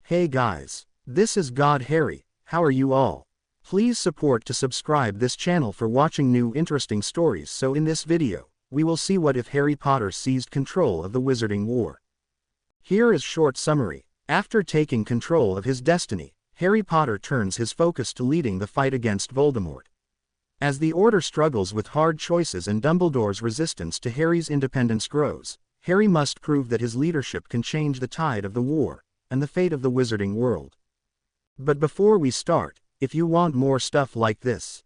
Hey guys, this is God Harry. How are you all? Please support to subscribe this channel for watching new interesting stories. So in this video, we will see what if Harry Potter seized control of the Wizarding War. Here is short summary. After taking control of his destiny, Harry Potter turns his focus to leading the fight against Voldemort. As the Order struggles with hard choices and Dumbledore's resistance to Harry's independence grows, Harry must prove that his leadership can change the tide of the war and the fate of the Wizarding world. But before we start, if you want more stuff like this,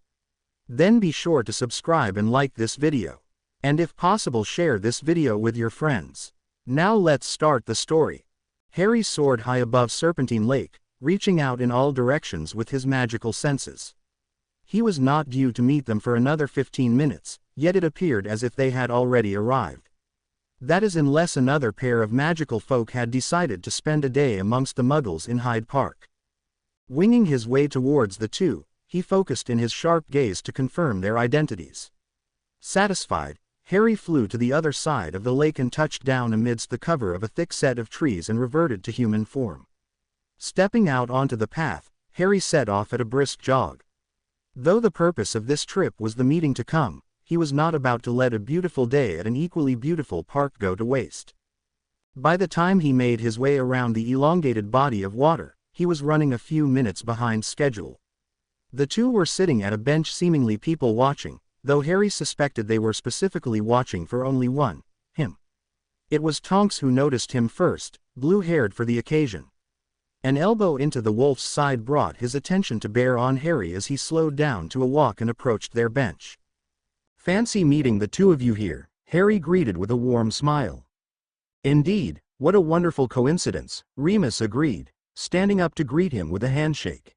then be sure to subscribe and like this video. And if possible, share this video with your friends. Now let's start the story. Harry soared high above Serpentine Lake, reaching out in all directions with his magical senses. He was not due to meet them for another 15 minutes, yet it appeared as if they had already arrived. That is, unless another pair of magical folk had decided to spend a day amongst the Muggles in Hyde Park. Winging his way towards the two, he focused in his sharp gaze to confirm their identities. Satisfied, Harry flew to the other side of the lake and touched down amidst the cover of a thick set of trees and reverted to human form. Stepping out onto the path, Harry set off at a brisk jog. Though the purpose of this trip was the meeting to come, he was not about to let a beautiful day at an equally beautiful park go to waste. By the time he made his way around the elongated body of water, he was running a few minutes behind schedule. The two were sitting at a bench, seemingly people watching, though Harry suspected they were specifically watching for only one, him. It was Tonks who noticed him first, blue-haired for the occasion. An elbow into the wolf's side brought his attention to bear on Harry as he slowed down to a walk and approached their bench. "Fancy meeting the two of you here," Harry greeted with a warm smile. "Indeed, what a wonderful coincidence," Remus agreed, standing up to greet him with a handshake.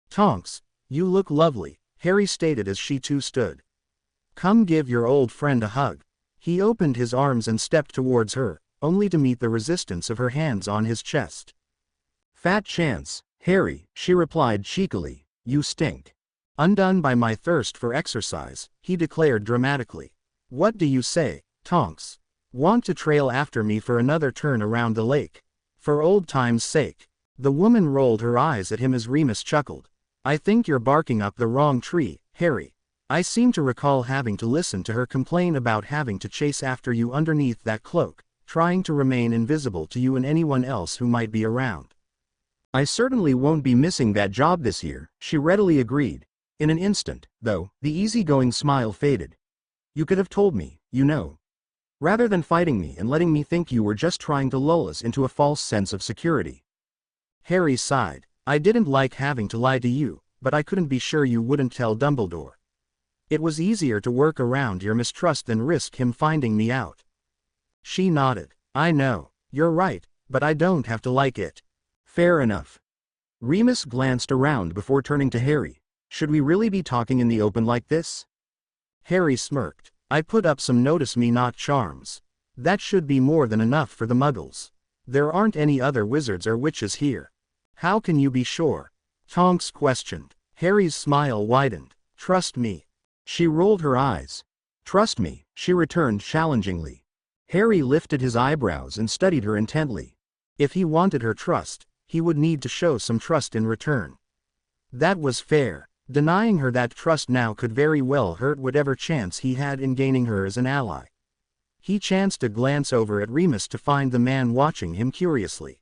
"Tonks, you look lovely," Harry stated as she too stood. "Come give your old friend a hug." He opened his arms and stepped towards her, only to meet the resistance of her hands on his chest. "Fat chance, Harry," she replied cheekily, "you stink." "Undone by my thirst for exercise," he declared dramatically. "What do you say, Tonks? Want to trail after me for another turn around the lake? For old time's sake." The woman rolled her eyes at him as Remus chuckled. "I think you're barking up the wrong tree, Harry. I seem to recall having to listen to her complain about having to chase after you underneath that cloak, trying to remain invisible to you and anyone else who might be around." "I certainly won't be missing that job this year," she readily agreed. In an instant, though, the easygoing smile faded. "You could have told me, you know. Rather than fighting me and letting me think you were just trying to lull us into a false sense of security." Harry sighed. "I didn't like having to lie to you, but I couldn't be sure you wouldn't tell Dumbledore. It was easier to work around your mistrust than risk him finding me out." She nodded. "I know, you're right, but I don't have to like it." "Fair enough." Remus glanced around before turning to Harry. "Should we really be talking in the open like this?" Harry smirked. "I put up some notice me not charms. That should be more than enough for the Muggles. There aren't any other wizards or witches here." "How can you be sure?" Tonks questioned. Harry's smile widened. "Trust me." She rolled her eyes. "Trust me," she returned challengingly. Harry lifted his eyebrows and studied her intently. If he wanted her trust, he would need to show some trust in return. That was fair. Denying her that trust now could very well hurt whatever chance he had in gaining her as an ally. He chanced a glance over at Remus to find the man watching him curiously.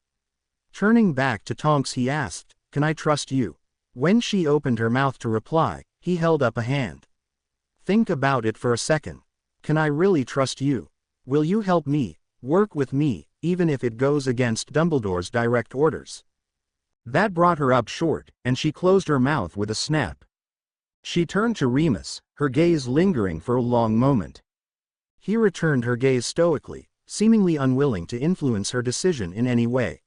Turning back to Tonks, he asked, "Can I trust you?" When she opened her mouth to reply, he held up a hand. "Think about it for a second. Can I really trust you? Will you help me, work with me, even if it goes against Dumbledore's direct orders?" That brought her up short, and she closed her mouth with a snap. She turned to Remus, her gaze lingering for a long moment. He returned her gaze stoically, seemingly unwilling to influence her decision in any way.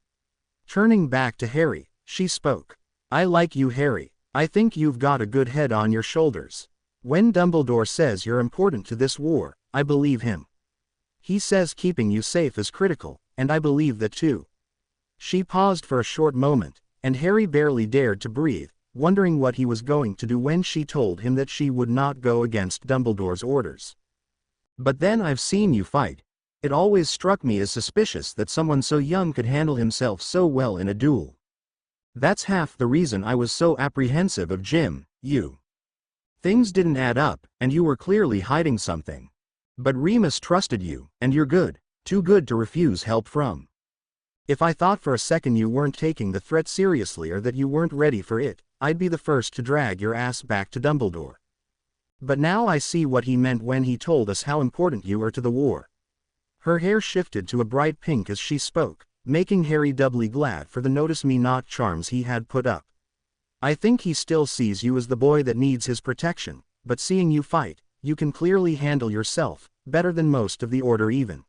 Turning back to Harry, she spoke. "I like you, Harry. I think you've got a good head on your shoulders. When Dumbledore says you're important to this war, I believe him. He says keeping you safe is critical, and I believe that too." She paused for a short moment, and Harry barely dared to breathe, wondering what he was going to do when she told him that she would not go against Dumbledore's orders. "But then I've seen you fight. It always struck me as suspicious that someone so young could handle himself so well in a duel. That's half the reason I was so apprehensive of Jim. Things didn't add up, and you were clearly hiding something. But Remus trusted you, and you're good. Too good to refuse help from. If I thought for a second you weren't taking the threat seriously or that you weren't ready for it, I'd be the first to drag your ass back to Dumbledore. But now I see what he meant when he told us how important you are to the war. Her hair shifted to a bright pink as she spoke, making Harry doubly glad for the notice-me-not charms he had put up. I think he still sees you as the boy that needs his protection, but seeing you fight, you can clearly handle yourself, better than most of the Order even.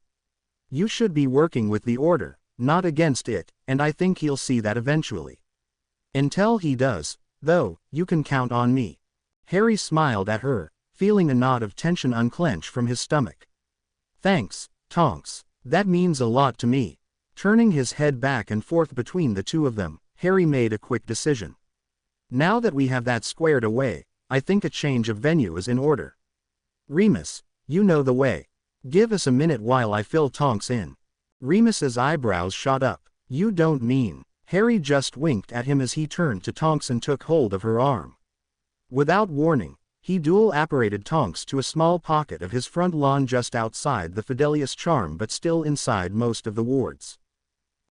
You should be working with the Order, not against it, and I think he'll see that eventually. Until he does, though, you can count on me. Harry smiled at her, feeling a knot of tension unclench from his stomach. Thanks, Tonks. That means a lot to me. Turning his head back and forth between the two of them, Harry made a quick decision. Now that we have that squared away, I think a change of venue is in order. Remus, you know the way. Give us a minute while I fill Tonks in. Remus's eyebrows shot up. You don't mean... Harry just winked at him as he turned to Tonks and took hold of her arm. Without warning, he dual-apparated Tonks to a small pocket of his front lawn just outside the Fidelius charm but still inside most of the wards.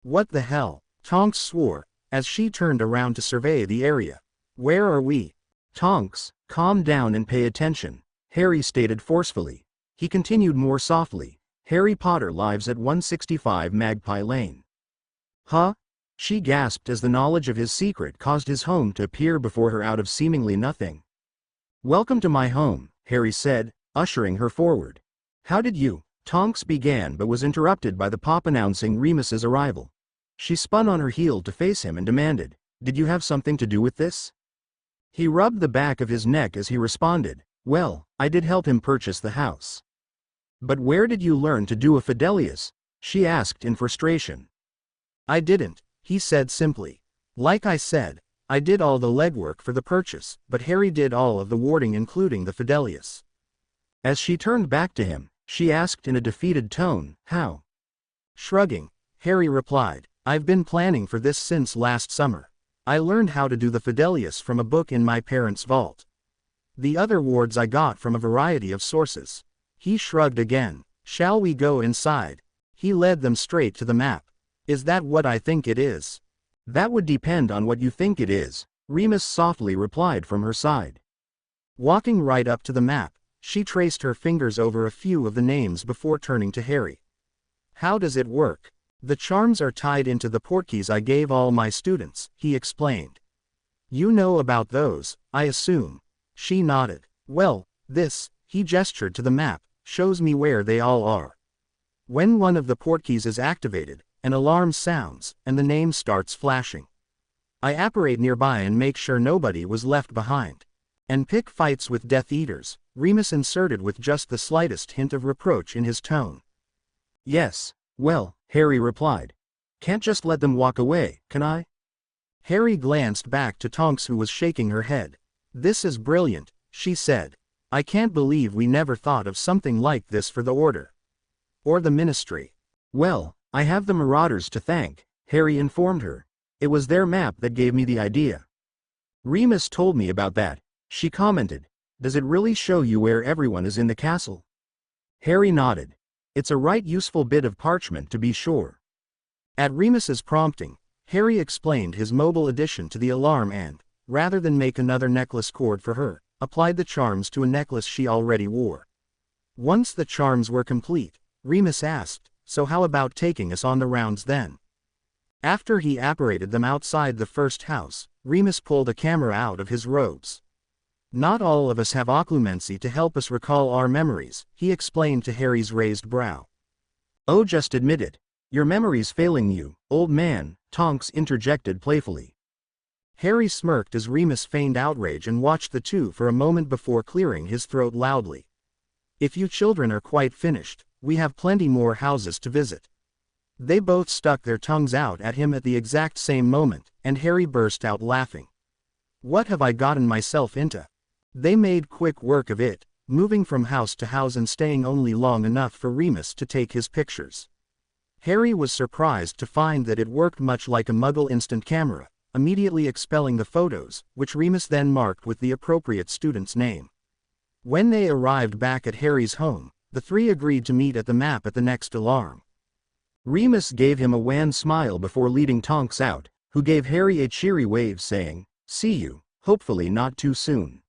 What the hell? Tonks swore, as she turned around to survey the area. Where are we? Tonks, calm down and pay attention, Harry stated forcefully. He continued more softly. Harry Potter lives at 165 Magpie Lane. Huh? She gasped as the knowledge of his secret caused his home to appear before her out of seemingly nothing. Welcome to my home, Harry said, ushering her forward. How did you? Tonks began but was interrupted by the pop announcing Remus's arrival. She spun on her heel to face him and demanded, Did you have something to do with this? He rubbed the back of his neck as he responded, Well, I did help him purchase the house. But where did you learn to do a Fidelius? She asked in frustration. I didn't, he said simply. Like I said, I did all the legwork for the purchase, but Harry did all of the warding including the Fidelius. As she turned back to him, she asked in a defeated tone, How? Shrugging, Harry replied, I've been planning for this since last summer. I learned how to do the Fidelius from a book in my parents' vault. The other wards I got from a variety of sources. He shrugged again. Shall we go inside? He led them straight to the map. Is that what I think it is? That would depend on what you think it is, Remus softly replied from her side. Walking right up to the map, she traced her fingers over a few of the names before turning to Harry. How does it work? The charms are tied into the portkeys I gave all my students, he explained. You know about those, I assume. She nodded. Well, this, he gestured to the map, shows me where they all are. When one of the portkeys is activated, an alarm sounds, and the name starts flashing. I apparate nearby and make sure nobody was left behind. And pick fights with Death Eaters, Remus inserted with just the slightest hint of reproach in his tone. Yes, well, Harry replied. Can't just let them walk away, can I? Harry glanced back to Tonks who was shaking her head. This is brilliant, she said. I can't believe we never thought of something like this for the Order. Or the Ministry. Well, I have the Marauders to thank, Harry informed her. It was their map that gave me the idea. Remus told me about that, she commented. Does it really show you where everyone is in the castle? Harry nodded. It's a right useful bit of parchment to be sure. At Remus's prompting, Harry explained his mobile addition to the alarm and, rather than make another necklace cord for her, applied the charms to a necklace she already wore. Once the charms were complete, Remus asked, So how about taking us on the rounds then? After he apparated them outside the first house, Remus pulled a camera out of his robes. Not all of us have occlumency to help us recall our memories, he explained to Harry's raised brow. Oh, just admit it. Your memory's failing you, old man, Tonks interjected playfully. Harry smirked as Remus feigned outrage and watched the two for a moment before clearing his throat loudly. If you children are quite finished, we have plenty more houses to visit. They both stuck their tongues out at him at the exact same moment, and Harry burst out laughing. What have I gotten myself into? They made quick work of it, moving from house to house and staying only long enough for Remus to take his pictures. Harry was surprised to find that it worked much like a Muggle instant camera, immediately expelling the photos, which Remus then marked with the appropriate student's name. When they arrived back at Harry's home, the three agreed to meet at the map at the next alarm. Remus gave him a wan smile before leading Tonks out, who gave Harry a cheery wave saying, "See you, hopefully not too soon."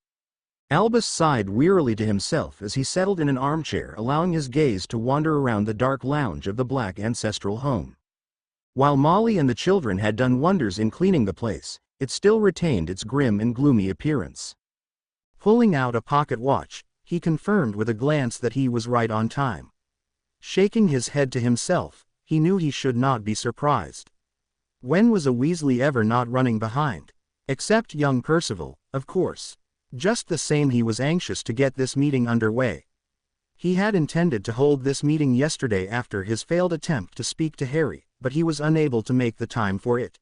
Albus sighed wearily to himself as he settled in an armchair, allowing his gaze to wander around the dark lounge of the Black ancestral home. While Molly and the children had done wonders in cleaning the place, it still retained its grim and gloomy appearance. Pulling out a pocket watch, he confirmed with a glance that he was right on time. Shaking his head to himself, he knew he should not be surprised. When was a Weasley ever not running behind? Except young Percival, of course. Just the same, he was anxious to get this meeting underway. He had intended to hold this meeting yesterday after his failed attempt to speak to Harry, but he was unable to make the time for it.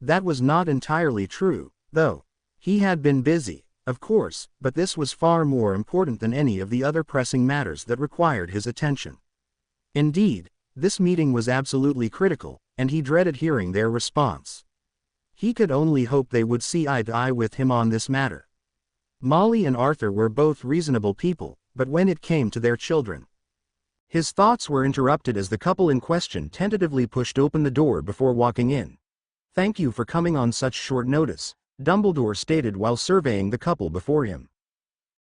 That was not entirely true, though. He had been busy, of course, but this was far more important than any of the other pressing matters that required his attention. Indeed, this meeting was absolutely critical, and he dreaded hearing their response. He could only hope they would see eye to eye with him on this matter. Molly and Arthur were both reasonable people, but when it came to their children... His thoughts were interrupted as the couple in question tentatively pushed open the door before walking in. "Thank you for coming on such short notice," Dumbledore stated while surveying the couple before him.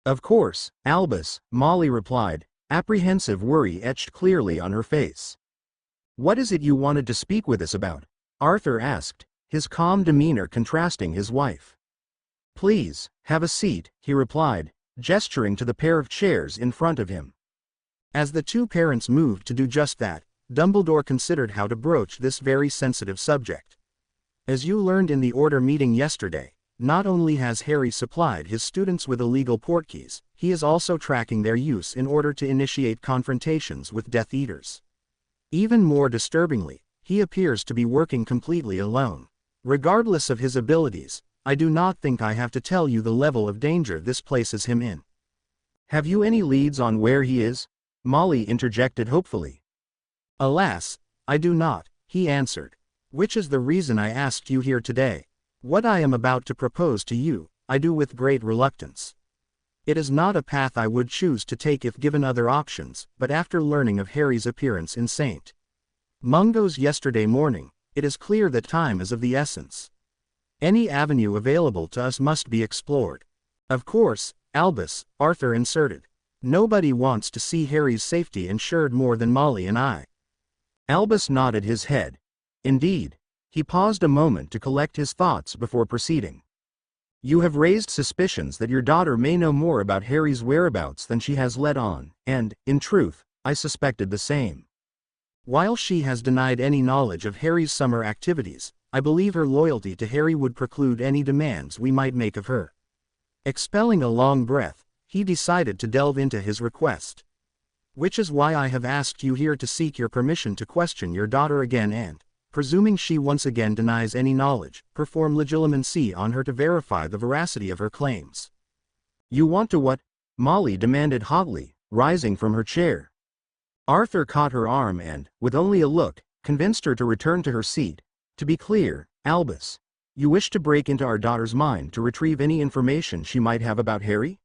"Of course, Albus," Molly replied, apprehensive worry etched clearly on her face. "What is it you wanted to speak with us about?" Arthur asked, his calm demeanor contrasting his wife. "Please, have a seat," he replied, gesturing to the pair of chairs in front of him. As the two parents moved to do just that, Dumbledore considered how to broach this very sensitive subject. As you learned in the Order meeting yesterday, not only has Harry supplied his students with illegal portkeys, he is also tracking their use in order to initiate confrontations with Death Eaters. Even more disturbingly, he appears to be working completely alone. Regardless of his abilities, I do not think I have to tell you the level of danger this places him in. "Have you any leads on where he is?" Molly interjected hopefully. "Alas, I do not," he answered. "Which is the reason I asked you here today. What I am about to propose to you, I do with great reluctance. It is not a path I would choose to take if given other options, but after learning of Harry's appearance in St. Mungo's yesterday morning, it is clear that time is of the essence. Any avenue available to us must be explored. Of course, Albus," Arthur inserted. "Nobody wants to see Harry's safety ensured more than Molly and I." Albus nodded his head. Indeed. He paused a moment to collect his thoughts before proceeding. "You have raised suspicions that your daughter may know more about Harry's whereabouts than she has let on, and, in truth, I suspected the same. While she has denied any knowledge of Harry's summer activities, I believe her loyalty to Harry would preclude any demands we might make of her." Expelling a long breath, he decided to delve into his request. "Which is why I have asked you here to seek your permission to question your daughter again and, presuming she once again denies any knowledge, perform legilimency on her to verify the veracity of her claims." "You want to what?" Molly demanded hotly, rising from her chair. Arthur caught her arm and, with only a look, convinced her to return to her seat. "To be clear, Albus, you wish to break into our daughter's mind to retrieve any information she might have about Harry?"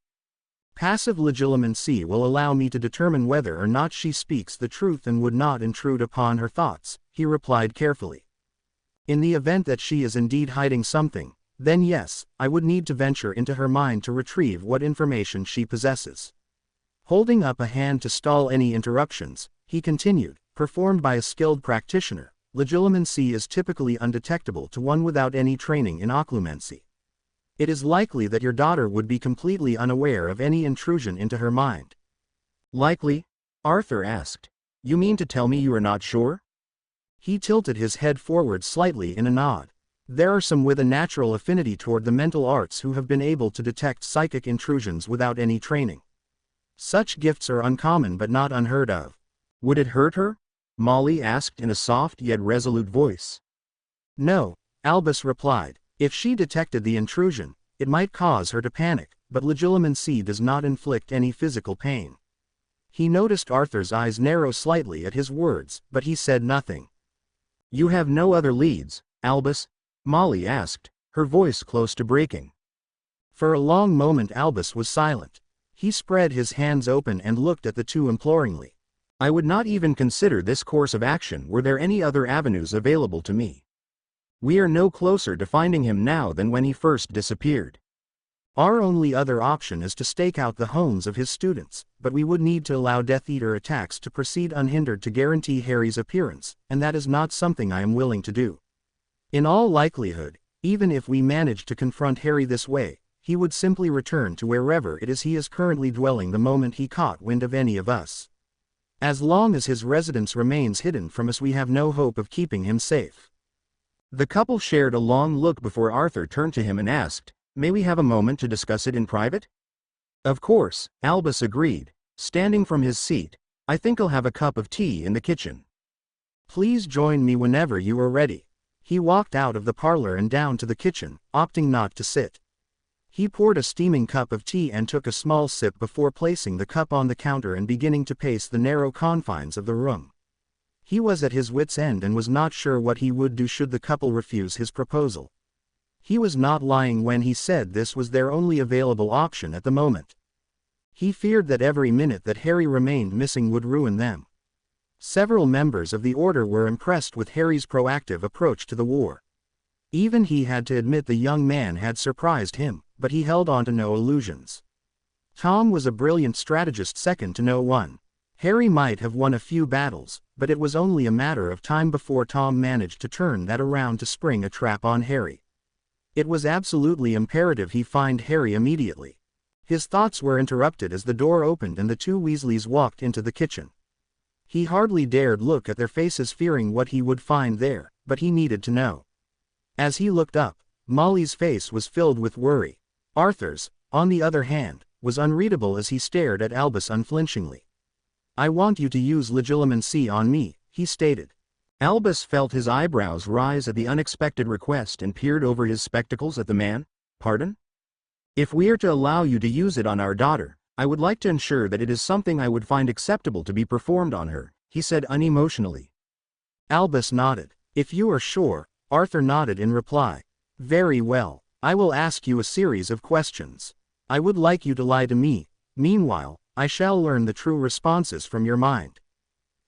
"Passive legilimency will allow me to determine whether or not she speaks the truth and would not intrude upon her thoughts," he replied carefully. "In the event that she is indeed hiding something, then yes, I would need to venture into her mind to retrieve what information she possesses." Holding up a hand to stall any interruptions, he continued, "Performed by a skilled practitioner, legilimency is typically undetectable to one without any training in occlumency. It is likely that your daughter would be completely unaware of any intrusion into her mind." "Likely?" Arthur asked. "You mean to tell me you are not sure?" He tilted his head forward slightly in a nod. "There are some with a natural affinity toward the mental arts who have been able to detect psychic intrusions without any training. Such gifts are uncommon but not unheard of." "Would it hurt her?" Molly asked in a soft yet resolute voice. "No," Albus replied. "If she detected the intrusion, it might cause her to panic, but Legilimens C does not inflict any physical pain. He noticed Arthur's eyes narrow slightly at his words, but he said nothing. You have no other leads, Albus? Molly asked, her voice close to breaking. For a long moment Albus was silent. He spread his hands open and looked at the two imploringly. I would not even consider this course of action were there any other avenues available to me. We are no closer to finding him now than when he first disappeared. Our only other option is to stake out the homes of his students, but we would need to allow Death Eater attacks to proceed unhindered to guarantee Harry's appearance, and that is not something I am willing to do. In all likelihood, even if we managed to confront Harry this way, he would simply return to wherever it is he is currently dwelling the moment he caught wind of any of us. As long as his residence remains hidden from us, we have no hope of keeping him safe. The couple shared a long look before Arthur turned to him and asked, May we have a moment to discuss it in private? Of course, Albus agreed, standing from his seat. I think I'll have a cup of tea in the kitchen. Please join me whenever you are ready. He walked out of the parlor and down to the kitchen, opting not to sit. He poured a steaming cup of tea and took a small sip before placing the cup on the counter and beginning to pace the narrow confines of the room. He was at his wit's end and was not sure what he would do should the couple refuse his proposal. He was not lying when he said this was their only available option at the moment. He feared that every minute that Harry remained missing would ruin them. Several members of the Order were impressed with Harry's proactive approach to the war. Even he had to admit the young man had surprised him, but he held on to no illusions. Tom was a brilliant strategist second to no one. Harry might have won a few battles, but it was only a matter of time before Tom managed to turn that around to spring a trap on Harry. It was absolutely imperative he find Harry immediately. His thoughts were interrupted as the door opened and the two Weasleys walked into the kitchen. He hardly dared look at their faces, fearing what he would find there, but he needed to know. As he looked up, Molly's face was filled with worry. Arthur's, on the other hand, was unreadable as he stared at Albus unflinchingly. I want you to use Legilimens C on me, he stated. Albus felt his eyebrows rise at the unexpected request and peered over his spectacles at the man. Pardon? If we are to allow you to use it on our daughter, I would like to ensure that it is something I would find acceptable to be performed on her, he said unemotionally. Albus nodded. If you are sure, Arthur nodded in reply. Very well, I will ask you a series of questions. I would like you to lie to me. Meanwhile, I shall learn the true responses from your mind.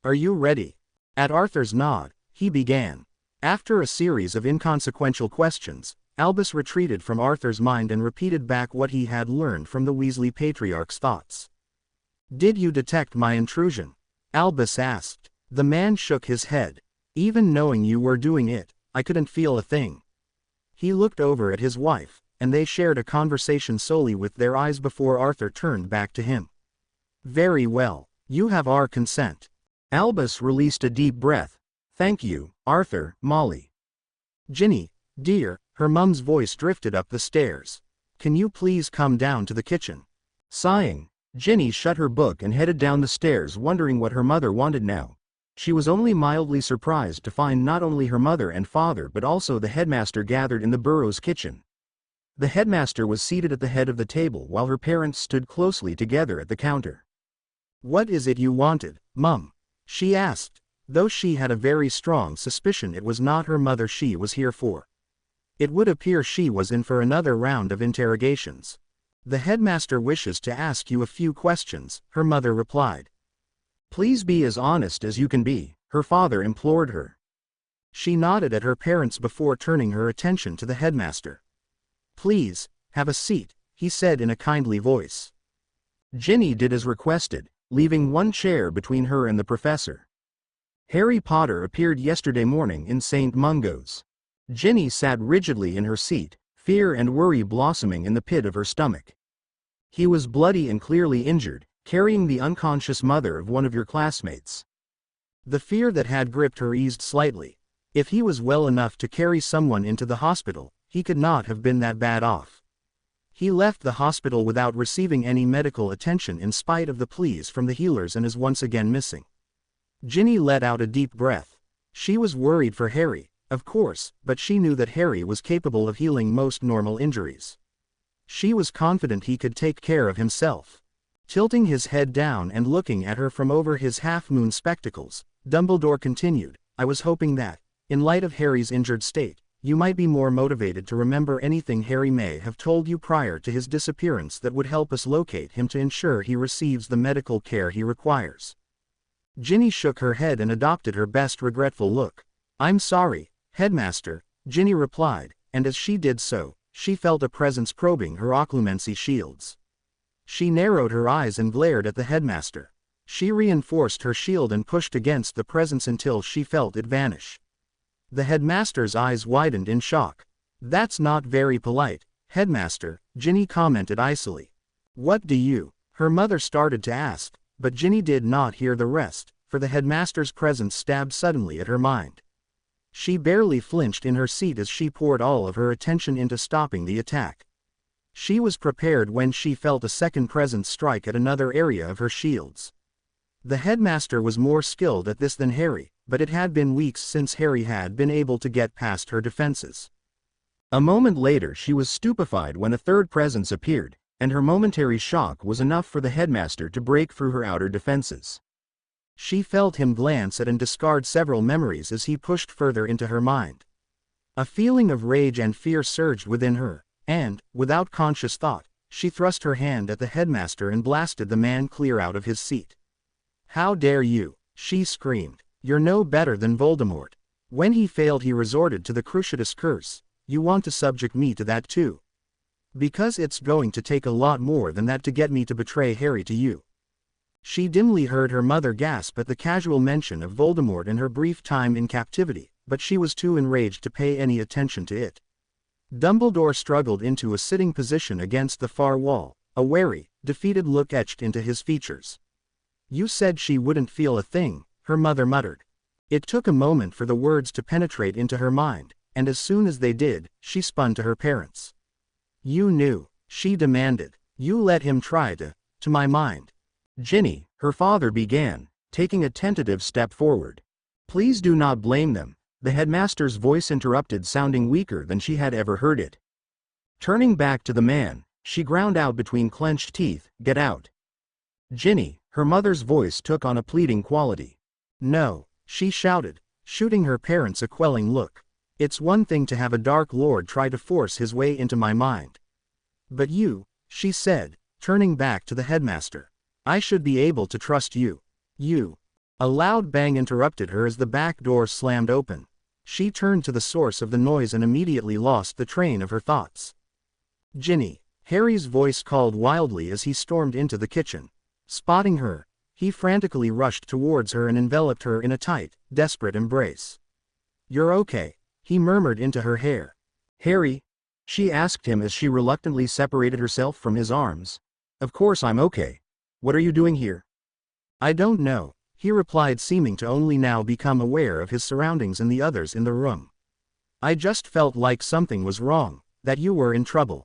Are you ready? At Arthur's nod, he began. After a series of inconsequential questions, Albus retreated from Arthur's mind and repeated back what he had learned from the Weasley Patriarch's thoughts. Did you detect my intrusion? Albus asked. The man shook his head. Even knowing you were doing it, I couldn't feel a thing. He looked over at his wife, and they shared a conversation solely with their eyes before Arthur turned back to him. Very well, you have our consent. Albus released a deep breath. Thank you, Arthur. Molly. Ginny, dear, her mum's voice drifted up the stairs. Can you please come down to the kitchen? Sighing, Ginny shut her book and headed down the stairs, wondering what her mother wanted now. She was only mildly surprised to find not only her mother and father but also the headmaster gathered in the Burrows kitchen. The headmaster was seated at the head of the table while her parents stood closely together at the counter. What is it you wanted, Mum? She asked, though she had a very strong suspicion it was not her mother she was here for. It would appear she was in for another round of interrogations. The headmaster wishes to ask you a few questions, her mother replied. Please be as honest as you can be, her father implored her. She nodded at her parents before turning her attention to the headmaster. Please, have a seat, he said in a kindly voice. Ginny did as requested, leaving one chair between her and the professor. Harry Potter appeared yesterday morning in St. Mungo's. Ginny sat rigidly in her seat, fear and worry blossoming in the pit of her stomach. He was bloody and clearly injured, carrying the unconscious mother of one of your classmates. The fear that had gripped her eased slightly. If he was well enough to carry someone into the hospital, he could not have been that bad off. He left the hospital without receiving any medical attention in spite of the pleas from the healers and is once again missing. Ginny let out a deep breath. She was worried for Harry, of course, but she knew that Harry was capable of healing most normal injuries. She was confident he could take care of himself. Tilting his head down and looking at her from over his half-moon spectacles, Dumbledore continued, I was hoping that, in light of Harry's injured state, you might be more motivated to remember anything Harry may have told you prior to his disappearance that would help us locate him to ensure he receives the medical care he requires. Ginny shook her head and adopted her best regretful look. I'm sorry, Headmaster, Ginny replied, and as she did so, she felt a presence probing her occlumency shields. She narrowed her eyes and glared at the headmaster. She reinforced her shield and pushed against the presence until she felt it vanish. The headmaster's eyes widened in shock. That's not very polite, Headmaster, Ginny commented icily. What do you? Her mother started to ask, but Ginny did not hear the rest, for the headmaster's presence stabbed suddenly at her mind. She barely flinched in her seat as she poured all of her attention into stopping the attack. She was prepared when she felt a second presence strike at another area of her shields. The headmaster was more skilled at this than Harry, but it had been weeks since Harry had been able to get past her defenses. A moment later she was stupefied when a third presence appeared, and her momentary shock was enough for the headmaster to break through her outer defenses. She felt him glance at and discard several memories as he pushed further into her mind. A feeling of rage and fear surged within her, and, without conscious thought, she thrust her hand at the headmaster and blasted the man clear out of his seat. How dare you, she screamed. You're no better than Voldemort. When he failed he resorted to the Cruciatus curse. You want to subject me to that too? Because it's going to take a lot more than that to get me to betray Harry to you. She dimly heard her mother gasp at the casual mention of Voldemort in her brief time in captivity, but she was too enraged to pay any attention to it. Dumbledore struggled into a sitting position against the far wall, a wary, defeated look etched into his features. You said she wouldn't feel a thing, her mother muttered. It took a moment for the words to penetrate into her mind, and as soon as they did, she spun to her parents. You knew, she demanded. You let him try to my mind. Ginny, her father began, taking a tentative step forward. Please do not blame them, the headmaster's voice interrupted, sounding weaker than she had ever heard it. Turning back to the man, she ground out between clenched teeth, get out. Ginny, her mother's voice took on a pleading quality. No, she shouted, shooting her parents a quelling look. It's one thing to have a Dark Lord try to force his way into my mind. But you, she said, turning back to the headmaster. I should be able to trust you. You. A loud bang interrupted her as the back door slammed open. She turned to the source of the noise and immediately lost the train of her thoughts. Ginny, Harry's voice called wildly as he stormed into the kitchen. Spotting her, he frantically rushed towards her and enveloped her in a tight, desperate embrace. You're okay, he murmured into her hair. Harry? She asked him as she reluctantly separated herself from his arms. Of course I'm okay. What are you doing here? I don't know, he replied, seeming to only now become aware of his surroundings and the others in the room. I just felt like something was wrong, that you were in trouble.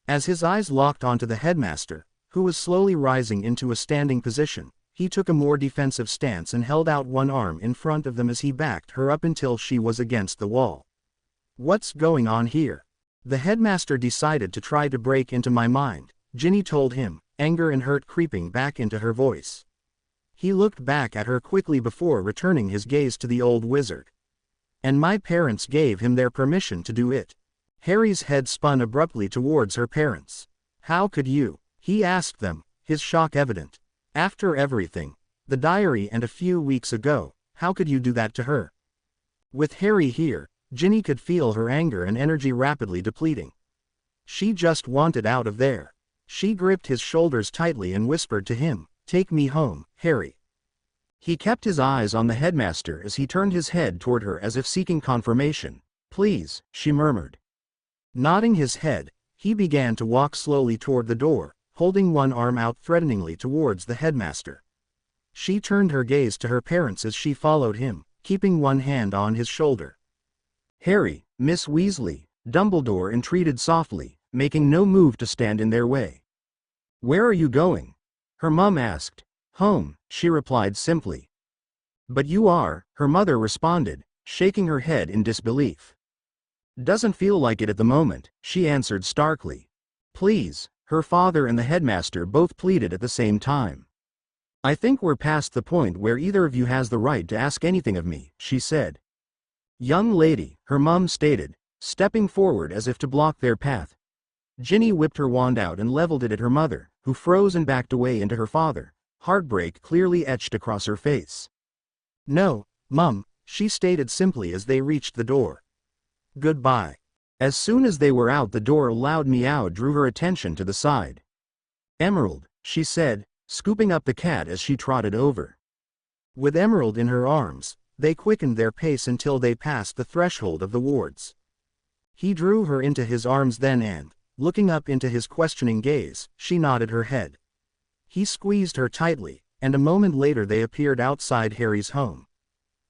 As his eyes locked onto the headmaster, who was slowly rising into a standing position, he took a more defensive stance and held out one arm in front of them as he backed her up until she was against the wall. What's going on here? The headmaster decided to try to break into my mind, Ginny told him, anger and hurt creeping back into her voice. He looked back at her quickly before returning his gaze to the old wizard. And my parents gave him their permission to do it. Harry's head spun abruptly towards her parents. How could you? He asked them, his shock evident. After everything, the diary and a few weeks ago, how could you do that to her? With Harry here, Ginny could feel her anger and energy rapidly depleting. She just wanted out of there. She gripped his shoulders tightly and whispered to him, "Take me home, Harry." He kept his eyes on the headmaster as he turned his head toward her as if seeking confirmation. "Please," she murmured. Nodding his head, he began to walk slowly toward the door, holding one arm out threateningly towards the headmaster. She turned her gaze to her parents as she followed him, keeping one hand on his shoulder. "Harry, Miss Weasley," Dumbledore entreated softly, making no move to stand in their way. "Where are you going?" her mum asked. "Home," she replied simply. "But you are," her mother responded, shaking her head in disbelief. "Doesn't feel like it at the moment," she answered starkly. Please, her father and the headmaster both pleaded at the same time. I think we're past the point where either of you has the right to ask anything of me, she said. Young lady, her mum stated, stepping forward as if to block their path. Ginny whipped her wand out and leveled it at her mother, who froze and backed away into her father, heartbreak clearly etched across her face. No, Mum, she stated simply as they reached the door. Goodbye. As soon as they were out the door, a loud meow drew her attention to the side. Emerald, she said, scooping up the cat as she trotted over. With Emerald in her arms, they quickened their pace until they passed the threshold of the wards. He drew her into his arms then and, looking up into his questioning gaze, she nodded her head. He squeezed her tightly, and a moment later they appeared outside Harry's home.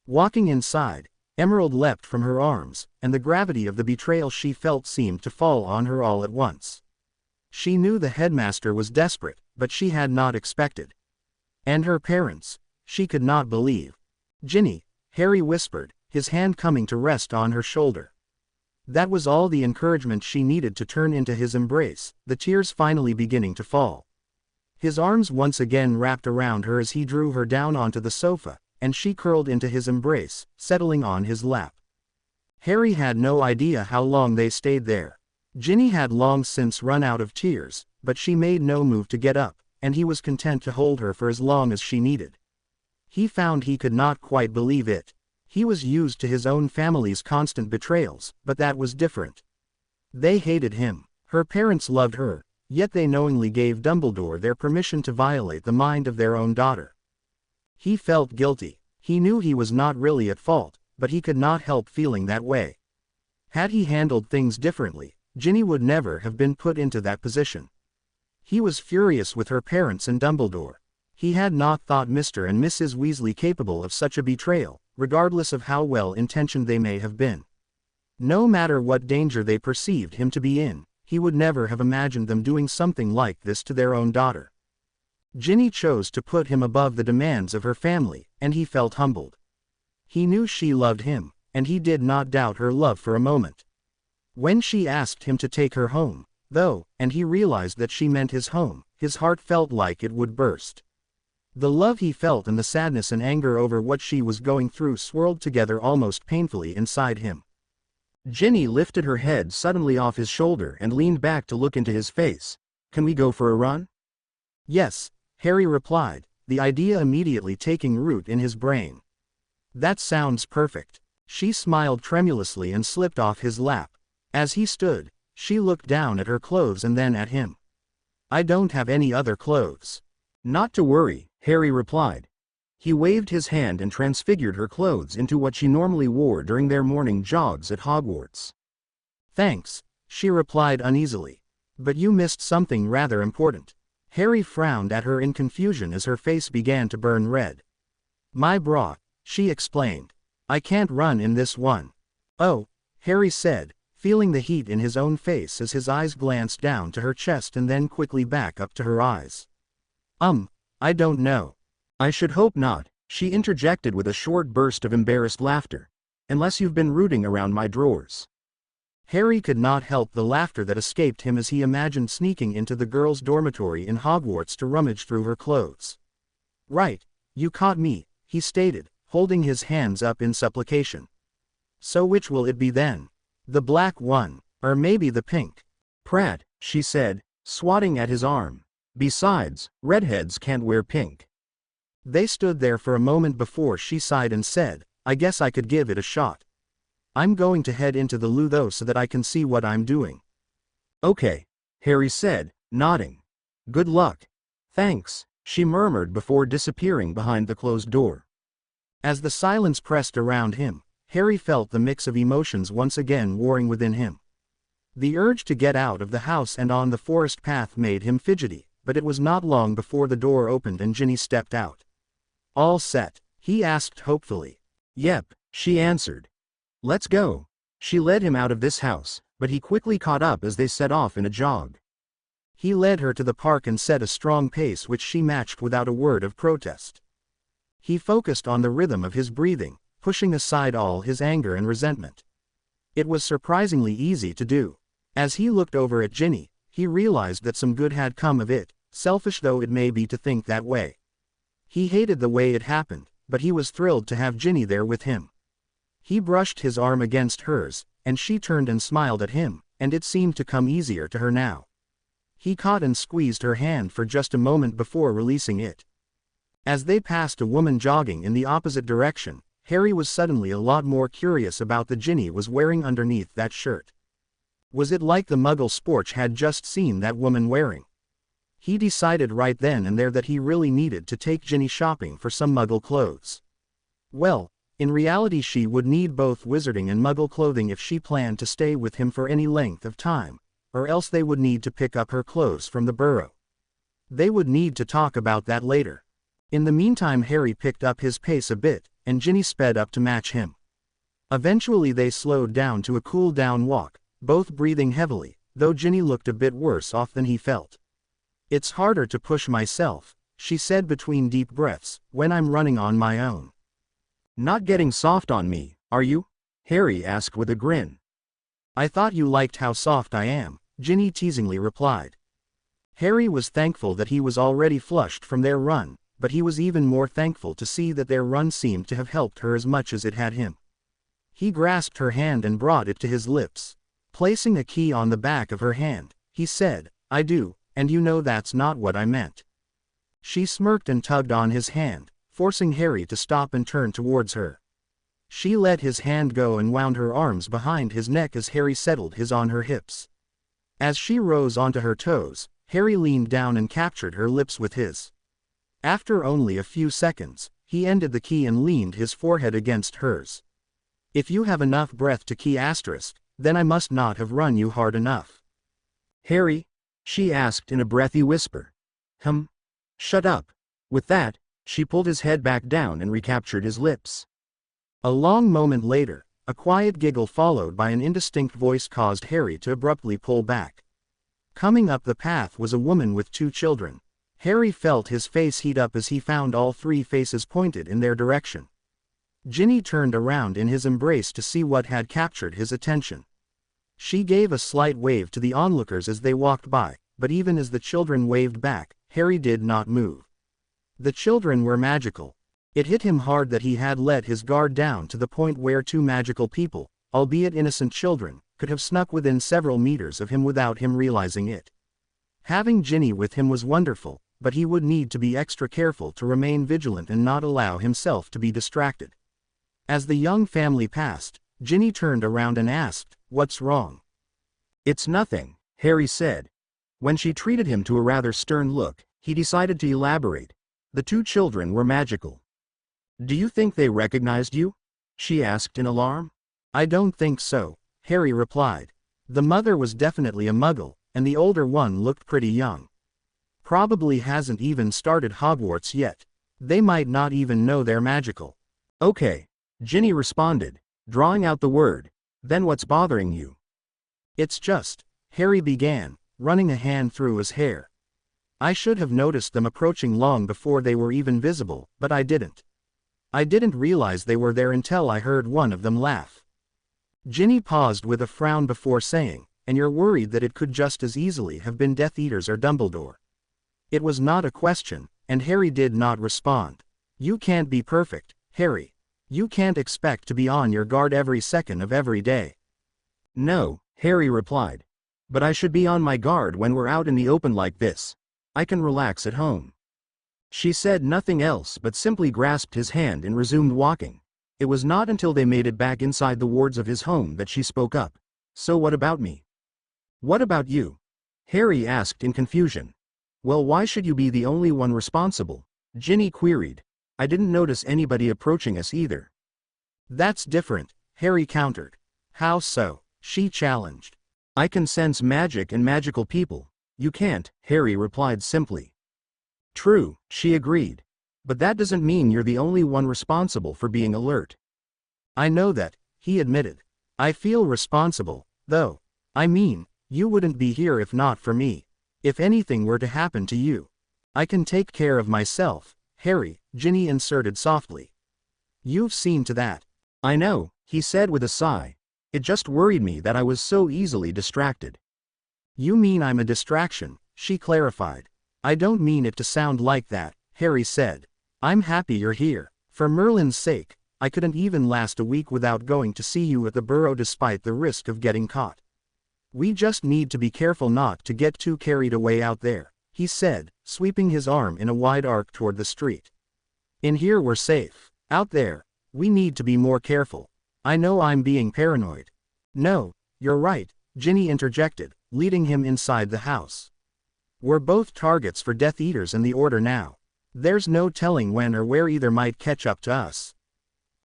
Walking inside, Emerald leapt from her arms, and the gravity of the betrayal she felt seemed to fall on her all at once. She knew the headmaster was desperate, but she had not expected. And her parents, she could not believe. Ginny, Harry whispered, his hand coming to rest on her shoulder. That was all the encouragement she needed to turn into his embrace, the tears finally beginning to fall. His arms once again wrapped around her as he drew her down onto the sofa, and she curled into his embrace, settling on his lap. Harry had no idea how long they stayed there. Ginny had long since run out of tears, but she made no move to get up, and he was content to hold her for as long as she needed. He found he could not quite believe it. He was used to his own family's constant betrayals, but that was different. They hated him. Her parents loved her, yet they knowingly gave Dumbledore their permission to violate the mind of their own daughter. He felt guilty. He knew he was not really at fault, but he could not help feeling that way. Had he handled things differently, Ginny would never have been put into that position. He was furious with her parents and Dumbledore. He had not thought Mr. and Mrs. Weasley capable of such a betrayal, regardless of how well-intentioned they may have been. No matter what danger they perceived him to be in, he would never have imagined them doing something like this to their own daughter. Ginny chose to put him above the demands of her family, and he felt humbled. He knew she loved him, and he did not doubt her love for a moment. When she asked him to take her home, though, and he realized that she meant his home, his heart felt like it would burst. The love he felt and the sadness and anger over what she was going through swirled together almost painfully inside him. Ginny lifted her head suddenly off his shoulder and leaned back to look into his face. Can we go for a run? Yes, Harry replied, the idea immediately taking root in his brain. That sounds perfect. She smiled tremulously and slipped off his lap. As he stood, she looked down at her clothes and then at him. I don't have any other clothes. Not to worry, Harry replied. He waved his hand and transfigured her clothes into what she normally wore during their morning jogs at Hogwarts. Thanks, she replied uneasily. But you missed something rather important. Harry frowned at her in confusion as her face began to burn red. My bra, she explained. I can't run in this one. Oh, Harry said, feeling the heat in his own face as his eyes glanced down to her chest and then quickly back up to her eyes. I don't know. I should hope not, she interjected with a short burst of embarrassed laughter. Unless you've been rooting around my drawers. Harry could not help the laughter that escaped him as he imagined sneaking into the girls' dormitory in Hogwarts to rummage through her clothes. Right, you caught me, he stated, holding his hands up in supplication. So which will it be then? The black one, or maybe the pink? Pratt, she said, swatting at his arm. Besides, redheads can't wear pink. They stood there for a moment before she sighed and said, I guess I could give it a shot. I'm going to head into the loo though so that I can see what I'm doing. Okay, Harry said, nodding. Good luck. Thanks, she murmured before disappearing behind the closed door. As the silence pressed around him, Harry felt the mix of emotions once again warring within him. The urge to get out of the house and on the forest path made him fidgety, but it was not long before the door opened and Ginny stepped out. All set? He asked hopefully. Yep, she answered. Let's go. She led him out of this house, but he quickly caught up as they set off in a jog. He led her to the park and set a strong pace which she matched without a word of protest. He focused on the rhythm of his breathing, pushing aside all his anger and resentment. It was surprisingly easy to do. As he looked over at Ginny, He realized that some good had come of it, selfish though it may be to think that way. He hated the way it happened, but he was thrilled to have Ginny there with him. He brushed his arm against hers, and she turned and smiled at him, and it seemed to come easier to her now. He caught and squeezed her hand for just a moment before releasing it. As they passed a woman jogging in the opposite direction, Harry was suddenly a lot more curious about the Ginny was wearing underneath that shirt. Was it like the Muggle Sporch had just seen that woman wearing? He decided right then and there that he really needed to take Ginny shopping for some Muggle clothes. Well, in reality she would need both wizarding and Muggle clothing if she planned to stay with him for any length of time, or else they would need to pick up her clothes from the burrow. They would need to talk about that later. In the meantime Harry picked up his pace a bit, and Ginny sped up to match him. Eventually they slowed down to a cool-down walk, both breathing heavily, though Ginny looked a bit worse off than he felt. "It's harder to push myself," she said between deep breaths, "when I'm running on my own." "Not getting soft on me, are you?" Harry asked with a grin. "I thought you liked how soft I am," Ginny teasingly replied. Harry was thankful that he was already flushed from their run, but he was even more thankful to see that their run seemed to have helped her as much as it had him. He grasped her hand and brought it to his lips. Placing a key on the back of her hand, he said, "I do, and you know that's not what I meant." She smirked and tugged on his hand, forcing Harry to stop and turn towards her. She let his hand go and wound her arms behind his neck as Harry settled his on her hips. As she rose onto her toes, Harry leaned down and captured her lips with his. After only a few seconds, he ended the key and leaned his forehead against hers. "If you have enough breath to key asterisk, then I must not have run you hard enough." "Harry?" she asked in a breathy whisper. Shut up." With that, she pulled his head back down and recaptured his lips. A long moment later, a quiet giggle followed by an indistinct voice caused Harry to abruptly pull back. Coming up the path was a woman with 2 children. Harry felt his face heat up as he found all 3 faces pointed in their direction. Ginny turned around in his embrace to see what had captured his attention. She gave a slight wave to the onlookers as they walked by, but even as the children waved back, Harry did not move. The children were magical. It hit him hard that he had let his guard down to the point where 2 magical people, albeit innocent children, could have snuck within several meters of him without him realizing it. Having Ginny with him was wonderful, but he would need to be extra careful to remain vigilant and not allow himself to be distracted. As the young family passed, Ginny turned around and asked, "What's wrong?" "It's nothing," Harry said. When she treated him to a rather stern look, he decided to elaborate. The 2 children were magical. "Do you think they recognized you?" she asked in alarm. "I don't think so," Harry replied. The mother was definitely a Muggle, and the older one looked pretty young. Probably hasn't even started Hogwarts yet. They might not even know they're magical. "Okay," Ginny responded, drawing out the word. "Then what's bothering you?" "It's just," Harry began, running a hand through his hair. "I should have noticed them approaching long before they were even visible, but I didn't. I didn't realize they were there until I heard one of them laugh." Ginny paused with a frown before saying, "And you're worried that it could just as easily have been Death Eaters or Dumbledore?" It was not a question, and Harry did not respond. "You can't be perfect, Harry. You can't expect to be on your guard every second of every day." "No," Harry replied. "But I should be on my guard when we're out in the open like this. I can relax at home." She said nothing else but simply grasped his hand and resumed walking. It was not until they made it back inside the wards of his home that she spoke up. "So what about me?" "What about you?" Harry asked in confusion. "Well, why should you be the only one responsible?" Ginny queried. "I didn't notice anybody approaching us either." "That's different," Harry countered. "How so?" she challenged. "I can sense magic and magical people. You can't," Harry replied simply. "True," she agreed. "But that doesn't mean you're the only one responsible for being alert." "I know that," he admitted. "I feel responsible, though. I mean, you wouldn't be here if not for me. If anything were to happen to you, I can take care of myself, Harry," Ginny inserted softly. "You've seen to that." "I know," he said with a sigh. "It just worried me that I was so easily distracted." You mean I'm a distraction, she clarified. I don't mean it to sound like that, Harry said. I'm happy you're here. For Merlin's sake, I couldn't even last a week without going to see you at the Burrow despite the risk of getting caught. We just need to be careful not to get too carried away out there, he said, sweeping his arm in a wide arc toward the street. In here we're safe. Out there, we need to be more careful. I know I'm being paranoid. No, you're right, Ginny interjected, leading him inside the house. We're both targets for Death Eaters and the Order now. There's no telling when or where either might catch up to us.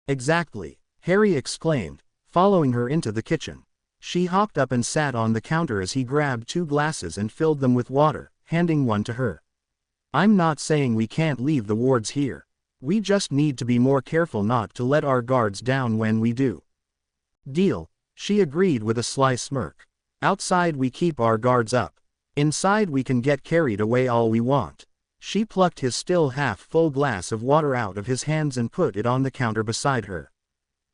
Exactly, Harry exclaimed, following her into the kitchen. She hopped up and sat on the counter as he grabbed 2 glasses and filled them with water, handing one to her. I'm not saying we can't leave the wards here. We just need to be more careful not to let our guards down when we do. Deal, she agreed with a sly smirk. Outside we keep our guards up. Inside we can get carried away all we want. She plucked his still half-full glass of water out of his hands and put it on the counter beside her.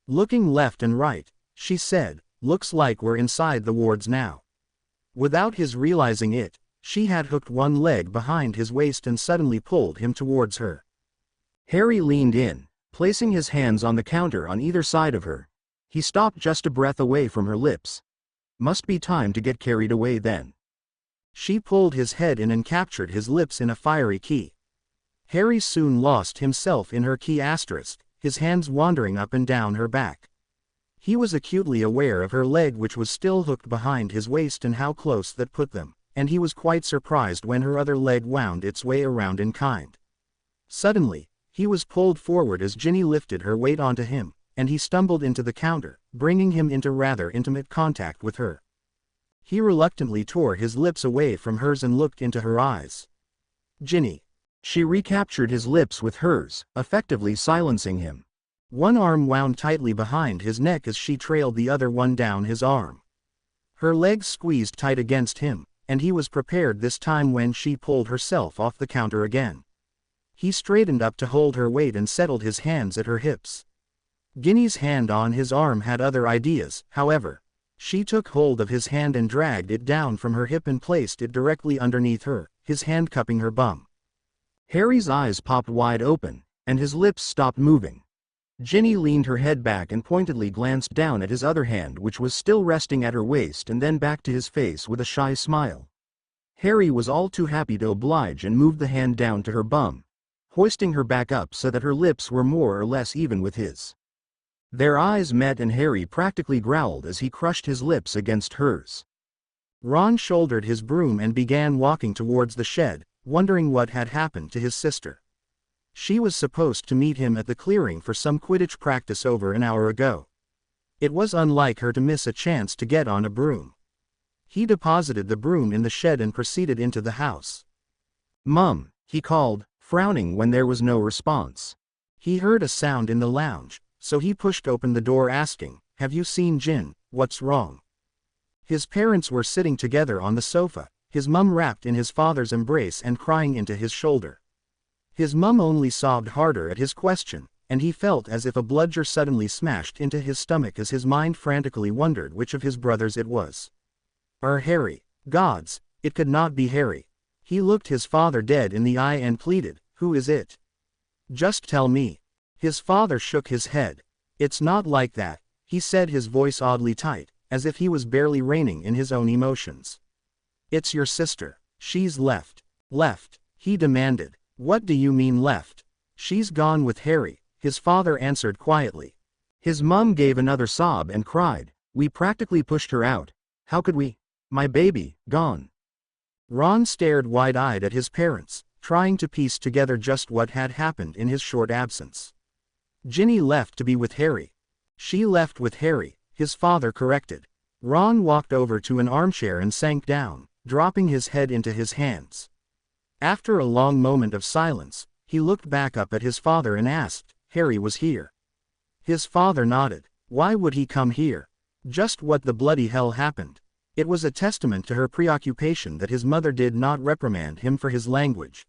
Looking left and right, she said, looks like we're inside the wards now. Without his realizing it, she had hooked one leg behind his waist and suddenly pulled him towards her. Harry leaned in, placing his hands on the counter on either side of her. He stopped just a breath away from her lips. Must be time to get carried away then. She pulled his head in and captured his lips in a fiery key. Harry soon lost himself in her key *, his hands wandering up and down her back. He was acutely aware of her leg which was still hooked behind his waist and how close that put them, and he was quite surprised when her other leg wound its way around in kind. Suddenly, he was pulled forward as Ginny lifted her weight onto him, and he stumbled into the counter, bringing him into rather intimate contact with her. He reluctantly tore his lips away from hers and looked into her eyes. Ginny. She recaptured his lips with hers, effectively silencing him. One arm wound tightly behind his neck as she trailed the other one down his arm. Her legs squeezed tight against him, and he was prepared this time when she pulled herself off the counter again. He straightened up to hold her weight and settled his hands at her hips. Ginny's hand on his arm had other ideas, however. She took hold of his hand and dragged it down from her hip and placed it directly underneath her, his hand cupping her bum. Harry's eyes popped wide open, and his lips stopped moving. Ginny leaned her head back and pointedly glanced down at his other hand which was still resting at her waist and then back to his face with a shy smile. Harry was all too happy to oblige and moved the hand down to her bum, hoisting her back up so that her lips were more or less even with his. Their eyes met and Harry practically growled as he crushed his lips against hers. Ron shouldered his broom and began walking towards the shed, wondering what had happened to his sister. She was supposed to meet him at the clearing for some Quidditch practice over an hour ago. It was unlike her to miss a chance to get on a broom. He deposited the broom in the shed and proceeded into the house. "Mum," he called, frowning when there was no response. He heard a sound in the lounge, so he pushed open the door asking, "Have you seen Jin? What's wrong?" His parents were sitting together on the sofa, his mum wrapped in his father's embrace and crying into his shoulder. His mum only sobbed harder at his question, and he felt as if a bludger suddenly smashed into his stomach as his mind frantically wondered which of his brothers it was. Harry. Gods, it could not be Harry. He looked his father dead in the eye and pleaded, "Who is it? Just tell me." His father shook his head. "It's not like that," he said, his voice oddly tight, as if he was barely reining in his own emotions. "It's your sister. She's left." "Left?" he demanded. "What do you mean left?" "She's gone with Harry," his father answered quietly. His mum gave another sob and cried, "We practically pushed her out. How could we? My baby, gone." Ron stared wide-eyed at his parents, trying to piece together just what had happened in his short absence. Ginny left to be with Harry. She left with Harry, his father corrected. Ron walked over to an armchair and sank down, dropping his head into his hands. After a long moment of silence, he looked back up at his father and asked, "Harry was here?" His father nodded. "Why would he come here? Just what the bloody hell happened?" It was a testament to her preoccupation that his mother did not reprimand him for his language.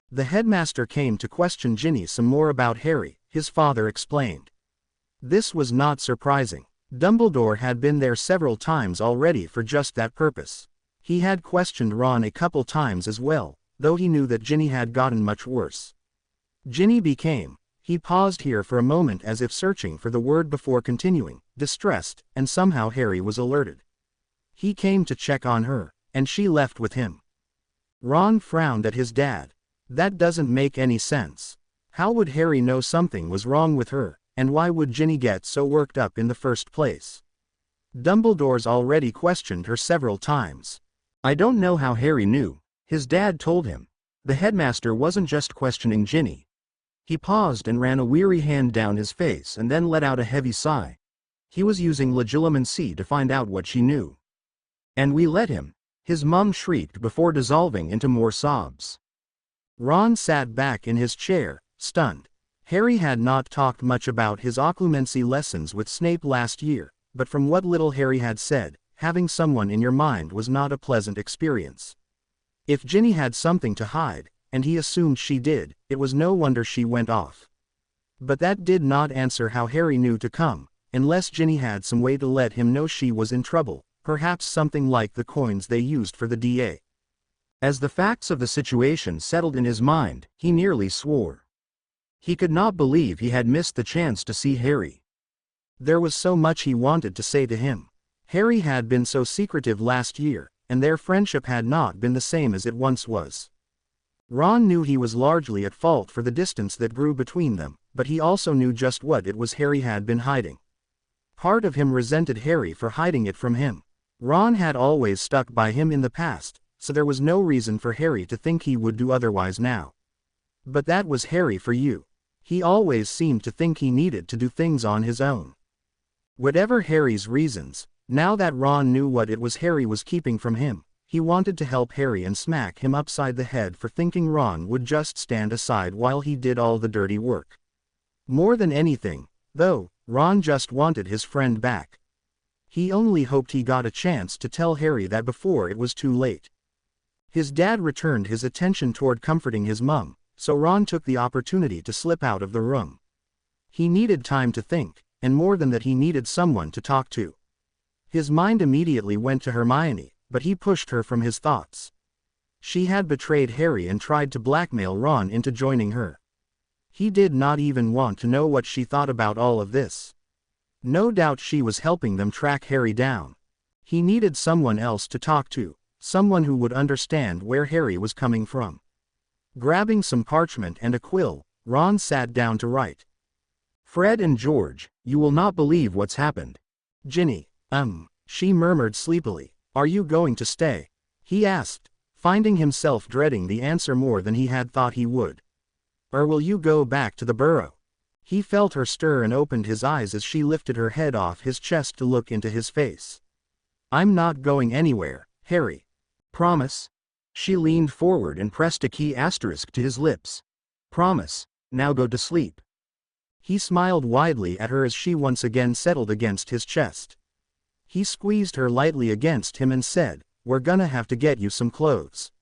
The headmaster came to question Ginny some more about Harry, his father explained. This was not surprising. Dumbledore had been there several times already for just that purpose. He had questioned Ron a couple times as well, though he knew that Ginny had gotten much worse. Ginny became. He paused here for a moment as if searching for the word before continuing, distressed, and somehow Harry was alerted. He came to check on her, and she left with him. Ron frowned at his dad. That doesn't make any sense. How would Harry know something was wrong with her, and why would Ginny get so worked up in the first place? Dumbledore's already questioned her several times. I don't know how Harry knew. His dad told him. The headmaster wasn't just questioning Ginny. He paused and ran a weary hand down his face and then let out a heavy sigh. He was using legilimency to find out what she knew. And we let him. His mum shrieked before dissolving into more sobs. Ron sat back in his chair, stunned. Harry had not talked much about his occlumency lessons with Snape last year, but from what little Harry had said, having someone in your mind was not a pleasant experience. If Ginny had something to hide, and he assumed she did, it was no wonder she went off. But that did not answer how Harry knew to come, unless Ginny had some way to let him know she was in trouble, perhaps something like the coins they used for the DA. As the facts of the situation settled in his mind, he nearly swore. He could not believe he had missed the chance to see Harry. There was so much he wanted to say to him. Harry had been so secretive last year, and their friendship had not been the same as it once was. Ron knew he was largely at fault for the distance that grew between them, but he also knew just what it was Harry had been hiding. Part of him resented Harry for hiding it from him. Ron had always stuck by him in the past, so there was no reason for Harry to think he would do otherwise now. But that was Harry for you. He always seemed to think he needed to do things on his own. Whatever Harry's reasons, now that Ron knew what it was Harry was keeping from him, he wanted to help Harry and smack him upside the head for thinking Ron would just stand aside while he did all the dirty work. More than anything, though, Ron just wanted his friend back. He only hoped he got a chance to tell Harry that before it was too late. His dad returned his attention toward comforting his mum, so Ron took the opportunity to slip out of the room. He needed time to think, and more than that he needed someone to talk to. His mind immediately went to Hermione, but he pushed her from his thoughts. She had betrayed Harry and tried to blackmail Ron into joining her. He did not even want to know what she thought about all of this. No doubt she was helping them track Harry down. He needed someone else to talk to, someone who would understand where Harry was coming from. Grabbing some parchment and a quill, Ron sat down to write. Fred and George, you will not believe what's happened. Ginny, she murmured sleepily. Are you going to stay? He asked, finding himself dreading the answer more than he had thought he would. Or will you go back to the burrow? He felt her stir and opened his eyes as she lifted her head off his chest to look into his face. I'm not going anywhere, Harry. Promise? She leaned forward and pressed a key asterisk to his lips. Promise, now go to sleep. He smiled widely at her as she once again settled against his chest. He squeezed her lightly against him and said, We're gonna have to get you some clothes.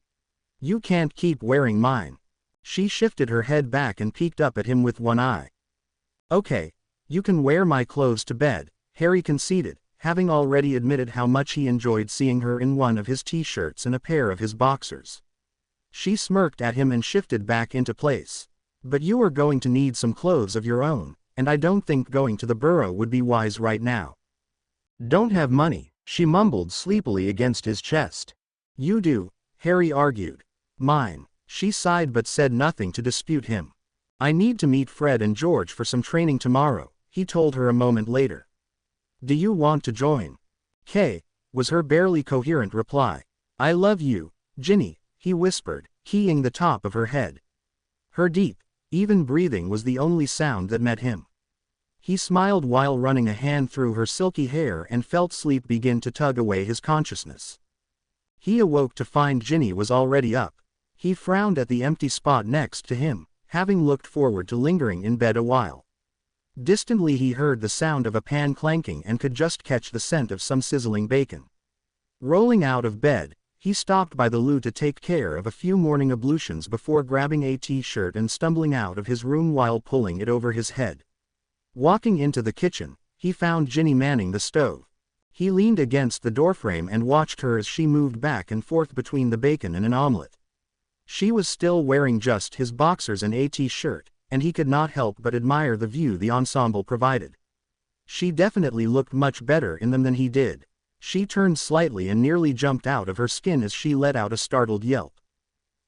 You can't keep wearing mine. She shifted her head back and peeked up at him with one eye. Okay, you can wear my clothes to bed, Harry conceded, having already admitted how much he enjoyed seeing her in one of his t-shirts and a pair of his boxers. She smirked at him and shifted back into place. But you are going to need some clothes of your own, and I don't think going to the burrow would be wise right now. Don't have money, she mumbled sleepily against his chest. You do, Harry argued. Mine. She sighed but said nothing to dispute him. I need to meet Fred and George for some training tomorrow, he told her a moment later. Do you want to join? Kay, was her barely coherent reply. I love you, Ginny, he whispered, keying the top of her head. Her deep, even breathing was the only sound that met him. He smiled while running a hand through her silky hair and felt sleep begin to tug away his consciousness. He awoke to find Ginny was already up. He frowned at the empty spot next to him, having looked forward to lingering in bed a while. Distantly he heard the sound of a pan clanking and could just catch the scent of some sizzling bacon. Rolling out of bed, he stopped by the loo to take care of a few morning ablutions before grabbing a t-shirt and stumbling out of his room while pulling it over his head. Walking into the kitchen, he found Ginny manning the stove. He leaned against the doorframe and watched her as she moved back and forth between the bacon and an omelette. She was still wearing just his boxers and a t-shirt, and he could not help but admire the view the ensemble provided. She definitely looked much better in them than he did. She turned slightly and nearly jumped out of her skin as she let out a startled yelp.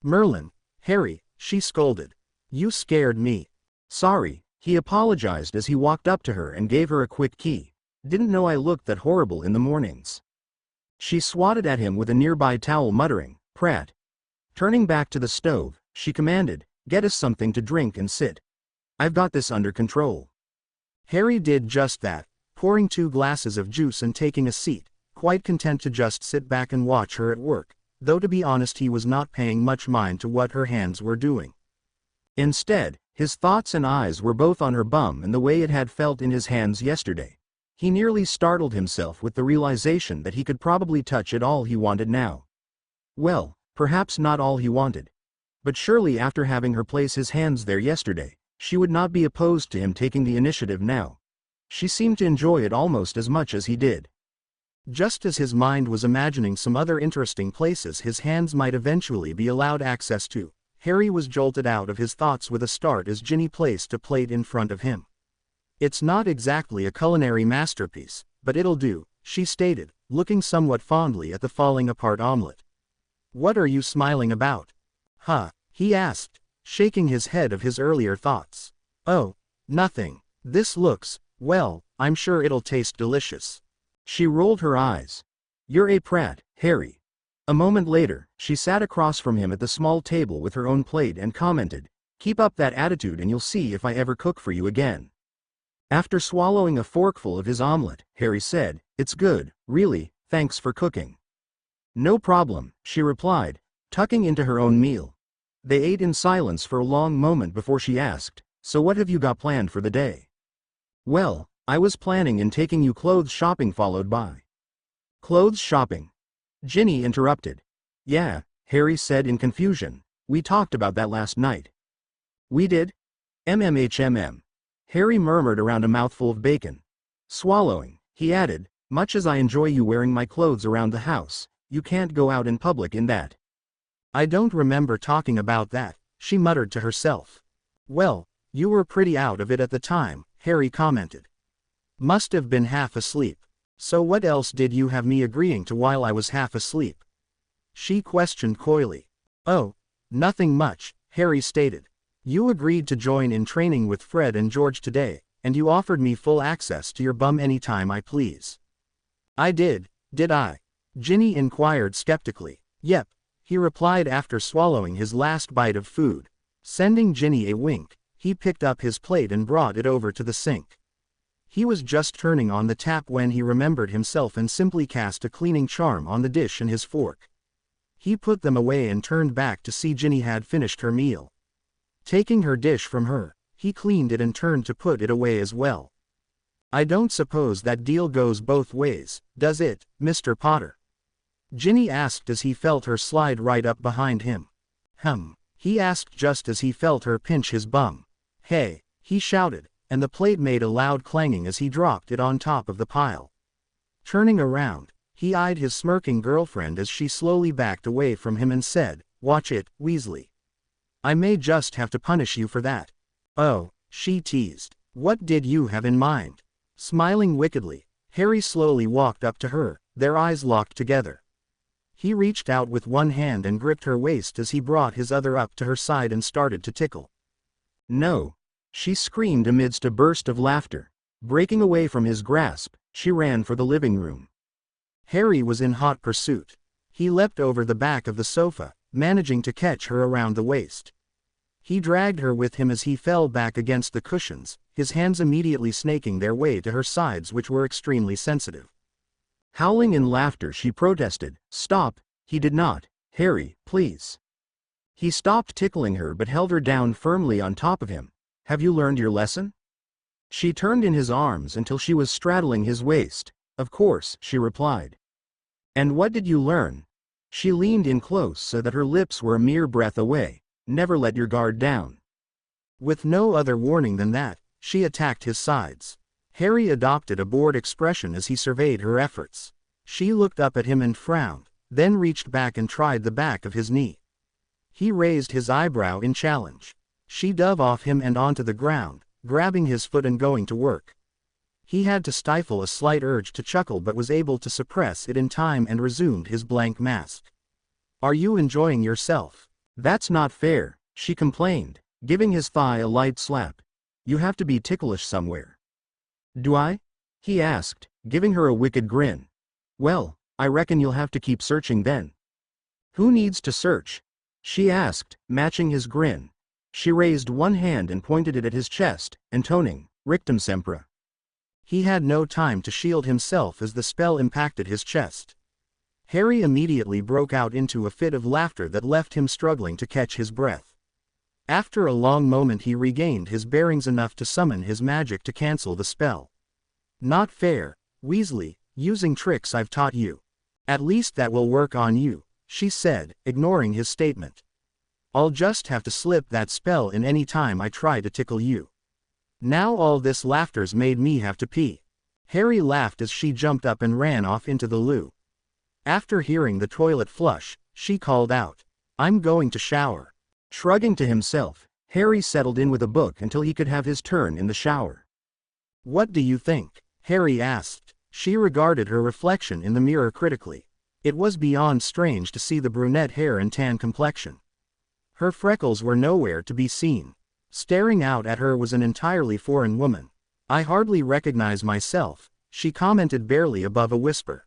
"Merlin, Harry," she scolded. "You scared me." "Sorry," he apologized as he walked up to her and gave her a quick key. "Didn't know I looked that horrible in the mornings." She swatted at him with a nearby towel, muttering, "Prat." Turning back to the stove, she commanded, "Get us something to drink and sit. I've got this under control." Harry did just that, pouring 2 glasses of juice and taking a seat, quite content to just sit back and watch her at work, though to be honest he was not paying much mind to what her hands were doing. Instead, his thoughts and eyes were both on her bum and the way it had felt in his hands yesterday. He nearly startled himself with the realization that he could probably touch it all he wanted now. Well, perhaps not all he wanted. But surely after having her place his hands there yesterday, she would not be opposed to him taking the initiative now. She seemed to enjoy it almost as much as he did. Just as his mind was imagining some other interesting places his hands might eventually be allowed access to, Harry was jolted out of his thoughts with a start as Ginny placed a plate in front of him. "It's not exactly a culinary masterpiece, but it'll do," she stated, looking somewhat fondly at the falling apart omelette. "What are you smiling about?" "Huh?" he asked, shaking his head of his earlier thoughts. "Oh, nothing. This looks, well, I'm sure it'll taste delicious." She rolled her eyes. "You're a prat, Harry." A moment later, she sat across from him at the small table with her own plate and commented, "Keep up that attitude and you'll see if I ever cook for you again." After swallowing a forkful of his omelette, Harry said, "It's good, really, thanks for cooking." "No problem," she replied, tucking into her own meal. They ate in silence for a long moment before she asked, "So what have you got planned for the day?" "Well, I was planning on taking you clothes shopping," followed by. "Clothes shopping?" Ginny interrupted. "Yeah," Harry said in confusion. "We talked about that last night." "We did?" "MMHMM. Harry murmured around a mouthful of bacon. Swallowing, he added, "Much as I enjoy you wearing my clothes around the house, you can't go out in public in that." "I don't remember talking about that," she muttered to herself. "Well, you were pretty out of it at the time," Harry commented. "Must have been half asleep. So what else did you have me agreeing to while I was half asleep?" she questioned coyly. "Oh, nothing much," Harry stated. "You agreed to join in training with Fred and George today, and you offered me full access to your bum anytime I please." "I did I?" Ginny inquired skeptically. "Yep," he replied after swallowing his last bite of food. Sending Ginny a wink, he picked up his plate and brought it over to the sink. He was just turning on the tap when he remembered himself and simply cast a cleaning charm on the dish and his fork. He put them away and turned back to see Ginny had finished her meal. Taking her dish from her, he cleaned it and turned to put it away as well. "I don't suppose that deal goes both ways, does it, Mr. Potter?" Ginny asked as he felt her slide right up behind him. He asked just as he felt her pinch his bum. "Hey," he shouted, and the plate made a loud clanging as he dropped it on top of the pile. Turning around, he eyed his smirking girlfriend as she slowly backed away from him and said, "Watch it, Weasley. I may just have to punish you for that." "Oh," she teased. "What did you have in mind?" Smiling wickedly, Harry slowly walked up to her, their eyes locked together. He reached out with one hand and gripped her waist as he brought his other up to her side and started to tickle. "No," she screamed amidst a burst of laughter. Breaking away from his grasp, she ran for the living room. Harry was in hot pursuit. He leapt over the back of the sofa, managing to catch her around the waist. He dragged her with him as he fell back against the cushions, his hands immediately snaking their way to her sides, which were extremely sensitive. Howling in laughter, she protested, "Stop." He did not. "Harry, please." He stopped tickling her but held her down firmly on top of him. "Have you learned your lesson?" She turned in his arms until she was straddling his waist. "Of course," she replied. "And what did you learn?" She leaned in close so that her lips were a mere breath away. "Never let your guard down." With no other warning than that, she attacked his sides. Harry adopted a bored expression as he surveyed her efforts. She looked up at him and frowned, then reached back and tried the back of his knee. He raised his eyebrow in challenge. She dove off him and onto the ground, grabbing his foot and going to work. He had to stifle a slight urge to chuckle but was able to suppress it in time and resumed his blank mask. "Are you enjoying yourself?" "That's not fair," she complained, giving his thigh a light slap. "You have to be ticklish somewhere." "Do I?" he asked, giving her a wicked grin. "Well, I reckon you'll have to keep searching then." "Who needs to search?" she asked, matching his grin. She raised one hand and pointed it at his chest, intoning, "Rictum sempre." He had no time to shield himself as the spell impacted his chest. Harry immediately broke out into a fit of laughter that left him struggling to catch his breath. After a long moment he regained his bearings enough to summon his magic to cancel the spell. "Not fair, Weasley, using tricks I've taught you. At least that will work on you," she said, ignoring his statement. "I'll just have to slip that spell in any time I try to tickle you. Now all this laughter's made me have to pee." Harry laughed as she jumped up and ran off into the loo. After hearing the toilet flush, she called out, "I'm going to shower." Shrugging to himself, Harry settled in with a book until he could have his turn in the shower. "What do you think?" Harry asked. She regarded her reflection in the mirror critically. It was beyond strange to see the brunette hair and tan complexion. Her freckles were nowhere to be seen. Staring out at her was an entirely foreign woman. "I hardly recognize myself," she commented barely above a whisper.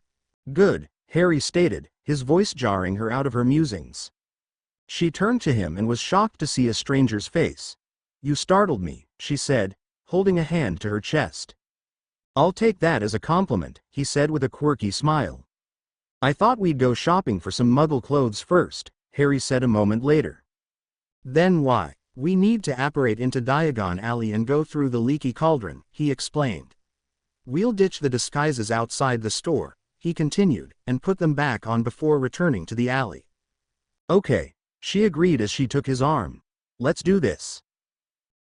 "Good," Harry stated, his voice jarring her out of her musings. She turned to him and was shocked to see a stranger's face. "You startled me," she said, holding a hand to her chest. "I'll take that as a compliment," he said with a quirky smile. "I thought we'd go shopping for some Muggle clothes first," Harry said a moment later. "Then why? We need to apparate into Diagon Alley and go through the Leaky Cauldron," he explained. "We'll ditch the disguises outside the store," he continued, "and put them back on before returning to the alley." "Okay," she agreed as she took his arm. "Let's do this."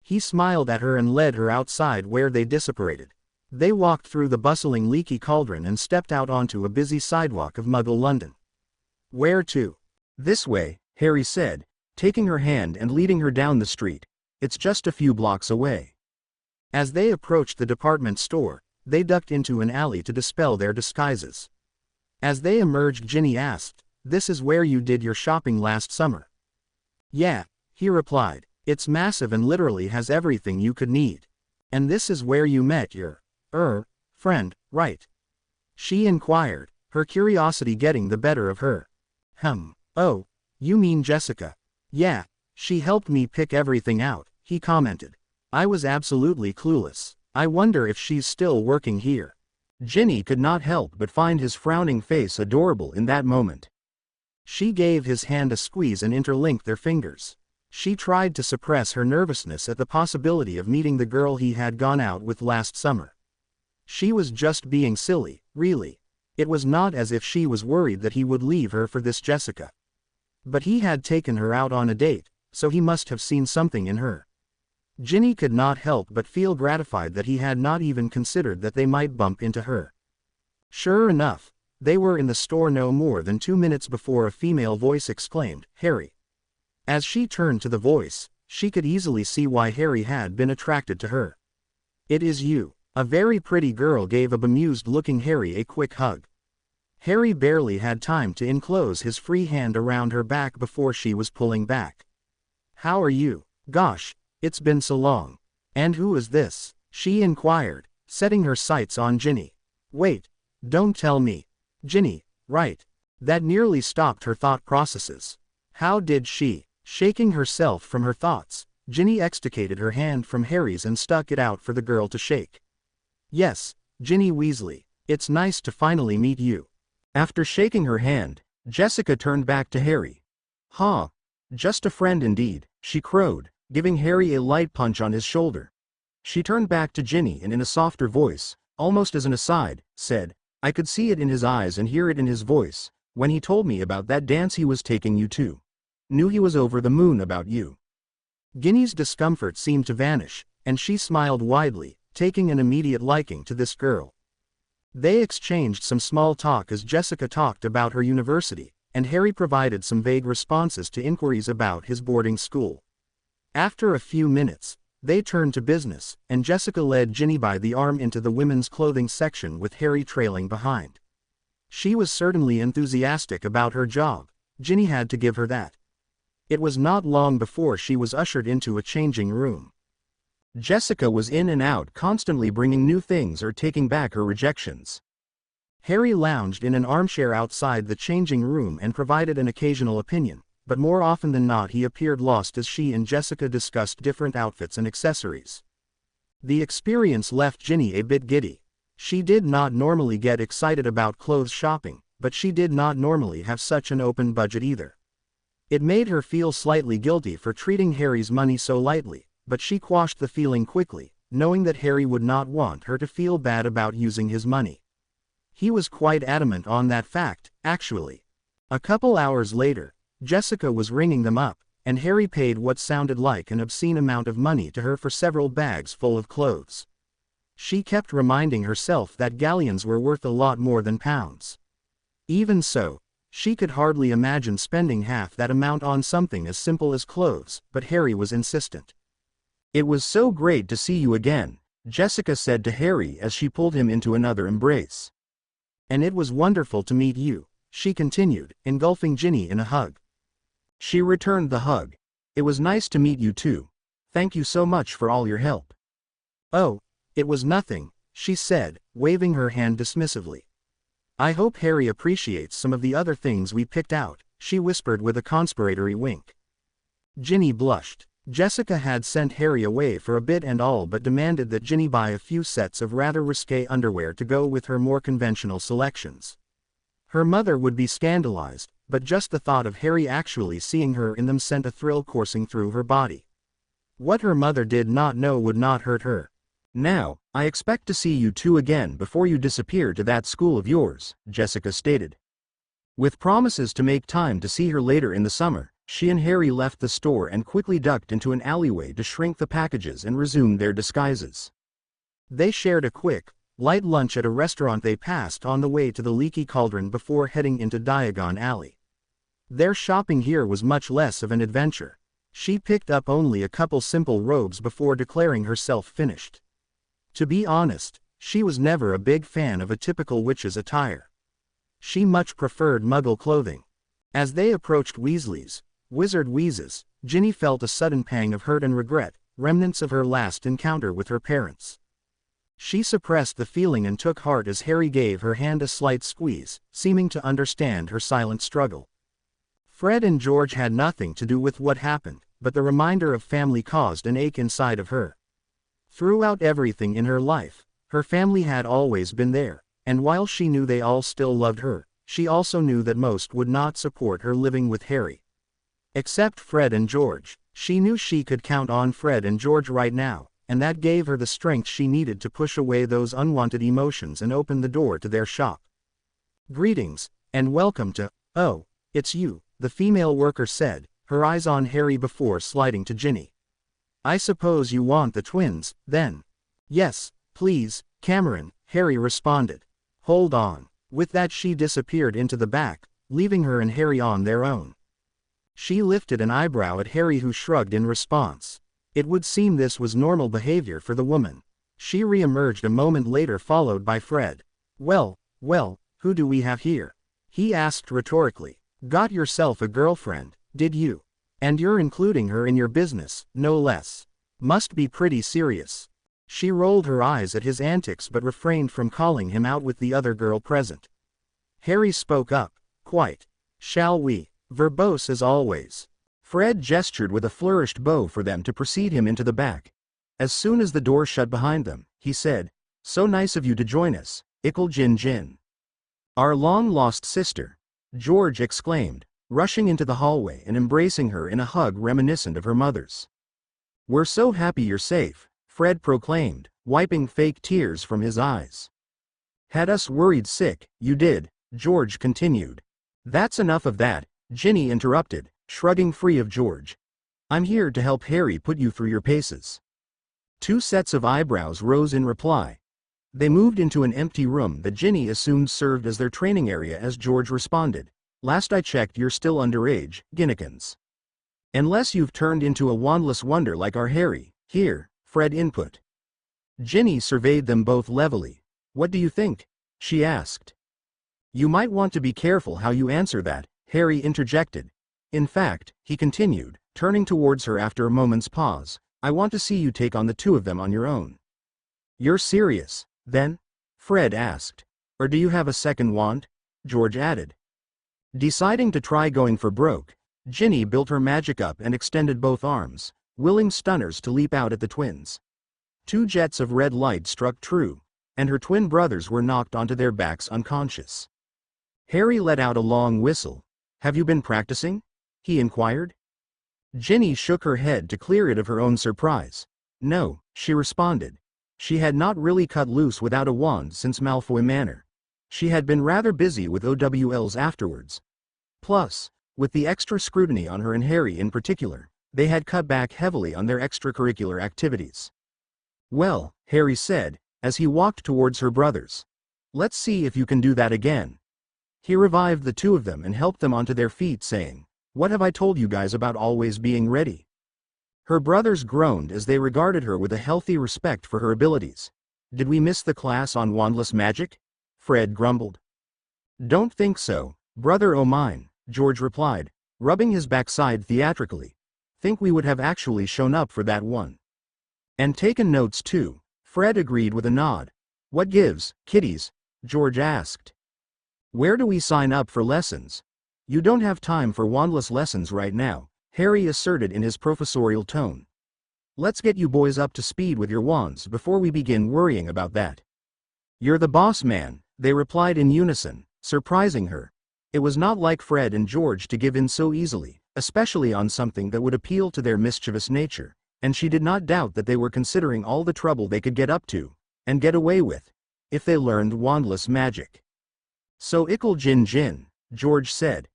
He smiled at her and led her outside where they disapparated. They walked through the bustling Leaky Cauldron and stepped out onto a busy sidewalk of Muggle London. "Where to?" "This way," Harry said, taking her hand and leading her down the street. "It's just a few blocks away." As they approached the department store, they ducked into an alley to dispel their disguises. As they emerged, Ginny asked, "This is where you did your shopping last summer?" "Yeah," he replied. "It's massive and literally has everything you could need. And this is where you met your, friend, right?" she inquired, her curiosity getting the better of her. "Oh, you mean Jessica?" "Yeah, she helped me pick everything out," he commented. "I was absolutely clueless. I wonder if she's still working here." Ginny could not help but find his frowning face adorable in that moment. She gave his hand a squeeze and interlinked their fingers. She tried to suppress her nervousness at the possibility of meeting the girl he had gone out with last summer. She was just being silly, really. It was not as if she was worried that he would leave her for this Jessica. But he had taken her out on a date, so he must have seen something in her. Ginny could not help but feel gratified that he had not even considered that they might bump into her. Sure enough, they were in the store no more than 2 minutes before a female voice exclaimed, "Harry." As she turned to the voice, she could easily see why Harry had been attracted to her. "It is you." A very pretty girl gave a bemused-looking Harry a quick hug. Harry barely had time to enclose his free hand around her back before she was pulling back. "How are you? Gosh, it's been so long. And who is this?" she inquired, setting her sights on Ginny. "Wait, don't tell me. Ginny, right." That nearly stopped her thought processes. How did she? Shaking herself from her thoughts, Ginny extricated her hand from Harry's and stuck it out for the girl to shake. "Yes, Ginny Weasley, it's nice to finally meet you." After shaking her hand, Jessica turned back to Harry. "Huh. Just a friend indeed," she crowed, giving Harry a light punch on his shoulder. She turned back to Ginny and in a softer voice, almost as an aside, said, "I could see it in his eyes and hear it in his voice, when he told me about that dance he was taking you to. Knew he was over the moon about you." Ginny's discomfort seemed to vanish, and she smiled widely, taking an immediate liking to this girl. They exchanged some small talk as Jessica talked about her university, and Harry provided some vague responses to inquiries about his boarding school. After a few minutes, they turned to business, and Jessica led Ginny by the arm into the women's clothing section with Harry trailing behind. She was certainly enthusiastic about her job, Ginny had to give her that. It was not long before she was ushered into a changing room. Jessica was in and out, constantly bringing new things or taking back her rejections. Harry lounged in an armchair outside the changing room and provided an occasional opinion, but more often than not he appeared lost as she and Jessica discussed different outfits and accessories. The experience left Ginny a bit giddy. She did not normally get excited about clothes shopping, but she did not normally have such an open budget either. It made her feel slightly guilty for treating Harry's money so lightly, but she quashed the feeling quickly, knowing that Harry would not want her to feel bad about using his money. He was quite adamant on that fact, actually. A couple hours later, Jessica was ringing them up, and Harry paid what sounded like an obscene amount of money to her for several bags full of clothes. She kept reminding herself that galleons were worth a lot more than pounds. Even so, she could hardly imagine spending half that amount on something as simple as clothes, but Harry was insistent. "It was so great to see you again," Jessica said to Harry as she pulled him into another embrace. "And it was wonderful to meet you," she continued, engulfing Ginny in a hug. She returned the hug. "It was nice to meet you too. Thank you so much for all your help." "Oh, it was nothing," she said, waving her hand dismissively. "I hope Harry appreciates some of the other things we picked out," she whispered with a conspiratory wink. Ginny blushed. Jessica had sent Harry away for a bit and all but demanded that Ginny buy a few sets of rather risque underwear to go with her more conventional selections. Her mother would be scandalized, but just the thought of Harry actually seeing her in them sent a thrill coursing through her body. What her mother did not know would not hurt her. "Now, I expect to see you two again before you disappear to that school of yours," Jessica stated. With promises to make time to see her later in the summer, she and Harry left the store and quickly ducked into an alleyway to shrink the packages and resume their disguises. They shared a quick, light lunch at a restaurant they passed on the way to the Leaky Cauldron before heading into Diagon Alley. Their shopping here was much less of an adventure. She picked up only a couple simple robes before declaring herself finished. To be honest, she was never a big fan of a typical witch's attire. She much preferred Muggle clothing. As they approached Weasley's, Wizard Wheezes, Ginny felt a sudden pang of hurt and regret, remnants of her last encounter with her parents. She suppressed the feeling and took heart as Harry gave her hand a slight squeeze, seeming to understand her silent struggle. Fred and George had nothing to do with what happened, but the reminder of family caused an ache inside of her. Throughout everything in her life, her family had always been there, and while she knew they all still loved her, she also knew that most would not support her living with Harry. Except Fred and George, she knew she could count on Fred and George right now, and that gave her the strength she needed to push away those unwanted emotions and open the door to their shop. "Greetings, and welcome to, oh, it's you," the female worker said, her eyes on Harry before sliding to Ginny. "I suppose you want the twins, then?" "Yes, please, Cameron," Harry responded. "Hold on." With that she disappeared into the back, leaving her and Harry on their own. She lifted an eyebrow at Harry, who shrugged in response. It would seem this was normal behavior for the woman. She re-emerged a moment later, followed by Fred. Well, who do we have here?" he asked rhetorically. "Got yourself a girlfriend, did you? And you're including her in your business, no less. Must be pretty serious." She rolled her eyes at his antics but refrained from calling him out with the other girl present. Harry spoke up. "Quite. Shall we?" Verbose as always. Fred gestured with a flourished bow for them to precede him into the back. As soon as the door shut behind them, he said, "So nice of you to join us, Ickle Jin Jin." "Our long-lost sister," George exclaimed, rushing into the hallway and embracing her in a hug reminiscent of her mother's. "We're so happy you're safe," Fred proclaimed, wiping fake tears from his eyes. "Had us worried sick, you did," George continued. "That's enough of that," Ginny interrupted, shrugging free of George. "I'm here to help Harry put you through your paces." Two sets of eyebrows rose in reply. They moved into an empty room that Ginny assumed served as their training area as George responded. Last I checked, you're still underage, Ginnekins. Unless you've turned into a wandless wonder like our Harry, here, Fred input. Ginny surveyed them both levelly. What do you think? She asked. You might want to be careful how you answer that, Harry interjected. In fact, he continued, turning towards her after a moment's pause, I want to see you take on the two of them on your own. You're serious, then? Fred asked. Or do you have a second wand? George added. Deciding to try going for broke, Ginny built her magic up and extended both arms, willing stunners to leap out at the twins. Two jets of red light struck true, and her twin brothers were knocked onto their backs unconscious. Harry let out a long whistle. Have you been practicing? He inquired. Ginny shook her head to clear it of her own surprise. No, she responded. She had not really cut loose without a wand since Malfoy Manor. She had been rather busy with OWLs afterwards. Plus, with the extra scrutiny on her and Harry in particular, they had cut back heavily on their extracurricular activities. Well, Harry said, as he walked towards her brothers. Let's see if you can do that again. He revived the two of them and helped them onto their feet, saying, What have I told you guys about always being ready? Her brothers groaned as they regarded her with a healthy respect for her abilities. Did we miss the class on wandless magic? Fred grumbled. Don't think so, brother o' mine, George replied, rubbing his backside theatrically. Think we would have actually shown up for that one. And taken notes too, Fred agreed with a nod. What gives, kiddies? George asked. Where do we sign up for lessons? You don't have time for wandless lessons right now, Harry asserted in his professorial tone. Let's get you boys up to speed with your wands before we begin worrying about that. You're the boss man, they replied in unison, surprising her. It was not like Fred and George to give in so easily, especially on something that would appeal to their mischievous nature, and she did not doubt that they were considering all the trouble they could get up to, and get away with, if they learned wandless magic. So ickle Jin Jin, George said.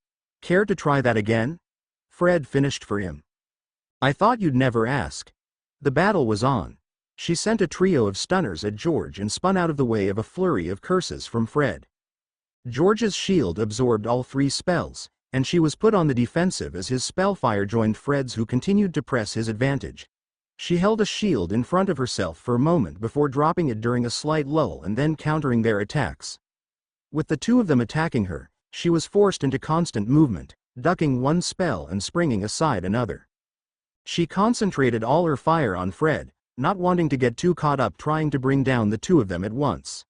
Care to try that again? Fred finished for him. I thought you'd never ask. The battle was on. She sent a trio of stunners at George and spun out of the way of a flurry of curses from Fred. George's shield absorbed all three spells, and she was put on the defensive as his spellfire joined Fred's, who continued to press his advantage. She held a shield in front of herself for a moment before dropping it during a slight lull and then countering their attacks. With the two of them attacking her, she was forced into constant movement, ducking one spell and springing aside another. She concentrated all her fire on Fred, not wanting to get too caught up trying to bring down the two of them at once.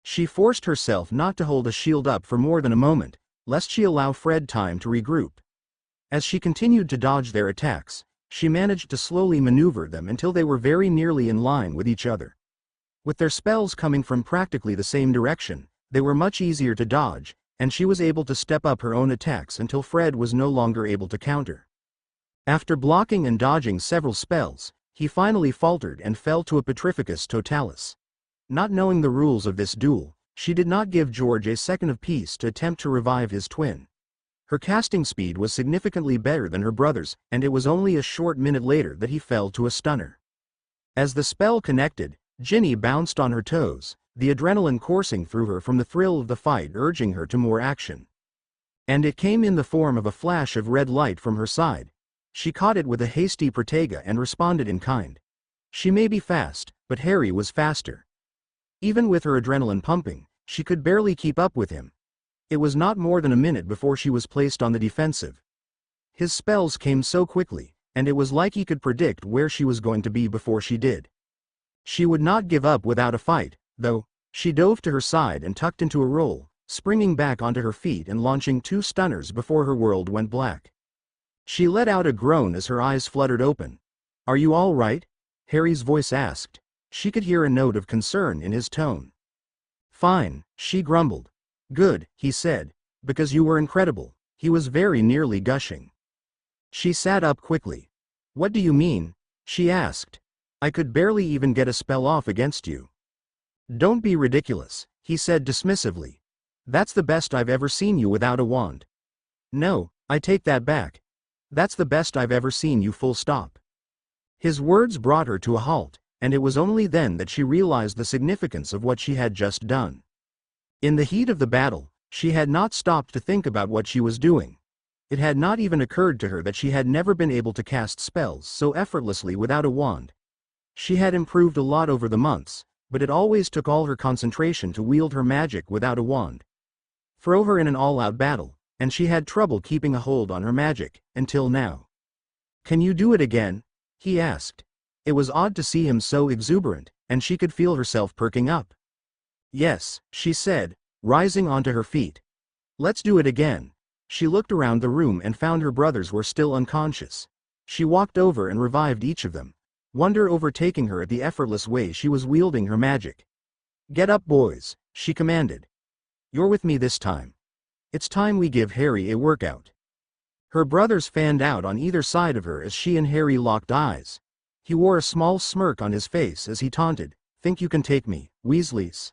She forced herself not to hold a shield up for more than a moment, lest she allow Fred time to regroup. As she continued to dodge their attacks, she managed to slowly maneuver them until they were very nearly in line with each other. With their spells coming from practically the same direction, they were much easier to dodge, and she was able to step up her own attacks until Fred was no longer able to counter. After blocking and dodging several spells, he finally faltered and fell to a Petrificus Totalis. Not knowing the rules of this duel, she did not give George a second of peace to attempt to revive his twin. Her casting speed was significantly better than her brother's, and it was only a short minute later that he fell to a stunner. As the spell connected, Ginny bounced on her toes, the adrenaline coursing through her from the thrill of the fight urging her to more action. And it came in the form of a flash of red light from her side. She caught it with a hasty protega and responded in kind. She may be fast, but Harry was faster. Even with her adrenaline pumping, she could barely keep up with him. It was not more than a minute before she was placed on the defensive. His spells came so quickly, and it was like he could predict where she was going to be before she did. She would not give up without a fight, though. She dove to her side and tucked into a roll, springing back onto her feet and launching two stunners before her world went black. She let out a groan as her eyes fluttered open. Are you all right? Harry's voice asked. She could hear a note of concern in his tone. Fine, she grumbled. Good, he said, because you were incredible. He was very nearly gushing. She sat up quickly. What do you mean? She asked. I could barely even get a spell off against you. Don't be ridiculous, he said dismissively. That's the best I've ever seen you without a wand. No, I take that back. That's the best I've ever seen you, full stop. His words brought her to a halt, and it was only then that she realized the significance of what she had just done. In the heat of the battle, she had not stopped to think about what she was doing. It had not even occurred to her that she had never been able to cast spells so effortlessly without a wand. She had improved a lot over the months, but it always took all her concentration to wield her magic without a wand. Throw her in an all-out battle, and she had trouble keeping a hold on her magic, until now. "Can you do it again?" he asked. It was odd to see him so exuberant, and she could feel herself perking up. "Yes," she said, rising onto her feet. "Let's do it again." She looked around the room and found her brothers were still unconscious. She walked over and revived each of them, wonder overtaking her at the effortless way she was wielding her magic. "Get up, boys," she commanded. "You're with me this time. It's time we give Harry a workout." Her brothers fanned out on either side of her as she and Harry locked eyes. He wore a small smirk on his face as he taunted, "Think you can take me, Weasleys?"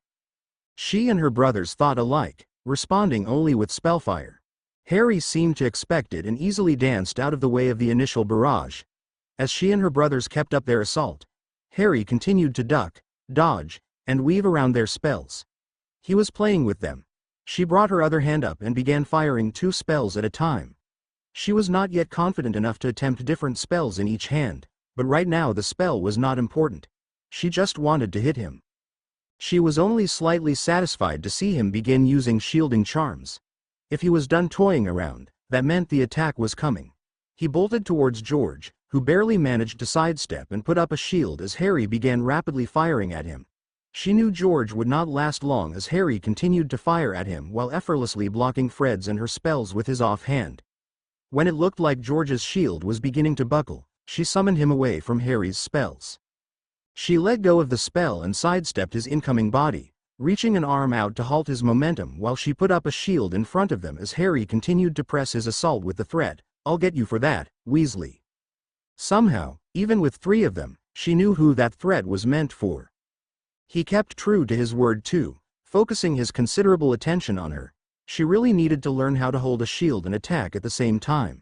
She and her brothers thought alike, responding only with spellfire. Harry seemed to expect it and easily danced out of the way of the initial barrage. As she and her brothers kept up their assault, Harry continued to duck, dodge, and weave around their spells. He was playing with them. She brought her other hand up and began firing 2 spells at a time. She was not yet confident enough to attempt different spells in each hand, but right now the spell was not important. She just wanted to hit him. She was only slightly satisfied to see him begin using shielding charms. If he was done toying around, that meant the attack was coming. He bolted towards George, who barely managed to sidestep and put up a shield as Harry began rapidly firing at him. She knew George would not last long as Harry continued to fire at him while effortlessly blocking Fred's and her spells with his offhand. When it looked like George's shield was beginning to buckle, she summoned him away from Harry's spells. She let go of the spell and sidestepped his incoming body, reaching an arm out to halt his momentum while she put up a shield in front of them as Harry continued to press his assault with the threat, "I'll get you for that, Weasley." Somehow, even with 3 of them, she knew who that threat was meant for. He kept true to his word too, focusing his considerable attention on her. She really needed to learn how to hold a shield and attack at the same time.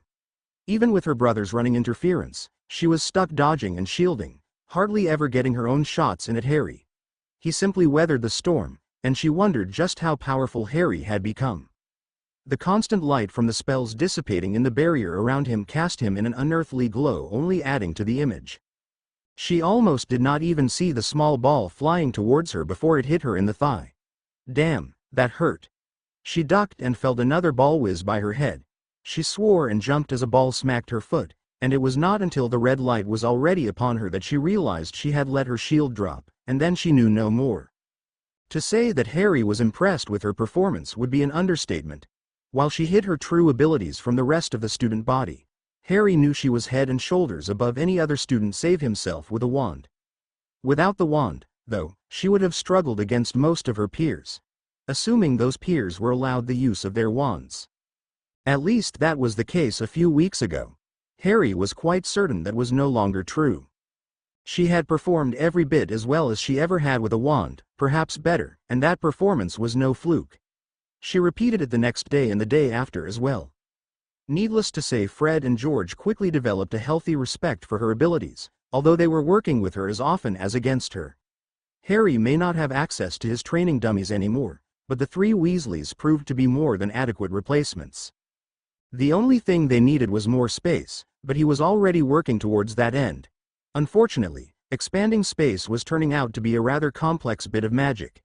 Even with her brothers running interference, she was stuck dodging and shielding, hardly ever getting her own shots in at Harry. He simply weathered the storm, and she wondered just how powerful Harry had become. The constant light from the spells dissipating in the barrier around him cast him in an unearthly glow, only adding to the image. She almost did not even see the small ball flying towards her before it hit her in the thigh. Damn, that hurt. She ducked and felt another ball whiz by her head. She swore and jumped as a ball smacked her foot, and it was not until the red light was already upon her that she realized she had let her shield drop, and then she knew no more. To say that Harry was impressed with her performance would be an understatement. While she hid her true abilities from the rest of the student body, Harry knew she was head and shoulders above any other student save himself with a wand. Without the wand, though, she would have struggled against most of her peers. Assuming those peers were allowed the use of their wands. At least that was the case a few weeks ago. Harry was quite certain that was no longer true. She had performed every bit as well as she ever had with a wand, perhaps better, and that performance was no fluke. She repeated it the next day and the day after as well. Needless to say, Fred and George quickly developed a healthy respect for her abilities, although they were working with her as often as against her. Harry may not have access to his training dummies anymore, but the 3 Weasleys proved to be more than adequate replacements. The only thing they needed was more space, but he was already working towards that end. Unfortunately, expanding space was turning out to be a rather complex bit of magic.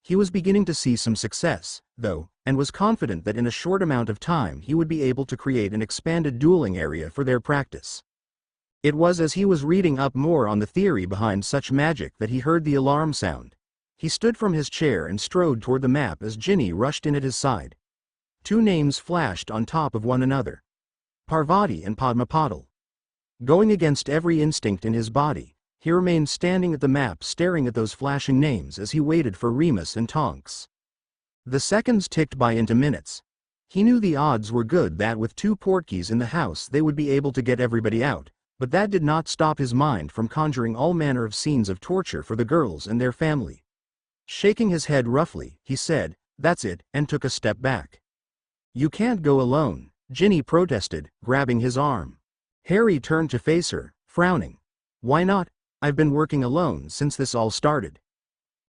He was beginning to see some success, though, and was confident that in a short amount of time he would be able to create an expanded dueling area for their practice. It was as he was reading up more on the theory behind such magic that he heard the alarm sound. He stood from his chair and strode toward the map as Ginny rushed in at his side. 2 names flashed on top of one another. Parvati and Padma Patil. Going against every instinct in his body, he remained standing at the map staring at those flashing names as he waited for Remus and Tonks. The seconds ticked by into minutes. He knew the odds were good that with 2 Portkeys in the house they would be able to get everybody out, but that did not stop his mind from conjuring all manner of scenes of torture for the girls and their family. Shaking his head roughly, he said, "That's it," and took a step back. "You can't go alone," Ginny protested, grabbing his arm. Harry turned to face her, frowning. "Why not?" I've been working alone since this all started.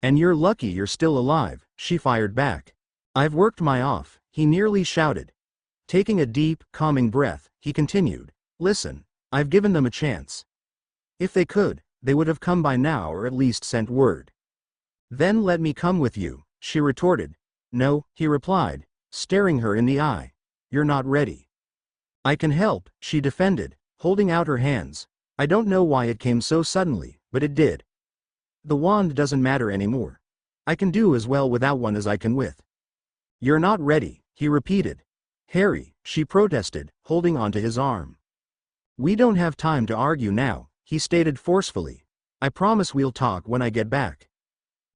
And you're lucky you're still alive, she fired back. I've worked my off, he nearly shouted. Taking a deep, calming breath, he continued, listen, I've given them a chance. If they could, they would have come by now or at least sent word. Then let me come with you, she retorted. No, he replied, staring her in the eye. You're not ready. I can help, she defended, holding out her hands. I don't know why it came so suddenly, but it did. The wand doesn't matter anymore. I can do as well without one as I can with. You're not ready, he repeated. Harry, she protested, holding onto his arm. We don't have time to argue now, he stated forcefully. I promise we'll talk when I get back.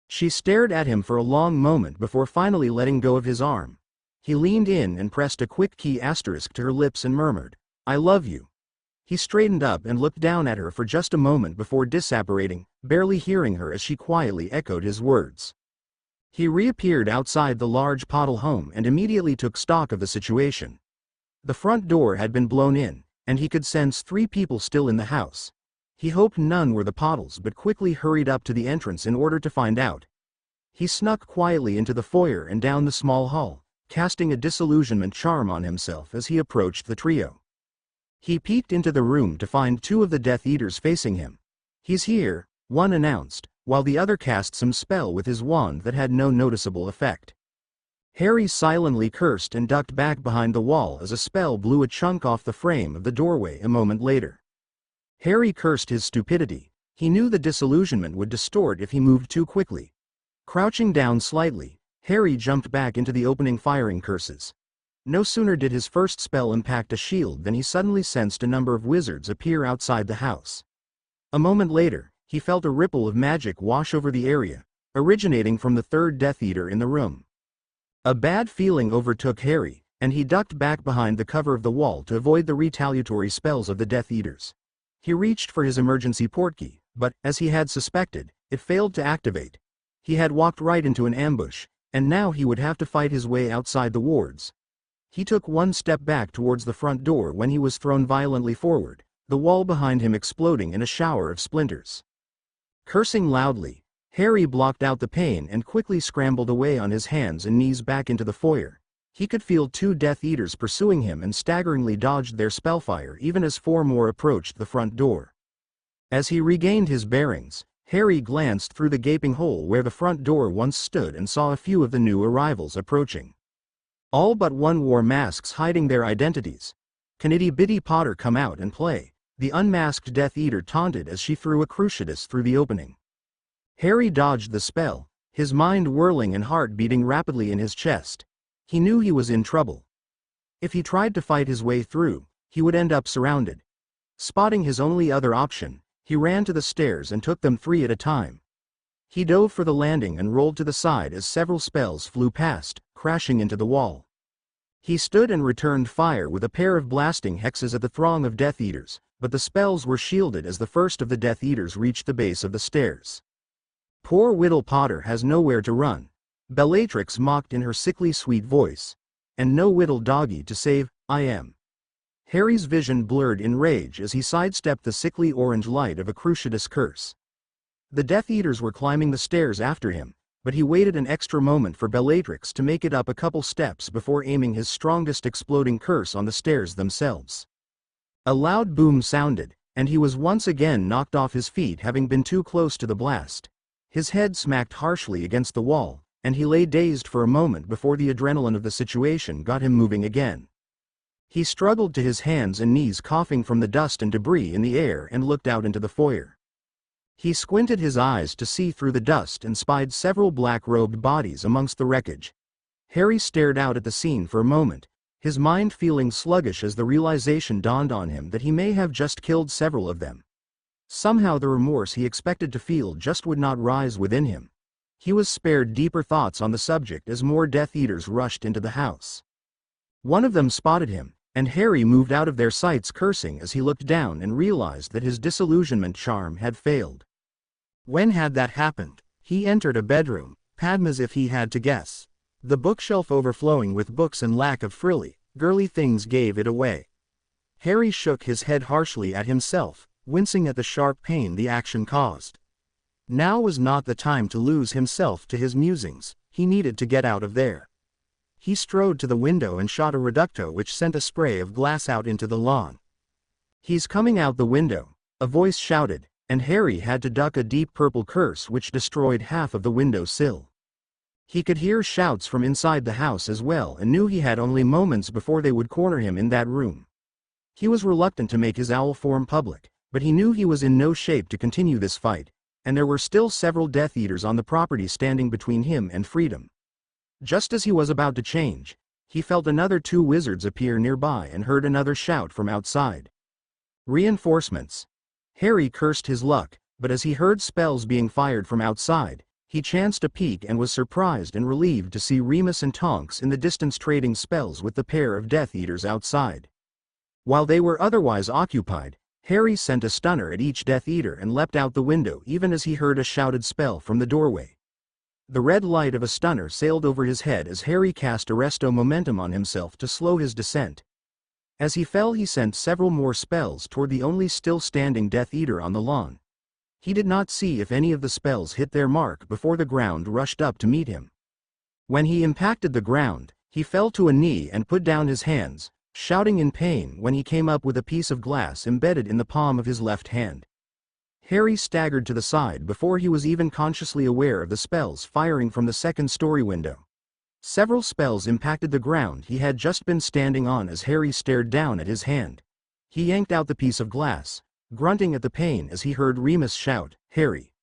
She stared at him for a long moment before finally letting go of his arm. He leaned in and pressed a quick key asterisk to her lips and murmured, I love you. He straightened up and looked down at her for just a moment before disapparating, barely hearing her as she quietly echoed his words. He reappeared outside the large Pottle home and immediately took stock of the situation. The front door had been blown in, and he could sense 3 people still in the house. He hoped none were the Pottles but quickly hurried up to the entrance in order to find out. He snuck quietly into the foyer and down the small hall, casting a disillusionment charm on himself as he approached the trio. He peeked into the room to find 2 of the Death Eaters facing him. He's here, one announced, while the other cast some spell with his wand that had no noticeable effect. Harry silently cursed and ducked back behind the wall as a spell blew a chunk off the frame of the doorway a moment later. Harry cursed his stupidity. He knew the disillusionment would distort if he moved too quickly. Crouching down slightly, Harry jumped back into the opening firing curses. No sooner did his first spell impact a shield than he suddenly sensed a number of wizards appear outside the house. A moment later, he felt a ripple of magic wash over the area, originating from the 3rd Death Eater in the room. A bad feeling overtook Harry, and he ducked back behind the cover of the wall to avoid the retaliatory spells of the Death Eaters. He reached for his emergency portkey, but, as he had suspected, it failed to activate. He had walked right into an ambush, and now he would have to fight his way outside the wards. He took one step back towards the front door when he was thrown violently forward, the wall behind him exploding in a shower of splinters. Cursing loudly, Harry blocked out the pain and quickly scrambled away on his hands and knees back into the foyer. He could feel 2 Death Eaters pursuing him and staggeringly dodged their spellfire even as 4 more approached the front door. As he regained his bearings, Harry glanced through the gaping hole where the front door once stood and saw a few of the new arrivals approaching. All but one wore masks hiding their identities. Can Itty Bitty Potter come out and play? The unmasked Death Eater taunted as she threw a cruciatus through the opening. Harry dodged the spell, his mind whirling and heart beating rapidly in his chest. He knew he was in trouble. If he tried to fight his way through, he would end up surrounded. Spotting his only other option, he ran to the stairs and took them 3 at a time. He dove for the landing and rolled to the side as several spells flew past, crashing into the wall. He stood and returned fire with a pair of blasting hexes at the throng of Death Eaters, but the spells were shielded as the first of the Death Eaters reached the base of the stairs. Poor Whittle Potter has nowhere to run, Bellatrix mocked in her sickly sweet voice. And no Whittle doggy to save, I am. Harry's vision blurred in rage as he sidestepped the sickly orange light of a cruciatus curse. The Death Eaters were climbing the stairs after him, but he waited an extra moment for Bellatrix to make it up a couple steps before aiming his strongest exploding curse on the stairs themselves. A loud boom sounded, and he was once again knocked off his feet, having been too close to the blast. His head smacked harshly against the wall, and he lay dazed for a moment before the adrenaline of the situation got him moving again. He struggled to his hands and knees, coughing from the dust and debris in the air, and looked out into the foyer. He squinted his eyes to see through the dust and spied several black-robed bodies amongst the wreckage. Harry stared out at the scene for a moment, his mind feeling sluggish as the realization dawned on him that he may have just killed several of them. Somehow the remorse he expected to feel just would not rise within him. He was spared deeper thoughts on the subject as more Death Eaters rushed into the house. One of them spotted him, and Harry moved out of their sights, cursing as he looked down and realized that his disillusionment charm had failed. When had that happened? He entered a bedroom, Padma's if he had to guess. The bookshelf overflowing with books and lack of frilly, girly things gave it away. Harry shook his head harshly at himself. wincing at the sharp pain the action caused. Now was not the time to lose himself to his musings, he needed to get out of there. He strode to the window and shot a reducto which sent a spray of glass out into the lawn. "He's coming out the window," a voice shouted, and Harry had to duck a deep purple curse which destroyed half of the window sill. He could hear shouts from inside the house as well and knew he had only moments before they would corner him in that room. He was reluctant to make his owl form public, but he knew he was in no shape to continue this fight, and there were still several Death Eaters on the property standing between him and freedom. Just as he was about to change, he felt another 2 wizards appear nearby and heard another shout from outside. Reinforcements. Harry cursed his luck, but as he heard spells being fired from outside, he chanced a peek and was surprised and relieved to see Remus and Tonks in the distance trading spells with the pair of Death Eaters outside. While they were otherwise occupied, Harry sent a stunner at each Death Eater and leapt out the window even as he heard a shouted spell from the doorway. The red light of a stunner sailed over his head as Harry cast Arresto Momentum on himself to slow his descent. As he fell he sent several more spells toward the only still standing Death Eater on the lawn. He did not see if any of the spells hit their mark before the ground rushed up to meet him. When he impacted the ground, he fell to a knee and put down his hands, shouting in pain when he came up with a piece of glass embedded in the palm of his left hand. Harry staggered to the side before he was even consciously aware of the spells firing from the second-story window. Several spells impacted the ground he had just been standing on as Harry stared down at his hand. He yanked out the piece of glass, grunting at the pain as he heard Remus shout, "Harry!"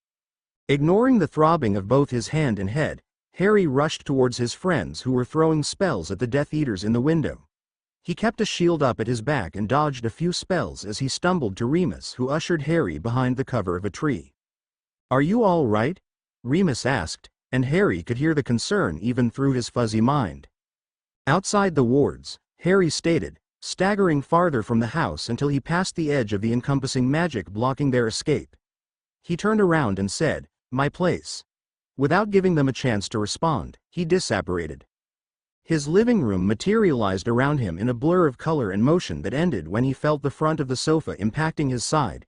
Ignoring the throbbing of both his hand and head, Harry rushed towards his friends who were throwing spells at the Death Eaters in the window. He kept a shield up at his back and dodged a few spells as he stumbled to Remus, who ushered Harry behind the cover of a tree. "Are you all right?" Remus asked, and Harry could hear the concern even through his fuzzy mind. Outside the wards, Harry stated, staggering farther from the house until he passed the edge of the encompassing magic blocking their escape. He turned around and said, "My place." Without giving them a chance to respond, he disapparated. His living room materialized around him in a blur of color and motion that ended when he felt the front of the sofa impacting his side.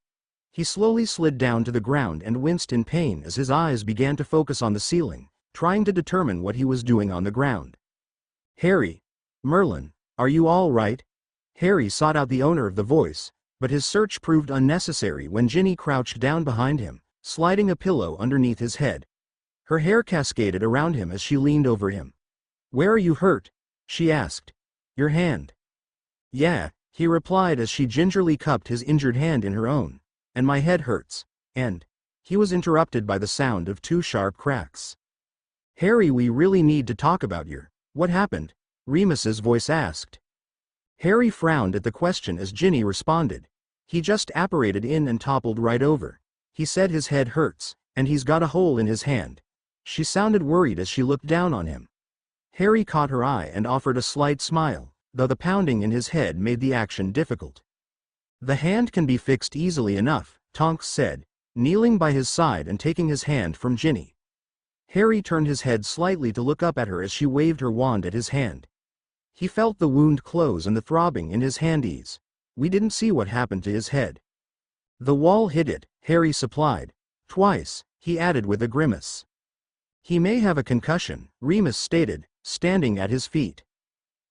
He slowly slid down to the ground and winced in pain as his eyes began to focus on the ceiling, trying to determine what he was doing on the ground. "Harry, Merlin, are you all right?" Harry sought out the owner of the voice, but his search proved unnecessary when Ginny crouched down behind him, sliding a pillow underneath his head. Her hair cascaded around him as she leaned over him. "Where are you hurt?" she asked. "Your hand." "Yeah," he replied as she gingerly cupped his injured hand in her own. "And my head hurts." And he was interrupted by the sound of 2 sharp cracks. "Harry, we really need to talk about what happened?" Remus's voice asked. Harry frowned at the question as Ginny responded. "He just apparated in and toppled right over. He said his head hurts, and he's got a hole in his hand." She sounded worried as she looked down on him. Harry caught her eye and offered a slight smile, though the pounding in his head made the action difficult. "The hand can be fixed easily enough," Tonks said, kneeling by his side and taking his hand from Ginny. Harry turned his head slightly to look up at her as she waved her wand at his hand. He felt the wound close and the throbbing in his hand ease. "We didn't see what happened to his head." "The wall hit it," Harry supplied. "Twice," he added with a grimace. "He may have a concussion," Remus stated, standing at his feet.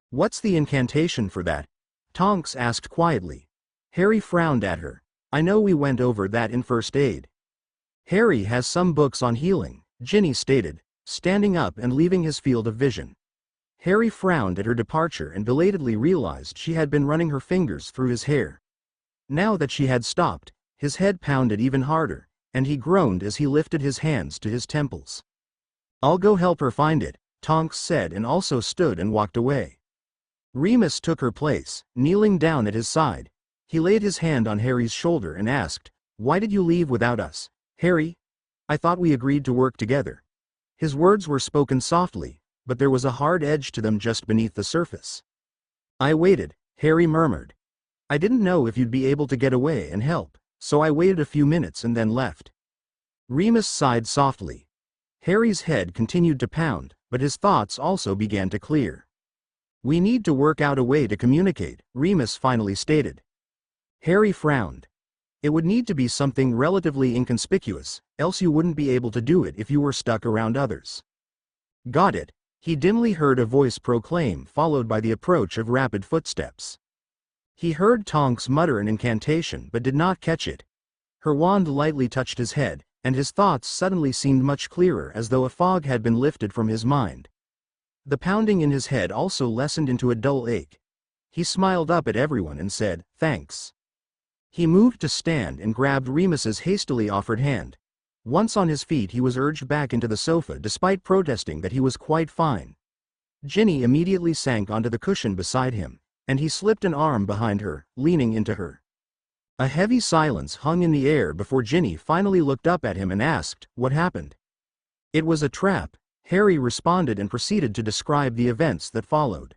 "What's the incantation for that?" Tonks asked quietly. Harry frowned at her. "I know we went over that in first aid." "Harry has some books on healing," Ginny stated, standing up and leaving his field of vision. Harry frowned at her departure and belatedly realized she had been running her fingers through his hair. Now that she had stopped, his head pounded even harder, and he groaned as he lifted his hands to his temples. "I'll go help her find it," Tonks said, and also stood and walked away. Remus took her place, kneeling down at his side. He laid his hand on Harry's shoulder and asked, "Why did you leave without us, Harry? I thought we agreed to work together." His words were spoken softly, but there was a hard edge to them just beneath the surface. "I waited," Harry murmured. "I didn't know if you'd be able to get away and help, so I waited a few minutes and then left." Remus sighed softly. Harry's head continued to pound, but his thoughts also began to clear. "We need to work out a way to communicate," Remus finally stated. Harry frowned. It would need to be something relatively inconspicuous, else you wouldn't be able to do it if you were stuck around others. Got it, he dimly heard a voice proclaim, followed by the approach of rapid footsteps. He heard Tonks mutter an incantation but did not catch it. Her wand lightly touched his head, and his thoughts suddenly seemed much clearer, as though a fog had been lifted from his mind. The pounding in his head also lessened into a dull ache. He smiled up at everyone and said, "Thanks." He moved to stand and grabbed Remus's hastily offered hand. Once on his feet, he was urged back into the sofa despite protesting that he was quite fine. Ginny immediately sank onto the cushion beside him, and he slipped an arm behind her, leaning into her. A heavy silence hung in the air before Ginny finally looked up at him and asked, "What happened?" "It was a trap," Harry responded, and proceeded to describe the events that followed.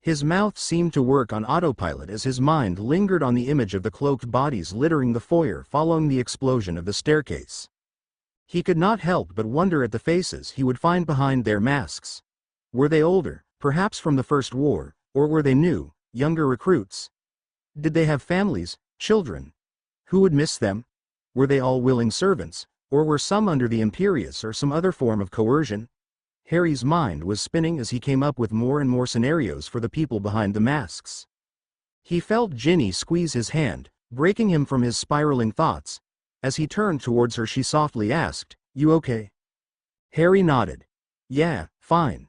His mouth seemed to work on autopilot as his mind lingered on the image of the cloaked bodies littering the foyer following the explosion of the staircase. He could not help but wonder at the faces he would find behind their masks. Were they older, perhaps from the First War, or were they new, younger recruits? Did they have families, children? Who would miss them? Were they all willing servants, or were some under the Imperius or some other form of coercion? Harry's mind was spinning as he came up with more and more scenarios for the people behind the masks. He felt Ginny squeeze his hand, breaking him from his spiraling thoughts. As he turned towards her, she softly asked, "You okay?" Harry nodded. "Yeah, fine.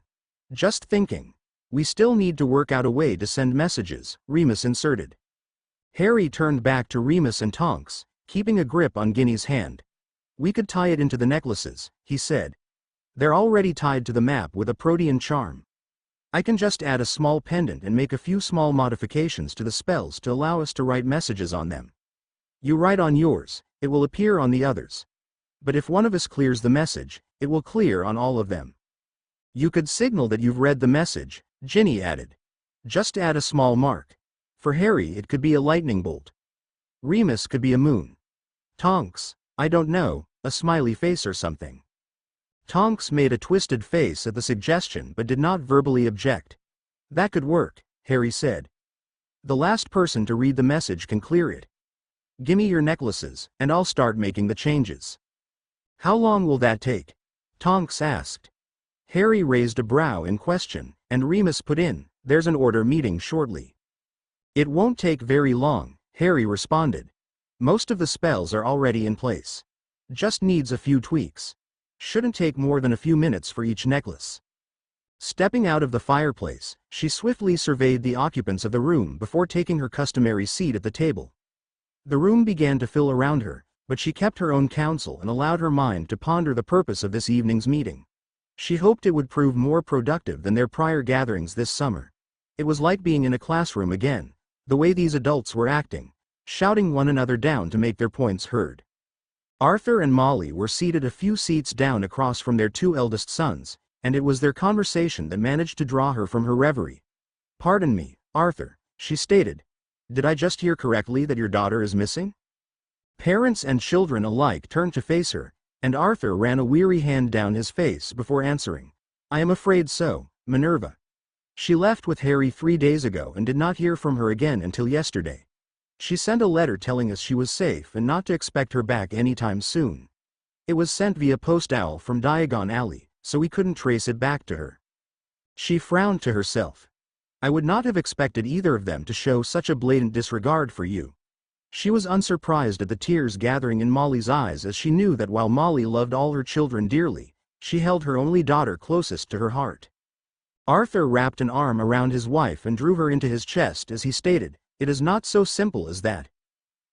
Just thinking. We still need to work out a way to send messages," Remus inserted. Harry turned back to Remus and Tonks, keeping a grip on Ginny's hand. "We could tie it into the necklaces," he said. "They're already tied to the map with a protean charm. I can just add a small pendant and make a few small modifications to the spells to allow us to write messages on them. You write on yours, it will appear on the others. But if one of us clears the message, it will clear on all of them. You could signal that you've read the message," Ginny added. "Just add a small mark. For Harry it could be a lightning bolt. Remus could be a moon. Tonks, I don't know, a smiley face or something." Tonks made a twisted face at the suggestion but did not verbally object. "That could work," Harry said. "The last person to read the message can clear it. Gimme your necklaces, and I'll start making the changes." "How long will that take?" Tonks asked. Harry raised a brow in question, and Remus put in, "There's an order meeting shortly." "It won't take very long," Harry responded. "Most of the spells are already in place. Just needs a few tweaks. Shouldn't take more than a few minutes for each necklace." Stepping out of the fireplace, she swiftly surveyed the occupants of the room before taking her customary seat at the table. The room began to fill around her, but she kept her own counsel and allowed her mind to ponder the purpose of this evening's meeting. She hoped it would prove more productive than their prior gatherings this summer. It was like being in a classroom again, the way these adults were acting, shouting one another down to make their points heard. Arthur and Molly were seated a few seats down across from their two eldest sons, and it was their conversation that managed to draw her from her reverie. "Pardon me, Arthur," she stated. "Did I just hear correctly that your daughter is missing?" Parents and children alike turned to face her, and Arthur ran a weary hand down his face before answering. "I am afraid so, Minerva. She left with Harry 3 days ago and did not hear from her again until yesterday. She sent a letter telling us she was safe and not to expect her back anytime soon. It was sent via post owl from Diagon Alley, so we couldn't trace it back to her." She frowned to herself. "I would not have expected either of them to show such a blatant disregard for you." She was unsurprised at the tears gathering in Molly's eyes, as she knew that while Molly loved all her children dearly, she held her only daughter closest to her heart. Arthur wrapped an arm around his wife and drew her into his chest as he stated, "It is not so simple as that."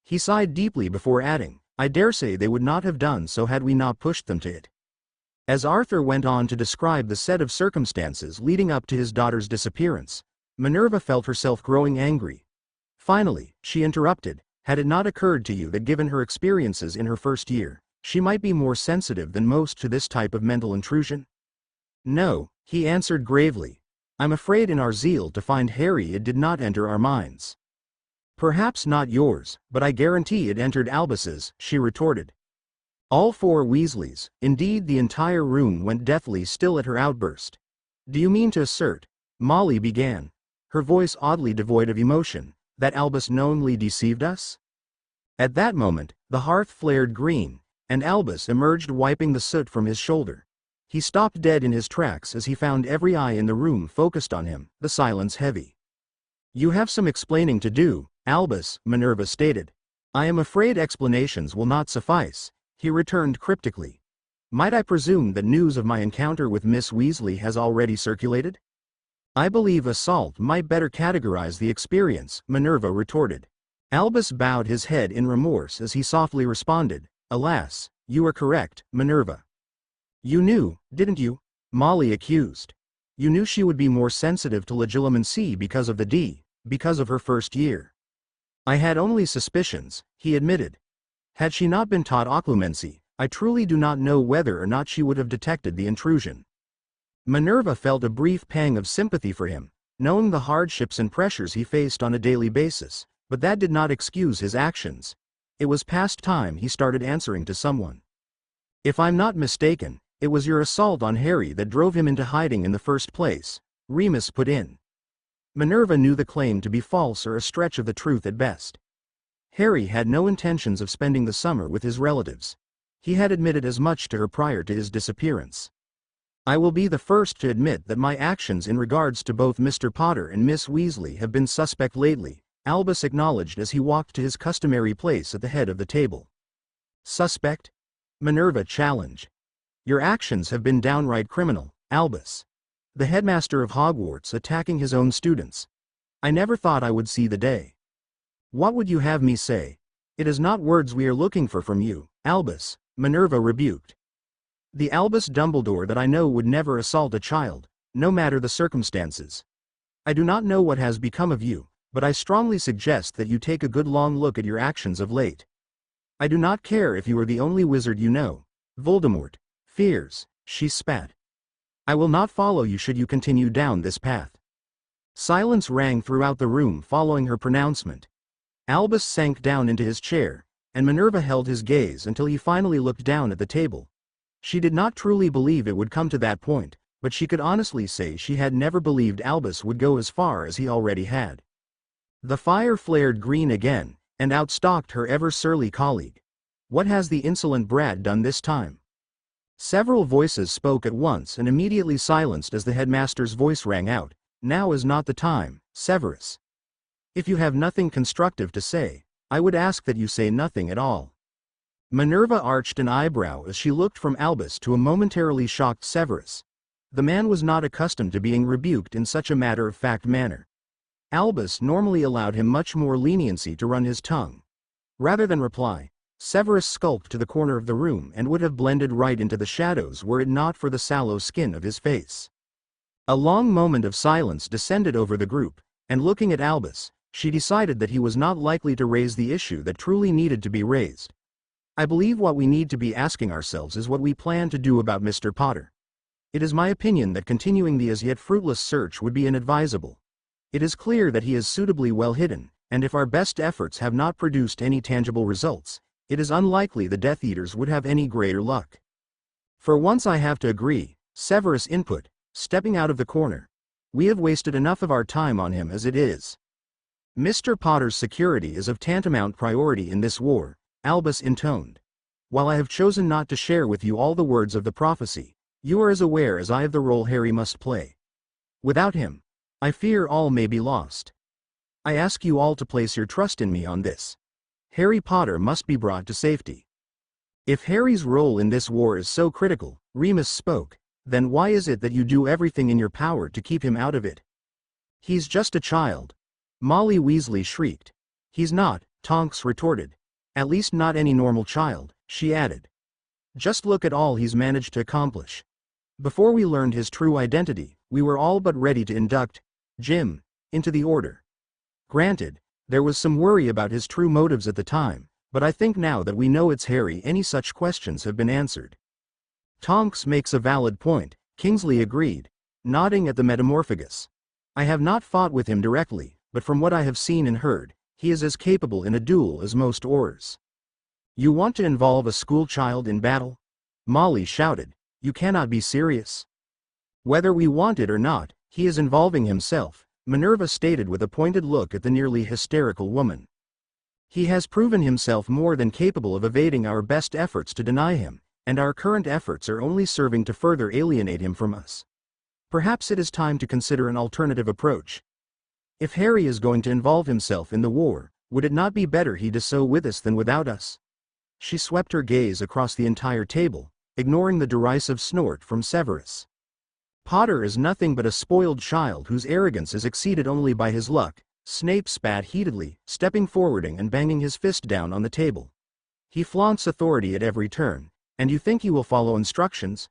He sighed deeply before adding, "I daresay they would not have done so had we not pushed them to it." As Arthur went on to describe the set of circumstances leading up to his daughter's disappearance, Minerva felt herself growing angry. Finally, she interrupted, "Had it not occurred to you that given her experiences in her first year, she might be more sensitive than most to this type of mental intrusion?" "No," he answered gravely. "I'm afraid in our zeal to find Harry it did not enter our minds." "Perhaps not yours, but I guarantee it entered Albus's," she retorted. All 4 Weasleys, indeed the entire room, went deathly still at her outburst. "Do you mean to assert," Molly began, her voice oddly devoid of emotion, "that Albus knowingly deceived us?" At that moment, the hearth flared green, and Albus emerged wiping the soot from his shoulder. He stopped dead in his tracks as he found every eye in the room focused on him, the silence heavy. "You have some explaining to do, Albus," Minerva stated. "I am afraid explanations will not suffice," he returned cryptically. "Might I presume that news of my encounter with Miss Weasley has already circulated?" "I believe assault might better categorize the experience," Minerva retorted. Albus bowed his head in remorse as he softly responded, "Alas, you are correct, Minerva." "You knew, didn't you?" Molly accused. "You knew she would be more sensitive to legilimency because of the D, because of her first year." "I had only suspicions," he admitted. "Had she not been taught occlumency, I truly do not know whether or not she would have detected the intrusion." Minerva felt a brief pang of sympathy for him, knowing the hardships and pressures he faced on a daily basis, but that did not excuse his actions. It was past time he started answering to someone. "If I'm not mistaken, it was your assault on Harry that drove him into hiding in the first place," Remus put in. Minerva knew the claim to be false or a stretch of the truth at best. Harry had no intentions of spending the summer with his relatives. He had admitted as much to her prior to his disappearance. "I will be the first to admit that my actions in regards to both Mr. Potter and Miss Weasley have been suspect lately," Albus acknowledged as he walked to his customary place at the head of the table. "Suspect?" Minerva challenged. "Your actions have been downright criminal, Albus. The headmaster of Hogwarts attacking his own students. I never thought I would see the day." "What would you have me say? It is not words we are looking for from you, Albus," Minerva rebuked. "The Albus Dumbledore that I know would never assault a child, no matter the circumstances. I do not know what has become of you, but I strongly suggest that you take a good long look at your actions of late. I do not care if you are the only wizard you know. Voldemort fears," she spat. "I will not follow you should you continue down this path." Silence rang throughout the room following her pronouncement. Albus sank down into his chair, and Minerva held his gaze until he finally looked down at the table. She did not truly believe it would come to that point, but she could honestly say she had never believed Albus would go as far as he already had. The fire flared green again, and out stalked her ever-surly colleague. "What has the insolent brat done this time?" Several voices spoke at once and immediately silenced as the headmaster's voice rang out. "Now is not the time, Severus. If you have nothing constructive to say, I would ask that you say nothing at all." Minerva arched an eyebrow as she looked from Albus to a momentarily shocked Severus. The man was not accustomed to being rebuked in such a matter-of-fact manner. Albus normally allowed him much more leniency to run his tongue. Rather than reply, Severus skulked to the corner of the room and would have blended right into the shadows were it not for the sallow skin of his face. A long moment of silence descended over the group, and looking at Albus, she decided that he was not likely to raise the issue that truly needed to be raised. "I believe what we need to be asking ourselves is what we plan to do about Mr. Potter. It is my opinion that continuing the as yet fruitless search would be inadvisable. It is clear that he is suitably well hidden, and if our best efforts have not produced any tangible results, it is unlikely the Death Eaters would have any greater luck." "For once I have to agree," Severus input, stepping out of the corner. "We have wasted enough of our time on him as it is. Mr. Potter's security is of tantamount priority in this war," Albus intoned. "While I have chosen not to share with you all the words of the prophecy, you are as aware as I of the role Harry must play. Without him, I fear all may be lost. I ask you all to place your trust in me on this. Harry Potter must be brought to safety." "If Harry's role in this war is so critical," Remus spoke, "then why is it that you do everything in your power to keep him out of it?" "He's just a child," Molly Weasley shrieked. "He's not," Tonks retorted. "At least not any normal child," she added. "Just look at all he's managed to accomplish. Before we learned his true identity, we were all but ready to induct Jim into the order. Granted, there was some worry about his true motives at the time, but I think now that we know it's Harry, any such questions have been answered." "Tonks makes a valid point," Kingsley agreed, nodding at the Metamorphagus. "I have not fought with him directly, but from what I have seen and heard, he is as capable in a duel as most Aurors." "You want to involve a school child in battle?" Molly shouted. "You cannot be serious." "Whether we want it or not, he is involving himself," Minerva stated with a pointed look at the nearly hysterical woman. He has proven himself more than capable of evading our best efforts to deny him, and our current efforts are only serving to further alienate him from us. Perhaps it is time to consider an alternative approach. If Harry is going to involve himself in the war, would it not be better he does so with us than without us? She swept her gaze across the entire table, ignoring the derisive snort from Severus. Potter is nothing but a spoiled child whose arrogance is exceeded only by his luck, Snape spat heatedly, stepping forwarding and banging his fist down on the table. He flaunts authority at every turn, and you think he will follow instructions?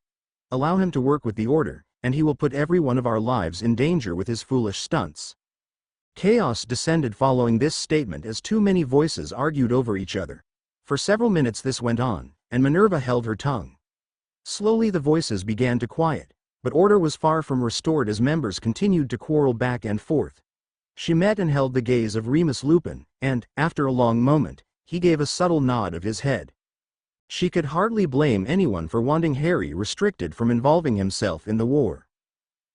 Allow him to work with the Order, and he will put every one of our lives in danger with his foolish stunts. Chaos descended following this statement as too many voices argued over each other. For several minutes this went on, and Minerva held her tongue. Slowly the voices began to quiet, but order was far from restored as members continued to quarrel back and forth. She met and held the gaze of Remus Lupin, and, after a long moment, he gave a subtle nod of his head. She could hardly blame anyone for wanting Harry restricted from involving himself in the war.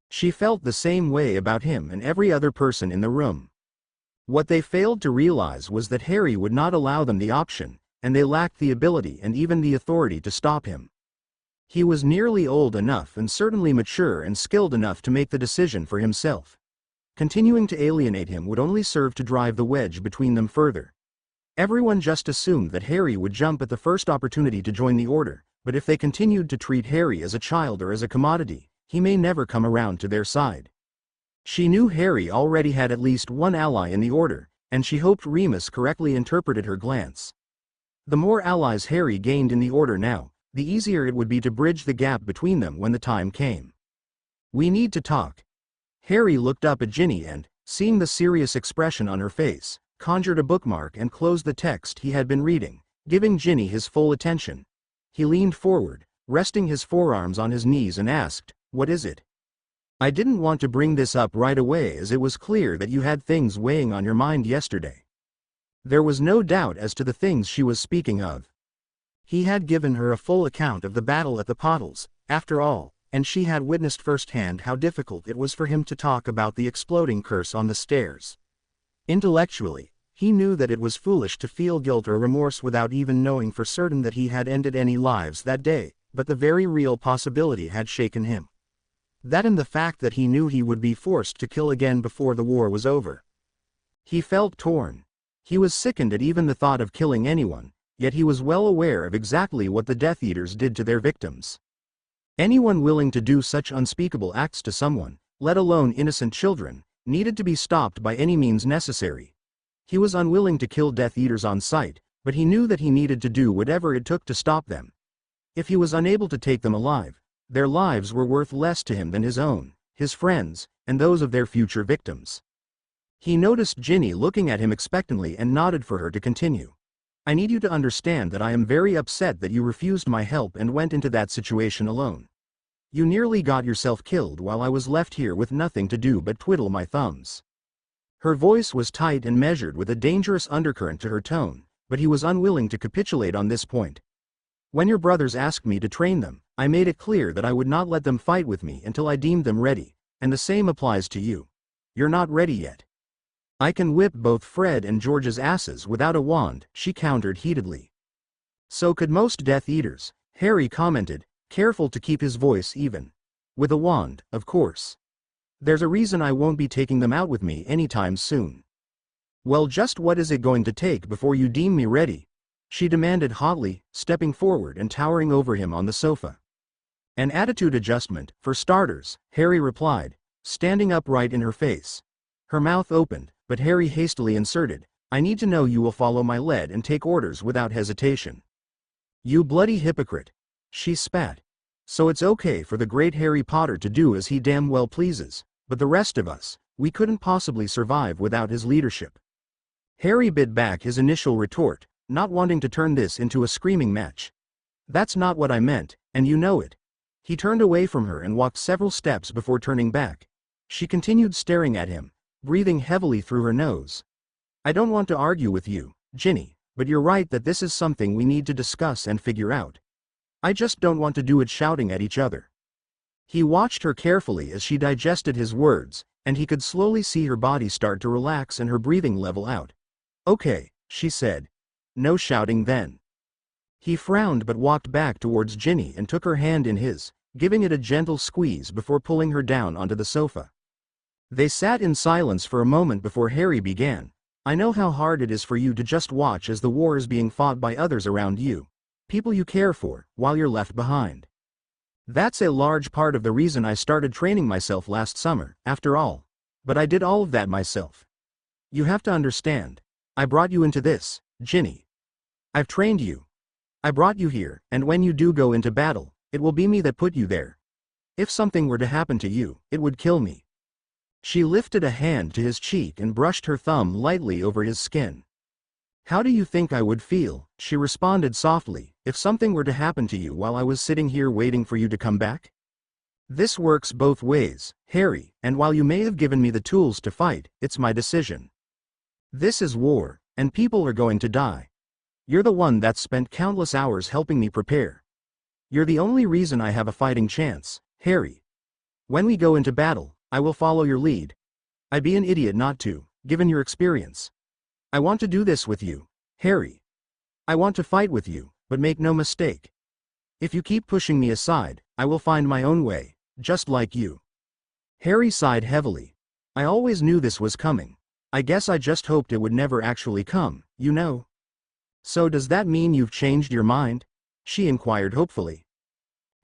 She felt the same way about him and every other person in the room. What they failed to realize was that Harry would not allow them the option, and they lacked the ability and even the authority to stop him. He was nearly old enough and certainly mature and skilled enough to make the decision for himself. Continuing to alienate him would only serve to drive the wedge between them further. Everyone just assumed that Harry would jump at the first opportunity to join the Order, but if they continued to treat Harry as a child or as a commodity, he may never come around to their side. She knew Harry already had at least one ally in the Order, and she hoped Remus correctly interpreted her glance. The more allies Harry gained in the Order now, the easier it would be to bridge the gap between them when the time came. We need to talk. Harry looked up at Ginny and, seeing the serious expression on her face, conjured a bookmark and closed the text he had been reading, giving Ginny his full attention. He leaned forward, resting his forearms on his knees and asked, "What is it?" "I didn't want to bring this up right away as it was clear that you had things weighing on your mind yesterday." There was no doubt as to the things she was speaking of. He had given her a full account of the battle at the Pottles, after all, and she had witnessed firsthand how difficult it was for him to talk about the exploding curse on the stairs. Intellectually, he knew that it was foolish to feel guilt or remorse without even knowing for certain that he had ended any lives that day, but the very real possibility had shaken him. That and the fact that he knew he would be forced to kill again before the war was over. He felt torn. He was sickened at even the thought of killing anyone, yet he was well aware of exactly what the Death Eaters did to their victims. Anyone willing to do such unspeakable acts to someone, let alone innocent children, needed to be stopped by any means necessary. He was unwilling to kill Death Eaters on sight, but he knew that he needed to do whatever it took to stop them. If he was unable to take them alive, their lives were worth less to him than his own, his friends, and those of their future victims. He noticed Ginny looking at him expectantly and nodded for her to continue. "I need you to understand that I am very upset that you refused my help and went into that situation alone. You nearly got yourself killed while I was left here with nothing to do but twiddle my thumbs." Her voice was tight and measured with a dangerous undercurrent to her tone, but he was unwilling to capitulate on this point. "When your brothers asked me to train them, I made it clear that I would not let them fight with me until I deemed them ready, and the same applies to you. You're not ready yet." "I can whip both Fred and George's asses without a wand," she countered heatedly. "So could most Death Eaters," Harry commented, careful to keep his voice even. "With a wand, of course. There's a reason I won't be taking them out with me anytime soon." "Well, just what is it going to take before you deem me ready?" she demanded hotly, stepping forward and towering over him on the sofa. "An attitude adjustment, for starters," Harry replied, standing upright in her face. Her mouth opened, but Harry hastily inserted, "I need to know you will follow my lead and take orders without hesitation." "You bloody hypocrite," she spat. "So it's okay for the great Harry Potter to do as he damn well pleases, but the rest of us, we couldn't possibly survive without his leadership." Harry bit back his initial retort, not wanting to turn this into a screaming match. "That's not what I meant, and you know it." He turned away from her and walked several steps before turning back. She continued staring at him, breathing heavily through her nose. "I don't want to argue with you, Ginny, but you're right that this is something we need to discuss and figure out. I just don't want to do it shouting at each other." He watched her carefully as she digested his words, and he could slowly see her body start to relax and her breathing level out. "Okay, she said. No shouting then. He frowned but walked back towards Ginny and took her hand in his, giving it a gentle squeeze before pulling her down onto the sofa. They sat in silence for a moment before Harry began. I know how hard it is for you to just watch as the war is being fought by others around you, people you care for, while you're left behind. That's a large part of the reason I started training myself last summer, after all. But I did all of that myself. You have to understand. I brought you into this, Ginny. I've trained you. I brought you here, and when you do go into battle, it will be me that put you there. If something were to happen to you, it would kill me. She lifted a hand to his cheek and brushed her thumb lightly over his skin. How do you think I would feel, she responded softly, if something were to happen to you while I was sitting here waiting for you to come back? This works both ways, Harry, and while you may have given me the tools to fight, it's my decision. This is war, and people are going to die. You're the one that's spent countless hours helping me prepare. You're the only reason I have a fighting chance, Harry. When we go into battle, I will follow your lead. I'd be an idiot not to, given your experience. I want to do this with you, Harry. I want to fight with you, but make no mistake. If you keep pushing me aside, I will find my own way, just like you. Harry sighed heavily. I always knew this was coming. I guess I just hoped it would never actually come, you know. So does that mean you've changed your mind? She inquired hopefully.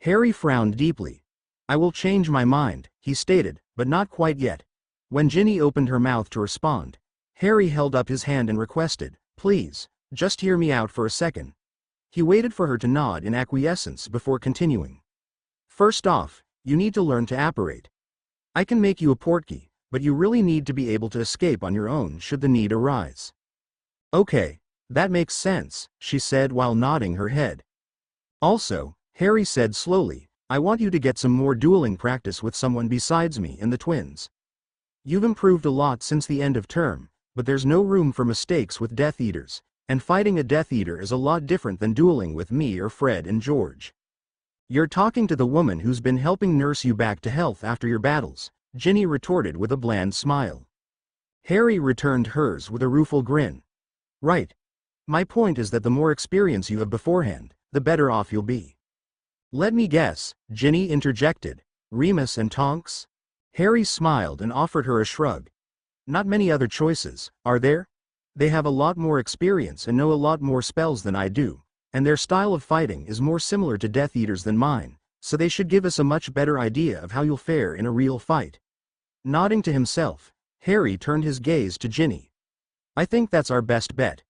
Harry frowned deeply. I will change my mind, he stated, but not quite yet. When Ginny opened her mouth to respond, Harry held up his hand and requested, please, just hear me out for a second. He waited for her to nod in acquiescence before continuing. First off, you need to learn to apparate. I can make you a portkey, but you really need to be able to escape on your own should the need arise. Okay, that makes sense, she said while nodding her head. Also, Harry said slowly, I want you to get some more dueling practice with someone besides me and the twins. You've improved a lot since the end of term, but there's no room for mistakes with Death Eaters, and fighting a Death Eater is a lot different than dueling with me or Fred and George. You're talking to the woman who's been helping nurse you back to health after your battles, Ginny retorted with a bland smile. Harry returned hers with a rueful grin. Right. My point is that the more experience you have beforehand, the better off you'll be. Let me guess, Ginny interjected. Remus and Tonks? Harry smiled and offered her a shrug. Not many other choices, are there? They have a lot more experience and know a lot more spells than I do, and their style of fighting is more similar to Death Eaters than mine, so they should give us a much better idea of how you'll fare in a real fight. Nodding to himself, Harry turned his gaze to Ginny. I think that's our best bet.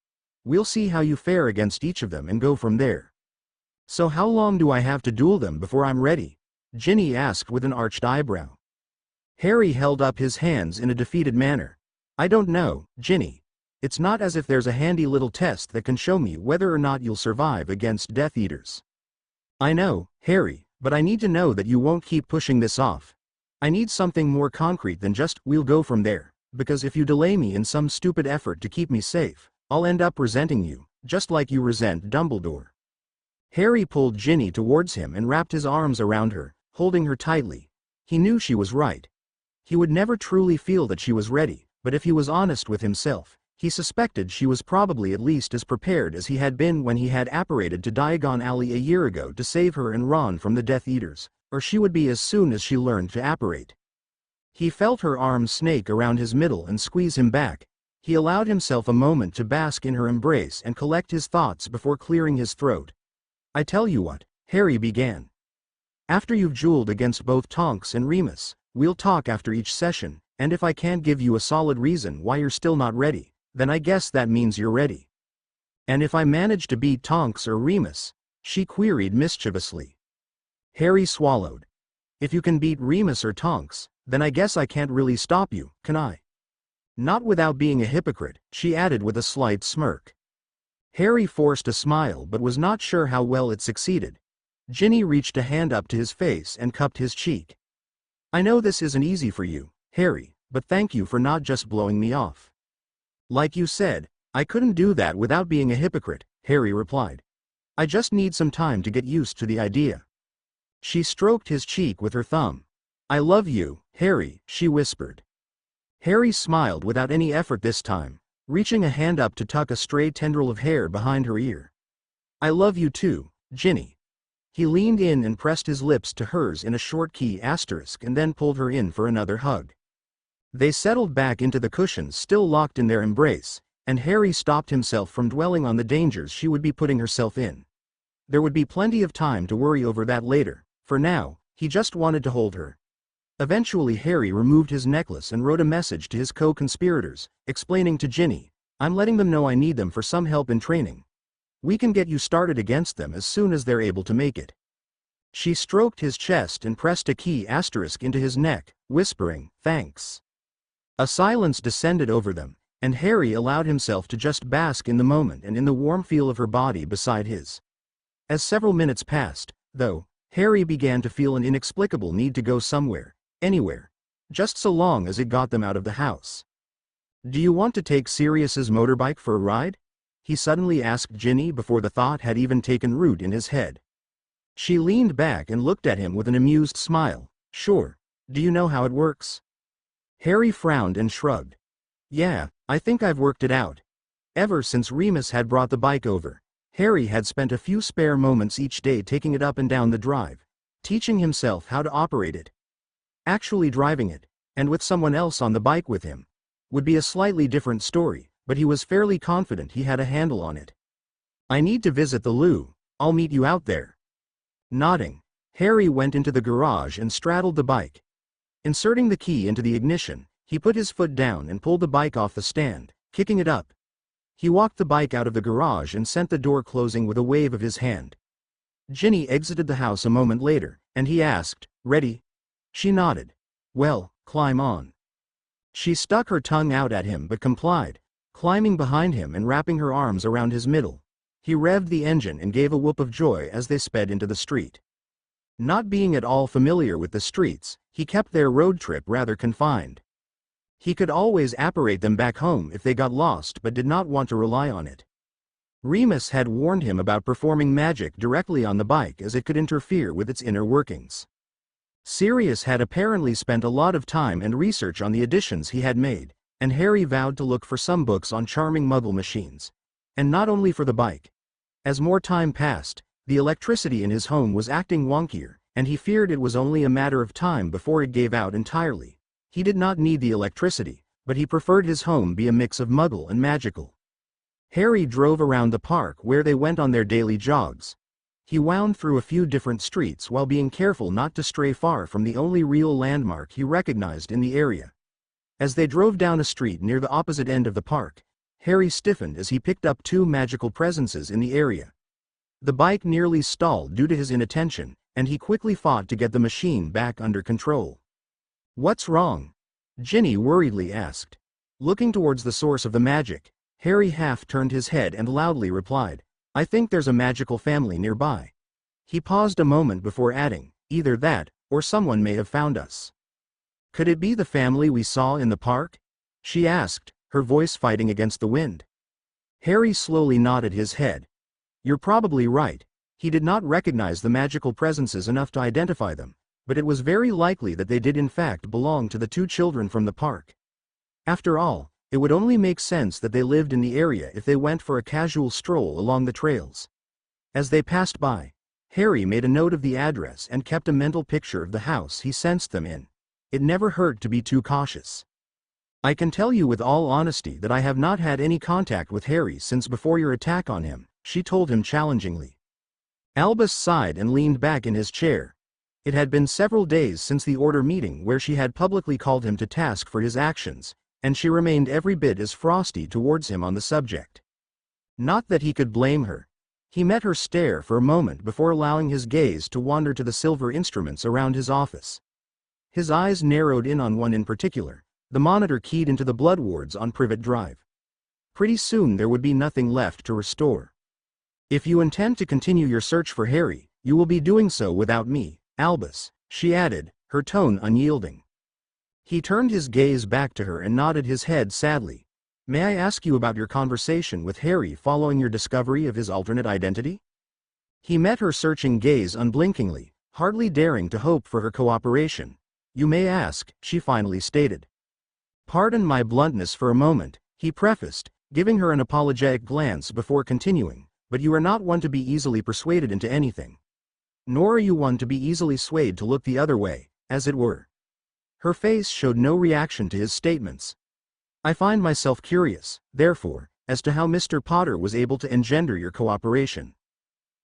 We'll see how you fare against each of them and go from there. So how long do I have to duel them before I'm ready? Ginny asked with an arched eyebrow. Harry held up his hands in a defeated manner. I don't know, Ginny. It's not as if there's a handy little test that can show me whether or not you'll survive against Death Eaters. I know, Harry, but I need to know that you won't keep pushing this off. I need something more concrete than just, we'll go from there, because if you delay me in some stupid effort to keep me safe, I'll end up resenting you, just like you resent Dumbledore. Harry pulled Ginny towards him and wrapped his arms around her, holding her tightly. He knew she was right. He would never truly feel that she was ready, but if he was honest with himself, he suspected she was probably at least as prepared as he had been when he had apparated to Diagon Alley a year ago to save her and Ron from the Death Eaters, or she would be as soon as she learned to apparate. He felt her arms snake around his middle and squeeze him back. He allowed himself a moment to bask in her embrace and collect his thoughts before clearing his throat. I tell you what, Harry began. After you've dueled against both Tonks and Remus, we'll talk after each session, and if I can't give you a solid reason why you're still not ready, then I guess that means you're ready. And if I manage to beat Tonks or Remus? She queried mischievously. Harry swallowed. If you can beat Remus or Tonks, then I guess I can't really stop you, can I? Not without being a hypocrite, she added with a slight smirk. Harry forced a smile but was not sure how well it succeeded. Ginny reached a hand up to his face and cupped his cheek. I know this isn't easy for you, Harry, but thank you for not just blowing me off. Like you said, I couldn't do that without being a hypocrite, Harry replied. I just need some time to get used to the idea. She stroked his cheek with her thumb. I love you, Harry, she whispered. Harry smiled without any effort this time. reaching a hand up to tuck a stray tendril of hair behind her ear. "I love you too, Ginny." He leaned in and pressed his lips to hers in a short key asterisk and then pulled her in for another hug. They settled back into the cushions, still locked in their embrace, and Harry stopped himself from dwelling on the dangers she would be putting herself in. There would be plenty of time to worry over that later. For now, he just wanted to hold her. Eventually Harry removed his necklace and wrote a message to his co-conspirators, explaining to Ginny, "I'm letting them know I need them for some help in training. We can get you started against them as soon as they're able to make it." She stroked his chest and pressed a key asterisk into his neck, whispering, "Thanks." A silence descended over them, and Harry allowed himself to just bask in the moment and in the warm feel of her body beside his. As several minutes passed, though, Harry began to feel an inexplicable need to go somewhere, anywhere, just so long as it got them out of the house. "Do you want to take Sirius's motorbike for a ride?" he suddenly asked Ginny before the thought had even taken root in his head. She leaned back and looked at him with an amused smile. "Sure. Do you know how it works?" Harry frowned and shrugged. "Yeah, I think I've worked it out." Ever since Remus had brought the bike over, Harry had spent a few spare moments each day taking it up and down the drive, teaching himself how to operate it. Actually driving it, and with someone else on the bike with him, would be a slightly different story, but he was fairly confident he had a handle on it. "I need to visit the loo. I'll meet you out there." Nodding, Harry went into the garage and straddled the bike. Inserting the key into the ignition, he put his foot down and pulled the bike off the stand, kicking it up. He walked the bike out of the garage and sent the door closing with a wave of his hand. Ginny exited the house a moment later, and he asked, "Ready?" She nodded. "Well, climb on." She stuck her tongue out at him but complied, climbing behind him and wrapping her arms around his middle. He revved the engine and gave a whoop of joy as they sped into the street. Not being at all familiar with the streets, he kept their road trip rather confined. He could always apparate them back home if they got lost but did not want to rely on it. Remus had warned him about performing magic directly on the bike as it could interfere with its inner workings. Sirius had apparently spent a lot of time and research on the additions he had made, and Harry vowed to look for some books on charming Muggle machines. And not only for the bike. As more time passed, the electricity in his home was acting wonkier, and he feared it was only a matter of time before it gave out entirely. He did not need the electricity, but he preferred his home be a mix of Muggle and magical. Harry drove around the park where they went on their daily jogs. He wound through a few different streets while being careful not to stray far from the only real landmark he recognized in the area. As they drove down a street near the opposite end of the park, Harry stiffened as he picked up two magical presences in the area. The bike nearly stalled due to his inattention, and he quickly fought to get the machine back under control. "What's wrong?" Ginny worriedly asked. Looking towards the source of the magic, Harry half turned his head and loudly replied, "I think there's a magical family nearby." He paused a moment before adding, "Either that, or someone may have found us." "Could it be the family we saw in the park?" she asked, her voice fighting against the wind. Harry slowly nodded his head. "You're probably right." He did not recognize the magical presences enough to identify them, but it was very likely that they did in fact belong to the two children from the park. After all, it would only make sense that they lived in the area if they went for a casual stroll along the trails. As they passed by, Harry made a note of the address and kept a mental picture of the house he sensed them in. It never hurt to be too cautious. "I can tell you with all honesty that I have not had any contact with Harry since before your attack on him," she told him challengingly. Albus sighed and leaned back in his chair. It had been several days since the Order meeting where she had publicly called him to task for his actions, and she remained every bit as frosty towards him on the subject. Not that he could blame her. He met her stare for a moment before allowing his gaze to wander to the silver instruments around his office. His eyes narrowed in on one in particular, the monitor keyed into the blood wards on Privet Drive. Pretty soon there would be nothing left to restore. "If you intend to continue your search for Harry, you will be doing so without me, Albus," she added, her tone unyielding. He turned his gaze back to her and nodded his head sadly. "May I ask you about your conversation with Harry following your discovery of his alternate identity?" He met her searching gaze unblinkingly, hardly daring to hope for her cooperation. "You may ask," she finally stated. "Pardon my bluntness for a moment," he prefaced, giving her an apologetic glance before continuing, "But you are not one to be easily persuaded into anything. Nor are you one to be easily swayed to look the other way, as it were." Her face showed no reaction to his statements. "I find myself curious, therefore, as to how Mr. Potter was able to engender your cooperation."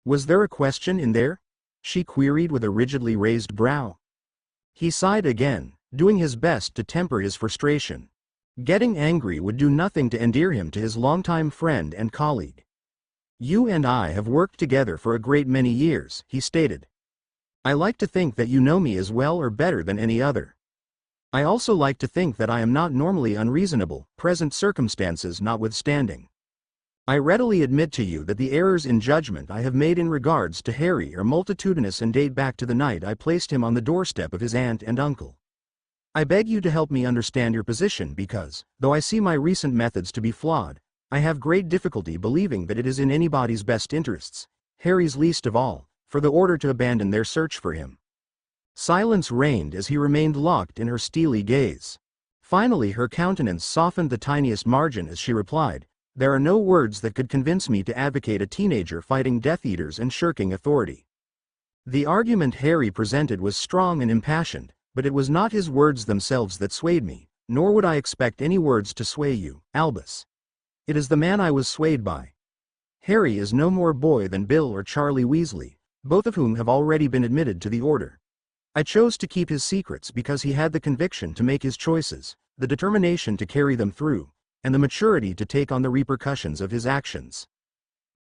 "Was there a question in there?" she queried with a rigidly raised brow. He sighed again, doing his best to temper his frustration. Getting angry would do nothing to endear him to his longtime friend and colleague. "You and I have worked together for a great many years," he stated. "I like to think that you know me as well or better than any other. I also like to think that I am not normally unreasonable, present circumstances notwithstanding. I readily admit to you that the errors in judgment I have made in regards to Harry are multitudinous and date back to the night I placed him on the doorstep of his aunt and uncle. I beg you to help me understand your position because, though I see my recent methods to be flawed, I have great difficulty believing that it is in anybody's best interests, Harry's least of all, for the Order to abandon their search for him." Silence reigned as he remained locked in her steely gaze. Finally her countenance softened the tiniest margin as she replied, "There are no words that could convince me to advocate a teenager fighting Death Eaters and shirking authority." The argument Harry presented was strong and impassioned, but it was not his words themselves that swayed me, nor would I expect any words to sway you, Albus. It is the man I was swayed by. Harry is no more boy than Bill or Charlie Weasley, both of whom have already been admitted to the Order. I chose to keep his secrets because he had the conviction to make his choices, the determination to carry them through, and the maturity to take on the repercussions of his actions.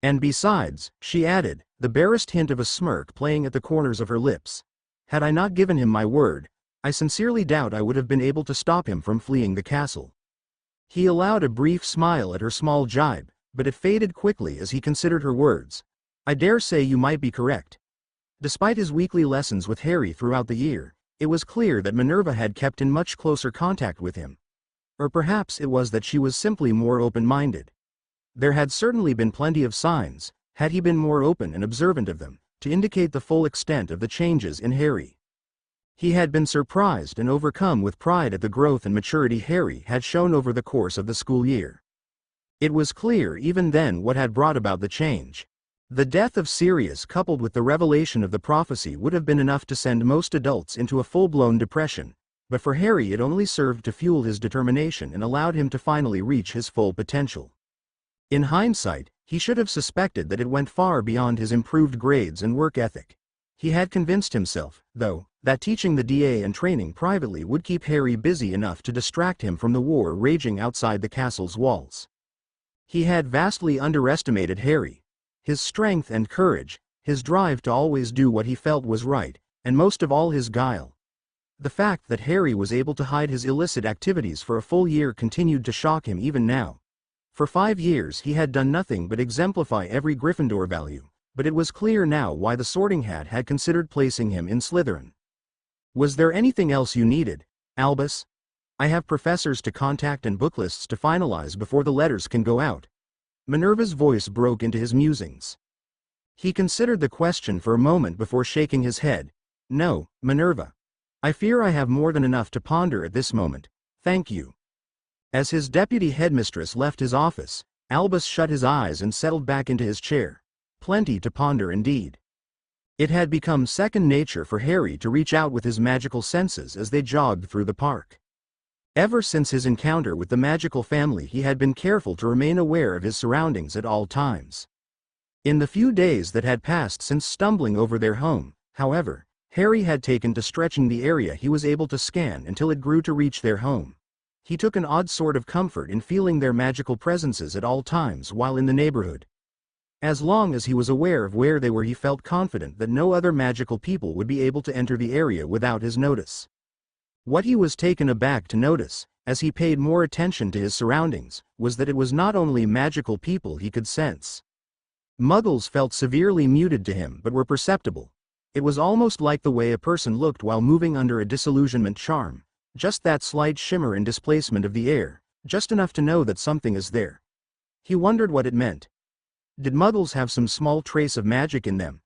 And besides," she added, the barest hint of a smirk playing at the corners of her lips, "had I not given him my word, I sincerely doubt I would have been able to stop him from fleeing the castle." He allowed a brief smile at her small jibe, but it faded quickly as he considered her words. "I dare say you might be correct." Despite his weekly lessons with Harry throughout the year, it was clear that Minerva had kept in much closer contact with him. Or perhaps it was that she was simply more open-minded. There had certainly been plenty of signs, had he been more open and observant of them, to indicate the full extent of the changes in Harry. He had been surprised and overcome with pride at the growth and maturity Harry had shown over the course of the school year. It was clear even then what had brought about the change. The death of Sirius coupled with the revelation of the prophecy would have been enough to send most adults into a full-blown depression, but for Harry it only served to fuel his determination and allowed him to finally reach his full potential. In hindsight, he should have suspected that it went far beyond his improved grades and work ethic. He had convinced himself, though, that teaching the DA and training privately would keep Harry busy enough to distract him from the war raging outside the castle's walls. He had vastly underestimated Harry. His strength and courage, his drive to always do what he felt was right, and most of all his guile. The fact that Harry was able to hide his illicit activities for a full year continued to shock him even now. For 5 years he had done nothing but exemplify every Gryffindor value, but it was clear now why the Sorting Hat had considered placing him in Slytherin. "Was there anything else you needed, Albus? I have professors to contact and book lists to finalize before the letters can go out." Minerva's voice broke into his musings. He considered the question for a moment before shaking his head. "No, Minerva. I fear I have more than enough to ponder at this moment, thank you." As his deputy headmistress left his office, Albus shut his eyes and settled back into his chair. Plenty to ponder indeed. It had become second nature for Harry to reach out with his magical senses as they jogged through the park. Ever since his encounter with the magical family he had been careful to remain aware of his surroundings at all times. In the few days that had passed since stumbling over their home, however, Harry had taken to stretching the area he was able to scan until it grew to reach their home. He took an odd sort of comfort in feeling their magical presences at all times while in the neighborhood. As long as he was aware of where they were he felt confident that no other magical people would be able to enter the area without his notice. What he was taken aback to notice, as he paid more attention to his surroundings, was that it was not only magical people he could sense. Muggles felt severely muted to him but were perceptible. It was almost like the way a person looked while moving under a disillusionment charm, just that slight shimmer and displacement of the air, just enough to know that something is there. He wondered what it meant. Did Muggles have some small trace of magic in them?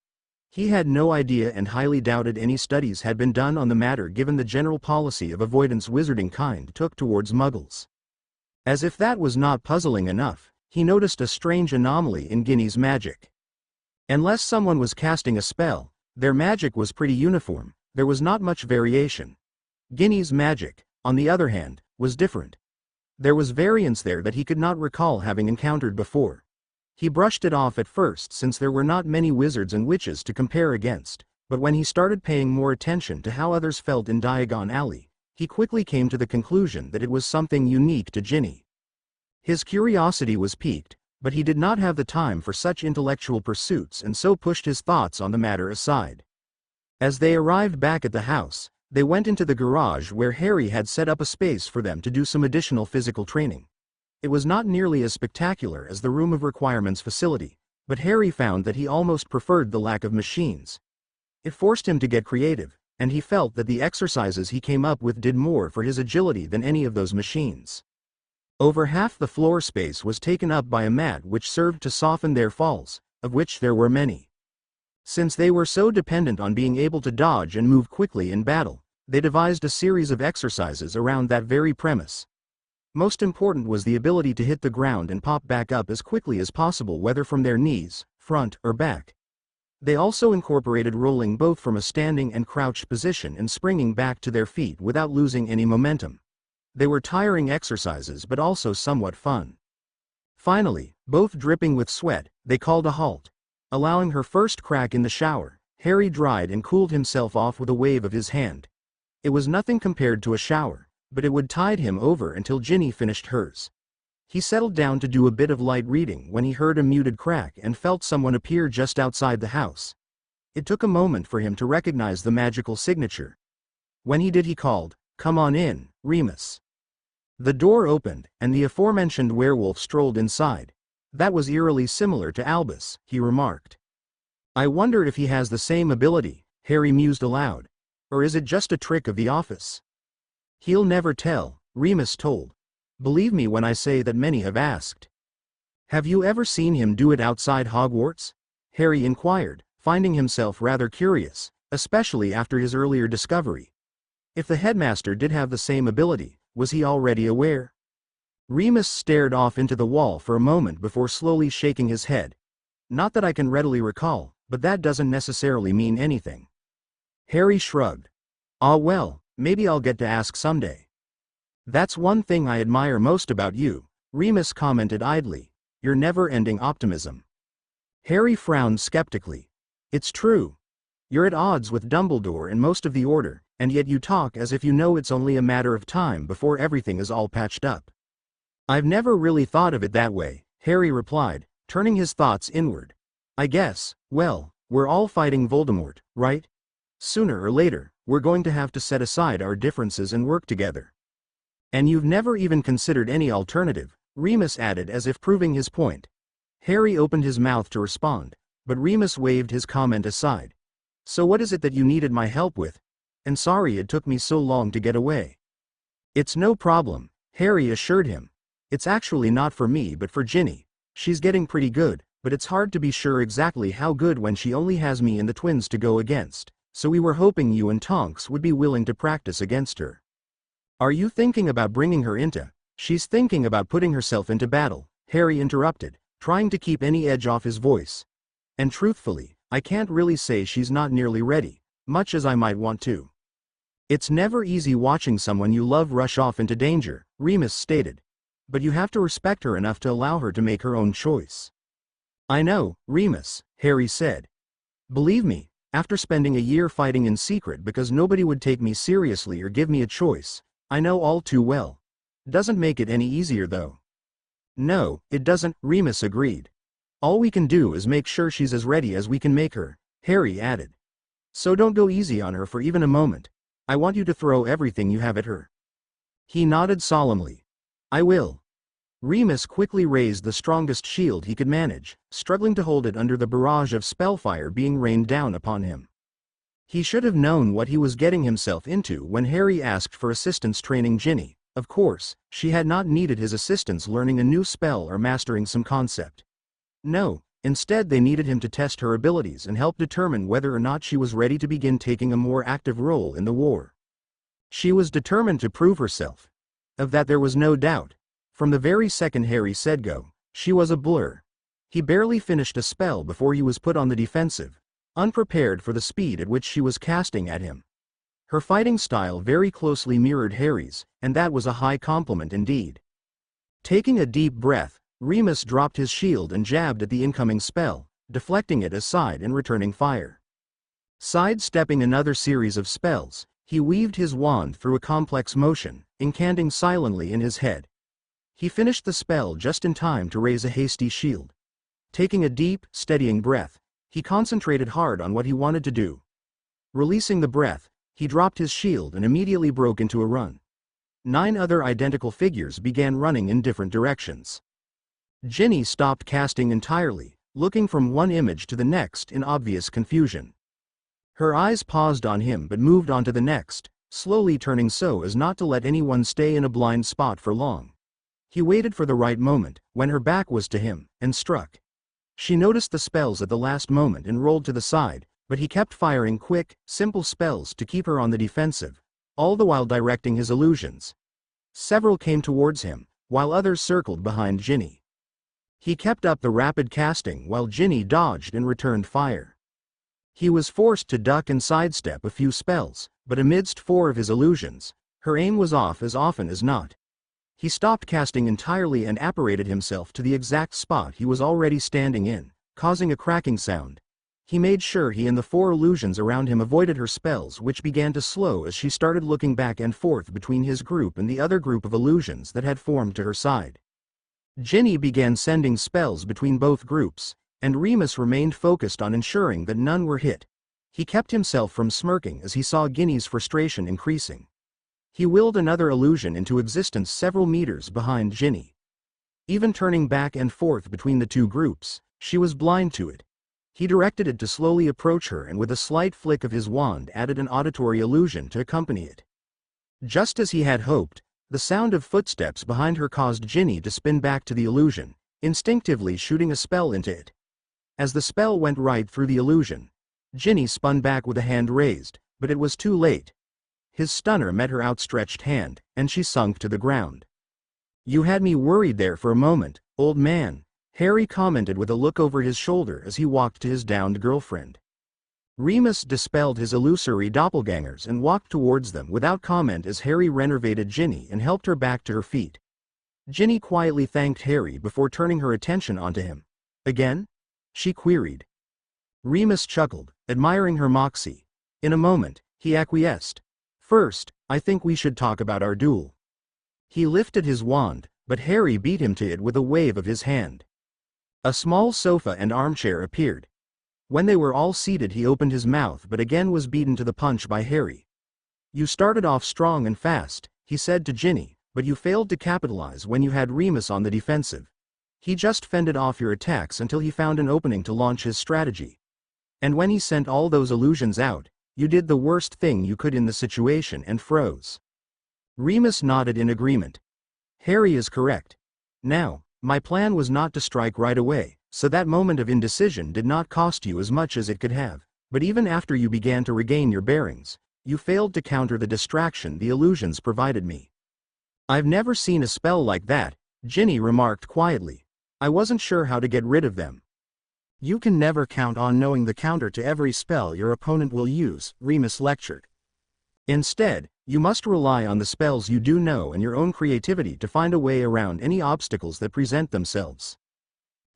He had no idea and highly doubted any studies had been done on the matter given the general policy of avoidance wizarding kind took towards Muggles. As if that was not puzzling enough, he noticed a strange anomaly in Ginny's magic. Unless someone was casting a spell, their magic was pretty uniform, there was not much variation. Ginny's magic, on the other hand, was different. There was variance there that he could not recall having encountered before. He brushed it off at first since there were not many wizards and witches to compare against, but when he started paying more attention to how others felt in Diagon Alley, he quickly came to the conclusion that it was something unique to Ginny. His curiosity was piqued, but he did not have the time for such intellectual pursuits and so pushed his thoughts on the matter aside. As they arrived back at the house, they went into the garage where Harry had set up a space for them to do some additional physical training. It was not nearly as spectacular as the Room of Requirements facility, but Harry found that he almost preferred the lack of machines. It forced him to get creative, and he felt that the exercises he came up with did more for his agility than any of those machines. Over half the floor space was taken up by a mat which served to soften their falls, of which there were many. Since they were so dependent on being able to dodge and move quickly in battle, they devised a series of exercises around that very premise. Most important was the ability to hit the ground and pop back up as quickly as possible, whether from their knees, front, or back. They also incorporated rolling both from a standing and crouched position and springing back to their feet without losing any momentum. They were tiring exercises but also somewhat fun. Finally, both dripping with sweat, they called a halt. Allowing her first crack in the shower, Harry dried and cooled himself off with a wave of his hand. It was nothing compared to a shower, but it would tide him over until Ginny finished hers. He settled down to do a bit of light reading when he heard a muted crack and felt someone appear just outside the house. It took a moment for him to recognize the magical signature. When he did, he called, "Come on in, Remus." The door opened, and the aforementioned werewolf strolled inside. "That was eerily similar to Albus," he remarked. "I wonder if he has the same ability," Harry mused aloud. "Or is it just a trick of the office?" "He'll never tell," Remus told. "Believe me when I say that many have asked." "Have you ever seen him do it outside Hogwarts?" Harry inquired, finding himself rather curious, especially after his earlier discovery. If the headmaster did have the same ability, was he already aware? Remus stared off into the wall for a moment before slowly shaking his head. "Not that I can readily recall, but that doesn't necessarily mean anything." Harry shrugged. "Ah well, maybe I'll get to ask someday." "That's one thing I admire most about you," Remus commented idly, "your never-ending optimism." Harry frowned skeptically. "It's true. You're at odds with Dumbledore and most of the Order, and yet you talk as if you know it's only a matter of time before everything is all patched up." "I've never really thought of it that way," Harry replied, turning his thoughts inward. "I guess, well, we're all fighting Voldemort, right? Sooner or later, we're going to have to set aside our differences and work together." "And you've never even considered any alternative," Remus added as if proving his point. Harry opened his mouth to respond, but Remus waved his comment aside. "So what is it that you needed my help with? And sorry it took me so long to get away." "It's no problem," Harry assured him. "It's actually not for me but for Ginny. She's getting pretty good, but it's hard to be sure exactly how good when she only has me and the twins to go against, so we were hoping you and Tonks would be willing to practice against her." "Are you thinking about bringing her into—" "She's thinking about putting herself into battle," Harry interrupted, trying to keep any edge off his voice. "And truthfully, I can't really say she's not nearly ready, much as I might want to." "It's never easy watching someone you love rush off into danger," Remus stated. "But you have to respect her enough to allow her to make her own choice." "I know, Remus," Harry said. "Believe me, after spending a year fighting in secret because nobody would take me seriously or give me a choice, I know all too well. Doesn't make it any easier though." "No, it doesn't," Remus agreed. "All we can do is make sure she's as ready as we can make her," Harry added. "So don't go easy on her for even a moment. I want you to throw everything you have at her." He nodded solemnly. "I will." Remus quickly raised the strongest shield he could manage, struggling to hold it under the barrage of spellfire being rained down upon him. He should have known what he was getting himself into when Harry asked for assistance training Ginny. Of course, she had not needed his assistance learning a new spell or mastering some concept. No, instead they needed him to test her abilities and help determine whether or not she was ready to begin taking a more active role in the war. She was determined to prove herself. Of that there was no doubt. From the very second Harry said go, she was a blur. He barely finished a spell before he was put on the defensive, unprepared for the speed at which she was casting at him. Her fighting style very closely mirrored Harry's, and that was a high compliment indeed. Taking a deep breath, Remus dropped his shield and jabbed at the incoming spell, deflecting it aside and returning fire. Sidestepping another series of spells, he weaved his wand through a complex motion, incanting silently in his head. He finished the spell just in time to raise a hasty shield. Taking a deep, steadying breath, he concentrated hard on what he wanted to do. Releasing the breath, he dropped his shield and immediately broke into a run. 9 other identical figures began running in different directions. Ginny stopped casting entirely, looking from one image to the next in obvious confusion. Her eyes paused on him but moved on to the next, slowly turning so as not to let anyone stay in a blind spot for long. He waited for the right moment, when her back was to him, and struck. She noticed the spells at the last moment and rolled to the side, but he kept firing quick, simple spells to keep her on the defensive, all the while directing his illusions. Several came towards him, while others circled behind Ginny. He kept up the rapid casting while Ginny dodged and returned fire. He was forced to duck and sidestep a few spells, but amidst 4 of his illusions, her aim was off as often as not. He stopped casting entirely and apparated himself to the exact spot he was already standing in, causing a cracking sound. He made sure he and the 4 illusions around him avoided her spells, which began to slow as she started looking back and forth between his group and the other group of illusions that had formed to her side. Ginny began sending spells between both groups, and Remus remained focused on ensuring that none were hit. He kept himself from smirking as he saw Ginny's frustration increasing. He willed another illusion into existence several meters behind Ginny. Even turning back and forth between the 2 groups, she was blind to it. He directed it to slowly approach her and with a slight flick of his wand added an auditory illusion to accompany it. Just as he had hoped, the sound of footsteps behind her caused Ginny to spin back to the illusion, instinctively shooting a spell into it. As the spell went right through the illusion, Ginny spun back with a hand raised, but it was too late. His stunner met her outstretched hand, and she sunk to the ground. "You had me worried there for a moment, old man," Harry commented with a look over his shoulder as he walked to his downed girlfriend. Remus dispelled his illusory doppelgangers and walked towards them without comment as Harry renovated Ginny and helped her back to her feet. Ginny quietly thanked Harry before turning her attention onto him. "Again?" she queried. Remus chuckled, admiring her moxie. In a moment, he acquiesced. "First, I think we should talk about our duel." He lifted his wand, but Harry beat him to it with a wave of his hand. A small sofa and armchair appeared. When they were all seated, he opened his mouth but again was beaten to the punch by Harry. "You started off strong and fast," he said to Ginny, "but you failed to capitalize when you had Remus on the defensive. He just fended off your attacks until he found an opening to launch his strategy. And when he sent all those illusions out, you did the worst thing you could in the situation and froze." Remus nodded in agreement. "Harry is correct. Now, my plan was not to strike right away, so that moment of indecision did not cost you as much as it could have, but even after you began to regain your bearings, you failed to counter the distraction the illusions provided me." "I've never seen a spell like that," Ginny remarked quietly. "I wasn't sure how to get rid of them." "You can never count on knowing the counter to every spell your opponent will use," Remus lectured. "Instead, you must rely on the spells you do know and your own creativity to find a way around any obstacles that present themselves.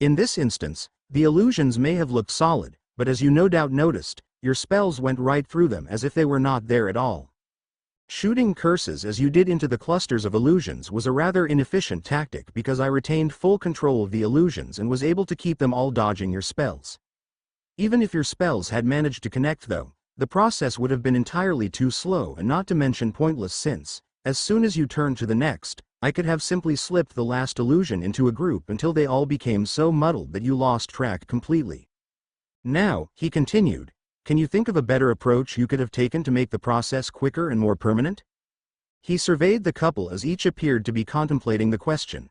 In this instance, the illusions may have looked solid, but as you no doubt noticed, your spells went right through them as if they were not there at all. Shooting curses as you did into the clusters of illusions was a rather inefficient tactic because I retained full control of the illusions and was able to keep them all dodging your spells. Even if your spells had managed to connect though, the process would have been entirely too slow and not to mention pointless since, as soon as you turned to the next, I could have simply slipped the last illusion into a group until they all became so muddled that you lost track completely. Now," he continued, "can you think of a better approach you could have taken to make the process quicker and more permanent?" He surveyed the couple as each appeared to be contemplating the question.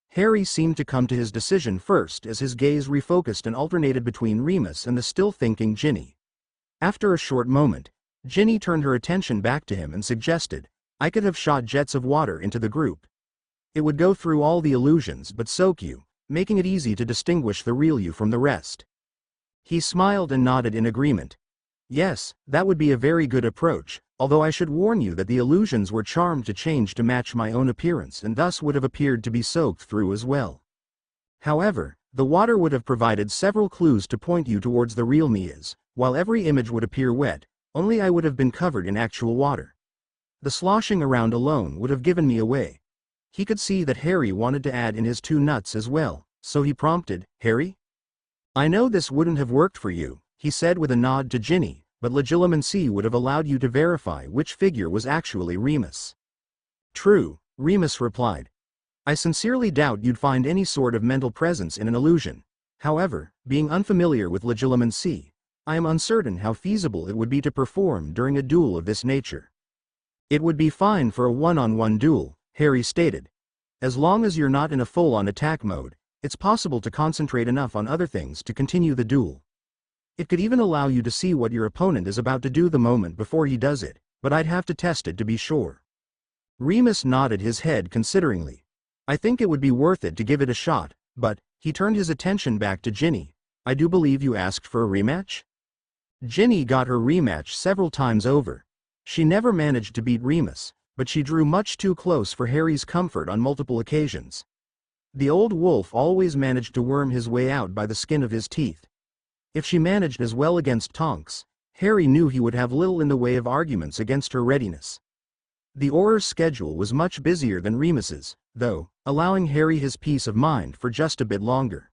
Harry seemed to come to his decision first as his gaze refocused and alternated between Remus and the still thinking Ginny. After a short moment, Ginny turned her attention back to him and suggested, "I could have shot jets of water into the group." It would go through all the illusions but soak you, making it easy to distinguish the real you from the rest. He smiled and nodded in agreement. Yes, that would be a very good approach, although I should warn you that the illusions were charmed to change to match my own appearance and thus would have appeared to be soaked through as well. However, the water would have provided several clues to point you towards the real me is, while every image would appear wet, only I would have been covered in actual water. The sloshing around alone would have given me away. He could see that Harry wanted to add in his 2 nuts as well, so he prompted, Harry? I know this wouldn't have worked for you, he said with a nod to Ginny, but Legilimency would have allowed you to verify which figure was actually Remus. True, Remus replied. I sincerely doubt you'd find any sort of mental presence in an illusion. However, being unfamiliar with Legilimency, I am uncertain how feasible it would be to perform during a duel of this nature. It would be fine for a one-on-one duel, Harry stated. As long as you're not in a full-on attack mode, it's possible to concentrate enough on other things to continue the duel. It could even allow you to see what your opponent is about to do the moment before he does it, but I'd have to test it to be sure. Remus nodded his head consideringly. I think it would be worth it to give it a shot, but, he turned his attention back to Ginny. I do believe you asked for a rematch? Ginny got her rematch several times over. She never managed to beat Remus, but she drew much too close for Harry's comfort on multiple occasions. The old wolf always managed to worm his way out by the skin of his teeth. If she managed as well against Tonks, Harry knew he would have little in the way of arguments against her readiness. The Auror's schedule was much busier than Remus's, though, allowing Harry his peace of mind for just a bit longer.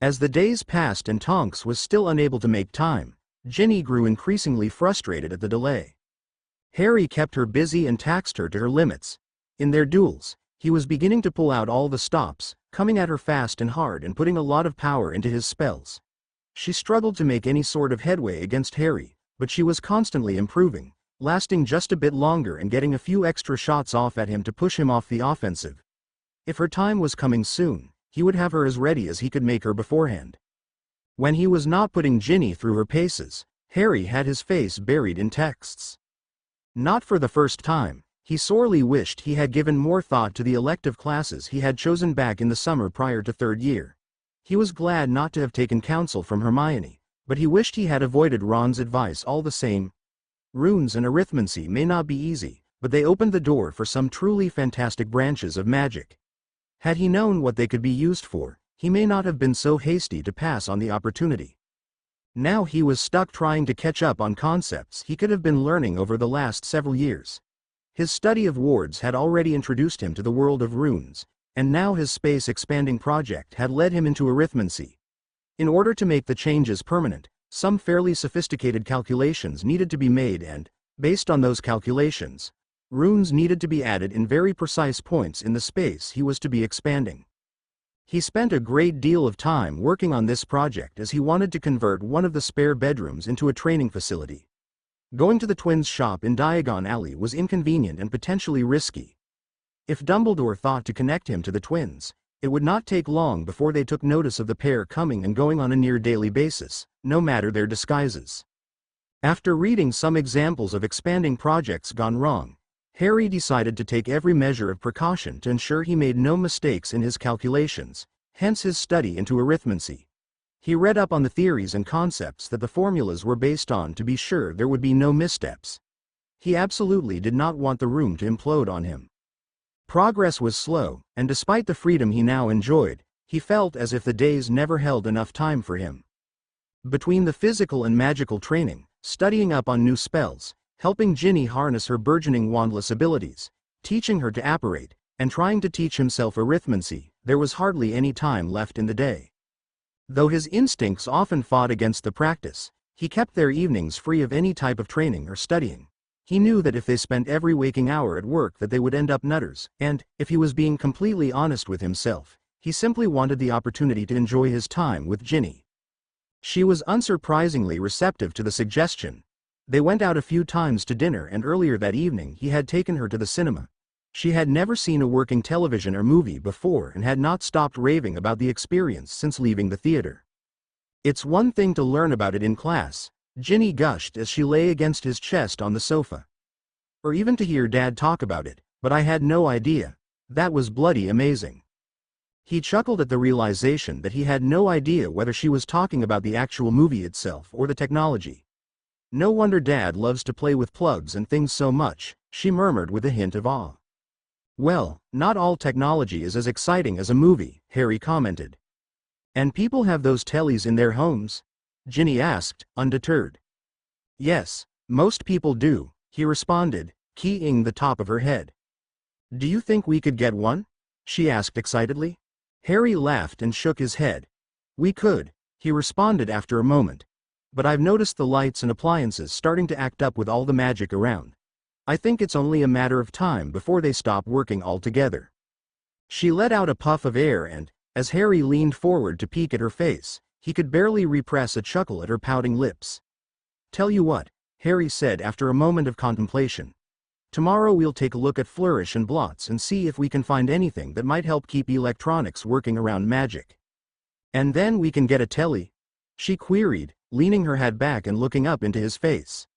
As the days passed and Tonks was still unable to make time, Ginny grew increasingly frustrated at the delay. Harry kept her busy and taxed her to her limits. In their duels, he was beginning to pull out all the stops, coming at her fast and hard and putting a lot of power into his spells. She struggled to make any sort of headway against Harry, but she was constantly improving, lasting just a bit longer and getting a few extra shots off at him to push him off the offensive. If her time was coming soon, he would have her as ready as he could make her beforehand. When he was not putting Ginny through her paces, Harry had his face buried in texts. Not for the first time, he sorely wished he had given more thought to the elective classes he had chosen back in the summer prior to 3rd year. He was glad not to have taken counsel from Hermione, but he wished he had avoided Ron's advice all the same. Runes and arithmancy may not be easy, but they opened the door for some truly fantastic branches of magic. Had he known what they could be used for, he may not have been so hasty to pass on the opportunity. Now he was stuck trying to catch up on concepts he could have been learning over the last several years. His study of wards had already introduced him to the world of runes, and now his space-expanding project had led him into arithmancy. In order to make the changes permanent, some fairly sophisticated calculations needed to be made and, based on those calculations, runes needed to be added in very precise points in the space he was to be expanding. He spent a great deal of time working on this project as he wanted to convert one of the spare bedrooms into a training facility. Going to the twins' shop in Diagon Alley was inconvenient and potentially risky. If Dumbledore thought to connect him to the twins, it would not take long before they took notice of the pair coming and going on a near-daily basis, no matter their disguises. After reading some examples of expanding projects gone wrong, Harry decided to take every measure of precaution to ensure he made no mistakes in his calculations, hence his study into arithmancy. He read up on the theories and concepts that the formulas were based on to be sure there would be no missteps. He absolutely did not want the room to implode on him. Progress was slow, and despite the freedom he now enjoyed, he felt as if the days never held enough time for him. Between the physical and magical training, studying up on new spells, helping Ginny harness her burgeoning wandless abilities, teaching her to apparate, and trying to teach himself arithmancy, there was hardly any time left in the day. Though his instincts often fought against the practice, he kept their evenings free of any type of training or studying. He knew that if they spent every waking hour at work that they would end up nutters, and, if he was being completely honest with himself, he simply wanted the opportunity to enjoy his time with Ginny. She was unsurprisingly receptive to the suggestion. They went out a few times to dinner and earlier that evening he had taken her to the cinema. She had never seen a working television or movie before and had not stopped raving about the experience since leaving the theater. It's one thing to learn about it in class, Ginny gushed as she lay against his chest on the sofa. Or even to hear Dad talk about it, but I had no idea. That was bloody amazing. He chuckled at the realization that he had no idea whether she was talking about the actual movie itself or the technology. No wonder Dad loves to play with plugs and things so much, she murmured with a hint of awe. Well, not all technology is as exciting as a movie, Harry commented. And people have those tellies in their homes? Ginny asked, undeterred. Yes, most people do, he responded, keying the top of her head. Do you think we could get one? She asked excitedly. Harry laughed and shook his head. We could, he responded after a moment. But I've noticed the lights and appliances starting to act up with all the magic around. I think it's only a matter of time before they stop working altogether. She let out a puff of air and, as Harry leaned forward to peek at her face, he could barely repress a chuckle at her pouting lips. Tell you what, Harry said after a moment of contemplation. Tomorrow we'll take a look at Flourish and Blots and see if we can find anything that might help keep electronics working around magic. And then we can get a telly? She queried, leaning her head back and looking up into his face.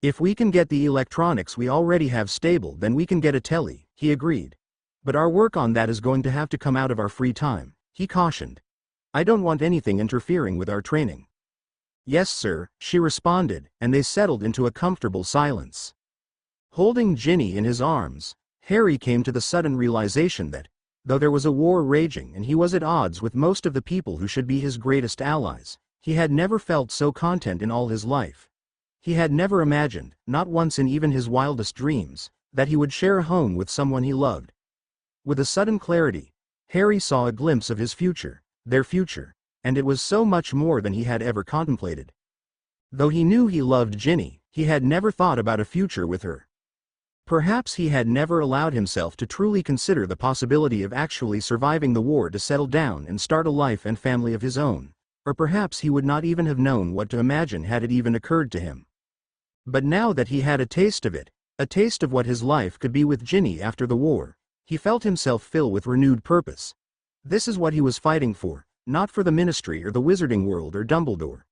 If we can get the electronics we already have stable, then we can get a telly, he agreed. But our work on that is going to have to come out of our free time, he cautioned. I don't want anything interfering with our training. Yes, sir, she responded, and they settled into a comfortable silence. Holding Ginny in his arms, Harry came to the sudden realization that, though there was a war raging and he was at odds with most of the people who should be his greatest allies, he had never felt so content in all his life. He had never imagined, not once in even his wildest dreams, that he would share a home with someone he loved. With a sudden clarity, Harry saw a glimpse of his future, their future, and it was so much more than he had ever contemplated. Though he knew he loved Ginny, he had never thought about a future with her. Perhaps he had never allowed himself to truly consider the possibility of actually surviving the war to settle down and start a life and family of his own, or perhaps he would not even have known what to imagine had it even occurred to him. But now that he had a taste of it, a taste of what his life could be with Ginny after the war, he felt himself fill with renewed purpose. This is what he was fighting for, not for the Ministry or the Wizarding World or Dumbledore.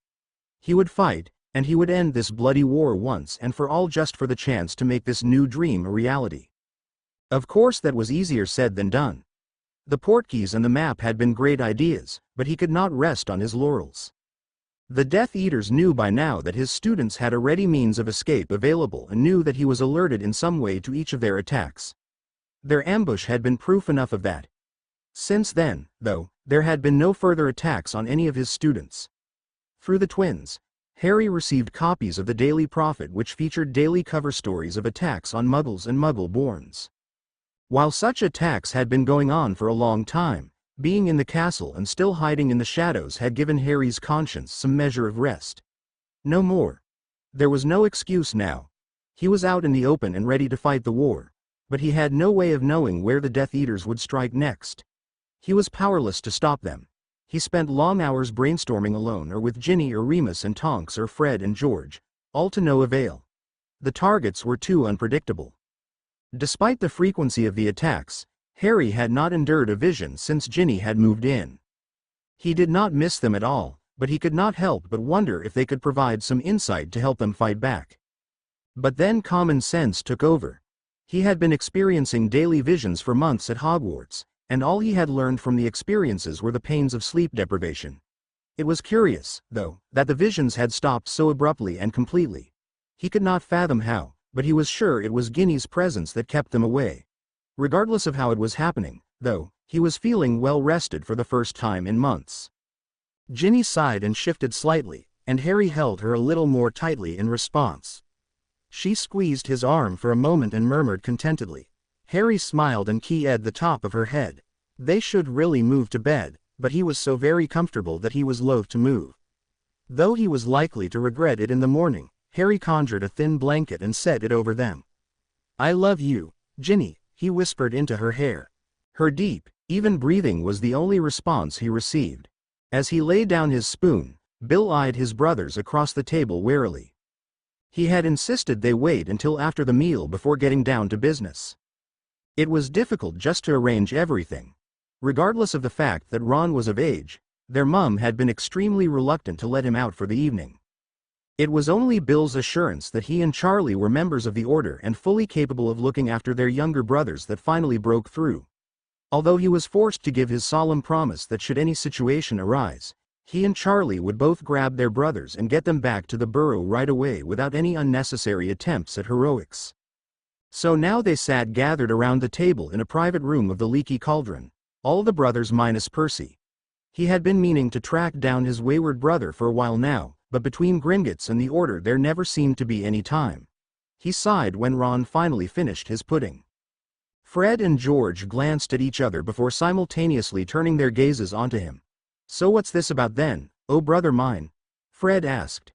He would fight, and he would end this bloody war once and for all just for the chance to make this new dream a reality. Of course that was easier said than done. The portkeys and the map had been great ideas, but he could not rest on his laurels. The Death Eaters knew by now that his students had a ready means of escape available and knew that he was alerted in some way to each of their attacks. Their ambush had been proof enough of that. Since then, though, there had been no further attacks on any of his students. Through the twins, Harry received copies of the Daily Prophet which featured daily cover stories of attacks on Muggles and Muggle-borns. While such attacks had been going on for a long time, being in the castle and still hiding in the shadows had given Harry's conscience some measure of rest. No more. There was no excuse now. He was out in the open and ready to fight the war, but he had no way of knowing where the Death Eaters would strike next. He was powerless to stop them. He spent long hours brainstorming alone or with Ginny or Remus and Tonks or Fred and George, all to no avail. The targets were too unpredictable. Despite the frequency of the attacks, Harry had not endured a vision since Ginny had moved in. He did not miss them at all, but he could not help but wonder if they could provide some insight to help them fight back. But then common sense took over. He had been experiencing daily visions for months at Hogwarts, and all he had learned from the experiences were the pains of sleep deprivation. It was curious, though, that the visions had stopped so abruptly and completely. He could not fathom how, but he was sure it was Ginny's presence that kept them away. Regardless of how it was happening, though, he was feeling well rested for the first time in months. Ginny sighed and shifted slightly, and Harry held her a little more tightly in response. She squeezed his arm for a moment and murmured contentedly. Harry smiled and keyed the top of her head. They should really move to bed, but he was so very comfortable that he was loath to move. Though he was likely to regret it in the morning, Harry conjured a thin blanket and set it over them. I love you, Ginny, he whispered into her hair. Her deep, even breathing was the only response he received. As he laid down his spoon, Bill eyed his brothers across the table warily. He had insisted they wait until after the meal before getting down to business. It was difficult just to arrange everything. Regardless of the fact that Ron was of age, their mum had been extremely reluctant to let him out for the evening. It was only Bill's assurance that he and Charlie were members of the Order and fully capable of looking after their younger brothers that finally broke through. Although he was forced to give his solemn promise that should any situation arise, he and Charlie would both grab their brothers and get them back to the burrow right away without any unnecessary attempts at heroics. So now they sat gathered around the table in a private room of the Leaky Cauldron, all the brothers minus Percy. He had been meaning to track down his wayward brother for a while now, but between Gringotts and the Order there never seemed to be any time. He sighed when Ron finally finished his pudding. Fred and George glanced at each other before simultaneously turning their gazes onto him. "So what's this about then, oh brother mine?" Fred asked.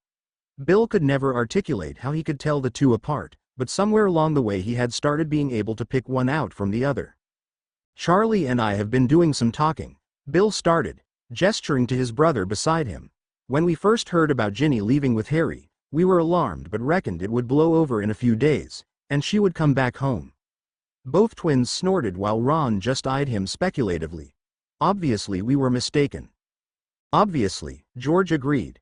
Bill could never articulate how he could tell the two apart, but somewhere along the way he had started being able to pick one out from the other. "Charlie and I have been doing some talking," Bill started, gesturing to his brother beside him. "When we first heard about Ginny leaving with Harry, we were alarmed but reckoned it would blow over in a few days, and she would come back home." Both twins snorted while Ron just eyed him speculatively. "Obviously we were mistaken." "Obviously," George agreed.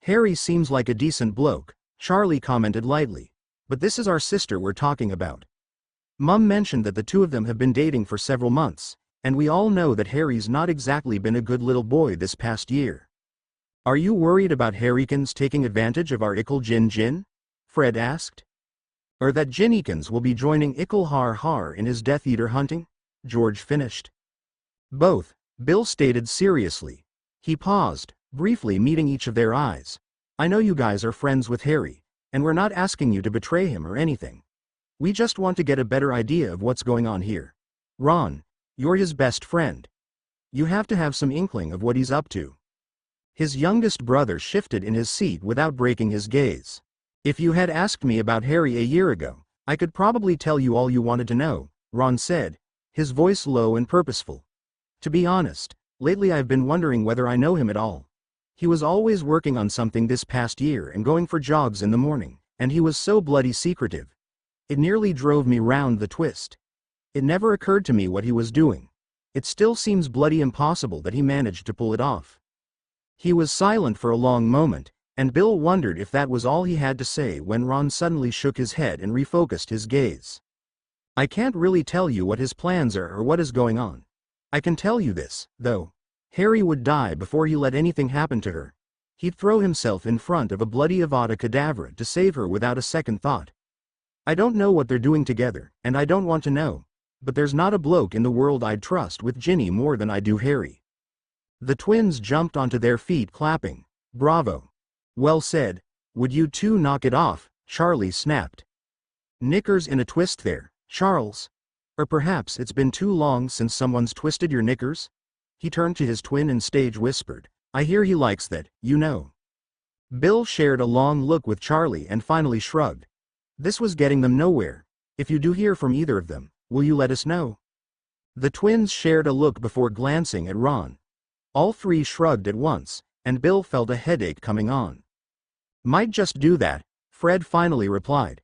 "Harry seems like a decent bloke," Charlie commented lightly. "But this is our sister we're talking about. Mum mentioned that the two of them have been dating for several months, and we all know that Harry's not exactly been a good little boy this past year." "Are you worried about Harrykins taking advantage of our Ickle Jin? Fred asked. "Or that Jinnykins will be joining Ickle Har Har in his Death Eater hunting?" George finished. "Both," Bill stated seriously. He paused, briefly meeting each of their eyes. "I know you guys are friends with Harry, and we're not asking you to betray him or anything. We just want to get a better idea of what's going on here. Ron, you're his best friend. You have to have some inkling of what he's up to." His youngest brother shifted in his seat without breaking his gaze. "If you had asked me about Harry a year ago, I could probably tell you all you wanted to know," Ron said, his voice low and purposeful. "To be honest, lately I've been wondering whether I know him at all. He was always working on something this past year and going for jogs in the morning, and he was so bloody secretive. It nearly drove me round the twist. It never occurred to me what he was doing. It still seems bloody impossible that he managed to pull it off." He was silent for a long moment, and Bill wondered if that was all he had to say when Ron suddenly shook his head and refocused his gaze. "I can't really tell you what his plans are or what is going on. I can tell you this, though. Harry would die before he let anything happen to her. He'd throw himself in front of a bloody Avada Kedavra to save her without a second thought. I don't know what they're doing together, and I don't want to know, but there's not a bloke in the world I'd trust with Ginny more than I do Harry." The twins jumped onto their feet clapping. "Bravo. Well said. Would you two knock it off?" Charlie snapped. "Knickers in a twist there, Charles. Or perhaps it's been too long since someone's twisted your knickers?" He turned to his twin and stage whispered, "I hear he likes that, you know." Bill shared a long look with Charlie and finally shrugged. This was getting them nowhere. "If you do hear from either of them, will you let us know?" The twins shared a look before glancing at Ron. All three shrugged at once, and Bill felt a headache coming on. "Might just do that," Fred finally replied.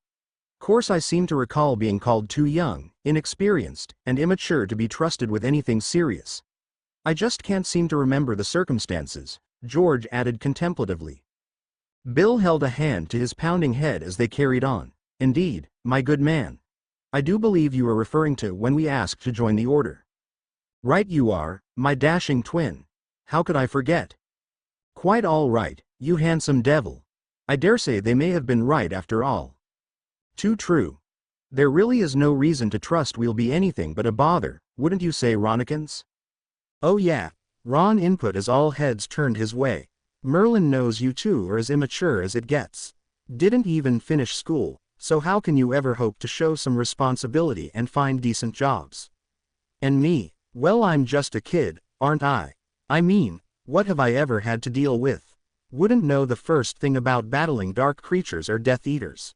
"Course I seem to recall being called too young, inexperienced, and immature to be trusted with anything serious. I just can't seem to remember the circumstances," George added contemplatively. Bill held a hand to his pounding head as they carried on. "Indeed, my good man. I do believe you are referring to when we asked to join the Order." "Right you are, my dashing twin. How could I forget?" "Quite all right, you handsome devil. I daresay they may have been right after all." "Too true. There really is no reason to trust we'll be anything but a bother, wouldn't you say, Ronikins?" "Oh yeah," Ron input as all heads turned his way. "Merlin knows you two are as immature as it gets. Didn't even finish school, so how can you ever hope to show some responsibility and find decent jobs? And me, well I'm just a kid, aren't I? I mean, what have I ever had to deal with? Wouldn't know the first thing about battling dark creatures or Death Eaters."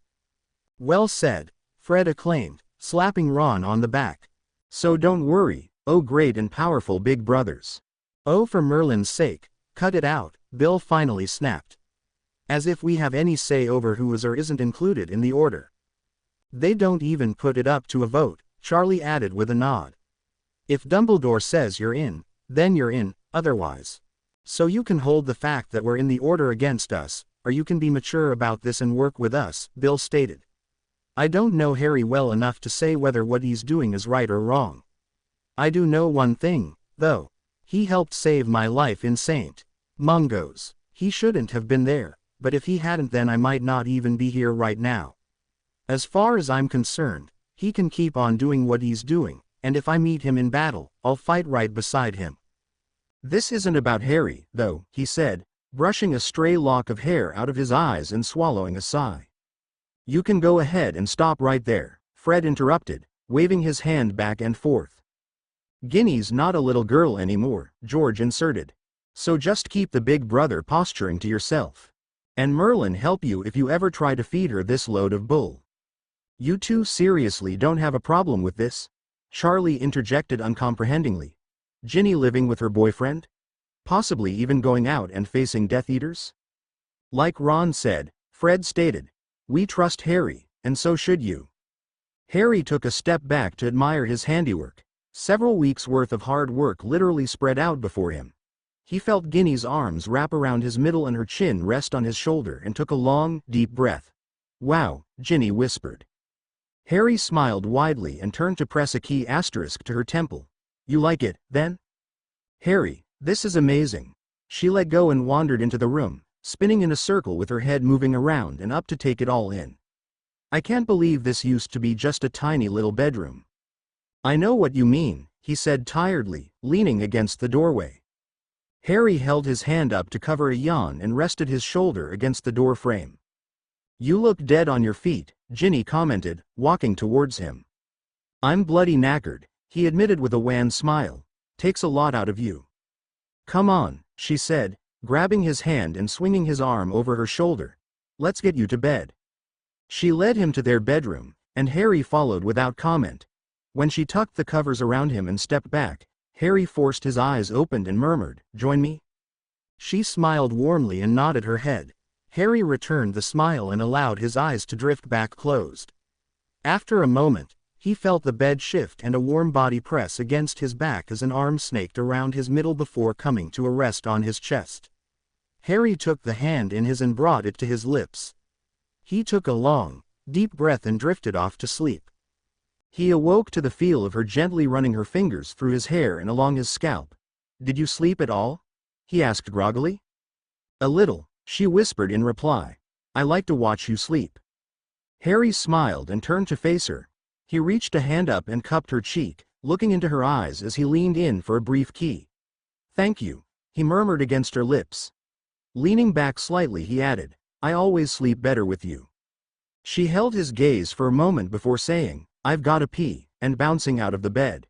"Well said," Fred acclaimed, slapping Ron on the back. "So don't worry, oh great and powerful big brothers." "Oh for Merlin's sake, cut it out," Bill finally snapped. "As if we have any say over who is or isn't included in the Order." "They don't even put it up to a vote," Charlie added with a nod. "If Dumbledore says you're in, then you're in, otherwise. So you can hold the fact that we're in the Order against us, or you can be mature about this and work with us, Bill stated. I don't know Harry well enough to say whether what he's doing is right or wrong. I do know one thing, though. He helped save my life in St. Mungo's. He shouldn't have been there, but if he hadn't then I might not even be here right now. As far as I'm concerned, he can keep on doing what he's doing, and if I meet him in battle, I'll fight right beside him. This isn't about Harry, though, he said, brushing a stray lock of hair out of his eyes and swallowing a sigh. You can go ahead and stop right there, Fred interrupted, waving his hand back and forth. Ginny's not a little girl anymore, George inserted. So just keep the big brother posturing to yourself. And Merlin help you if you ever try to feed her this load of bull. You two seriously don't have a problem with this? Charlie interjected uncomprehendingly. Ginny living with her boyfriend? Possibly even going out and facing Death Eaters? Like Ron said, Fred stated, we trust Harry, and so should you. Harry took a step back to admire his handiwork. Several weeks' worth of hard work literally spread out before him. He felt Ginny's arms wrap around his middle and her chin rest on his shoulder and took a long, deep breath. Wow, Ginny whispered. Harry smiled widely and turned to press a key asterisk to her temple. You like it, then? Harry, this is amazing. She let go and wandered into the room, spinning in a circle with her head moving around and up to take it all in. I can't believe this used to be just a tiny little bedroom. I know what you mean, he said tiredly, leaning against the doorway. Harry held his hand up to cover a yawn and rested his shoulder against the door frame. You look dead on your feet, Ginny commented, walking towards him. I'm bloody knackered, he admitted with a wan smile. Takes a lot out of you. Come on, she said, grabbing his hand and swinging his arm over her shoulder. Let's get you to bed. She led him to their bedroom, and Harry followed without comment. When she tucked the covers around him and stepped back, Harry forced his eyes open and murmured, Join me? She smiled warmly and nodded her head. Harry returned the smile and allowed his eyes to drift back closed. After a moment, he felt the bed shift and a warm body press against his back as an arm snaked around his middle before coming to a rest on his chest. Harry took the hand in his and brought it to his lips. He took a long, deep breath and drifted off to sleep. He awoke to the feel of her gently running her fingers through his hair and along his scalp. Did you sleep at all? He asked groggily. A little, she whispered in reply. I like to watch you sleep. Harry smiled and turned to face her. He reached a hand up and cupped her cheek, looking into her eyes as he leaned in for a brief key. Thank you, he murmured against her lips. Leaning back slightly he added, I always sleep better with you. She held his gaze for a moment before saying, I've gotta pee, and bouncing out of the bed.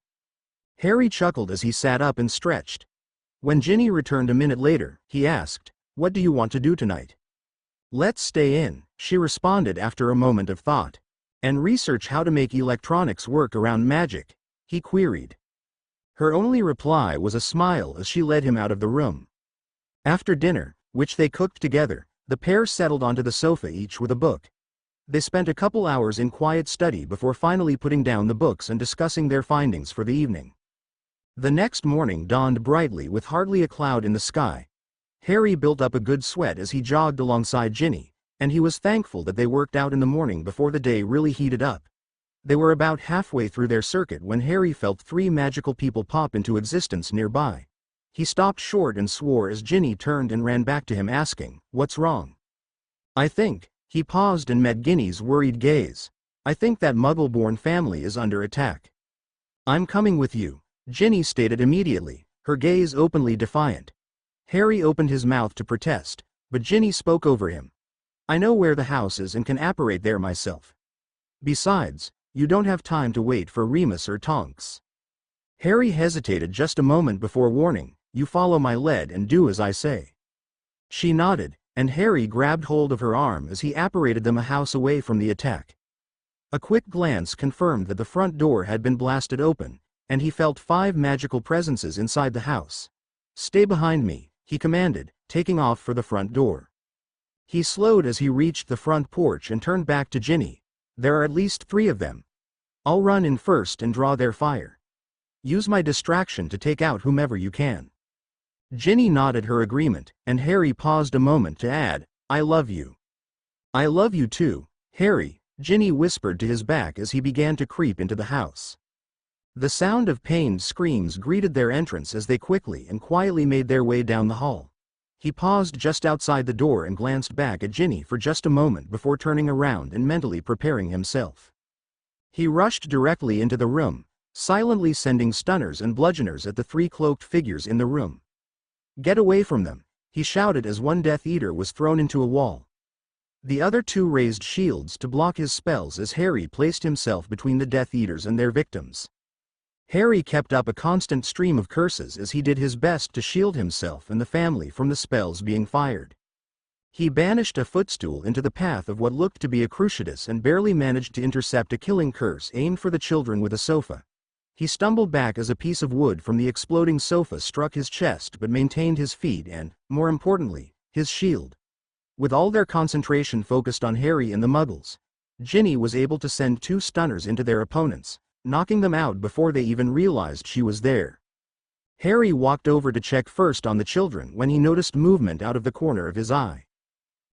Harry chuckled as he sat up and stretched. When Ginny returned a minute later, he asked, What do you want to do tonight? Let's stay in, she responded after a moment of thought. And research how to make electronics work around magic, he queried. Her only reply was a smile as she led him out of the room. After dinner, which they cooked together, the pair settled onto the sofa each with a book. They spent a couple hours in quiet study before finally putting down the books and discussing their findings for the evening. The next morning dawned brightly with hardly a cloud in the sky. Harry built up a good sweat as he jogged alongside Ginny, and he was thankful that they worked out in the morning before the day really heated up. They were about halfway through their circuit when Harry felt 3 magical people pop into existence nearby. He stopped short and swore as Ginny turned and ran back to him asking, What's wrong? I think, he paused and met Ginny's worried gaze. I think that Muggle-born family is under attack. I'm coming with you, Ginny stated immediately, her gaze openly defiant. Harry opened his mouth to protest, but Ginny spoke over him. I know where the house is and can apparate there myself. Besides, you don't have time to wait for Remus or Tonks. Harry hesitated just a moment before warning, You follow my lead and do as I say. She nodded, and Harry grabbed hold of her arm as he apparated them a house away from the attack. A quick glance confirmed that the front door had been blasted open, and he felt 5 magical presences inside the house. Stay behind me, he commanded, taking off for the front door. He slowed as he reached the front porch and turned back to Ginny. There are at least 3 of them. I'll run in first and draw their fire. Use my distraction to take out whomever you can. Ginny nodded her agreement, and Harry paused a moment to add, I love you. I love you too, Harry, Ginny whispered to his back as he began to creep into the house. The sound of pained screams greeted their entrance as they quickly and quietly made their way down the hall. He paused just outside the door and glanced back at Ginny for just a moment before turning around and mentally preparing himself. He rushed directly into the room, silently sending stunners and bludgeoners at the three cloaked figures in the room. Get away from them, he shouted as one Death Eater was thrown into a wall. The other two raised shields to block his spells as Harry placed himself between the Death Eaters and their victims. Harry kept up a constant stream of curses as he did his best to shield himself and the family from the spells being fired. He banished a footstool into the path of what looked to be a Cruciatus and barely managed to intercept a killing curse aimed for the children with a sofa. He stumbled back as a piece of wood from the exploding sofa struck his chest but maintained his feet and, more importantly, his shield. With all their concentration focused on Harry and the Muggles, Ginny was able to send two stunners into their opponents, knocking them out before they even realized she was there. Harry walked over to check first on the children when he noticed movement out of the corner of his eye.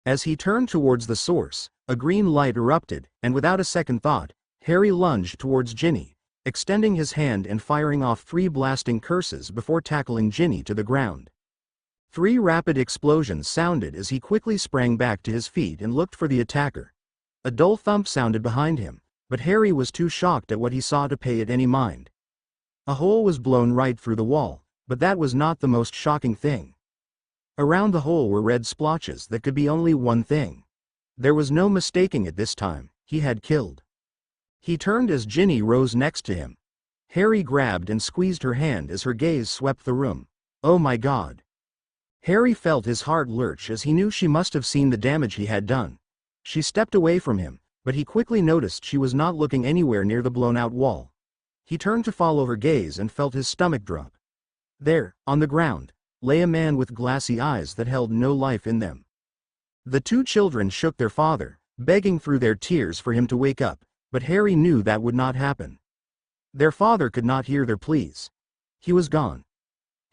As he turned towards the source, a green light erupted, and without a second thought, Harry lunged towards Ginny, extending his hand and firing off 3 blasting curses before tackling Ginny to the ground. 3 rapid explosions sounded as he quickly sprang back to his feet and looked for the attacker. A dull thump sounded behind him, but Harry was too shocked at what he saw to pay it any mind. A hole was blown right through the wall, but that was not the most shocking thing. Around the hole were red splotches that could be only one thing. There was no mistaking it this time, he had killed. He turned as Ginny rose next to him. Harry grabbed and squeezed her hand as her gaze swept the room. Oh my God. Harry felt his heart lurch as he knew she must have seen the damage he had done. She stepped away from him, but he quickly noticed she was not looking anywhere near the blown-out wall. He turned to follow her gaze and felt his stomach drop. There, on the ground, lay a man with glassy eyes that held no life in them. The 2 children shook their father, begging through their tears for him to wake up, but Harry knew that would not happen. Their father could not hear their pleas. He was gone.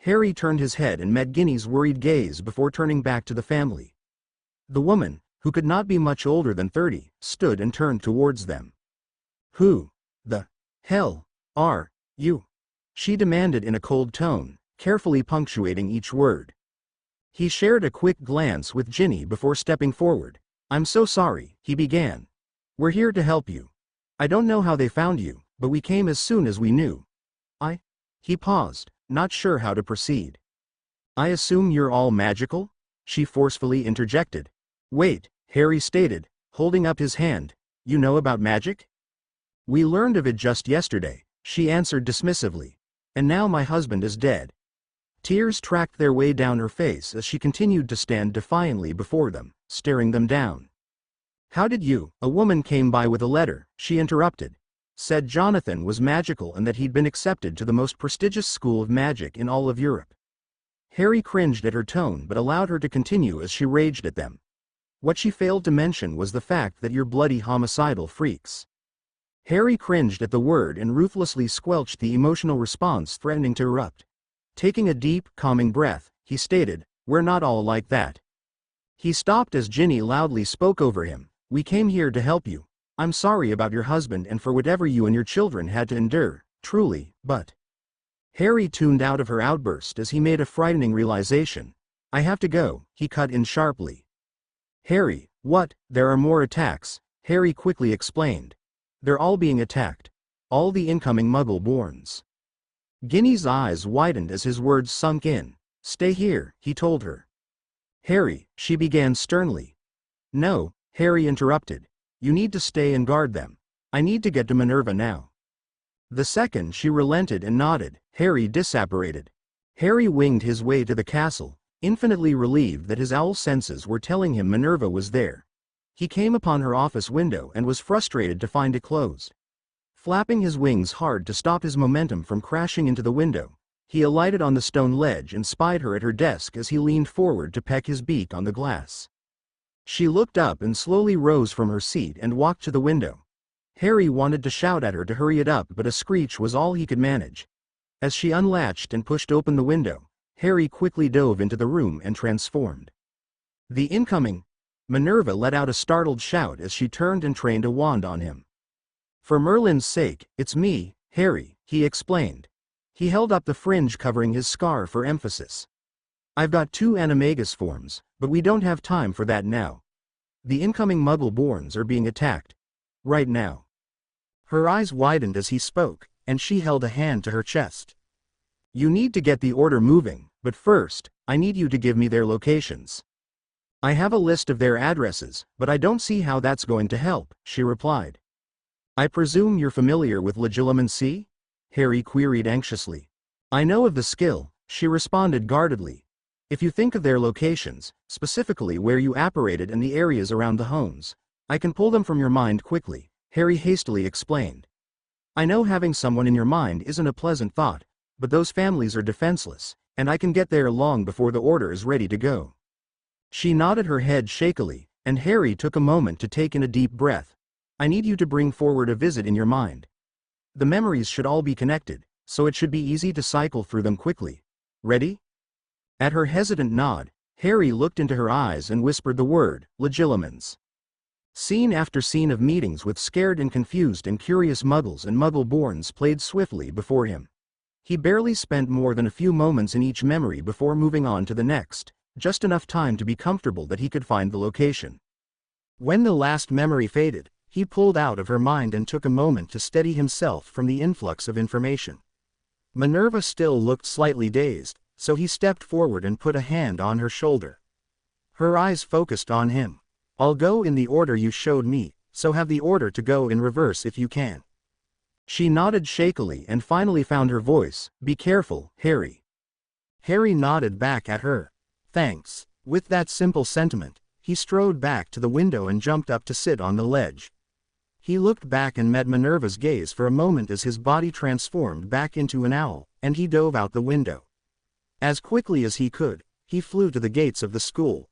Harry turned his head and met Ginny's worried gaze before turning back to the family. The woman, who could not be much older than 30, stood and turned towards them. Who the hell are you? She demanded in a cold tone, carefully punctuating each word. He shared a quick glance with Ginny before stepping forward. I'm so sorry, he began. We're here to help you. I don't know how they found you, but we came as soon as we knew. He paused, not sure how to proceed. I assume you're all magical? She forcefully interjected. Wait, Harry stated, holding up his hand. You know about magic? We learned of it just yesterday, she answered dismissively. And now my husband is dead. Tears tracked their way down her face as she continued to stand defiantly before them, staring them down. How did you? A woman came by with a letter, she interrupted. Said Jonathan was magical and that he'd been accepted to the most prestigious school of magic in all of Europe. Harry cringed at her tone but allowed her to continue as she raged at them. What she failed to mention was the fact that you're bloody homicidal freaks. Harry cringed at the word and ruthlessly squelched the emotional response threatening to erupt. Taking a deep, calming breath, he stated, We're not all like that. He stopped as Ginny loudly spoke over him. We came here to help you. I'm sorry about your husband and for whatever you and your children had to endure, truly, but... Harry tuned out of her outburst as he made a frightening realization. I have to go, he cut in sharply. Harry, what? There are more attacks, Harry quickly explained. They're all being attacked. All the incoming Muggle-borns. Ginny's eyes widened as his words sunk in. Stay here, he told her. Harry, she began sternly. No, Harry interrupted. You need to stay and guard them. I need to get to Minerva now. The second she relented and nodded, Harry disapparated. Harry winged his way to the castle, infinitely relieved that his owl senses were telling him Minerva was there. He came upon her office window and was frustrated to find it closed. Flapping his wings hard to stop his momentum from crashing into the window, he alighted on the stone ledge and spied her at her desk as he leaned forward to peck his beak on the glass. She looked up and slowly rose from her seat and walked to the window. Harry wanted to shout at her to hurry it up, but a screech was all he could manage. As she unlatched and pushed open the window, Harry quickly dove into the room and transformed. The incoming Minerva let out a startled shout as she turned and trained a wand on him. "For Merlin's sake, it's me, Harry," he explained. He held up the fringe covering his scar for emphasis. "I've got 2 animagus forms, but we don't have time for that now. The incoming Muggle-borns are being attacked. Right now." Her eyes widened as he spoke, and she held a hand to her chest. "You need to get the order moving, but first, I need you to give me their locations." "I have a list of their addresses, but I don't see how that's going to help," she replied. "I presume you're familiar with Legilimency?" Harry queried anxiously. "I know of the skill," she responded guardedly. "If you think of their locations, specifically where you apparated and the areas around the homes, I can pull them from your mind quickly," Harry hastily explained. "I know having someone in your mind isn't a pleasant thought, but those families are defenseless, and I can get there long before the order is ready to go." She nodded her head shakily, and Harry took a moment to take in a deep breath. "I need you to bring forward a visit in your mind. The memories should all be connected, so it should be easy to cycle through them quickly. Ready?" At her hesitant nod, Harry looked into her eyes and whispered the word, Legilimens. Scene after scene of meetings with scared and confused and curious Muggles and Muggle-borns played swiftly before him. He barely spent more than a few moments in each memory before moving on to the next, just enough time to be comfortable that he could find the location. When the last memory faded, he pulled out of her mind and took a moment to steady himself from the influx of information. Minerva still looked slightly dazed, so he stepped forward and put a hand on her shoulder. Her eyes focused on him. "I'll go in the order you showed me, so have the order to go in reverse if you can." She nodded shakily and finally found her voice, "Be careful, Harry." Harry nodded back at her. "Thanks." With that simple sentiment, he strode back to the window and jumped up to sit on the ledge. He looked back and met Minerva's gaze for a moment as his body transformed back into an owl, and he dove out the window. As quickly as he could, he flew to the gates of the school.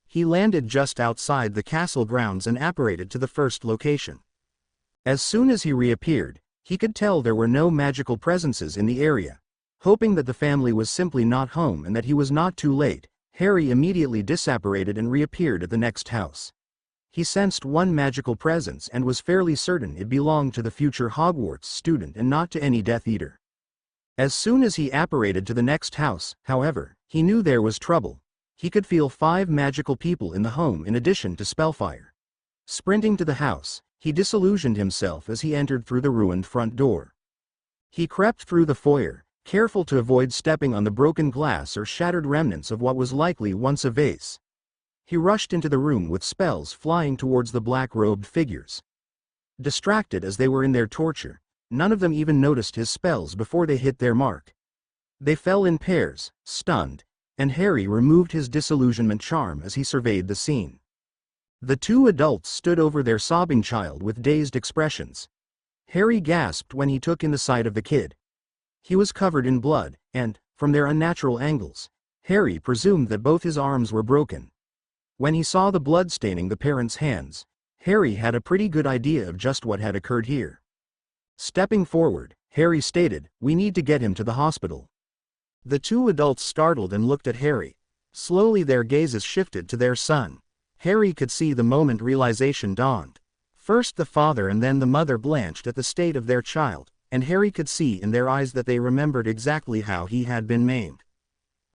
He landed just outside the castle grounds and apparated to the first location. As soon as he reappeared, he could tell there were no magical presences in the area. Hoping that the family was simply not home and that he was not too late, Harry immediately disapparated and reappeared at the next house. He sensed one magical presence and was fairly certain it belonged to the future Hogwarts student and not to any Death Eater. As soon as he apparated to the next house, however, he knew there was trouble. He could feel 5 magical people in the home in addition to Spellfire. Sprinting to the house, he disillusioned himself as he entered through the ruined front door. He crept through the foyer, careful to avoid stepping on the broken glass or shattered remnants of what was likely once a vase. He rushed into the room with spells flying towards the black-robed figures. Distracted as they were in their torture, none of them even noticed his spells before they hit their mark. They fell in pairs, stunned, and Harry removed his disillusionment charm as he surveyed the scene. The 2 adults stood over their sobbing child with dazed expressions. Harry gasped when he took in the sight of the kid. He was covered in blood, and, from their unnatural angles, Harry presumed that both his arms were broken. When he saw the blood staining the parents' hands, Harry had a pretty good idea of just what had occurred here. Stepping forward, Harry stated, "We need to get him to the hospital." The 2 adults startled and looked at Harry. Slowly their gazes shifted to their son. Harry could see the moment realization dawned. First the father and then the mother blanched at the state of their child, and Harry could see in their eyes that they remembered exactly how he had been maimed.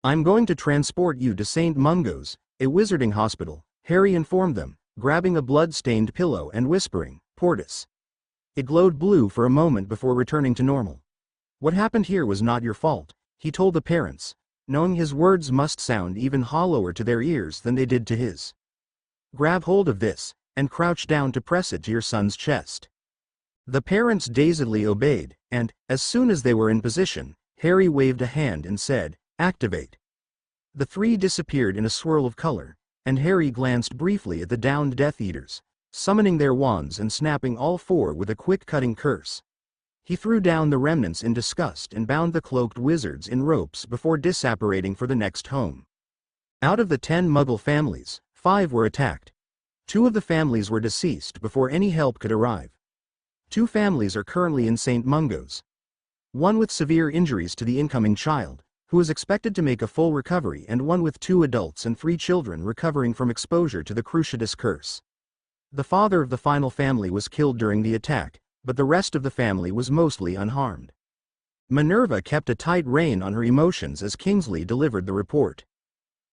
"I'm going to transport you to St. Mungo's, a wizarding hospital," Harry informed them, grabbing a blood-stained pillow and whispering, "Portus." It glowed blue for a moment before returning to normal. "What happened here was not your fault," he told the parents, knowing his words must sound even hollower to their ears than they did to his. "Grab hold of this, and crouch down to press it to your son's chest." The parents dazedly obeyed, and, as soon as they were in position, Harry waved a hand and said, "Activate." The 3 disappeared in a swirl of color, and Harry glanced briefly at the downed Death Eaters, summoning their wands and snapping all 4 with a quick cutting curse. He threw down the remnants in disgust and bound the cloaked wizards in ropes before disapparating for the next home. Out of the 10 Muggle families, 5 were attacked. 2 of the families were deceased before any help could arrive. 2 families are currently in St. Mungo's. One with severe injuries to the incoming child, who was expected to make a full recovery, and one with 2 adults and 3 children recovering from exposure to the Cruciatus curse. The father of the final family was killed during the attack, but the rest of the family was mostly unharmed. Minerva kept a tight rein on her emotions as Kingsley delivered the report.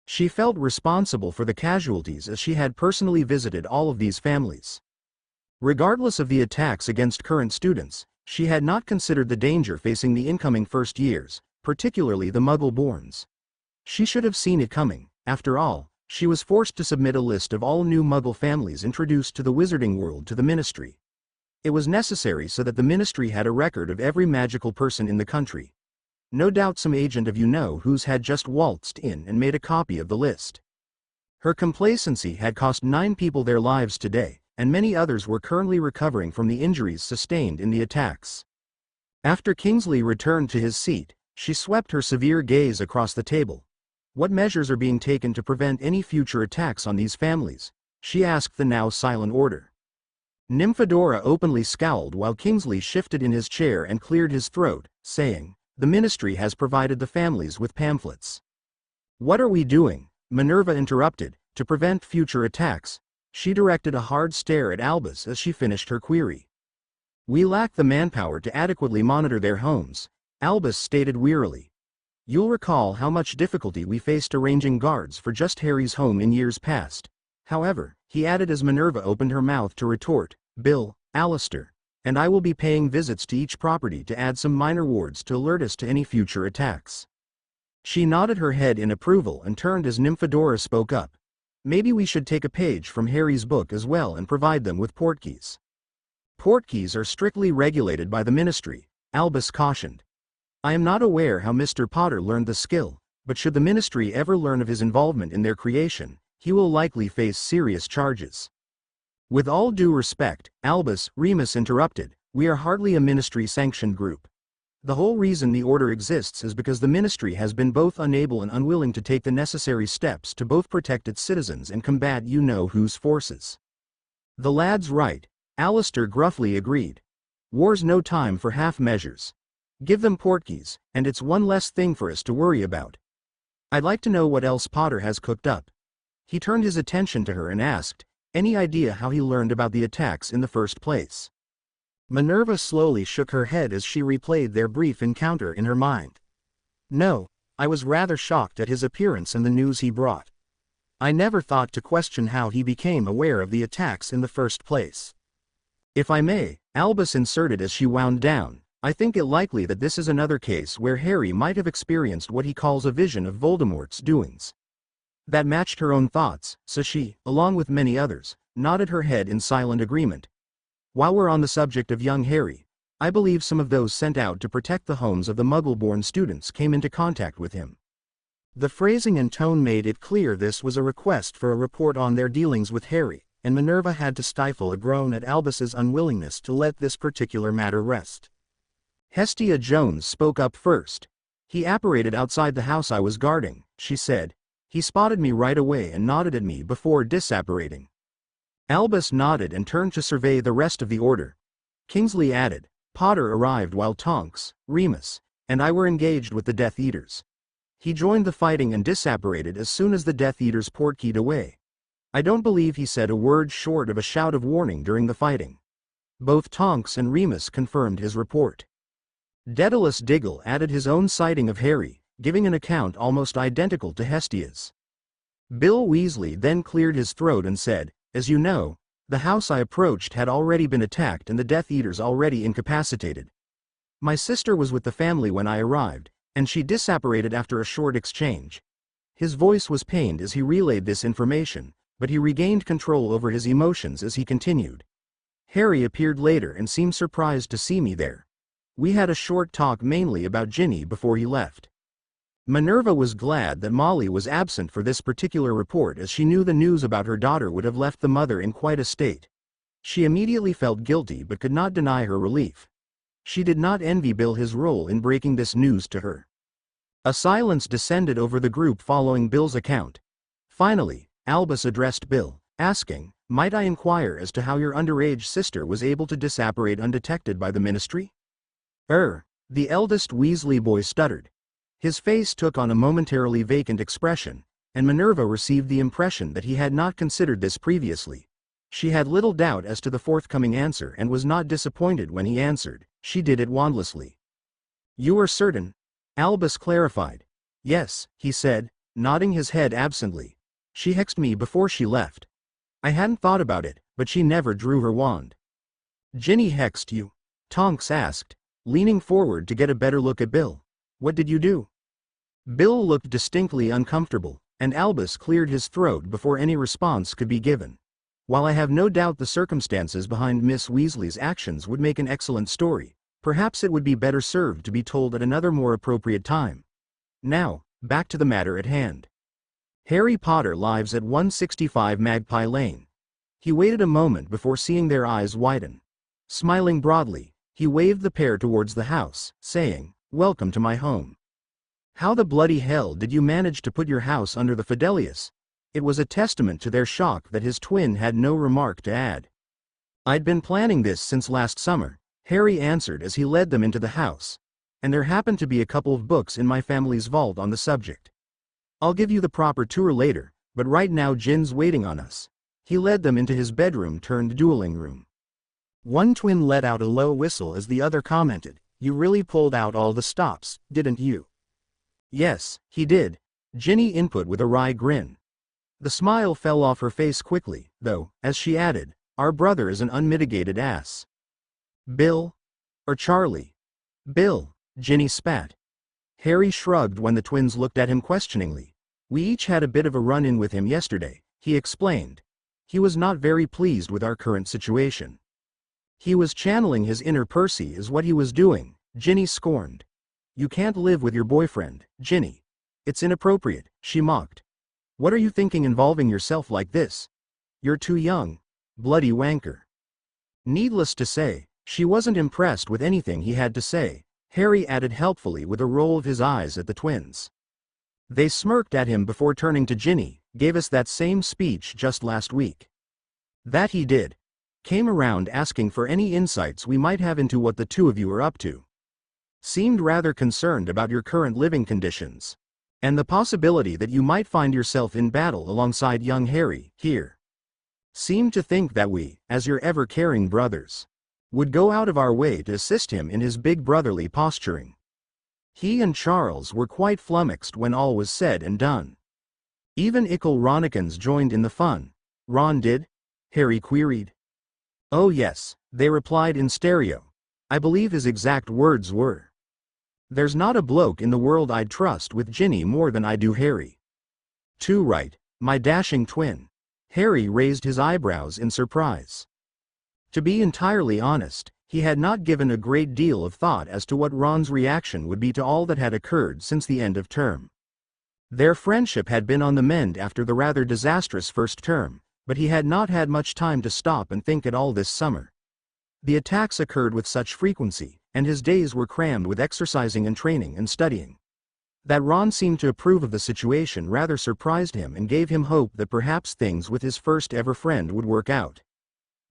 She felt responsible for the casualties as she had personally visited all of these families. Regardless of the attacks against current students, she had not considered the danger facing the incoming first years, particularly the Muggle-borns. She should have seen it coming. After all, she was forced to submit a list of all new Muggle families introduced to the wizarding world to the Ministry. It was necessary so that the Ministry had a record of every magical person in the country. No doubt some agent of you-know-who's had just waltzed in and made a copy of the list. Her complacency had cost 9 people their lives today, and many others were currently recovering from the injuries sustained in the attacks. After Kingsley returned to his seat, she swept her severe gaze across the table. What measures are being taken to prevent any future attacks on these families? She asked the now silent order. Nymphadora openly scowled while Kingsley shifted in his chair and cleared his throat, saying, "The Ministry has provided the families with pamphlets." "What are we doing?" Minerva interrupted. "To prevent future attacks." She directed a hard stare at Albus as she finished her query. "We lack the manpower to adequately monitor their homes," Albus stated wearily. "You'll recall how much difficulty we faced arranging guards for just Harry's home in years past. However," he added as Minerva opened her mouth to retort, "Bill, Alistair, and I will be paying visits to each property to add some minor wards to alert us to any future attacks." She nodded her head in approval and turned as Nymphadora spoke up. "Maybe we should take a page from Harry's book as well and provide them with portkeys." "Portkeys are strictly regulated by the Ministry," Albus cautioned. "I am not aware how Mr. Potter learned the skill, but should the Ministry ever learn of his involvement in their creation, he will likely face serious charges." "With all due respect," Remus interrupted, "we are hardly a Ministry-sanctioned group. The whole reason the Order exists is because the Ministry has been both unable and unwilling to take the necessary steps to both protect its citizens and combat you-know-whose forces." "The lad's right," Alistair gruffly agreed. "War's no time for half measures. Give them portkeys, and it's one less thing for us to worry about. I'd like to know what else Potter has cooked up." He turned his attention to her and asked, "Any idea how he learned about the attacks in the first place?" Minerva slowly shook her head as she replayed their brief encounter in her mind. "No, I was rather shocked at his appearance and the news he brought. I never thought to question how he became aware of the attacks in the first place." "If I may," Albus inserted as she wound down, "I think it likely that this is another case where Harry might have experienced what he calls a vision of Voldemort's doings." That matched her own thoughts, so she, along with many others, nodded her head in silent agreement. "While we're on the subject of young Harry, I believe some of those sent out to protect the homes of the Muggle-born students came into contact with him." The phrasing and tone made it clear this was a request for a report on their dealings with Harry, and Minerva had to stifle a groan at Albus's unwillingness to let this particular matter rest. "Hestia Jones spoke up first. He apparated outside the house I was guarding," she said. "He spotted me right away and nodded at me before disapparating." Albus nodded and turned to survey the rest of the Order. Kingsley added, "Potter arrived while Tonks, Remus, and I were engaged with the Death Eaters. He joined the fighting and disapparated as soon as the Death Eaters portkeyed away. I don't believe he said a word short of a shout of warning during the fighting." Both Tonks and Remus confirmed his report. Daedalus Diggle added his own sighting of Harry, giving an account almost identical to Hestia's. Bill Weasley then cleared his throat and said, "As you know, the house I approached had already been attacked and the Death Eaters already incapacitated. My sister was with the family when I arrived, and she disapparated after a short exchange." His voice was pained as he relayed this information, but he regained control over his emotions as he continued. "Harry appeared later and seemed surprised to see me there. We had a short talk mainly about Ginny before he left." Minerva was glad that Molly was absent for this particular report as she knew the news about her daughter would have left the mother in quite a state. She immediately felt guilty but could not deny her relief. She did not envy Bill his role in breaking this news to her. A silence descended over the group following Bill's account. Finally, Albus addressed Bill, asking, "Might I inquire as to how your underage sister was able to disapparate undetected by the Ministry?" The eldest Weasley boy stuttered. His face took on a momentarily vacant expression, and Minerva received the impression that he had not considered this previously. She had little doubt as to the forthcoming answer and was not disappointed when he answered. She did it wandlessly. "You are certain?" Albus clarified. "Yes," he said, nodding his head absently. "She hexed me before she left. I hadn't thought about it, but she never drew her wand." "Ginny hexed you?" Tonks asked, leaning forward to get a better look at Bill. "What did you do?" Bill looked distinctly uncomfortable, and Albus cleared his throat before any response could be given. While I have no doubt the circumstances behind Miss Weasley's actions would make an excellent story, perhaps it would be better served to be told at another more appropriate time. Now, back to the matter at hand. Harry Potter lives at 165 Magpie Lane. He waited a moment before seeing their eyes widen. Smiling broadly, he waved the pair towards the house, saying, "Welcome to my home." "How the bloody hell did you manage to put your house under the Fidelius?" It was a testament to their shock that his twin had no remark to add. "I'd been planning this since last summer," Harry answered as he led them into the house. "And there happened to be a couple of books in my family's vault on the subject. I'll give you the proper tour later, but right now Gin's waiting on us." He led them into his bedroom turned dueling room. One twin let out a low whistle as the other commented, "You really pulled out all the stops, didn't you?" "Yes, he did," Ginny input with a wry grin. The smile fell off her face quickly, though, as she added, "Our brother is an unmitigated ass." "Bill? Or Charlie?" "Bill," Ginny spat. Harry shrugged when the twins looked at him questioningly. "We each had a bit of a run-in with him yesterday," he explained. "He was not very pleased with our current situation." "He was channeling his inner Percy is what he was doing," Ginny scorned. "You can't live with your boyfriend, Ginny. It's inappropriate," she mocked. "What are you thinking involving yourself like this? You're too young. Bloody wanker." Needless to say, she wasn't impressed with anything he had to say, Harry added helpfully with a roll of his eyes at the twins. "They smirked at him before turning to Ginny, gave us that same speech just last week." "That he did. Came around asking for any insights we might have into what the two of you are up to. Seemed rather concerned about your current living conditions. And the possibility that you might find yourself in battle alongside young Harry, here. Seemed to think that we, as your ever-caring brothers, would go out of our way to assist him in his big brotherly posturing. He and Charles were quite flummoxed when all was said and done. Even Ickle Ronikins joined in the fun." "Ron did?" Harry queried. "Oh yes," they replied in stereo. "I believe his exact words were, 'There's not a bloke in the world I'd trust with Ginny more than I do Harry.'" "Too right, my dashing twin." Harry raised his eyebrows in surprise. To be entirely honest, he had not given a great deal of thought as to what Ron's reaction would be to all that had occurred since the end of term. Their friendship had been on the mend after the rather disastrous first term, but he had not had much time to stop and think at all this summer. The attacks occurred with such frequency, and his days were crammed with exercising and training and studying. That Ron seemed to approve of the situation rather surprised him and gave him hope that perhaps things with his first ever friend would work out.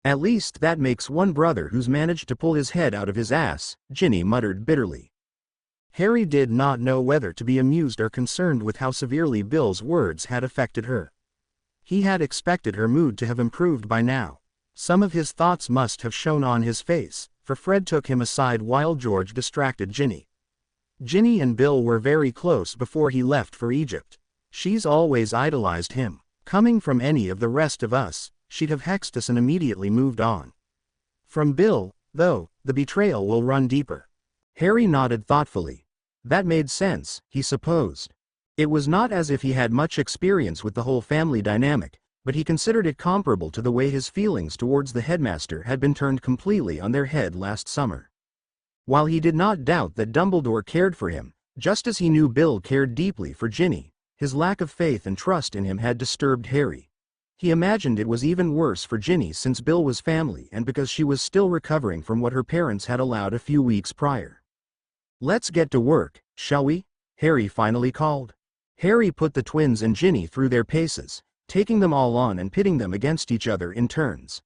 "At least that makes one brother who's managed to pull his head out of his ass," Ginny muttered bitterly. Harry did not know whether to be amused or concerned with how severely Bill's words had affected her. He had expected her mood to have improved by now. Some of his thoughts must have shown on his face, for Fred took him aside while George distracted Ginny. Ginny and Bill were very close before he left for Egypt. She's always idolized him. Coming from any of the rest of us, she'd have hexed us and immediately moved on. From Bill, though, the betrayal will run deeper. Harry nodded thoughtfully. That made sense, he supposed. It was not as if he had much experience with the whole family dynamic, but he considered it comparable to the way his feelings towards the headmaster had been turned completely on their head last summer. While he did not doubt that Dumbledore cared for him, just as he knew Bill cared deeply for Ginny, his lack of faith and trust in him had disturbed Harry. He imagined it was even worse for Ginny since Bill was family and because she was still recovering from what her parents had allowed a few weeks prior. "Let's get to work, shall we?" Harry finally called. Harry put the twins and Ginny through their paces, taking them all on and pitting them against each other in turns.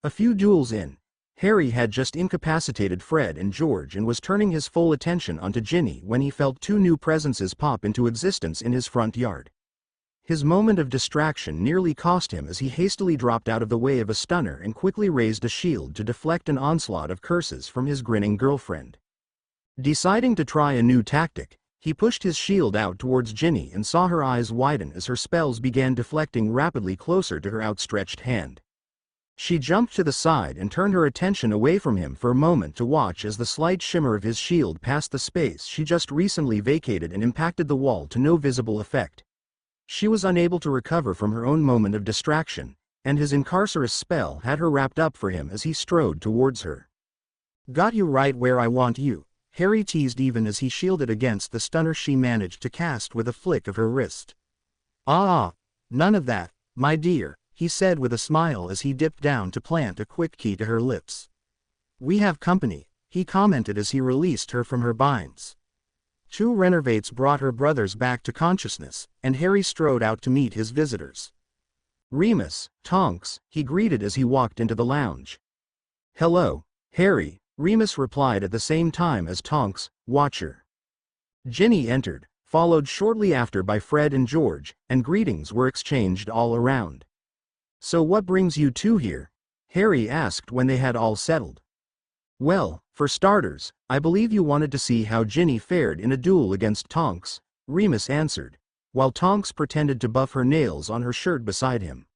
A few duels in, Harry had just incapacitated Fred and George and was turning his full attention onto Ginny when he felt two new presences pop into existence in his front yard. His moment of distraction nearly cost him as he hastily dropped out of the way of a stunner and quickly raised a shield to deflect an onslaught of curses from his grinning girlfriend. Deciding to try a new tactic, he pushed his shield out towards Ginny and saw her eyes widen as her spells began deflecting rapidly closer to her outstretched hand. She jumped to the side and turned her attention away from him for a moment to watch as the slight shimmer of his shield passed the space she just recently vacated and impacted the wall to no visible effect. She was unable to recover from her own moment of distraction, and his Incarcerus spell had her wrapped up for him as he strode towards her. Got you right where I want you, Harry teased even as he shielded against the stunner she managed to cast with a flick of her wrist. None of that, my dear, he said with a smile as he dipped down to plant a quick key to her lips. We have company, he commented as he released her from her binds. Two Renervates brought her brothers back to consciousness, and Harry strode out to meet his visitors. Remus, Tonks, he greeted as he walked into the lounge. Hello, Harry, Remus replied at the same time as Tonks, Watcher. Ginny entered, followed shortly after by Fred and George, and greetings were exchanged all around. So what brings you two here? Harry asked when they had all settled. Well, for starters, I believe you wanted to see how Ginny fared in a duel against Tonks, Remus answered, while Tonks pretended to buff her nails on her shirt beside him.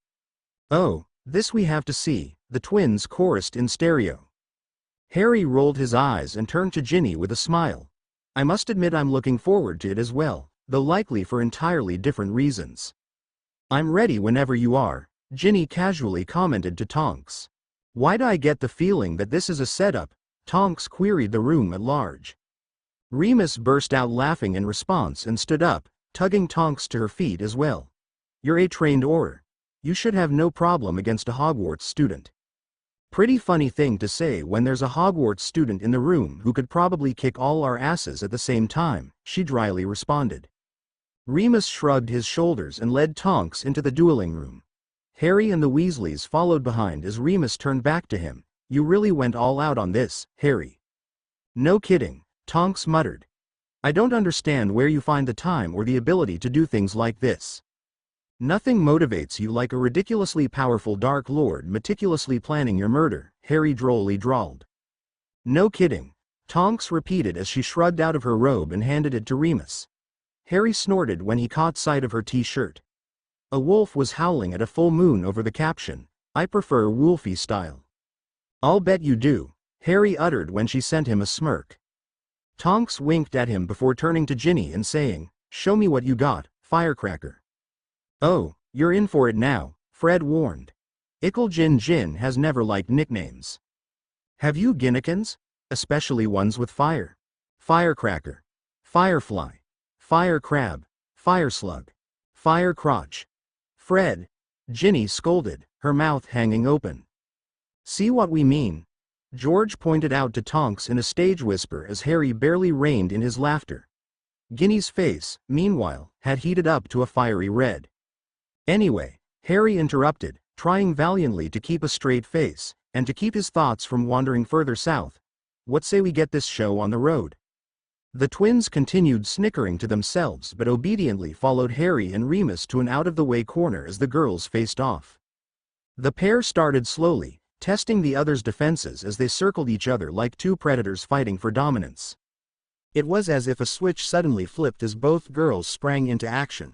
Oh, this we have to see, the twins chorused in stereo. Harry rolled his eyes and turned to Ginny with a smile. I must admit I'm looking forward to it as well, though likely for entirely different reasons. I'm ready whenever you are, Ginny casually commented to Tonks. Why do I get the feeling that this is a setup? Tonks queried the room at large. Remus burst out laughing in response and stood up, tugging Tonks to her feet as well. You're a trained Auror. You should have no problem against a Hogwarts student. Pretty funny thing to say when there's a Hogwarts student in the room who could probably kick all our asses at the same time, she dryly responded. Remus shrugged his shoulders and led Tonks into the dueling room. Harry and the Weasleys followed behind as Remus turned back to him. You really went all out on this, Harry. No kidding, Tonks muttered. I don't understand where you find the time or the ability to do things like this. Nothing motivates you like a ridiculously powerful Dark Lord meticulously planning your murder, Harry drolly drawled. No kidding, Tonks repeated as she shrugged out of her robe and handed it to Remus. Harry snorted when he caught sight of her t-shirt. A wolf was howling at a full moon over the caption, I prefer Wolfie style. I'll bet you do, Harry uttered when she sent him a smirk. Tonks winked at him before turning to Ginny and saying, Show me what you got, firecracker. Oh, you're in for it now, Fred warned. Jin has never liked nicknames. Have you Ginnekins? Especially ones with fire. Firecracker. Firefly. Fire crab. Fire slug. Fire crotch. Fred, Ginny scolded, her mouth hanging open. See what we mean? George pointed out to Tonks in a stage whisper as Harry barely reined in his laughter. Ginny's face, meanwhile, had heated up to a fiery red. Anyway, Harry interrupted, trying valiantly to keep a straight face, and to keep his thoughts from wandering further south. What say we get this show on the road? The twins continued snickering to themselves but obediently followed Harry and Remus to an out-of-the-way corner as the girls faced off. The pair started slowly, testing the other's defenses as they circled each other like two predators fighting for dominance. It was as if a switch suddenly flipped as both girls sprang into action.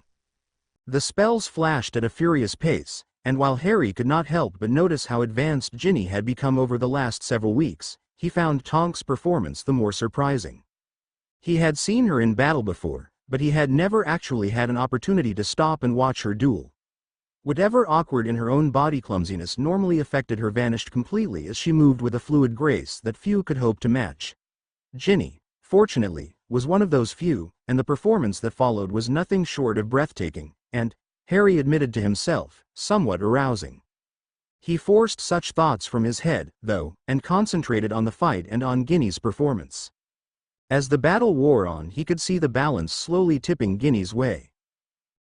The spells flashed at a furious pace, and while Harry could not help but notice how advanced Ginny had become over the last several weeks, he found Tonks' performance the more surprising. He had seen her in battle before, but he had never actually had an opportunity to stop and watch her duel. Whatever awkward in her own body clumsiness normally affected her vanished completely as she moved with a fluid grace that few could hope to match. Ginny, fortunately, was one of those few, and the performance that followed was nothing short of breathtaking, and, Harry admitted to himself, somewhat arousing. He forced such thoughts from his head, though, and concentrated on the fight and on Ginny's performance. As the battle wore on, he could see the balance slowly tipping Ginny's way.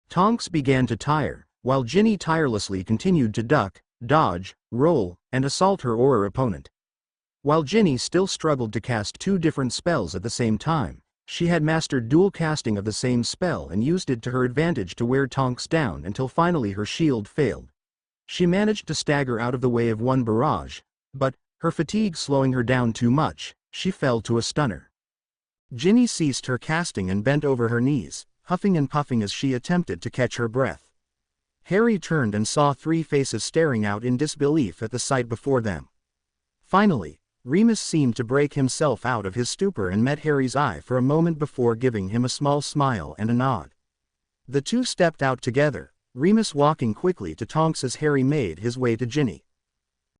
Tonks began to tire, while Ginny tirelessly continued to duck, dodge, roll, and assault her Auror opponent. While Ginny still struggled to cast two different spells at the same time, she had mastered dual casting of the same spell and used it to her advantage to wear Tonks down until finally her shield failed. She managed to stagger out of the way of one barrage, but, her fatigue slowing her down too much, she fell to a stunner. Ginny ceased her casting and bent over her knees, huffing and puffing as she attempted to catch her breath. Harry turned and saw three faces staring out in disbelief at the sight before them. Finally, Remus seemed to break himself out of his stupor and met Harry's eye for a moment before giving him a small smile and a nod. The two stepped out together, Remus walking quickly to Tonks as Harry made his way to Ginny.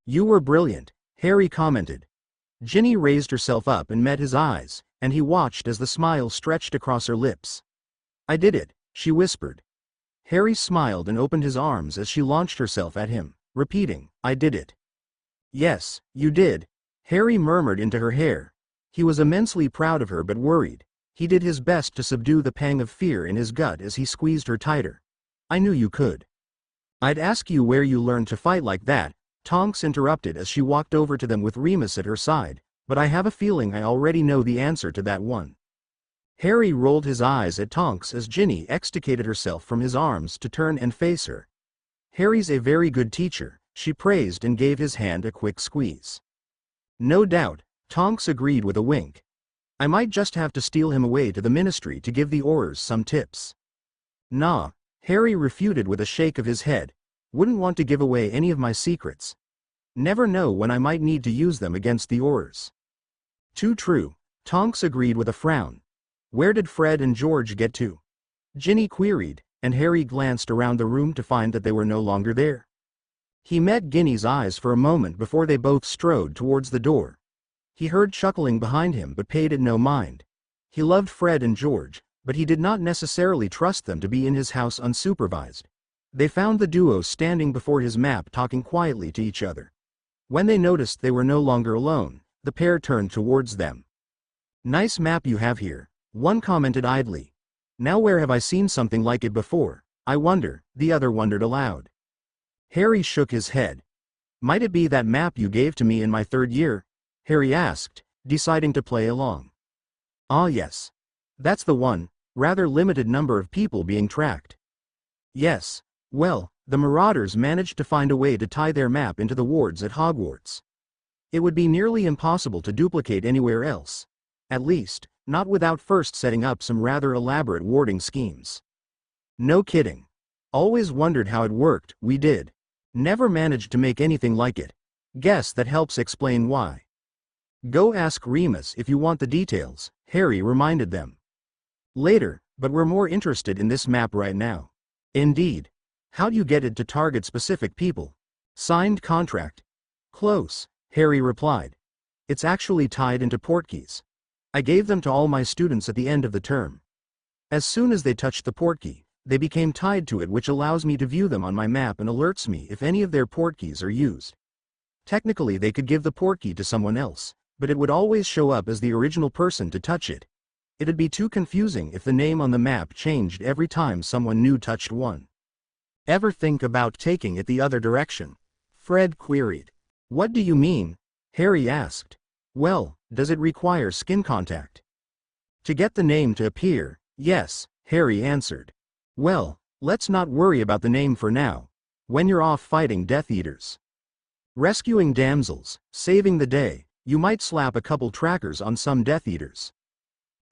"You were brilliant," Harry commented. Ginny raised herself up and met his eyes, and he watched as the smile stretched across her lips. "I did it," she whispered. Harry smiled and opened his arms as she launched herself at him, repeating, "I did it." "Yes, you did," Harry murmured into her hair. He was immensely proud of her but worried. He did his best to subdue the pang of fear in his gut as he squeezed her tighter. "I knew you could." "I'd ask you where you learned to fight like that," Tonks interrupted as she walked over to them with Remus at her side, "but I have a feeling I already know the answer to that one." Harry rolled his eyes at Tonks as Ginny extricated herself from his arms to turn and face her. "Harry's a very good teacher," she praised and gave his hand a quick squeeze. "No doubt," Tonks agreed with a wink. "I might just have to steal him away to the ministry to give the Aurors some tips." "Nah," Harry refuted with a shake of his head. "Wouldn't want to give away any of my secrets. Never know when I might need to use them against the Aurors." "Too true," Tonks agreed with a frown. "Where did Fred and George get to?" Ginny queried, and Harry glanced around the room to find that they were no longer there. He met Ginny's eyes for a moment before they both strode towards the door. He heard chuckling behind him but paid it no mind. He loved Fred and George, but he did not necessarily trust them to be in his house unsupervised. They found the duo standing before his map talking quietly to each other. When they noticed they were no longer alone, the pair turned towards them. "Nice map you have here," one commented idly. "Now where have I seen something like it before, I wonder," the other wondered aloud. Harry shook his head. "Might it be that map you gave to me in my third year?" Harry asked, deciding to play along. "Ah yes. That's the one, rather limited number of people being tracked." "Yes. Well, the Marauders managed to find a way to tie their map into the wards at Hogwarts. It would be nearly impossible to duplicate anywhere else. At least, not without first setting up some rather elaborate warding schemes." "No kidding. Always wondered how it worked, we did. Never managed to make anything like it. Guess that helps explain why." "Go ask Remus if you want the details," Harry reminded them. "Later, but we're more interested in this map right now." "Indeed. How'd you get it to target specific people?" "Signed contract." "Close," Harry replied. "It's actually tied into portkeys. I gave them to all my students at the end of the term. As soon as they touched the portkey, they became tied to it, which allows me to view them on my map and alerts me if any of their portkeys are used. Technically they could give the portkey to someone else, but it would always show up as the original person to touch it. It'd be too confusing if the name on the map changed every time someone new touched one." "Ever think about taking it the other direction?" Fred queried. "What do you mean?" Harry asked. "Well, does it require skin contact?" "To get the name to appear, yes," Harry answered. "Well, let's not worry about the name for now. When you're off fighting Death Eaters, rescuing damsels, saving the day, you might slap a couple trackers on some Death Eaters.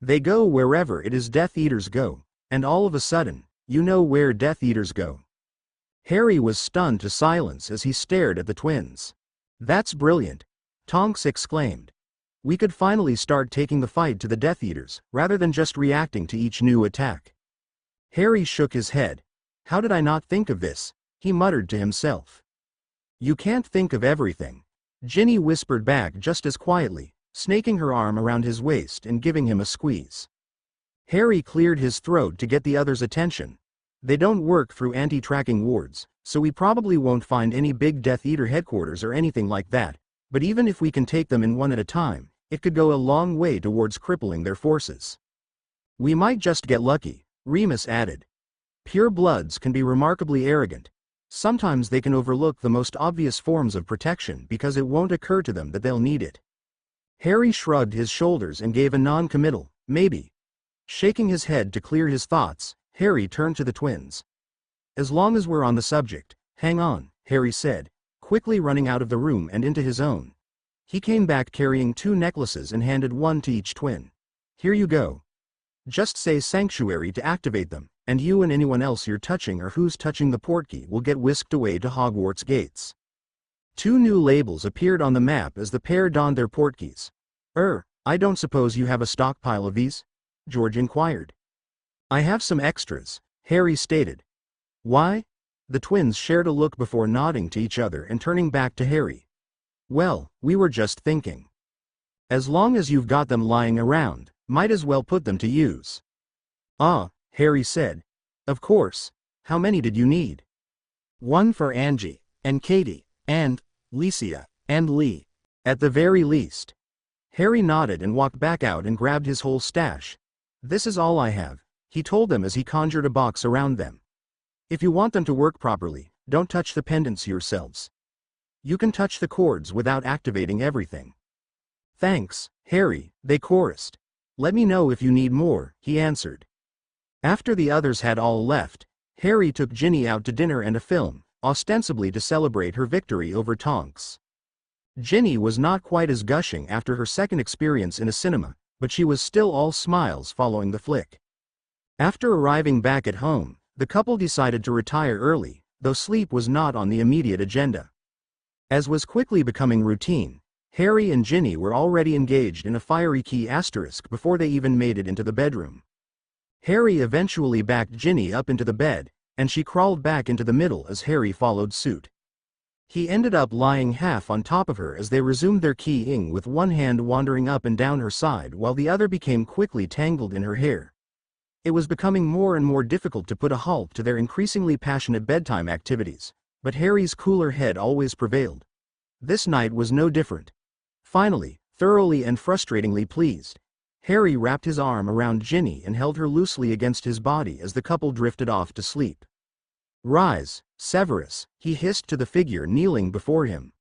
They go wherever it is Death Eaters go, and all of a sudden, you know where Death Eaters go." Harry was stunned to silence as he stared at the twins. "That's brilliant," Tonks exclaimed. "We could finally start taking the fight to the Death Eaters, rather than just reacting to each new attack." Harry shook his head. "How did I not think of this?" he muttered to himself. "You can't think of everything," Ginny whispered back just as quietly, snaking her arm around his waist and giving him a squeeze. Harry cleared his throat to get the others' attention. "They don't work through anti-tracking wards, so we probably won't find any big Death Eater headquarters or anything like that, but even if we can take them in one at a time, it could go a long way towards crippling their forces. We might just get lucky," Remus added. "Pure bloods can be remarkably arrogant. Sometimes they can overlook the most obvious forms of protection because it won't occur to them that they'll need it. Harry shrugged his shoulders and gave a non-committal, maybe. Shaking his head to clear his thoughts, Harry turned to the twins. As long as we're on the subject, hang on, Harry said, quickly running out of the room and into his own. He came back carrying 2 necklaces and handed one to each twin. Here you go. Just say sanctuary to activate them, and you and anyone else you're touching or who's touching the portkey will get whisked away to Hogwarts gates. 2 new labels appeared on the map as the pair donned their portkeys. I don't suppose you have a stockpile of these? George inquired. I have some extras, Harry stated. Why? The twins shared a look before nodding to each other and turning back to Harry. Well, we were just thinking. As long as you've got them lying around, might as well put them to use. Ah, Harry said. Of course. How many did you need? 1 for Angie, and Katie, and Licia, and Lee. At the very least. Harry nodded and walked back out and grabbed his whole stash. This is all I have, he told them as he conjured a box around them. If you want them to work properly, don't touch the pendants yourselves. You can touch the cords without activating everything. Thanks, Harry, they chorused. Let me know if you need more, he answered. After the others had all left, Harry took Ginny out to dinner and a film, ostensibly to celebrate her victory over Tonks. Ginny was not quite as gushing after her second experience in a cinema, but she was still all smiles following the flick. After arriving back at home, the couple decided to retire early, though sleep was not on the immediate agenda. As was quickly becoming routine, Harry and Ginny were already engaged in a fiery key asterisk before they even made it into the bedroom. Harry eventually backed Ginny up into the bed, and she crawled back into the middle as Harry followed suit. He ended up lying half on top of her as they resumed their keying, with one hand wandering up and down her side while the other became quickly tangled in her hair. It was becoming more and more difficult to put a halt to their increasingly passionate bedtime activities, but Harry's cooler head always prevailed. This night was no different. Finally, thoroughly and frustratingly pleased, Harry wrapped his arm around Ginny and held her loosely against his body as the couple drifted off to sleep. Rise, Severus, he hissed to the figure kneeling before him.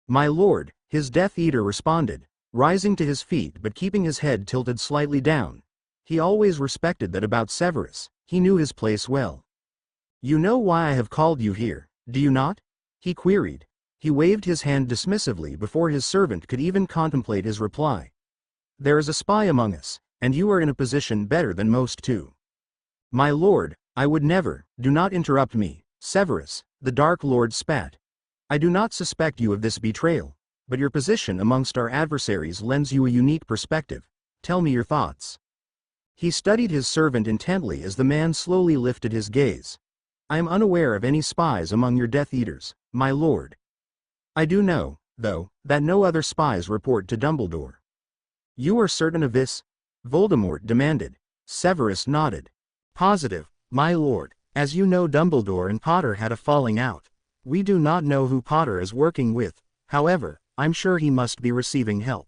My lord, his Death Eater responded, rising to his feet but keeping his head tilted slightly down. He always respected that about Severus, he knew his place well. You know why I have called you here, do you not? He queried. He waved his hand dismissively before his servant could even contemplate his reply. There is a spy among us, and you are in a position better than most too. My lord, I would never, do not interrupt me, Severus, the Dark Lord spat. I do not suspect you of this betrayal, but your position amongst our adversaries lends you a unique perspective. Tell me your thoughts. He studied his servant intently as the man slowly lifted his gaze. I am unaware of any spies among your Death Eaters, my lord. I do know, though, that no other spies report to Dumbledore. You are certain of this? Voldemort demanded. Severus nodded. Positive, my lord. As you know, Dumbledore and Potter had a falling out. We do not know who Potter is working with, however, I'm sure he must be receiving help.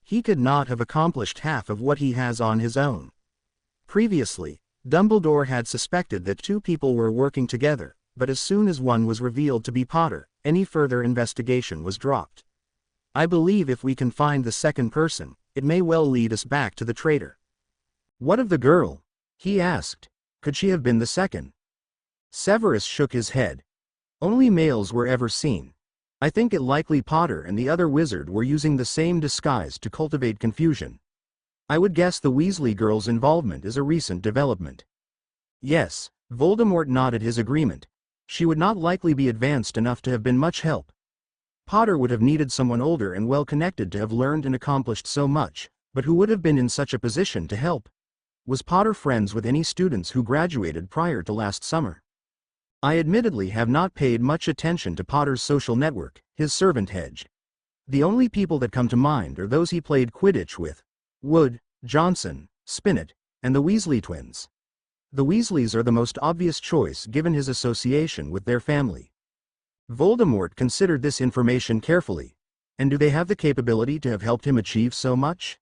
He could not have accomplished half of what he has on his own. Previously, Dumbledore had suspected that 2 people were working together, but as soon as one was revealed to be Potter, any further investigation was dropped. I believe if we can find the second person, it may well lead us back to the traitor. What of the girl? He asked. Could she have been the second? Severus shook his head. Only males were ever seen. I think it likely Potter and the other wizard were using the same disguise to cultivate confusion. I would guess the Weasley girl's involvement is a recent development. Yes, Voldemort nodded his agreement. She would not likely be advanced enough to have been much help. Potter would have needed someone older and well-connected to have learned and accomplished so much, but who would have been in such a position to help? Was Potter friends with any students who graduated prior to last summer? I admittedly have not paid much attention to Potter's social network, his servant hedged. The only people that come to mind are those he played Quidditch with: Wood, Johnson, Spinnet, and the Weasley twins. The Weasleys are the most obvious choice given his association with their family. Voldemort considered this information carefully. And do they have the capability to have helped him achieve so much?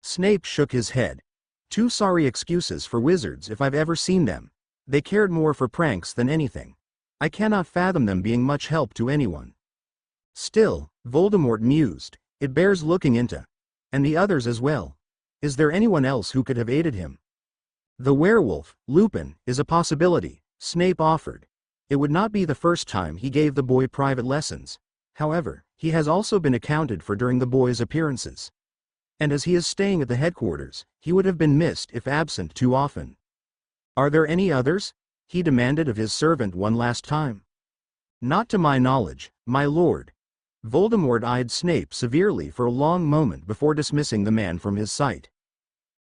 Snape shook his head. 2 sorry excuses for wizards if I've ever seen them. They cared more for pranks than anything. I cannot fathom them being much help to anyone. Still, Voldemort mused, It bears looking into. And the others as well. Is there anyone else who could have aided him? The werewolf, Lupin, is a possibility, Snape offered. It would not be the first time he gave the boy private lessons. However, he has also been accounted for during the boy's appearances. And as he is staying at the headquarters, he would have been missed if absent too often. Are there any others? He demanded of his servant one last time. Not to my knowledge, my lord. Voldemort eyed Snape severely for a long moment before dismissing the man from his sight.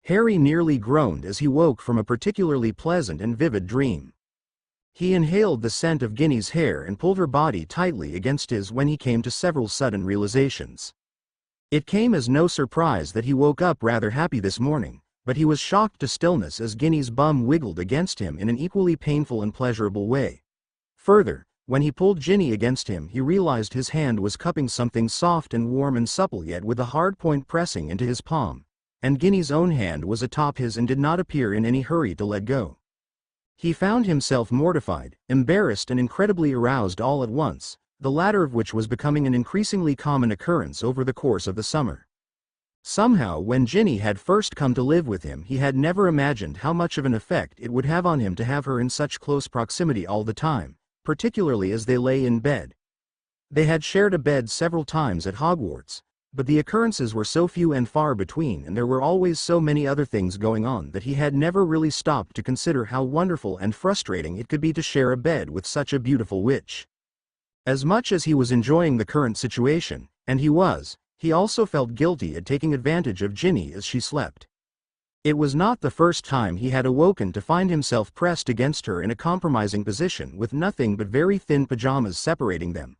Harry nearly groaned as he woke from a particularly pleasant and vivid dream. He inhaled the scent of Ginny's hair and pulled her body tightly against his when he came to several sudden realizations. It came as no surprise that he woke up rather happy this morning, but he was shocked to stillness as Ginny's bum wiggled against him in an equally painful and pleasurable way. Further, when he pulled Ginny against him, he realized his hand was cupping something soft and warm and supple yet with a hard point pressing into his palm, and Ginny's own hand was atop his and did not appear in any hurry to let go. He found himself mortified, embarrassed and incredibly aroused all at once, the latter of which was becoming an increasingly common occurrence over the course of the summer. Somehow, when Ginny had first come to live with him, he had never imagined how much of an effect it would have on him to have her in such close proximity all the time, particularly as they lay in bed. They had shared a bed several times at Hogwarts, but the occurrences were so few and far between and there were always so many other things going on that he had never really stopped to consider how wonderful and frustrating it could be to share a bed with such a beautiful witch. As much as he was enjoying the current situation, and he also felt guilty at taking advantage of Ginny as she slept. It was not the first time he had awoken to find himself pressed against her in a compromising position with nothing but very thin pajamas separating them.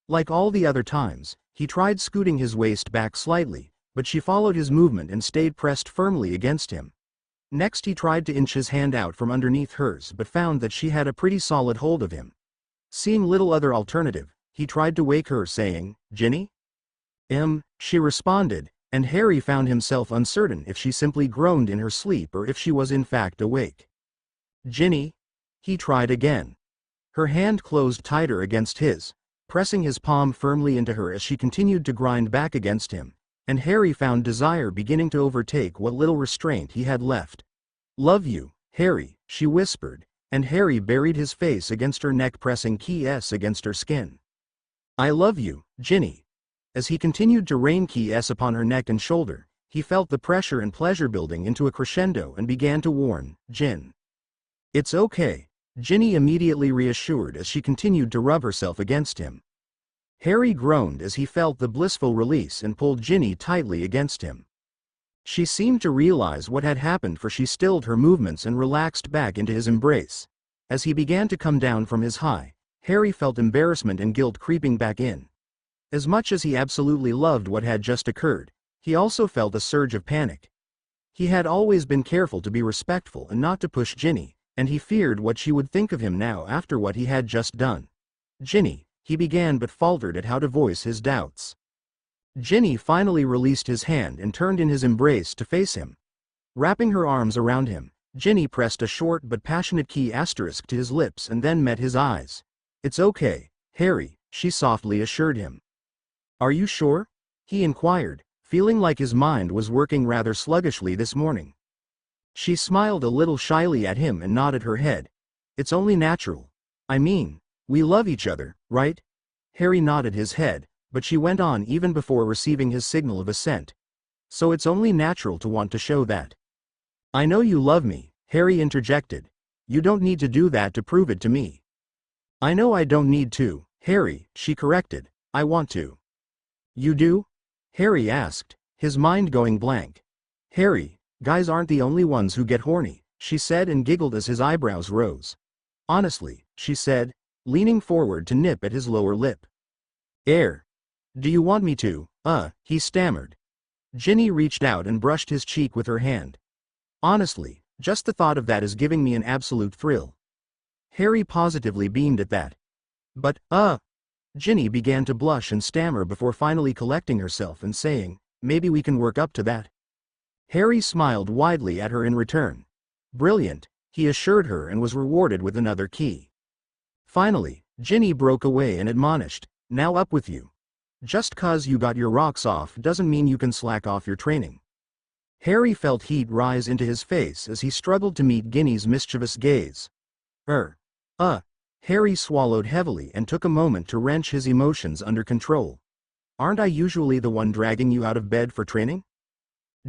Like all the other times, he tried scooting his waist back slightly, but she followed his movement and stayed pressed firmly against him. Next he tried to inch his hand out from underneath hers but found that she had a pretty solid hold of him. Seeing little other alternative, he tried to wake her saying, "Ginny?" She responded, and Harry found himself uncertain if she simply groaned in her sleep or if she was in fact awake. "Ginny?" He tried again. Her hand closed tighter against his, pressing his palm firmly into her as she continued to grind back against him, and Harry found desire beginning to overtake what little restraint he had left. "Love you, Harry," she whispered, and Harry buried his face against her neck pressing Key S against her skin. "I love you, Ginny." As he continued to rain Key S upon her neck and shoulder, he felt the pressure and pleasure building into a crescendo and began to warn, "Gin." "It's okay," Ginny immediately reassured as she continued to rub herself against him. Harry groaned as he felt the blissful release and pulled Ginny tightly against him. She seemed to realize what had happened, for she stilled her movements and relaxed back into his embrace. As he began to come down from his high, Harry felt embarrassment and guilt creeping back in. As much as he absolutely loved what had just occurred, he also felt a surge of panic. He had always been careful to be respectful and not to push Ginny, and he feared what she would think of him now after what he had just done. "Ginny," he began but faltered at how to voice his doubts. Ginny finally released his hand and turned in his embrace to face him. Wrapping her arms around him, Ginny pressed a short but passionate key asterisk to his lips and then met his eyes. "It's okay, Harry," she softly assured him. "Are you sure?" he inquired, feeling like his mind was working rather sluggishly this morning. She smiled a little shyly at him and nodded her head. "It's only natural. I mean, we love each other, right?" Harry nodded his head, but she went on even before receiving his signal of assent. "So it's only natural to want to show that." "I know you love me," Harry interjected. "You don't need to do that to prove it to me." "I know I don't need to, Harry," she corrected. "I want to." "You do?" Harry asked, his mind going blank. "Harry, guys aren't the only ones who get horny," she said and giggled as his eyebrows rose. "Honestly," she said, leaning forward to nip at his lower lip. Do you want me to?" He stammered. Ginny reached out and brushed his cheek with her hand. "Honestly, just the thought of that is giving me an absolute thrill." Harry positively beamed at that. "But, Ginny began to blush and stammer before finally collecting herself and saying, "Maybe we can work up to that." Harry smiled widely at her in return. "Brilliant," he assured her and was rewarded with another key. Finally, Ginny broke away and admonished, "Now up with you." Just 'cause you got your rocks off doesn't mean you can slack off your training. Harry felt heat rise into his face as he struggled to meet Ginny's mischievous gaze. Harry swallowed heavily and took a moment to wrench his emotions under control. Aren't I usually the one dragging you out of bed for training?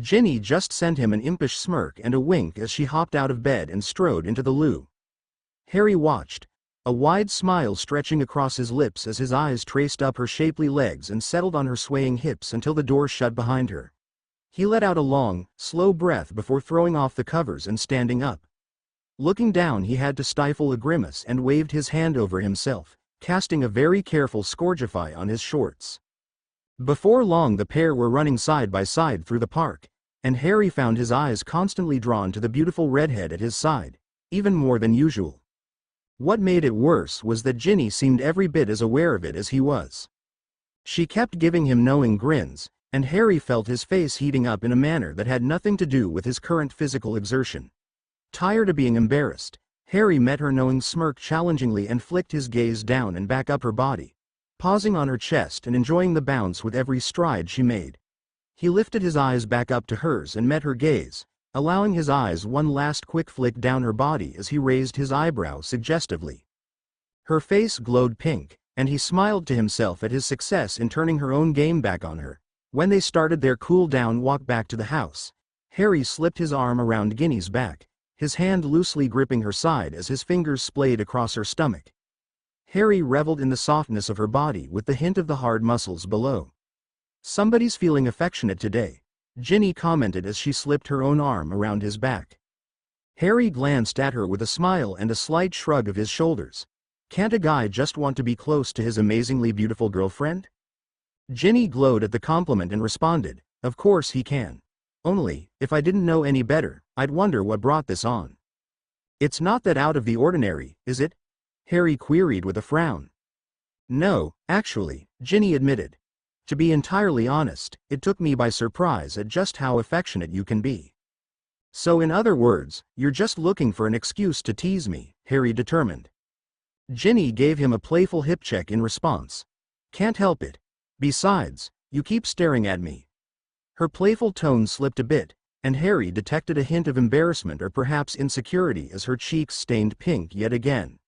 Ginny just sent him an impish smirk and a wink as she hopped out of bed and strode into the loo. Harry watched, a wide smile stretching across his lips as his eyes traced up her shapely legs and settled on her swaying hips until the door shut behind her. He let out a long, slow breath before throwing off the covers and standing up. Looking down, he had to stifle a grimace and waved his hand over himself, casting a very careful scourgify on his shorts. Before long the pair were running side by side through the park, and Harry found his eyes constantly drawn to the beautiful redhead at his side, even more than usual. What made it worse was that Ginny seemed every bit as aware of it as he was. She kept giving him knowing grins, and Harry felt his face heating up in a manner that had nothing to do with his current physical exertion. Tired of being embarrassed, Harry met her knowing smirk challengingly and flicked his gaze down and back up her body, pausing on her chest and enjoying the bounce with every stride she made. He lifted his eyes back up to hers and met her gaze, allowing his eyes one last quick flick down her body as he raised his eyebrow suggestively. Her face glowed pink, and he smiled to himself at his success in turning her own game back on her. When they started their cool-down walk back to the house, Harry slipped his arm around Ginny's back, his hand loosely gripping her side as his fingers splayed across her stomach. Harry reveled in the softness of her body with the hint of the hard muscles below. "Somebody's feeling affectionate today," Ginny commented as she slipped her own arm around his back. Harry glanced at her with a smile and a slight shrug of his shoulders. Can't a guy just want to be close to his amazingly beautiful girlfriend? Ginny glowed at the compliment and responded, "Of course he can. Only, if I didn't know any better, I'd wonder what brought this on." "It's not that out of the ordinary, is it?" Harry queried with a frown. "No, actually," Ginny admitted. "To be entirely honest, it took me by surprise at just how affectionate you can be." "So in other words, you're just looking for an excuse to tease me," Harry determined. Ginny gave him a playful hip check in response. "Can't help it. Besides, you keep staring at me." Her playful tone slipped a bit, and Harry detected a hint of embarrassment or perhaps insecurity as her cheeks stained pink yet again.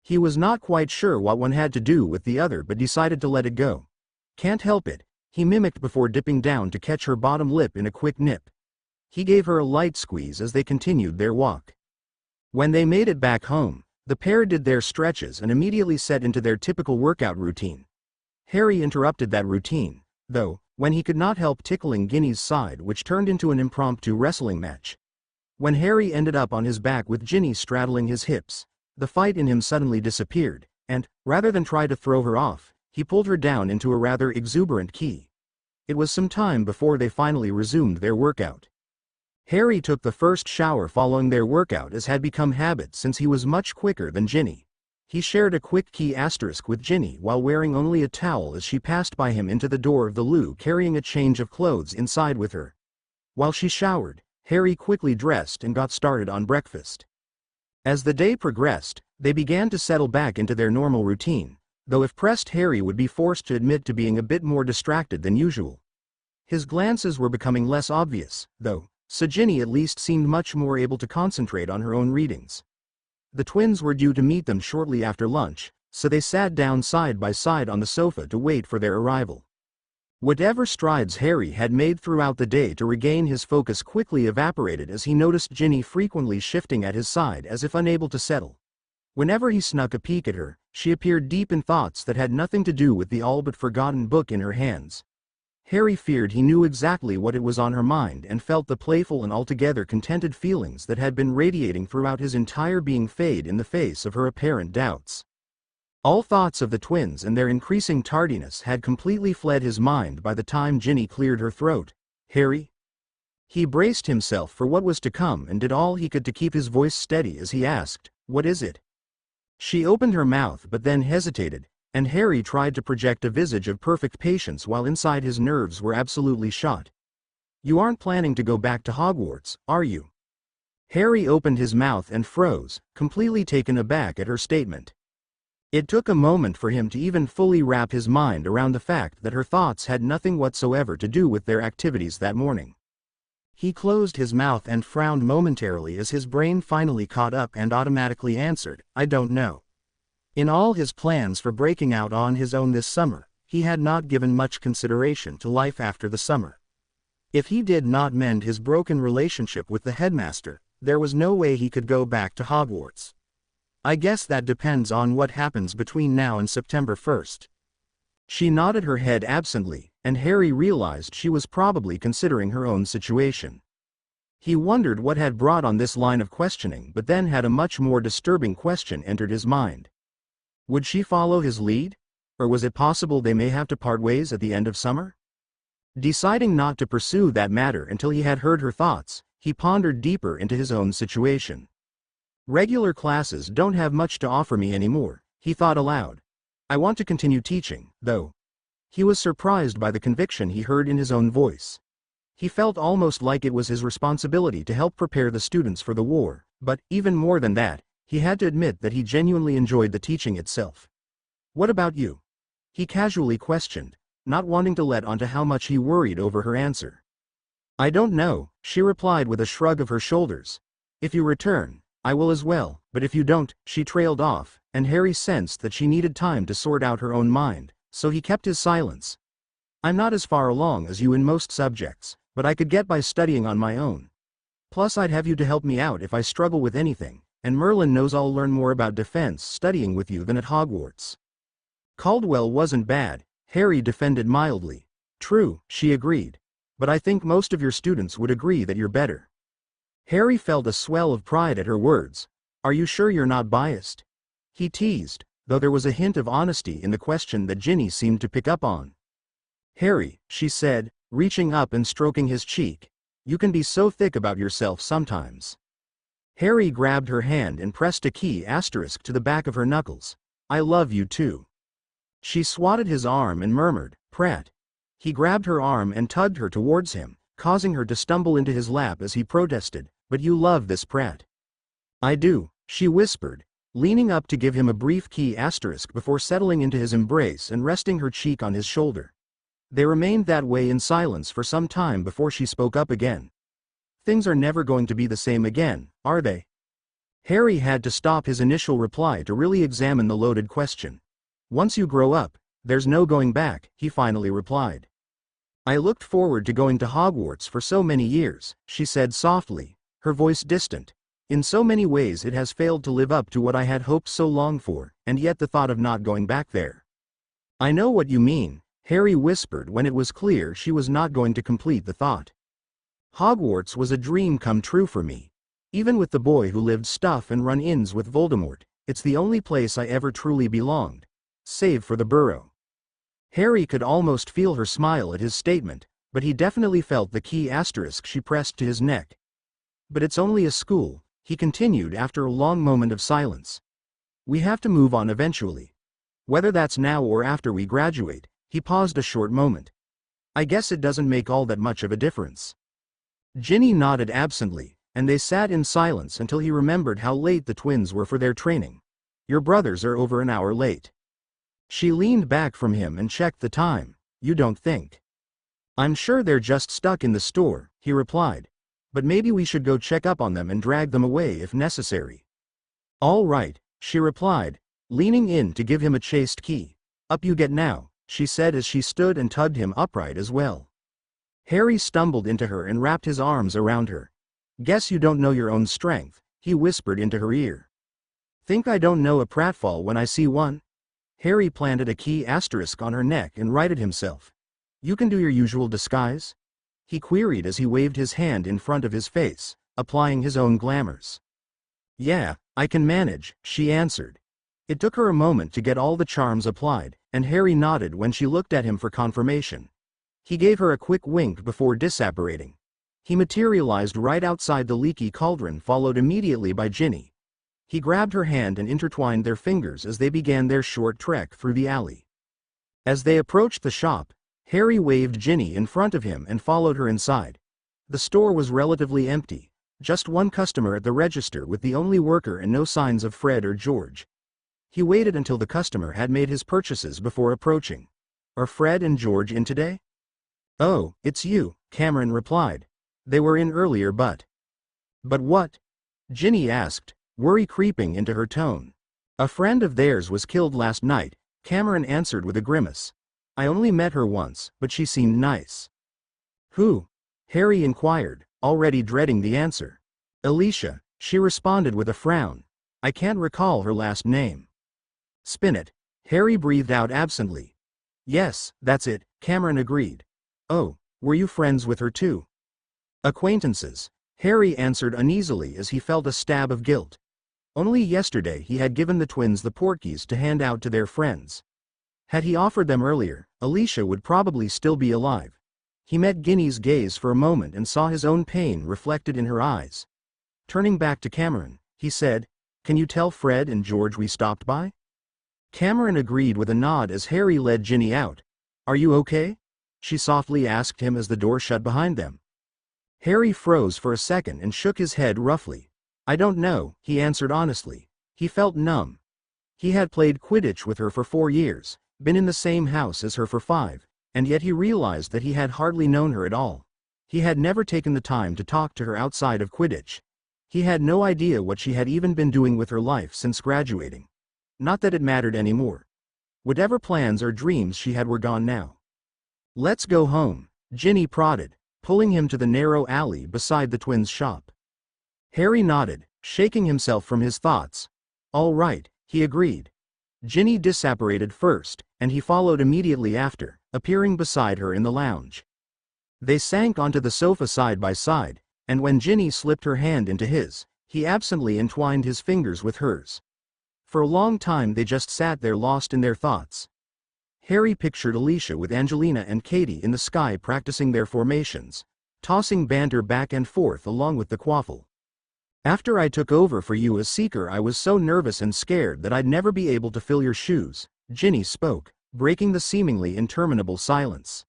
He was not quite sure what one had to do with the other but decided to let it go. "Can't help it," he mimicked before dipping down to catch her bottom lip in a quick nip. He gave her a light squeeze as they continued their walk. When they made it back home, the pair did their stretches and immediately set into their typical workout routine. Harry interrupted that routine, though, when he could not help tickling Ginny's side, which turned into an impromptu wrestling match. When Harry ended up on his back with Ginny straddling his hips, the fight in him suddenly disappeared, and, rather than try to throw her off, he pulled her down into a rather exuberant key. It was some time before they finally resumed their workout. Harry took the first shower following their workout as had become habit since he was much quicker than Ginny. He shared a quick key asterisk with Ginny while wearing only a towel as she passed by him into the door of the loo carrying a change of clothes inside with her. While she showered, Harry quickly dressed and got started on breakfast. As the day progressed, they began to settle back into their normal routine, though if pressed Harry would be forced to admit to being a bit more distracted than usual. His glances were becoming less obvious, though, so Ginny at least seemed much more able to concentrate on her own readings. The twins were due to meet them shortly after lunch, so they sat down side by side on the sofa to wait for their arrival. Whatever strides Harry had made throughout the day to regain his focus quickly evaporated as he noticed Ginny frequently shifting at his side as if unable to settle. Whenever he snuck a peek at her, she appeared deep in thoughts that had nothing to do with the all-but-forgotten book in her hands. Harry feared he knew exactly what it was on her mind and felt the playful and altogether contented feelings that had been radiating throughout his entire being fade in the face of her apparent doubts. All thoughts of the twins and their increasing tardiness had completely fled his mind by the time Ginny cleared her throat. "Harry?" He braced himself for what was to come and did all he could to keep his voice steady as he asked, "What is it?" She opened her mouth but then hesitated, and Harry tried to project a visage of perfect patience while inside his nerves were absolutely shot. "You aren't planning to go back to Hogwarts, are you?" Harry opened his mouth and froze, completely taken aback at her statement. It took a moment for him to even fully wrap his mind around the fact that her thoughts had nothing whatsoever to do with their activities that morning. He closed his mouth and frowned momentarily as his brain finally caught up and automatically answered, "I don't know." In all his plans for breaking out on his own this summer, he had not given much consideration to life after the summer. If he did not mend his broken relationship with the headmaster, there was no way he could go back to Hogwarts. "I guess that depends on what happens between now and September 1st. She nodded her head absently, and Harry realized she was probably considering her own situation. He wondered what had brought on this line of questioning, but then had a much more disturbing question entered his mind. Would she follow his lead? Or was it possible they may have to part ways at the end of summer? Deciding not to pursue that matter until he had heard her thoughts, he pondered deeper into his own situation. Regular classes don't have much to offer me anymore, he thought aloud. I want to continue teaching, though. He was surprised by the conviction he heard in his own voice. He felt almost like it was his responsibility to help prepare the students for the war, but, even more than that, he had to admit that he genuinely enjoyed the teaching itself. "What about you?" he casually questioned, not wanting to let on to how much he worried over her answer. "I don't know," she replied with a shrug of her shoulders. "If you return, I will as well, but if you don't," she trailed off, and Harry sensed that she needed time to sort out her own mind, so he kept his silence. "I'm not as far along as you in most subjects, but I could get by studying on my own. Plus I'd have you to help me out if I struggle with anything, and Merlin knows I'll learn more about defense studying with you than at Hogwarts." Caldwell wasn't bad, Harry defended mildly. "True," she agreed. "But I think most of your students would agree that you're better." Harry felt a swell of pride at her words. "Are you sure you're not biased?" he teased, though there was a hint of honesty in the question that Ginny seemed to pick up on. "Harry," she said, reaching up and stroking his cheek, "you can be so thick about yourself sometimes." Harry grabbed her hand and pressed a key asterisk to the back of her knuckles. "I love you too." She swatted his arm and murmured, "Pratt." He grabbed her arm and tugged her towards him, causing her to stumble into his lap as he protested, "But you love this Pratt." "I do," she whispered, leaning up to give him a brief key asterisk before settling into his embrace and resting her cheek on his shoulder. They remained that way in silence for some time before she spoke up again. "Things are never going to be the same again, are they?" Harry had to stop his initial reply to really examine the loaded question. "Once you grow up, there's no going back," he finally replied. "I looked forward to going to Hogwarts for so many years," she said softly, her voice distant. "In so many ways it has failed to live up to what I had hoped so long for, and yet the thought of not going back there." "I know what you mean," Harry whispered when it was clear she was not going to complete the thought. "Hogwarts was a dream come true for me. Even with the boy who lived stuff and run-ins with Voldemort, it's the only place I ever truly belonged. Save for the Burrow." Harry could almost feel her smile at his statement, but he definitely felt the key asterisk she pressed to his neck. "But it's only a school," he continued after a long moment of silence. "We have to move on eventually. Whether that's now or after we graduate." He paused a short moment. "I guess it doesn't make all that much of a difference." Ginny nodded absently, and they sat in silence until he remembered how late the twins were for their training. "Your brothers are over an hour late." She leaned back from him and checked the time. "You don't think?" "I'm sure they're just stuck in the store," he replied. "But maybe we should go check up on them and drag them away if necessary." "All right," she replied, leaning in to give him a chaste key. "Up you get now," she said as she stood and tugged him upright as well. Harry stumbled into her and wrapped his arms around her. "Guess you don't know your own strength," he whispered into her ear. "Think I don't know a pratfall when I see one?" Harry planted a key asterisk on her neck and righted himself. "You can do your usual disguise?" he queried as he waved his hand in front of his face, applying his own glamours. "Yeah, I can manage," she answered. It took her a moment to get all the charms applied, and Harry nodded when she looked at him for confirmation. He gave her a quick wink before disapparating. He materialized right outside the leaky cauldron, followed immediately by Ginny. He grabbed her hand and intertwined their fingers as they began their short trek through the alley. As they approached the shop, Harry waved Ginny in front of him and followed her inside. The store was relatively empty, just one customer at the register with the only worker and no signs of Fred or George. He waited until the customer had made his purchases before approaching. "Are Fred and George in today?" "Oh, it's you," Cameron replied. "They were in earlier but—" "But what?" Ginny asked, worry creeping into her tone. "A friend of theirs was killed last night," Cameron answered with a grimace. "I only met her once, but she seemed nice." "Who?" Harry inquired, already dreading the answer. "Alicia," she responded with a frown. "I can't recall her last name." "Spin it." Harry breathed out absently. "Yes, that's it," Cameron agreed. "Oh, were you friends with her too?" "Acquaintances," Harry answered uneasily as he felt a stab of guilt. Only yesterday he had given the twins the portkeys to hand out to their friends. Had he offered them earlier, Alicia would probably still be alive. He met Ginny's gaze for a moment and saw his own pain reflected in her eyes. Turning back to Cameron, he said, "Can you tell Fred and George we stopped by?" Cameron agreed with a nod as Harry led Ginny out. "Are you okay?" she softly asked him as the door shut behind them. Harry froze for a second and shook his head roughly. "I don't know," he answered honestly. He felt numb. He had played Quidditch with her for 4 years, been in the same house as her for 5, and yet he realized that he had hardly known her at all. He had never taken the time to talk to her outside of Quidditch. He had no idea what she had even been doing with her life since graduating. Not that it mattered anymore. Whatever plans or dreams she had were gone now. "Let's go home," Ginny prodded, pulling him to the narrow alley beside the twins' shop. Harry nodded, shaking himself from his thoughts. "All right," he agreed. Ginny disapparated first, and he followed immediately after, appearing beside her in the lounge. They sank onto the sofa side by side, and when Ginny slipped her hand into his, he absently entwined his fingers with hers. For a long time they just sat there lost in their thoughts. Harry pictured Alicia with Angelina and Katie in the sky practicing their formations, tossing banter back and forth along with the quaffle. "After I took over for you as Seeker, I was so nervous and scared that I'd never be able to fill your shoes," Ginny spoke, breaking the seemingly interminable silence.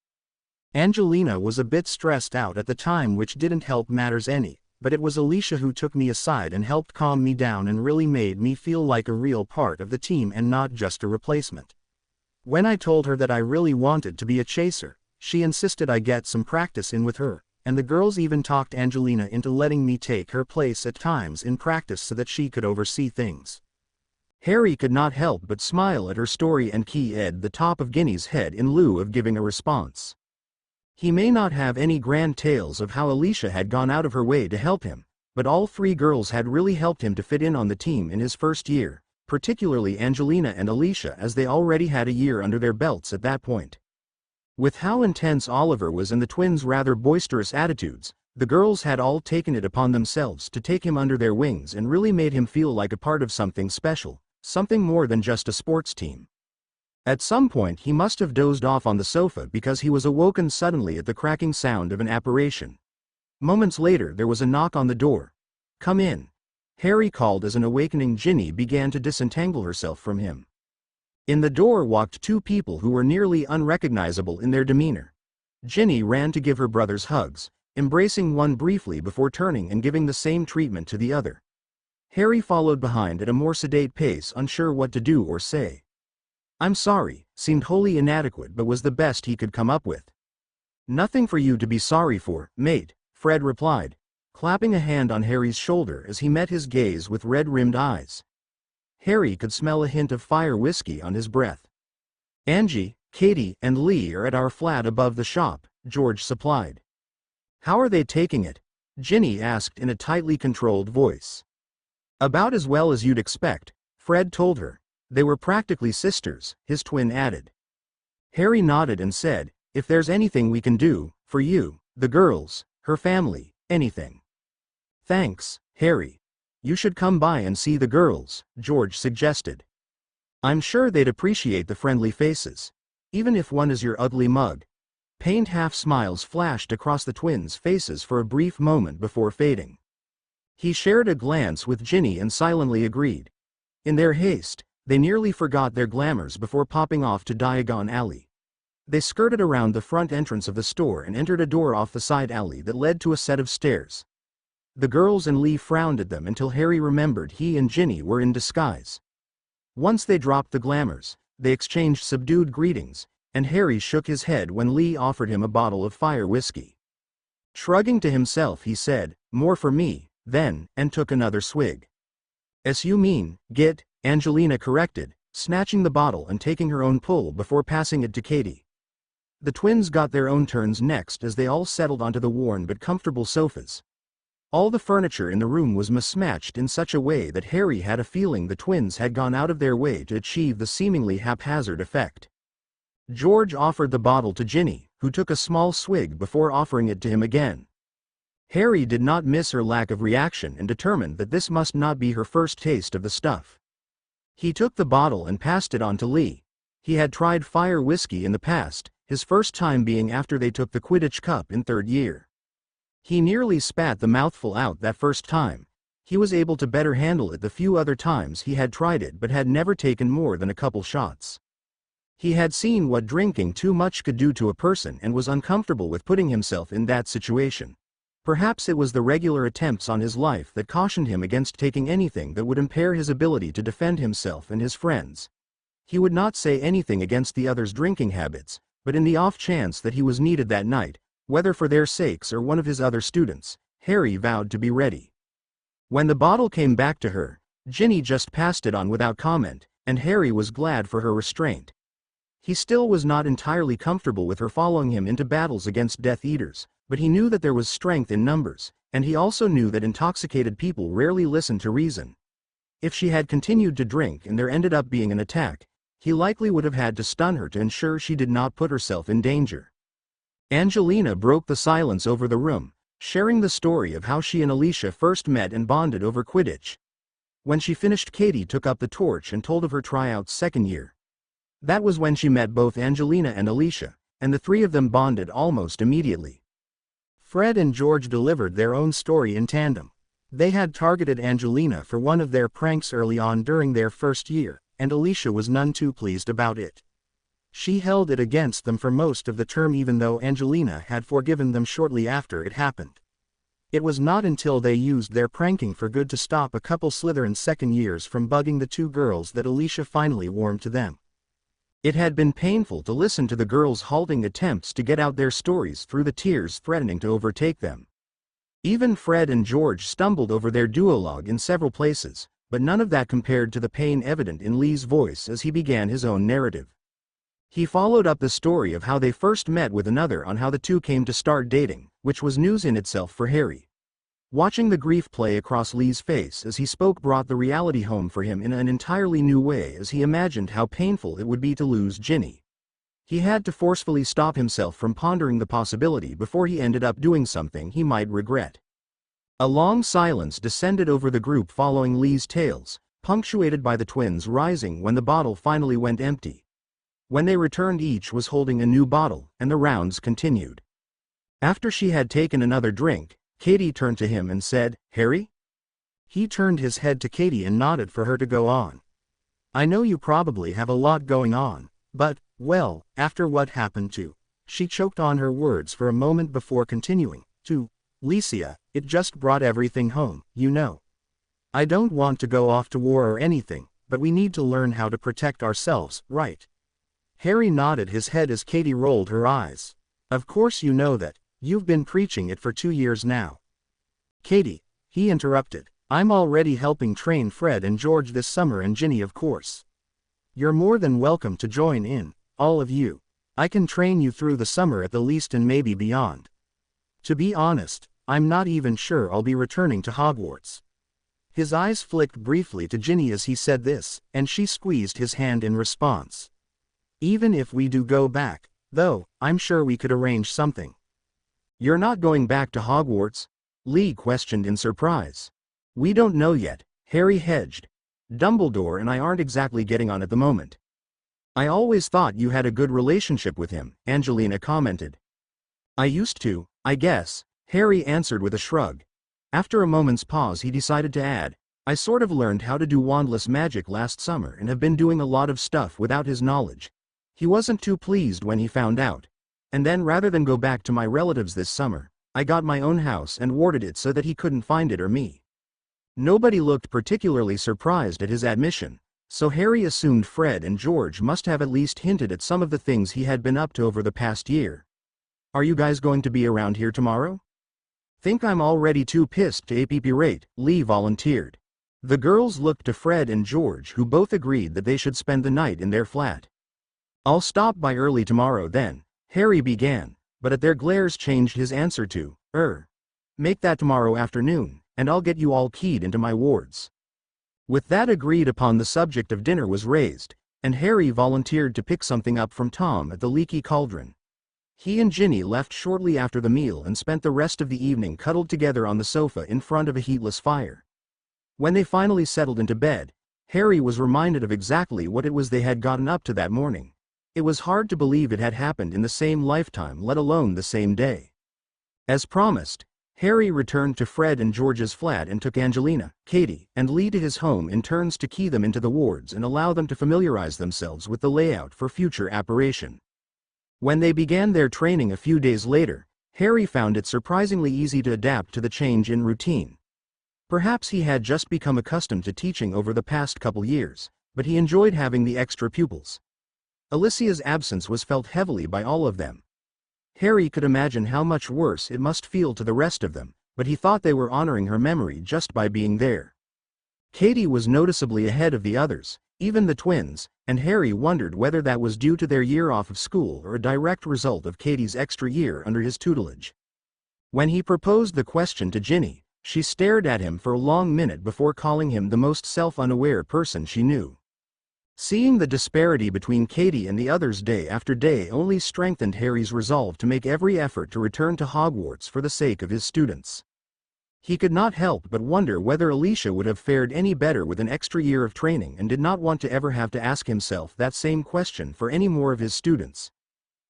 Angelina was a bit stressed out at the time, which didn't help matters any, but it was Alicia who took me aside and helped calm me down and really made me feel like a real part of the team and not just a replacement. When I told her that I really wanted to be a chaser, she insisted I get some practice in with her, and the girls even talked Angelina into letting me take her place at times in practice so that she could oversee things. Harry could not help but smile at her story and keyed the top of Ginny's head in lieu of giving a response. He may not have any grand tales of how Alicia had gone out of her way to help him, but all 3 girls had really helped him to fit in on the team in his first year, particularly Angelina and Alicia, as they already had a year under their belts at that point. With how intense Oliver was and the twins' rather boisterous attitudes, the girls had all taken it upon themselves to take him under their wings and really made him feel like a part of something special, something more than just a sports team. At some point he must have dozed off on the sofa because he was awoken suddenly at the cracking sound of an apparition. Moments later there was a knock on the door. "Come in," Harry called as an awakening Ginny began to disentangle herself from him. In the door walked 2 people who were nearly unrecognizable in their demeanor. Ginny ran to give her brothers hugs, embracing one briefly before turning and giving the same treatment to the other. Harry followed behind at a more sedate pace, unsure what to do or say. "I'm sorry," seemed wholly inadequate but was the best he could come up with. "Nothing for you to be sorry for, mate," Fred replied, clapping a hand on Harry's shoulder as he met his gaze with red-rimmed eyes. Harry could smell a hint of fire whiskey on his breath. "Angie, Katie, and Lee are at our flat above the shop," George supplied. "How are they taking it?" Ginny asked in a tightly controlled voice. "About as well as you'd expect," Fred told her. "They were practically sisters," his twin added. Harry nodded and said, "If there's anything we can do, for you, the girls, her family, anything." "Thanks, Harry. You should come by and see the girls," George suggested. "I'm sure they'd appreciate the friendly faces. Even if one is your ugly mug." Pained half-smiles flashed across the twins' faces for a brief moment before fading. He shared a glance with Ginny and silently agreed. In their haste, they nearly forgot their glamours before popping off to Diagon Alley. They skirted around the front entrance of the store and entered a door off the side alley that led to a set of stairs. The girls and Lee frowned at them until Harry remembered he and Ginny were in disguise. Once they dropped the glamours, they exchanged subdued greetings, and Harry shook his head when Lee offered him a bottle of fire whiskey. Shrugging to himself, he said, "More for me, then," and took another swig. "As you mean, Git," Angelina corrected, snatching the bottle and taking her own pull before passing it to Katie. The twins got their own turns next as they all settled onto the worn but comfortable sofas. All the furniture in the room was mismatched in such a way that Harry had a feeling the twins had gone out of their way to achieve the seemingly haphazard effect. George offered the bottle to Ginny, who took a small swig before offering it to him again. Harry did not miss her lack of reaction and determined that this must not be her first taste of the stuff. He took the bottle and passed it on to Lee. He had tried fire whiskey in the past, his first time being after they took the Quidditch Cup in third year. He nearly spat the mouthful out that first time. He was able to better handle it the few other times he had tried it but had never taken more than a couple shots. He had seen what drinking too much could do to a person and was uncomfortable with putting himself in that situation. Perhaps it was the regular attempts on his life that cautioned him against taking anything that would impair his ability to defend himself and his friends. He would not say anything against the others' drinking habits, but in the off chance that he was needed that night, whether for their sakes or one of his other students, Harry vowed to be ready. When the bottle came back to her, Ginny just passed it on without comment, and Harry was glad for her restraint. He still was not entirely comfortable with her following him into battles against Death Eaters, but he knew that there was strength in numbers, and he also knew that intoxicated people rarely listen to reason. If she had continued to drink and there ended up being an attack, he likely would have had to stun her to ensure she did not put herself in danger. Angelina broke the silence over the room, sharing the story of how she and Alicia first met and bonded over Quidditch. When she finished, Katie took up the torch and told of her tryouts second year. That was when she met both Angelina and Alicia, and the three of them bonded almost immediately. Fred and George delivered their own story in tandem. They had targeted Angelina for one of their pranks early on during their first year, and Alicia was none too pleased about it. She held it against them for most of the term, even though Angelina had forgiven them shortly after it happened. It was not until they used their pranking for good to stop a couple Slytherin second years from bugging the two girls that Alicia finally warmed to them. It had been painful to listen to the girls' halting attempts to get out their stories through the tears threatening to overtake them. Even Fred and George stumbled over their duologue in several places, but none of that compared to the pain evident in Lee's voice as he began his own narrative. He followed up the story of how they first met with another on how the two came to start dating, which was news in itself for Harry. Watching the grief play across Lee's face as he spoke brought the reality home for him in an entirely new way as he imagined how painful it would be to lose Ginny. He had to forcefully stop himself from pondering the possibility before he ended up doing something he might regret. A long silence descended over the group following Lee's tales, punctuated by the twins rising when the bottle finally went empty. When they returned, each was holding a new bottle, and the rounds continued. After she had taken another drink, Katie turned to him and said, "Harry?" He turned his head to Katie and nodded for her to go on. "I know you probably have a lot going on, but, well, after what happened to..." She choked on her words for a moment before continuing, "to Licia, it just brought everything home, you know. I don't want to go off to war or anything, but we need to learn how to protect ourselves, right?" Harry nodded his head as Katie rolled her eyes. "Of course you know that. You've been preaching it for 2 years now." "Katie," he interrupted, "I'm already helping train Fred and George this summer, and Ginny, of course. You're more than welcome to join in, all of you. I can train you through the summer at the least and maybe beyond. To be honest, I'm not even sure I'll be returning to Hogwarts." His eyes flicked briefly to Ginny as he said this, and she squeezed his hand in response. "Even if we do go back, though, I'm sure we could arrange something." "You're not going back to Hogwarts?" Lee questioned in surprise. "We don't know yet," Harry hedged. "Dumbledore and I aren't exactly getting on at the moment." "I always thought you had a good relationship with him," Angelina commented. "I used to, I guess," Harry answered with a shrug. After a moment's pause he decided to add, "I sort of learned how to do wandless magic last summer and have been doing a lot of stuff without his knowledge. He wasn't too pleased when he found out. And then rather than go back to my relatives this summer, I got my own house and warded it so that he couldn't find it or me." Nobody looked particularly surprised at his admission, So Harry assumed Fred and George must have at least hinted at some of the things he had been up to over the past year. "Are you guys going to be around here tomorrow?" "Think I'm already too pissed to app, Lee volunteered. The girls looked to Fred and George, who both agreed that they should spend the night in their flat. "I'll stop by early tomorrow then," Harry began, but at their glares changed his answer to, "Make that tomorrow afternoon, and I'll get you all keyed into my wards." With that agreed upon, the subject of dinner was raised, and Harry volunteered to pick something up from Tom at the Leaky Cauldron. He and Ginny left shortly after the meal and spent the rest of the evening cuddled together on the sofa in front of a heatless fire. When they finally settled into bed, Harry was reminded of exactly what it was they had gotten up to that morning. It was hard to believe it had happened in the same lifetime, let alone the same day. As promised, Harry returned to Fred and George's flat and took Angelina, Katie, and Lee to his home in turns to key them into the wards and allow them to familiarize themselves with the layout for future apparition. When they began their training a few days later, Harry found it surprisingly easy to adapt to the change in routine. Perhaps he had just become accustomed to teaching over the past couple years, but he enjoyed having the extra pupils. Alicia's absence was felt heavily by all of them. Harry could imagine how much worse it must feel to the rest of them, but he thought they were honoring her memory just by being there. Katie was noticeably ahead of the others, even the twins, and Harry wondered whether that was due to their year off of school or a direct result of Katie's extra year under his tutelage. When he proposed the question to Ginny, she stared at him for a long minute before calling him the most self-unaware person she knew. Seeing the disparity between Katie and the others day after day only strengthened Harry's resolve to make every effort to return to Hogwarts for the sake of his students. He could not help but wonder whether Alicia would have fared any better with an extra year of training, and did not want to ever have to ask himself that same question for any more of his students.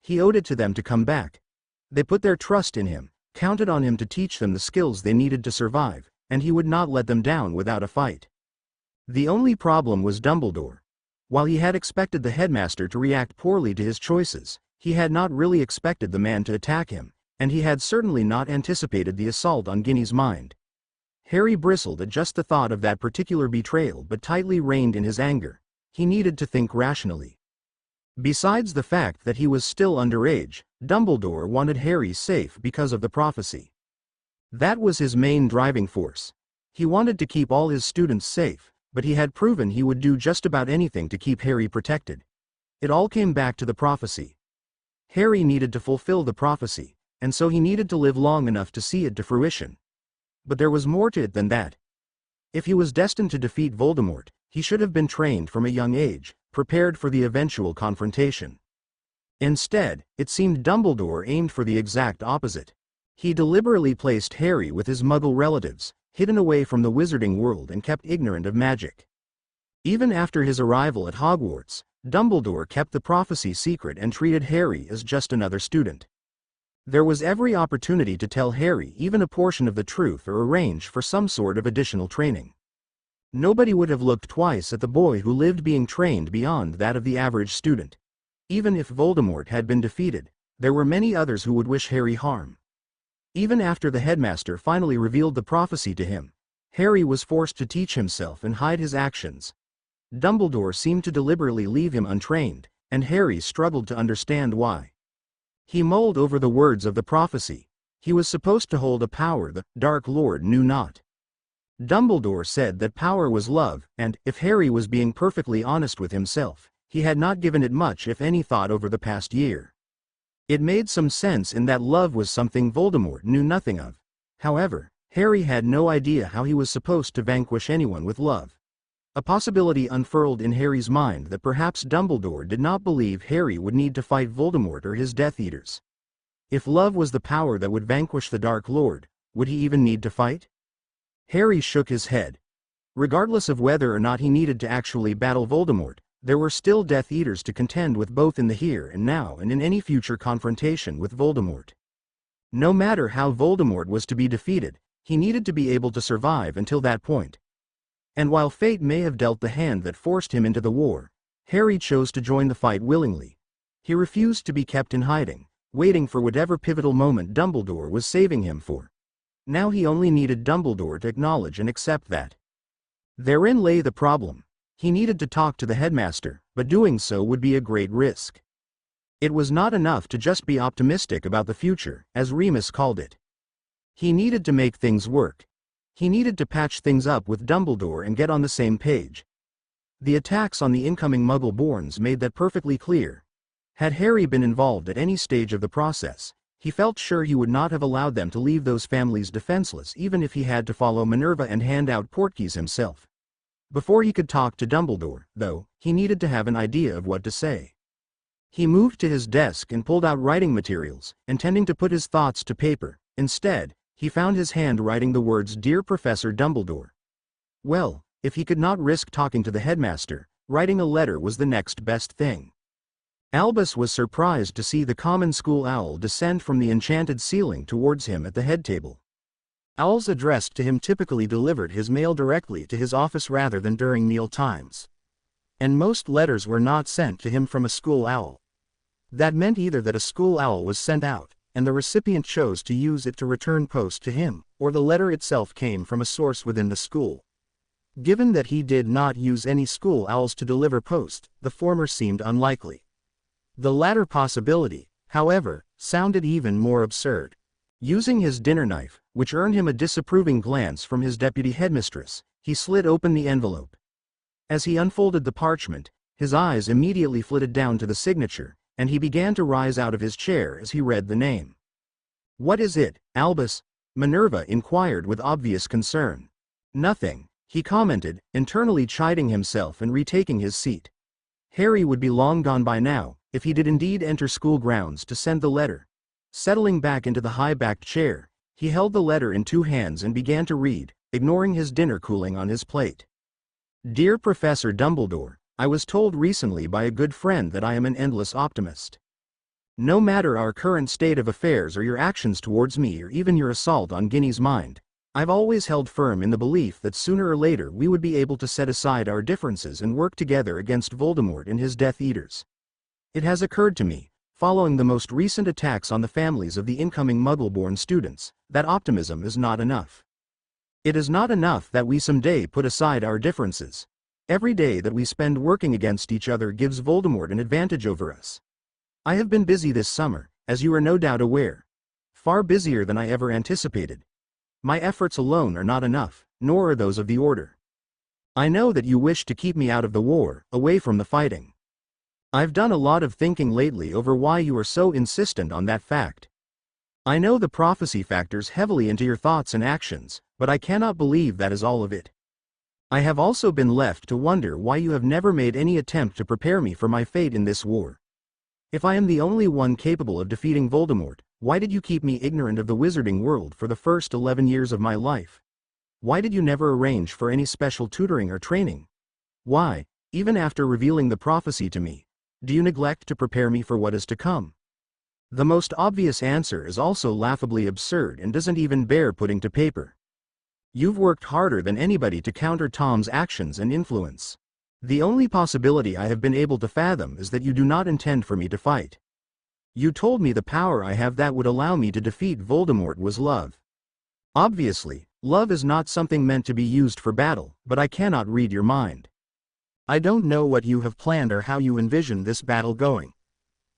He owed it to them to come back. They put their trust in him, counted on him to teach them the skills they needed to survive, and he would not let them down without a fight. The only problem was Dumbledore. While he had expected the headmaster to react poorly to his choices, he had not really expected the man to attack him, and he had certainly not anticipated the assault on Ginny's mind. Harry bristled at just the thought of that particular betrayal, but tightly reined in his anger. He needed to think rationally. Besides the fact that he was still underage, Dumbledore wanted Harry safe because of the prophecy. That was his main driving force. He wanted to keep all his students safe, but he had proven he would do just about anything to keep Harry protected. It all came back to the prophecy. Harry needed to fulfill the prophecy, and so he needed to live long enough to see it to fruition. But there was more to it than that. If he was destined to defeat Voldemort, he should have been trained from a young age, prepared for the eventual confrontation. Instead, it seemed Dumbledore aimed for the exact opposite. He deliberately placed Harry with his Muggle relatives, hidden away from the wizarding world and kept ignorant of magic. Even after his arrival at Hogwarts, Dumbledore kept the prophecy secret and treated Harry as just another student. There was every opportunity to tell Harry even a portion of the truth or arrange for some sort of additional training. Nobody would have looked twice at the boy who lived being trained beyond that of the average student. Even if Voldemort had been defeated, there were many others who would wish Harry harm. Even after the headmaster finally revealed the prophecy to him, Harry was forced to teach himself and hide his actions. Dumbledore seemed to deliberately leave him untrained, and Harry struggled to understand why. He mulled over the words of the prophecy. He was supposed to hold a power the Dark Lord knew not. Dumbledore said that power was love, and, if Harry was being perfectly honest with himself, he had not given it much if any thought over the past year. It made some sense in that love was something Voldemort knew nothing of. However, Harry had no idea how he was supposed to vanquish anyone with love. A possibility unfurled in Harry's mind that perhaps Dumbledore did not believe Harry would need to fight Voldemort or his Death Eaters. If love was the power that would vanquish the Dark Lord, would he even need to fight? Harry shook his head. Regardless of whether or not he needed to actually battle Voldemort, there were still Death Eaters to contend with both in the here and now and in any future confrontation with Voldemort. No matter how Voldemort was to be defeated, he needed to be able to survive until that point. And while fate may have dealt the hand that forced him into the war, Harry chose to join the fight willingly. He refused to be kept in hiding, waiting for whatever pivotal moment Dumbledore was saving him for. Now he only needed Dumbledore to acknowledge and accept that. Therein lay the problem. He needed to talk to the headmaster, but doing so would be a great risk. It was not enough to just be optimistic about the future, as Remus called it. He needed to make things work. He needed to patch things up with Dumbledore and get on the same page. The attacks on the incoming Muggle-borns made that perfectly clear. Had Harry been involved at any stage of the process, he felt sure he would not have allowed them to leave those families defenseless even if he had to follow Minerva and hand out portkeys himself. Before he could talk to Dumbledore, though, he needed to have an idea of what to say. He moved to his desk and pulled out writing materials, intending to put his thoughts to paper. Instead, he found his hand writing the words "Dear Professor Dumbledore." Well, if he could not risk talking to the headmaster, writing a letter was the next best thing. Albus was surprised to see the common school owl descend from the enchanted ceiling towards him at the head table. Owls addressed to him typically delivered his mail directly to his office rather than during meal times. And most letters were not sent to him from a school owl. That meant either that a school owl was sent out, and the recipient chose to use it to return post to him, or the letter itself came from a source within the school. Given that he did not use any school owls to deliver post, the former seemed unlikely. The latter possibility, however, sounded even more absurd. Using his dinner knife, which earned him a disapproving glance from his deputy headmistress, he slid open the envelope. As he unfolded the parchment, his eyes immediately flitted down to the signature, and he began to rise out of his chair as he read the name. "What is it, Albus?" Minerva inquired with obvious concern. "Nothing," he commented, internally chiding himself and retaking his seat. Harry would be long gone by now, if he did indeed enter school grounds to send the letter. Settling back into the high-backed chair, he held the letter in two hands and began to read, ignoring his dinner cooling on his plate. "Dear Professor Dumbledore, I was told recently by a good friend that I am an endless optimist. No matter our current state of affairs or your actions towards me or even your assault on Ginny's mind, I've always held firm in the belief that sooner or later we would be able to set aside our differences and work together against Voldemort and his Death Eaters. It has occurred to me, following the most recent attacks on the families of the incoming Muggle-born students, that optimism is not enough. It is not enough that we someday put aside our differences. Every day that we spend working against each other gives Voldemort an advantage over us. I have been busy this summer, as you are no doubt aware. Far busier than I ever anticipated. My efforts alone are not enough, nor are those of the Order. I know that you wish to keep me out of the war, away from the fighting. I've done a lot of thinking lately over why you are so insistent on that fact. I know the prophecy factors heavily into your thoughts and actions, but I cannot believe that is all of it. I have also been left to wonder why you have never made any attempt to prepare me for my fate in this war. If I am the only one capable of defeating Voldemort, why did you keep me ignorant of the wizarding world for the first 11 years of my life? Why did you never arrange for any special tutoring or training? Why, even after revealing the prophecy to me, do you neglect to prepare me for what is to come? The most obvious answer is also laughably absurd and doesn't even bear putting to paper. You've worked harder than anybody to counter Tom's actions and influence. The only possibility I have been able to fathom is that you do not intend for me to fight. You told me the power I have that would allow me to defeat Voldemort was love. Obviously, love is not something meant to be used for battle, but I cannot read your mind. I don't know what you have planned or how you envision this battle going.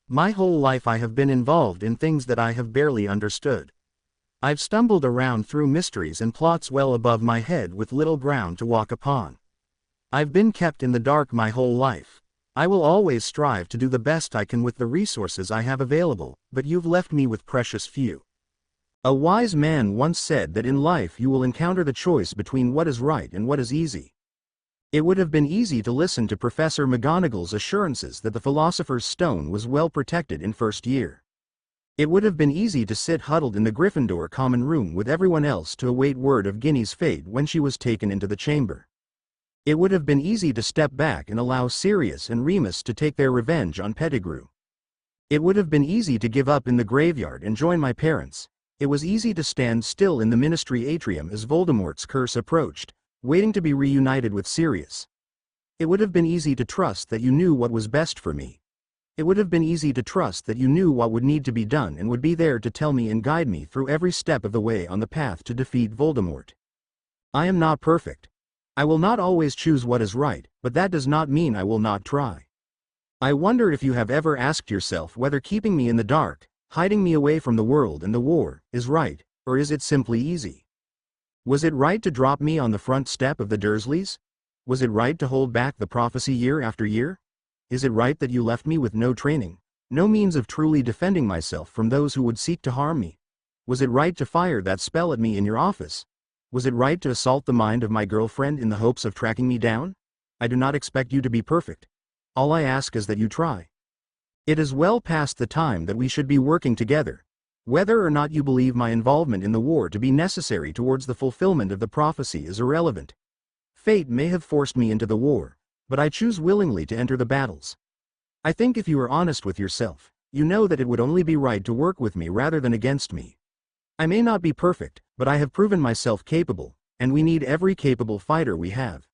My whole life I have been involved in things that I have barely understood. I've stumbled around through mysteries and plots well above my head with little ground to walk upon. I've been kept in the dark my whole life. I will always strive to do the best I can with the resources I have available, but you've left me with precious few. A wise man once said that in life you will encounter the choice between what is right and what is easy. It would have been easy to listen to Professor McGonagall's assurances that the Philosopher's Stone was well protected in first year. It would have been easy to sit huddled in the Gryffindor common room with everyone else to await word of Ginny's fate when she was taken into the chamber. It would have been easy to step back and allow Sirius and Remus to take their revenge on Pettigrew. It would have been easy to give up in the graveyard and join my parents. It was easy to stand still in the Ministry atrium as Voldemort's curse approached, waiting to be reunited with Sirius. It would have been easy to trust that you knew what was best for me. It would have been easy to trust that you knew what would need to be done and would be there to tell me and guide me through every step of the way on the path to defeat Voldemort. I am not perfect. I will not always choose what is right, but that does not mean I will not try. I wonder if you have ever asked yourself whether keeping me in the dark, hiding me away from the world and the war, is right, or is it simply easy? Was it right to drop me on the front step of the Dursleys? Was it right to hold back the prophecy year after year? Is it right that you left me with no training, no means of truly defending myself from those who would seek to harm me? Was it right to fire that spell at me in your office? Was it right to assault the mind of my girlfriend in the hopes of tracking me down? I do not expect you to be perfect. All I ask is that you try. It is well past the time that we should be working together. Whether or not you believe my involvement in the war to be necessary towards the fulfillment of the prophecy is irrelevant. Fate may have forced me into the war, but I choose willingly to enter the battles. I think if you are honest with yourself, you know that it would only be right to work with me rather than against me. I may not be perfect, but I have proven myself capable, and we need every capable fighter we have.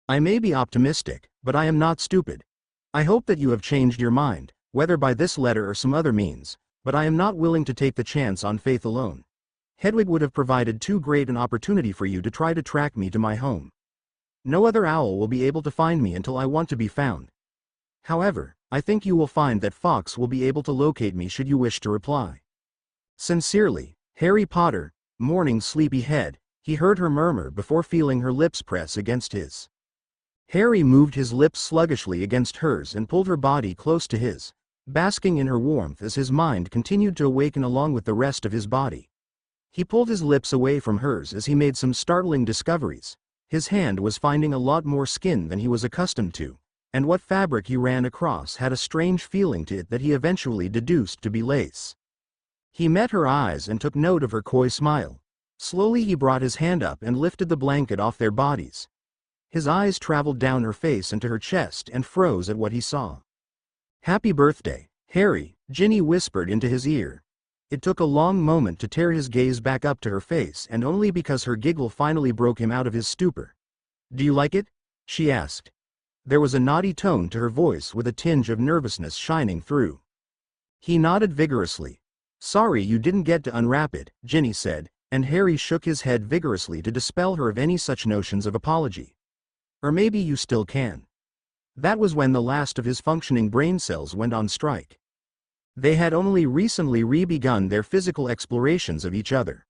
I may be optimistic, but I am not stupid. I hope that you have changed your mind, whether by this letter or some other means, but I am not willing to take the chance on faith alone. Hedwig would have provided too great an opportunity for you to try to track me to my home. No other owl will be able to find me until I want to be found. However, I think you will find that Fawkes will be able to locate me should you wish to reply. Sincerely, Harry Potter, Morning Sleepy Head, he heard her murmur before feeling her lips press against his. Harry moved his lips sluggishly against hers and pulled her body close to his, basking in her warmth as his mind continued to awaken along with the rest of his body. He pulled his lips away from hers as he made some startling discoveries. His hand was finding a lot more skin than he was accustomed to, and what fabric he ran across had a strange feeling to it that he eventually deduced to be lace. He met her eyes and took note of her coy smile. Slowly he brought his hand up and lifted the blanket off their bodies. His eyes traveled down her face and to her chest and froze at what he saw. "Happy birthday, Harry," Ginny whispered into his ear. It took a long moment to tear his gaze back up to her face, and only because her giggle finally broke him out of his stupor. "Do you like it?" she asked. There was a naughty tone to her voice with a tinge of nervousness shining through. He nodded vigorously. "Sorry you didn't get to unwrap it," Ginny said, and Harry shook his head vigorously to dispel her of any such notions of apology. "Or maybe you still can." That was when the last of his functioning brain cells went on strike. They had only recently re-begun their physical explorations of each other.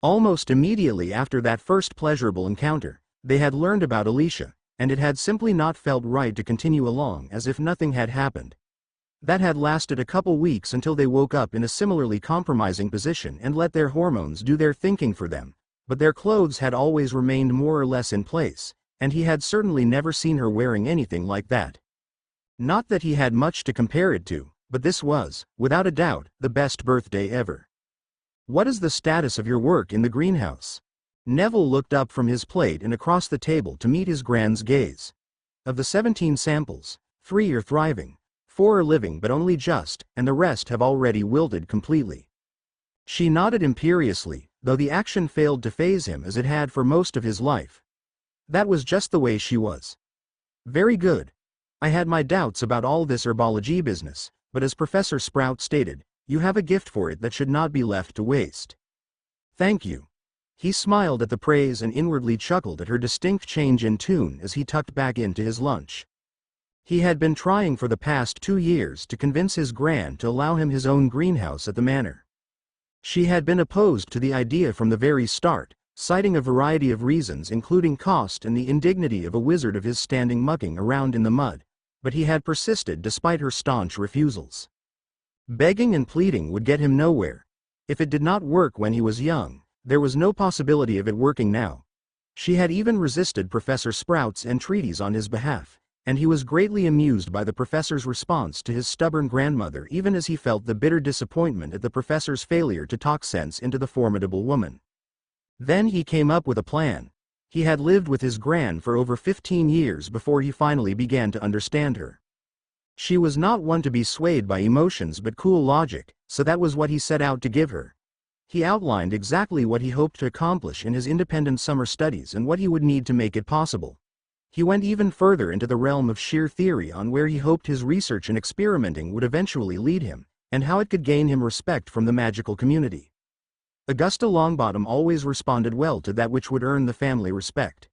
Almost immediately after that first pleasurable encounter, they had learned about Alicia, and it had simply not felt right to continue along as if nothing had happened. That had lasted a couple weeks until they woke up in a similarly compromising position and let their hormones do their thinking for them, but their clothes had always remained more or less in place, and he had certainly never seen her wearing anything like that. Not that he had much to compare it to, but this was, without a doubt, the best birthday ever. "What is the status of your work in the greenhouse?" Neville looked up from his plate and across the table to meet his grand's gaze. "Of the 17 samples, 3 are thriving, 4 are living but only just, and the rest have already wilted completely." She nodded imperiously, though the action failed to faze him as it had for most of his life. That was just the way she was. "Very good. I had my doubts about all this herbology business, but as Professor Sprout stated, you have a gift for it that should not be left to waste." "Thank you." He smiled at the praise and inwardly chuckled at her distinct change in tune as he tucked back into his lunch. He had been trying for the past 2 years to convince his gran to allow him his own greenhouse at the manor. She had been opposed to the idea from the very start, citing a variety of reasons including cost and the indignity of a wizard of his standing mucking around in the mud, but he had persisted despite her staunch refusals. Begging and pleading would get him nowhere. If it did not work when he was young, there was no possibility of it working now. She had even resisted Professor Sprout's entreaties on his behalf, and he was greatly amused by the professor's response to his stubborn grandmother, even as he felt the bitter disappointment at the professor's failure to talk sense into the formidable woman. Then he came up with a plan. He had lived with his gran for over 15 years before he finally began to understand her. She was not one to be swayed by emotions but cool logic, so that was what he set out to give her. He outlined exactly what he hoped to accomplish in his independent summer studies and what he would need to make it possible. He went even further into the realm of sheer theory on where he hoped his research and experimenting would eventually lead him, and how it could gain him respect from the magical community. Augusta Longbottom always responded well to that which would earn the family respect.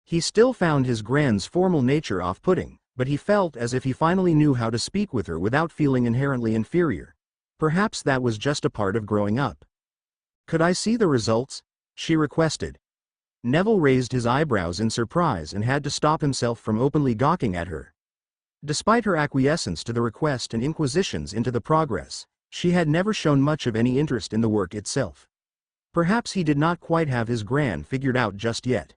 He still found his Gran's formal nature off-putting, but he felt as if he finally knew how to speak with her without feeling inherently inferior. Perhaps that was just a part of growing up. "Could I see the results?" she requested. Neville raised his eyebrows in surprise and had to stop himself from openly gawking at her. Despite her acquiescence to the request and inquisitions into the progress, she had never shown much of any interest in the work itself. Perhaps he did not quite have his Gran figured out just yet.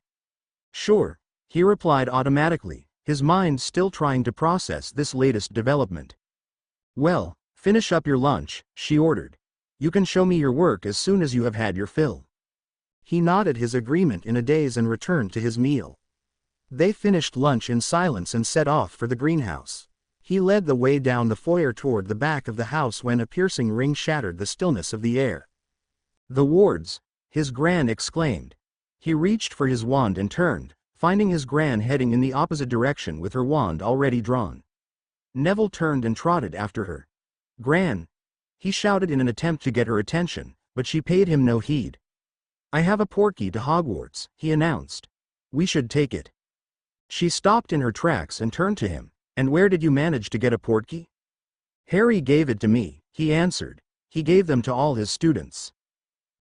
"Sure," he replied automatically, his mind still trying to process this latest development. "Well, finish up your lunch," she ordered. "You can show me your work as soon as you have had your fill." He nodded his agreement in a daze and returned to his meal. They finished lunch in silence and set off for the greenhouse. He led the way down the foyer toward the back of the house when a piercing ring shattered the stillness of the air. "The wards!" his Gran exclaimed. He reached for his wand and turned, finding his Gran heading in the opposite direction with her wand already drawn. Neville turned and trotted after her. "Gran!" he shouted in an attempt to get her attention, but she paid him no heed. "I have a portkey to Hogwarts," he announced. "We should take it." She stopped in her tracks and turned to him. "And where did you manage to get a portkey?" "Harry gave it to me," he answered. "He gave them to all his students."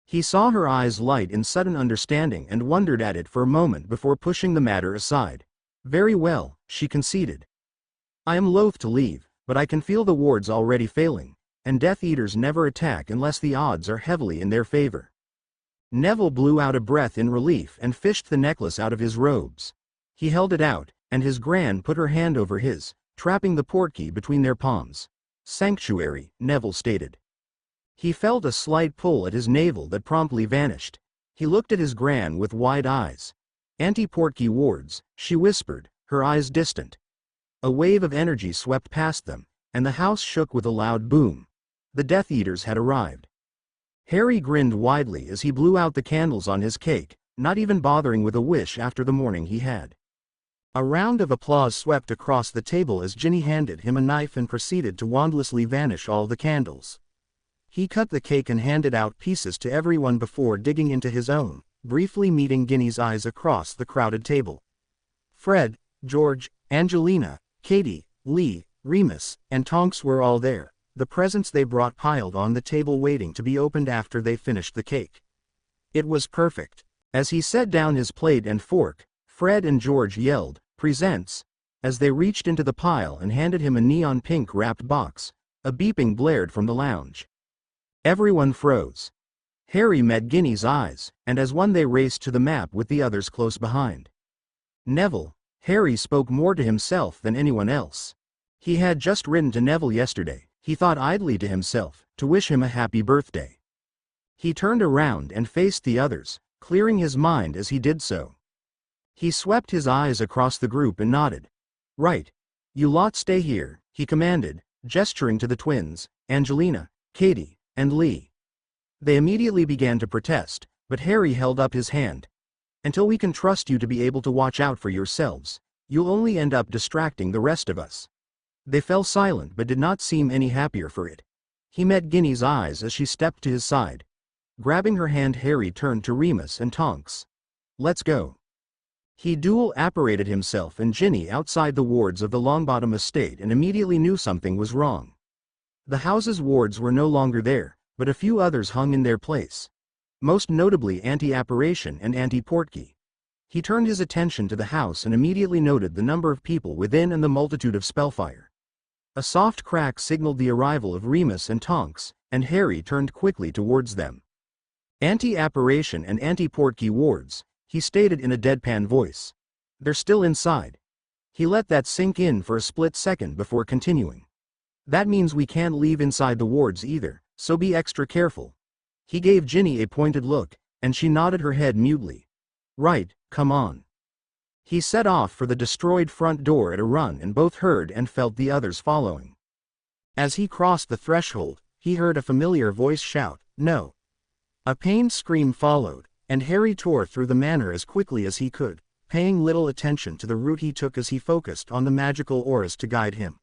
He saw her eyes light in sudden understanding and wondered at it for a moment before pushing the matter aside. "Very well," she conceded. "I am loath to leave, but I can feel the wards already failing, and Death Eaters never attack unless the odds are heavily in their favor." Neville blew out a breath in relief and fished the necklace out of his robes. He held it out, and his Gran put her hand over his, trapping the portkey between their palms. "Sanctuary," Neville stated. He felt a slight pull at his navel that promptly vanished. He looked at his Gran with wide eyes. "Anti-portkey wards," she whispered, her eyes distant. A wave of energy swept past them, and the house shook with a loud boom. The Death Eaters had arrived. Harry grinned widely as he blew out the candles on his cake, not even bothering with a wish after the morning he had. A round of applause swept across the table as Ginny handed him a knife and proceeded to wandlessly vanish all the candles. He cut the cake and handed out pieces to everyone before digging into his own, briefly meeting Ginny's eyes across the crowded table. Fred, George, Angelina, Katie, Lee, Remus, and Tonks were all there, the presents they brought piled on the table waiting to be opened after they finished the cake. It was perfect. As he set down his plate and fork, Fred and George yelled, "Presents!" as they reached into the pile and handed him a neon pink wrapped box. A beeping blared from the lounge. Everyone froze. Harry met Ginny's eyes, and as one they raced to the map with the others close behind. Neville. Harry spoke more to himself than anyone else. He had just written to Neville yesterday, he thought idly to himself, to wish him a happy birthday. He turned around and faced the others, clearing his mind as he did so. He swept his eyes across the group and nodded. "Right. You lot stay here," he commanded, gesturing to the twins, Angelina, Katie, and Lee. They immediately began to protest, but Harry held up his hand. "Until we can trust you to be able to watch out for yourselves, you'll only end up distracting the rest of us." They fell silent but did not seem any happier for it. He met Ginny's eyes as she stepped to his side. Grabbing her hand, Harry turned to Remus and Tonks. "Let's go." He dual-apparated himself and Ginny outside the wards of the Longbottom estate and immediately knew something was wrong. The house's wards were no longer there, but a few others hung in their place. Most notably Anti-Apparition and Anti-Portkey. He turned his attention to the house and immediately noted the number of people within and the multitude of spellfire. A soft crack signaled the arrival of Remus and Tonks, and Harry turned quickly towards them. "Anti-Apparition and Anti-Portkey wards," he stated in a deadpan voice. "They're still inside." He let that sink in for a split second before continuing. "That means we can't leave inside the wards either, so be extra careful." He gave Ginny a pointed look, and she nodded her head mutely. "Right, come on." He set off for the destroyed front door at a run and both heard and felt the others following. As he crossed the threshold, he heard a familiar voice shout, "No!" A pained scream followed, and Harry tore through the manor as quickly as he could, paying little attention to the route he took as he focused on the magical auras to guide him.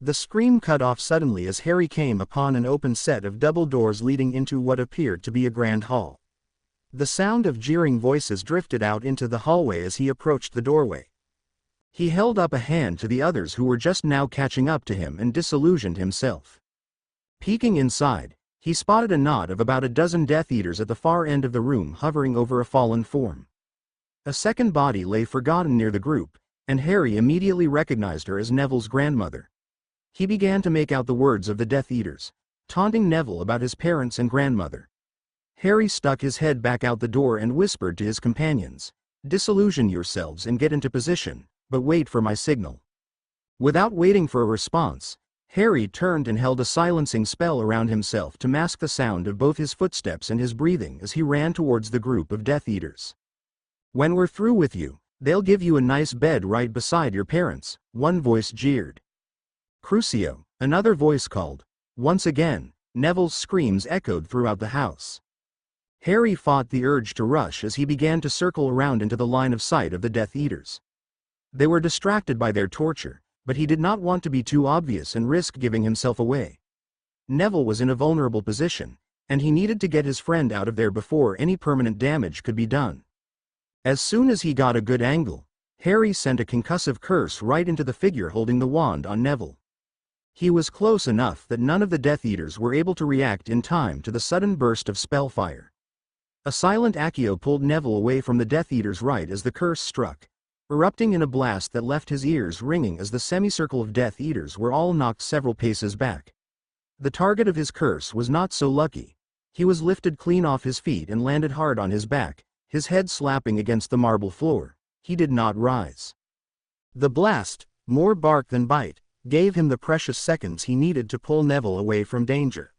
The scream cut off suddenly as Harry came upon an open set of double doors leading into what appeared to be a grand hall. The sound of jeering voices drifted out into the hallway as he approached the doorway. He held up a hand to the others who were just now catching up to him and disillusioned himself. Peeking inside, he spotted a knot of about a dozen Death Eaters at the far end of the room hovering over a fallen form. A second body lay forgotten near the group, and Harry immediately recognized her as Neville's grandmother. He began to make out the words of the Death Eaters, taunting Neville about his parents and grandmother. Harry stuck his head back out the door and whispered to his companions, "Disillusion yourselves and get into position, but wait for my signal." Without waiting for a response, Harry turned and held a silencing spell around himself to mask the sound of both his footsteps and his breathing as he ran towards the group of Death Eaters. "When we're through with you, they'll give you a nice bed right beside your parents," one voice jeered. "Crucio," another voice called. Once again, Neville's screams echoed throughout the house. Harry fought the urge to rush as he began to circle around into the line of sight of the Death Eaters. They were distracted by their torture, but he did not want to be too obvious and risk giving himself away. Neville was in a vulnerable position, and he needed to get his friend out of there before any permanent damage could be done. As soon as he got a good angle, Harry sent a concussive curse right into the figure holding the wand on Neville. He was close enough that none of the Death Eaters were able to react in time to the sudden burst of spellfire. A silent Accio pulled Neville away from the Death Eaters right as the curse struck, erupting in a blast that left his ears ringing as the semicircle of Death Eaters were all knocked several paces back. The target of his curse was not so lucky. He was lifted clean off his feet and landed hard on his back, his head slapping against the marble floor. He did not rise. The blast, more bark than bite, gave him the precious seconds he needed to pull Neville away from danger.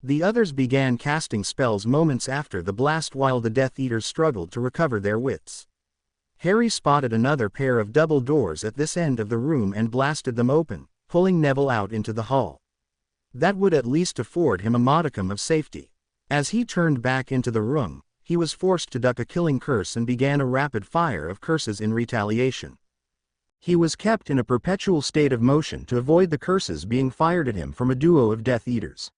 The others began casting spells moments after the blast while the Death Eaters struggled to recover their wits. Harry spotted another pair of double doors at this end of the room and blasted them open, pulling Neville out into the hall. That would at least afford him a modicum of safety. As he turned back into the room, he was forced to duck a killing curse and began a rapid fire of curses in retaliation. He was kept in a perpetual state of motion to avoid the curses being fired at him from a duo of Death Eaters.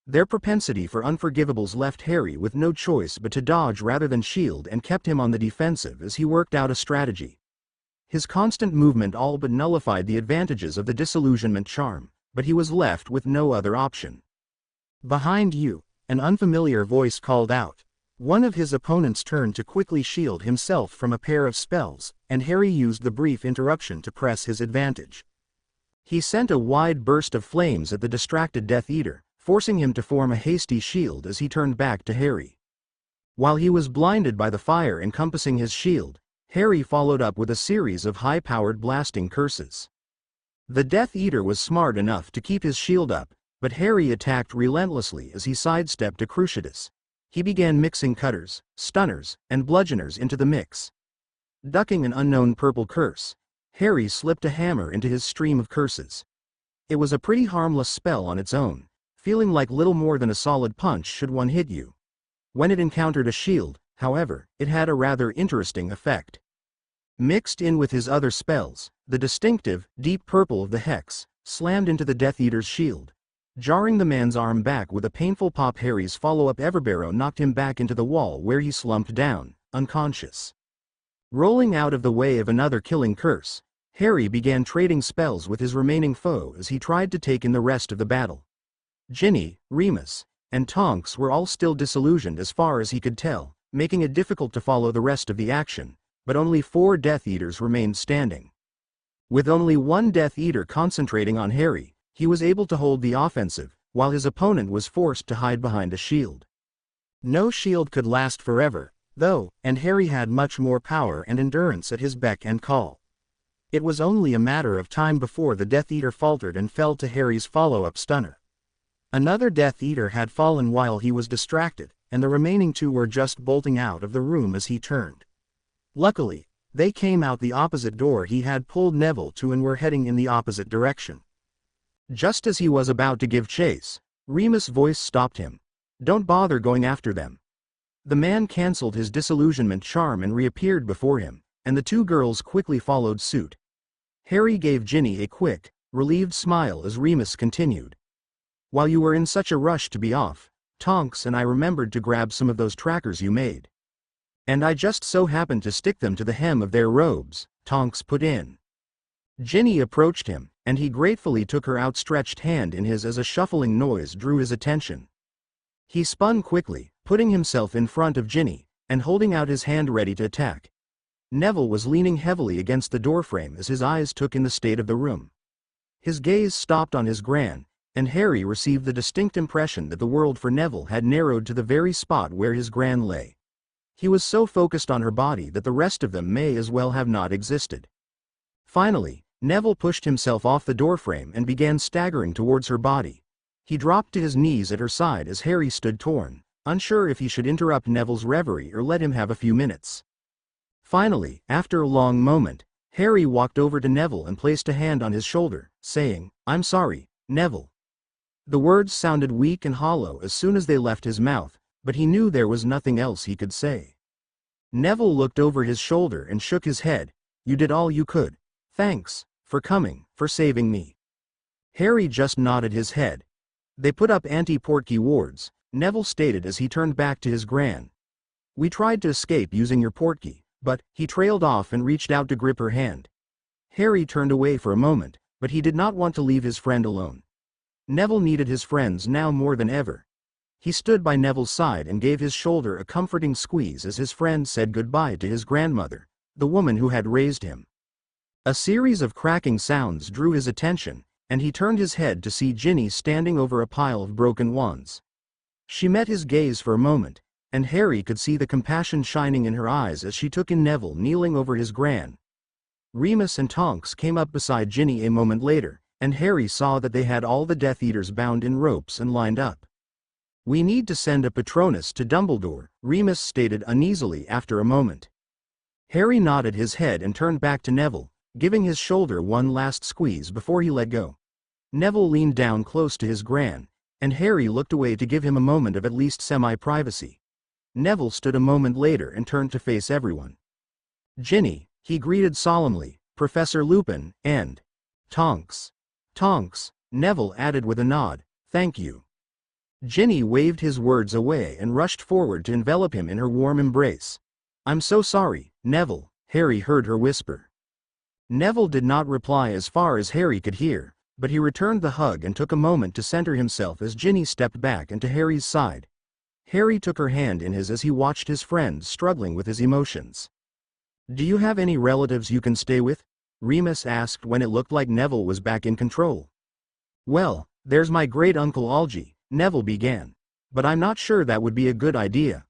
Their propensity for unforgivables left Harry with no choice but to dodge rather than shield and kept him on the defensive as he worked out a strategy. His constant movement all but nullified the advantages of the disillusionment charm, but he was left with no other option. "Behind you," an unfamiliar voice called out. One of his opponents turned to quickly shield himself from a pair of spells, and Harry used the brief interruption to press his advantage. He sent a wide burst of flames at the distracted Death Eater, forcing him to form a hasty shield as he turned back to Harry. While he was blinded by the fire encompassing his shield, Harry followed up with a series of high-powered blasting curses. The Death Eater was smart enough to keep his shield up, but Harry attacked relentlessly as he sidestepped a Cruciatus. He began mixing cutters, stunners, and bludgeoners into the mix. Ducking an unknown purple curse, Harry slipped a hammer into his stream of curses. It was a pretty harmless spell on its own, feeling like little more than a solid punch should one hit you. When it encountered a shield, however, it had a rather interesting effect. Mixed in with his other spells, the distinctive, deep purple of the hex slammed into the Death Eater's shield, jarring the man's arm back with a painful pop. Harry's follow-up Everbarrow knocked him back into the wall where he slumped down, unconscious. Rolling out of the way of another killing curse, Harry began trading spells with his remaining foe as he tried to take in the rest of the battle. Ginny, Remus, and Tonks were all still disillusioned as far as he could tell, making it difficult to follow the rest of the action, but only 4 Death Eaters remained standing. With only one Death Eater concentrating on Harry, he was able to hold the offensive, while his opponent was forced to hide behind a shield. No shield could last forever, though, and Harry had much more power and endurance at his beck and call. It was only a matter of time before the Death Eater faltered and fell to Harry's follow-up stunner. Another Death Eater had fallen while he was distracted, and the remaining 2 were just bolting out of the room as he turned. Luckily, they came out the opposite door he had pulled Neville to and were heading in the opposite direction. Just as he was about to give chase, Remus' voice stopped him. "Don't bother going after them." The man cancelled his disillusionment charm and reappeared before him, and the 2 girls quickly followed suit. Harry gave Ginny a quick, relieved smile as Remus continued. "While you were in such a rush to be off, Tonks and I remembered to grab some of those trackers you made. And I just so happened to stick them to the hem of their robes," Tonks put in. Ginny approached him, and he gratefully took her outstretched hand in his as a shuffling noise drew his attention. He spun quickly, putting himself in front of Ginny, and holding out his hand ready to attack. Neville was leaning heavily against the doorframe as his eyes took in the state of the room. His gaze stopped on his gran, and Harry received the distinct impression that the world for Neville had narrowed to the very spot where his gran lay. He was so focused on her body that the rest of them may as well have not existed. Finally, Neville pushed himself off the doorframe and began staggering towards her body. He dropped to his knees at her side as Harry stood torn, unsure if he should interrupt Neville's reverie or let him have a few minutes. Finally, after a long moment, Harry walked over to Neville and placed a hand on his shoulder, saying, "I'm sorry, Neville." The words sounded weak and hollow as soon as they left his mouth, but he knew there was nothing else he could say. Neville looked over his shoulder and shook his head. "You did all you could. Thanks, for coming, for saving me." Harry just nodded his head. "They put up anti-Portkey wards," Neville stated as he turned back to his gran. "We tried to escape using your Portkey, but," he trailed off and reached out to grip her hand. Harry turned away for a moment, but he did not want to leave his friend alone. Neville needed his friends now more than ever. He stood by Neville's side and gave his shoulder a comforting squeeze as his friend said goodbye to his grandmother, the woman who had raised him. A series of cracking sounds drew his attention, and he turned his head to see Ginny standing over a pile of broken wands. She met his gaze for a moment, and Harry could see the compassion shining in her eyes as she took in Neville kneeling over his gran. Remus and Tonks came up beside Ginny a moment later, and Harry saw that they had all the Death Eaters bound in ropes and lined up. "We need to send a Patronus to Dumbledore," Remus stated uneasily after a moment. Harry nodded his head and turned back to Neville, giving his shoulder one last squeeze before he let go. Neville leaned down close to his gran, and Harry looked away to give him a moment of at least semi-privacy. Neville stood a moment later and turned to face everyone. "Ginny," he greeted solemnly, "Professor Lupin, and Tonks." "Tonks," Neville added with a nod, "thank you." Ginny waved his words away and rushed forward to envelop him in her warm embrace. "I'm so sorry, Neville," Harry heard her whisper. Neville did not reply as far as Harry could hear, but he returned the hug and took a moment to center himself as Ginny stepped back and to Harry's side. Harry took her hand in his as he watched his friend struggling with his emotions. "Do you have any relatives you can stay with?" Remus asked when it looked like Neville was back in control. "Well, there's my great-uncle Algy," Neville began. "But I'm not sure that would be a good idea,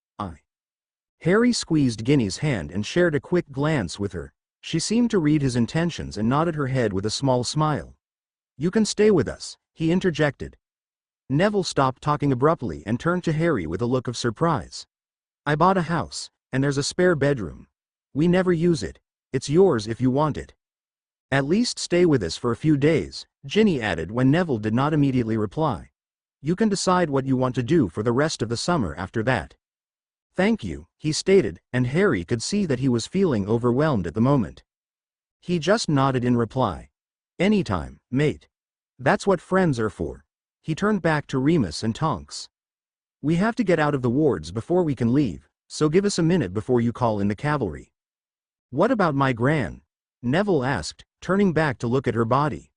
Harry squeezed Ginny's hand and shared a quick glance with her. She seemed to read his intentions and nodded her head with a small smile. "You can stay with us," he interjected. Neville stopped talking abruptly and turned to Harry with a look of surprise. "I bought a house, and there's a spare bedroom. We never use it. It's yours if you want it. At least stay with us for a few days," Ginny added when Neville did not immediately reply. "You can decide what you want to do for the rest of the summer after that." "Thank you," he stated, and Harry could see that he was feeling overwhelmed at the moment. He just nodded in reply. "Anytime, mate. That's what friends are for." He turned back to Remus and Tonks. "We have to get out of the wards before we can leave, so give us a minute before you call in the cavalry." "What about my gran?" Neville asked, turning back to look at her body.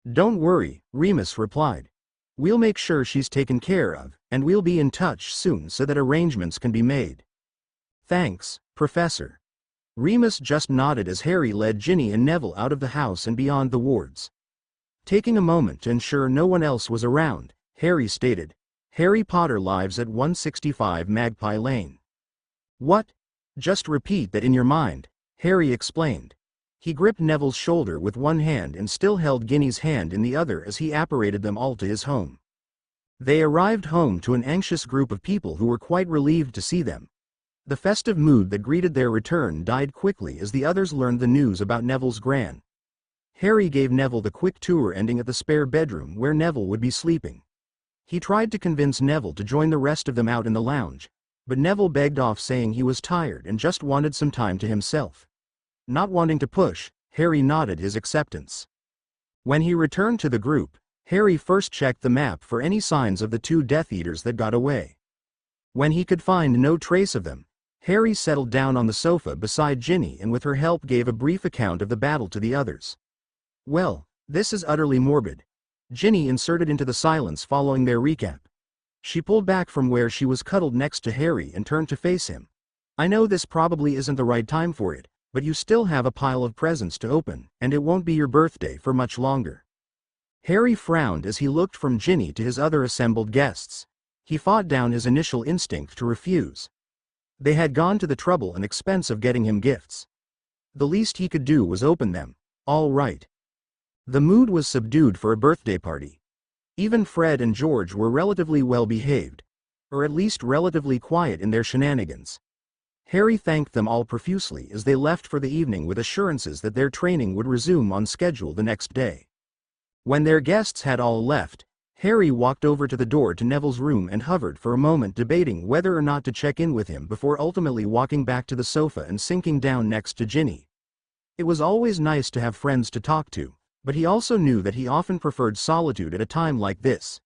"Don't worry," Remus replied. "We'll make sure she's taken care of, and we'll be in touch soon so that arrangements can be made." "Thanks, Professor." Remus just nodded as Harry led Ginny and Neville out of the house and beyond the wards. Taking a moment to ensure no one else was around, Harry stated, "Harry Potter lives at 165 Magpie Lane." "What? Just repeat that in your mind," Harry explained. He gripped Neville's shoulder with one hand and still held Ginny's hand in the other as he apparated them all to his home. They arrived home to an anxious group of people who were quite relieved to see them. The festive mood that greeted their return died quickly as the others learned the news about Neville's gran. Harry gave Neville the quick tour ending at the spare bedroom where Neville would be sleeping. He tried to convince Neville to join the rest of them out in the lounge, but Neville begged off saying he was tired and just wanted some time to himself. Not wanting to push, Harry nodded his acceptance. When he returned to the group, Harry first checked the map for any signs of the two Death Eaters that got away. When he could find no trace of them, Harry settled down on the sofa beside Ginny and with her help gave a brief account of the battle to the others. "Well, this is utterly morbid," Ginny inserted into the silence following their recap. She pulled back from where she was cuddled next to Harry and turned to face him. "I know this probably isn't the right time for it, but you still have a pile of presents to open, and it won't be your birthday for much longer." Harry frowned as he looked from Ginny to his other assembled guests. He fought down his initial instinct to refuse. They had gone to the trouble and expense of getting him gifts. The least he could do was open them. All right. The mood was subdued for a birthday party. Even Fred and George were relatively well behaved, or at least relatively quiet in their shenanigans. Harry thanked them all profusely as they left for the evening with assurances that their training would resume on schedule the next day. When their guests had all left, Harry walked over to the door to Neville's room and hovered for a moment debating whether or not to check in with him before ultimately walking back to the sofa and sinking down next to Ginny. It was always nice to have friends to talk to, but he also knew that he often preferred solitude at a time like this.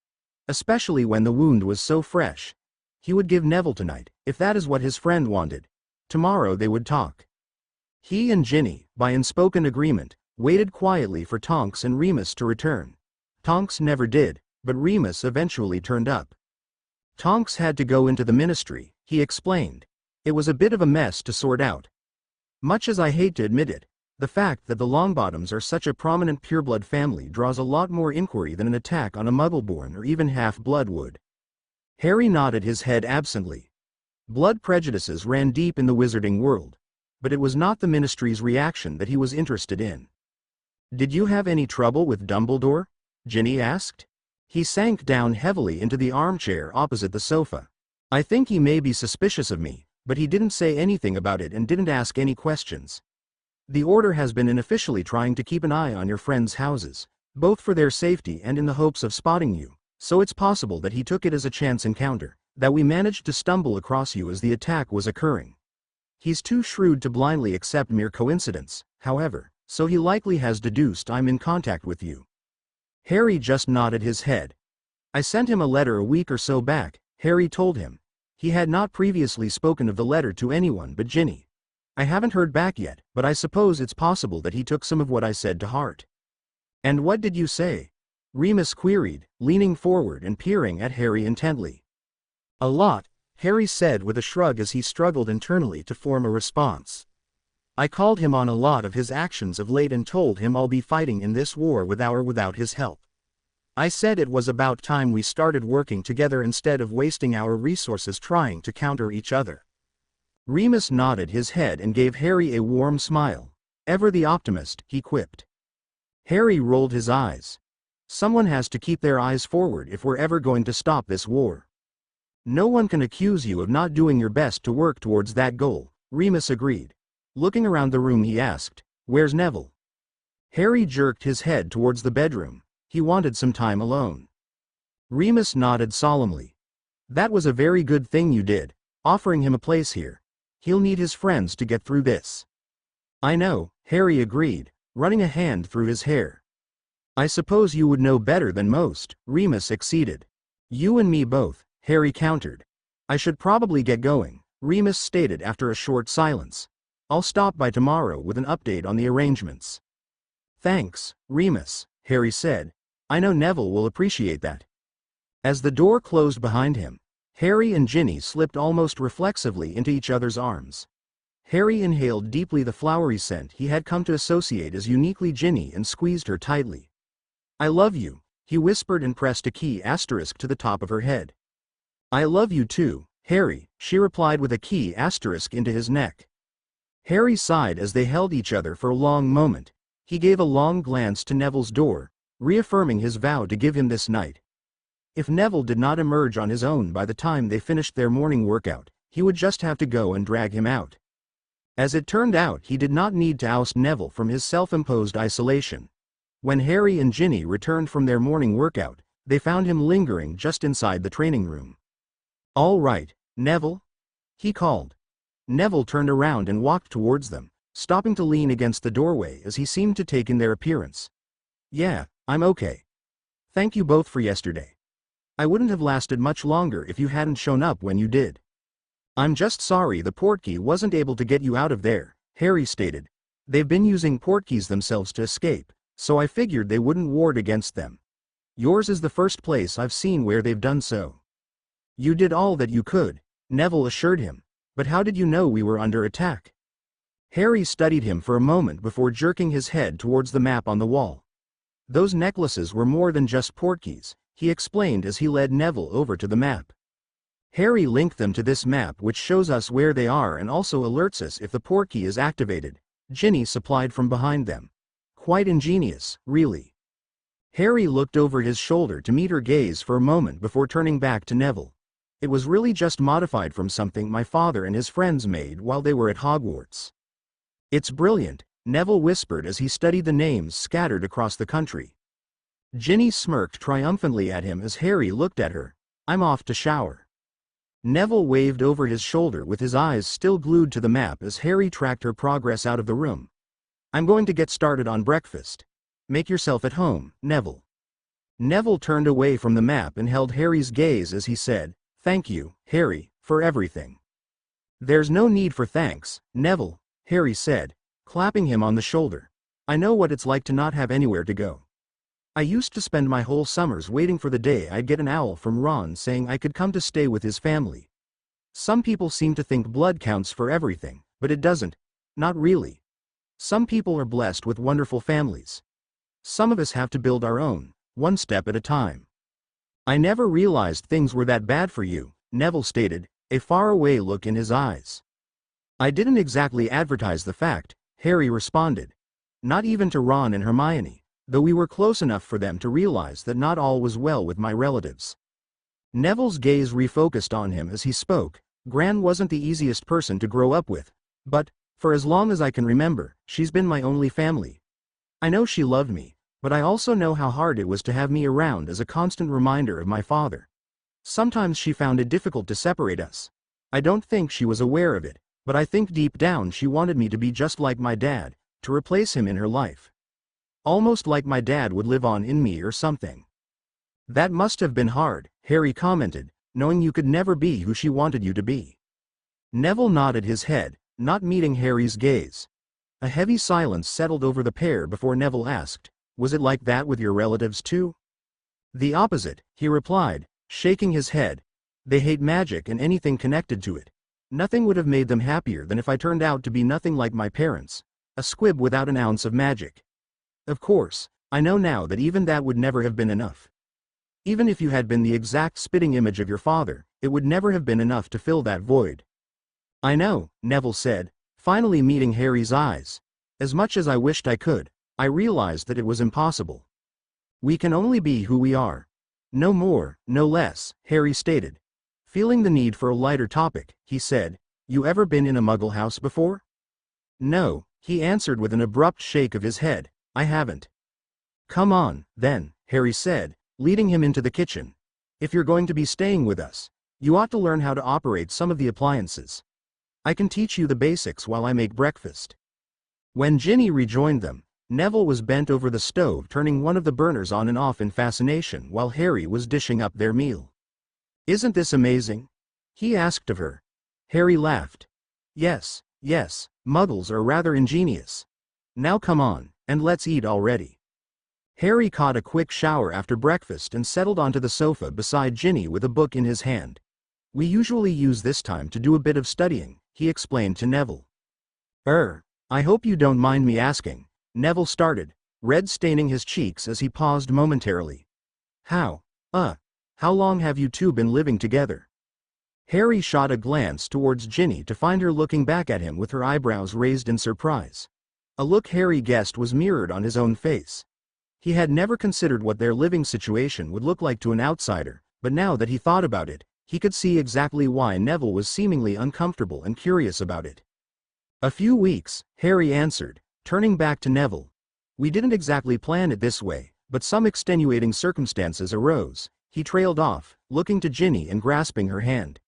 Especially when the wound was so fresh. He would give Neville tonight, if that is what his friend wanted. Tomorrow they would talk. He and Ginny, by unspoken agreement, waited quietly for Tonks and Remus to return. Tonks never did, but Remus eventually turned up. Tonks had to go into the ministry, he explained. It was a bit of a mess to sort out. Much as I hate to admit it, the fact that the Longbottoms are such a prominent pureblood family draws a lot more inquiry than an attack on a Muggleborn or even half-blood would. Harry nodded his head absently. Blood prejudices ran deep in the wizarding world, but it was not the ministry's reaction that he was interested in. "Did you have any trouble with Dumbledore?" Ginny asked. He sank down heavily into the armchair opposite the sofa. "I think he may be suspicious of me, but he didn't say anything about it and didn't ask any questions. The Order has been unofficially trying to keep an eye on your friends' houses, both for their safety and in the hopes of spotting you, so it's possible that he took it as a chance encounter, that we managed to stumble across you as the attack was occurring. He's too shrewd to blindly accept mere coincidence, however, so he likely has deduced I'm in contact with you." Harry just nodded his head. "I sent him a letter a week or so back," Harry told him. He had not previously spoken of the letter to anyone but Ginny. "I haven't heard back yet, but I suppose it's possible that he took some of what I said to heart." "And what did you say?" Remus queried, leaning forward and peering at Harry intently. "A lot," Harry said with a shrug as he struggled internally to form a response. "I called him on a lot of his actions of late and told him I'll be fighting in this war with or without his help. I said it was about time we started working together instead of wasting our resources trying to counter each other." Remus nodded his head and gave Harry a warm smile. "Ever the optimist," he quipped. Harry rolled his eyes. "Someone has to keep their eyes forward if we're ever going to stop this war. No one can accuse you of not doing your best to work towards that goal," Remus agreed. Looking around the room he asked, "Where's Neville?" Harry jerked his head towards the bedroom. He wanted some time alone. Remus nodded solemnly. "That was a very good thing you did, offering him a place here. He'll need his friends to get through this." "I know," Harry agreed, running a hand through his hair. "I suppose you would know better than most," Remus acceded. "You and me both," Harry countered. "I should probably get going," Remus stated after a short silence. "I'll stop by tomorrow with an update on the arrangements." "Thanks, Remus," Harry said. "I know Neville will appreciate that." As the door closed behind him, Harry and Ginny slipped almost reflexively into each other's arms. Harry inhaled deeply the flowery scent he had come to associate as uniquely Ginny and squeezed her tightly. "I love you," he whispered and pressed a key asterisk to the top of her head. "I love you too, Harry," she replied with a key asterisk into his neck. Harry sighed as they held each other for a long moment. He gave a long glance to Neville's door, reaffirming his vow to give him this night. If Neville did not emerge on his own by the time they finished their morning workout, he would just have to go and drag him out. As it turned out, he did not need to oust Neville from his self-imposed isolation. When Harry and Ginny returned from their morning workout, they found him lingering just inside the training room. "All right, Neville?" he called. Neville turned around and walked towards them, stopping to lean against the doorway as he seemed to take in their appearance. "Yeah, I'm okay. Thank you both for yesterday. I wouldn't have lasted much longer if you hadn't shown up when you did. I'm just sorry the portkey wasn't able to get you out of there, Harry stated. They've been using portkeys themselves to escape, so I figured they wouldn't ward against them. Yours is the first place I've seen where they've done so. You did all that you could, Neville assured him. But how did you know we were under attack? Harry studied him for a moment before jerking his head towards the map on the wall. Those necklaces were more than just portkeys, he explained as he led Neville over to the map. Harry linked them to this map, which shows us where they are and also alerts us if the portkey is activated, Ginny supplied from behind them. Quite ingenious, really. Harry looked over his shoulder to meet her gaze for a moment before turning back to Neville. It was really just modified from something my father and his friends made while they were at Hogwarts. It's brilliant, Neville whispered as he studied the names scattered across the country. Ginny smirked triumphantly at him as Harry looked at her. I'm off to shower. Neville waved over his shoulder with his eyes still glued to the map as Harry tracked her progress out of the room. I'm going to get started on breakfast. Make yourself at home, Neville. Neville turned away from the map and held Harry's gaze as he said, Thank you, Harry, for everything. There's no need for thanks, Neville, Harry said, clapping him on the shoulder. I know what it's like to not have anywhere to go. I used to spend my whole summers waiting for the day I'd get an owl from Ron saying I could come to stay with his family. Some people seem to think blood counts for everything, but it doesn't. Not really. Some people are blessed with wonderful families. Some of us have to build our own, one step at a time. I never realized things were that bad for you, Neville stated, a faraway look in his eyes. I didn't exactly advertise the fact, Harry responded. Not even to Ron and Hermione, though we were close enough for them to realize that not all was well with my relatives. Neville's gaze refocused on him as he spoke. Gran wasn't the easiest person to grow up with, but, for as long as I can remember, she's been my only family. I know she loved me, but I also know how hard it was to have me around as a constant reminder of my father. Sometimes she found it difficult to separate us. I don't think she was aware of it, but I think deep down she wanted me to be just like my dad, to replace him in her life. Almost like my dad would live on in me or something. That must have been hard, Harry commented, knowing you could never be who she wanted you to be. Neville nodded his head, not meeting Harry's gaze. A heavy silence settled over the pair before Neville asked, Was it like that with your relatives too? The opposite, he replied, shaking his head. They hate magic and anything connected to it. Nothing would have made them happier than if I turned out to be nothing like my parents, a squib without an ounce of magic. Of course, I know now that even that would never have been enough. Even if you had been the exact spitting image of your father, it would never have been enough to fill that void. I know, Neville said, finally meeting Harry's eyes. As much as I wished I could, I realized that it was impossible. We can only be who we are. No more, no less, Harry stated. Feeling the need for a lighter topic, he said, You ever been in a Muggle house before? No, he answered with an abrupt shake of his head. I haven't. Come on, then, Harry said, leading him into the kitchen. If you're going to be staying with us, you ought to learn how to operate some of the appliances. I can teach you the basics while I make breakfast. When Ginny rejoined them, Neville was bent over the stove turning one of the burners on and off in fascination while Harry was dishing up their meal. Isn't this amazing? He asked of her. Harry laughed. Yes, Muggles are rather ingenious. Now come on, and let's eat already. Harry caught a quick shower after breakfast and settled onto the sofa beside Ginny with a book in his hand. We usually use this time to do a bit of studying, he explained to Neville. I hope you don't mind me asking, Neville started, red staining his cheeks as he paused momentarily. How long have you two been living together? Harry shot a glance towards Ginny to find her looking back at him with her eyebrows raised in surprise. A look Harry guessed was mirrored on his own face. He had never considered what their living situation would look like to an outsider, but now that he thought about it, he could see exactly why Neville was seemingly uncomfortable and curious about it. A few weeks, Harry answered, turning back to Neville. We didn't exactly plan it this way, but some extenuating circumstances arose. He trailed off, looking to Ginny and grasping her hand.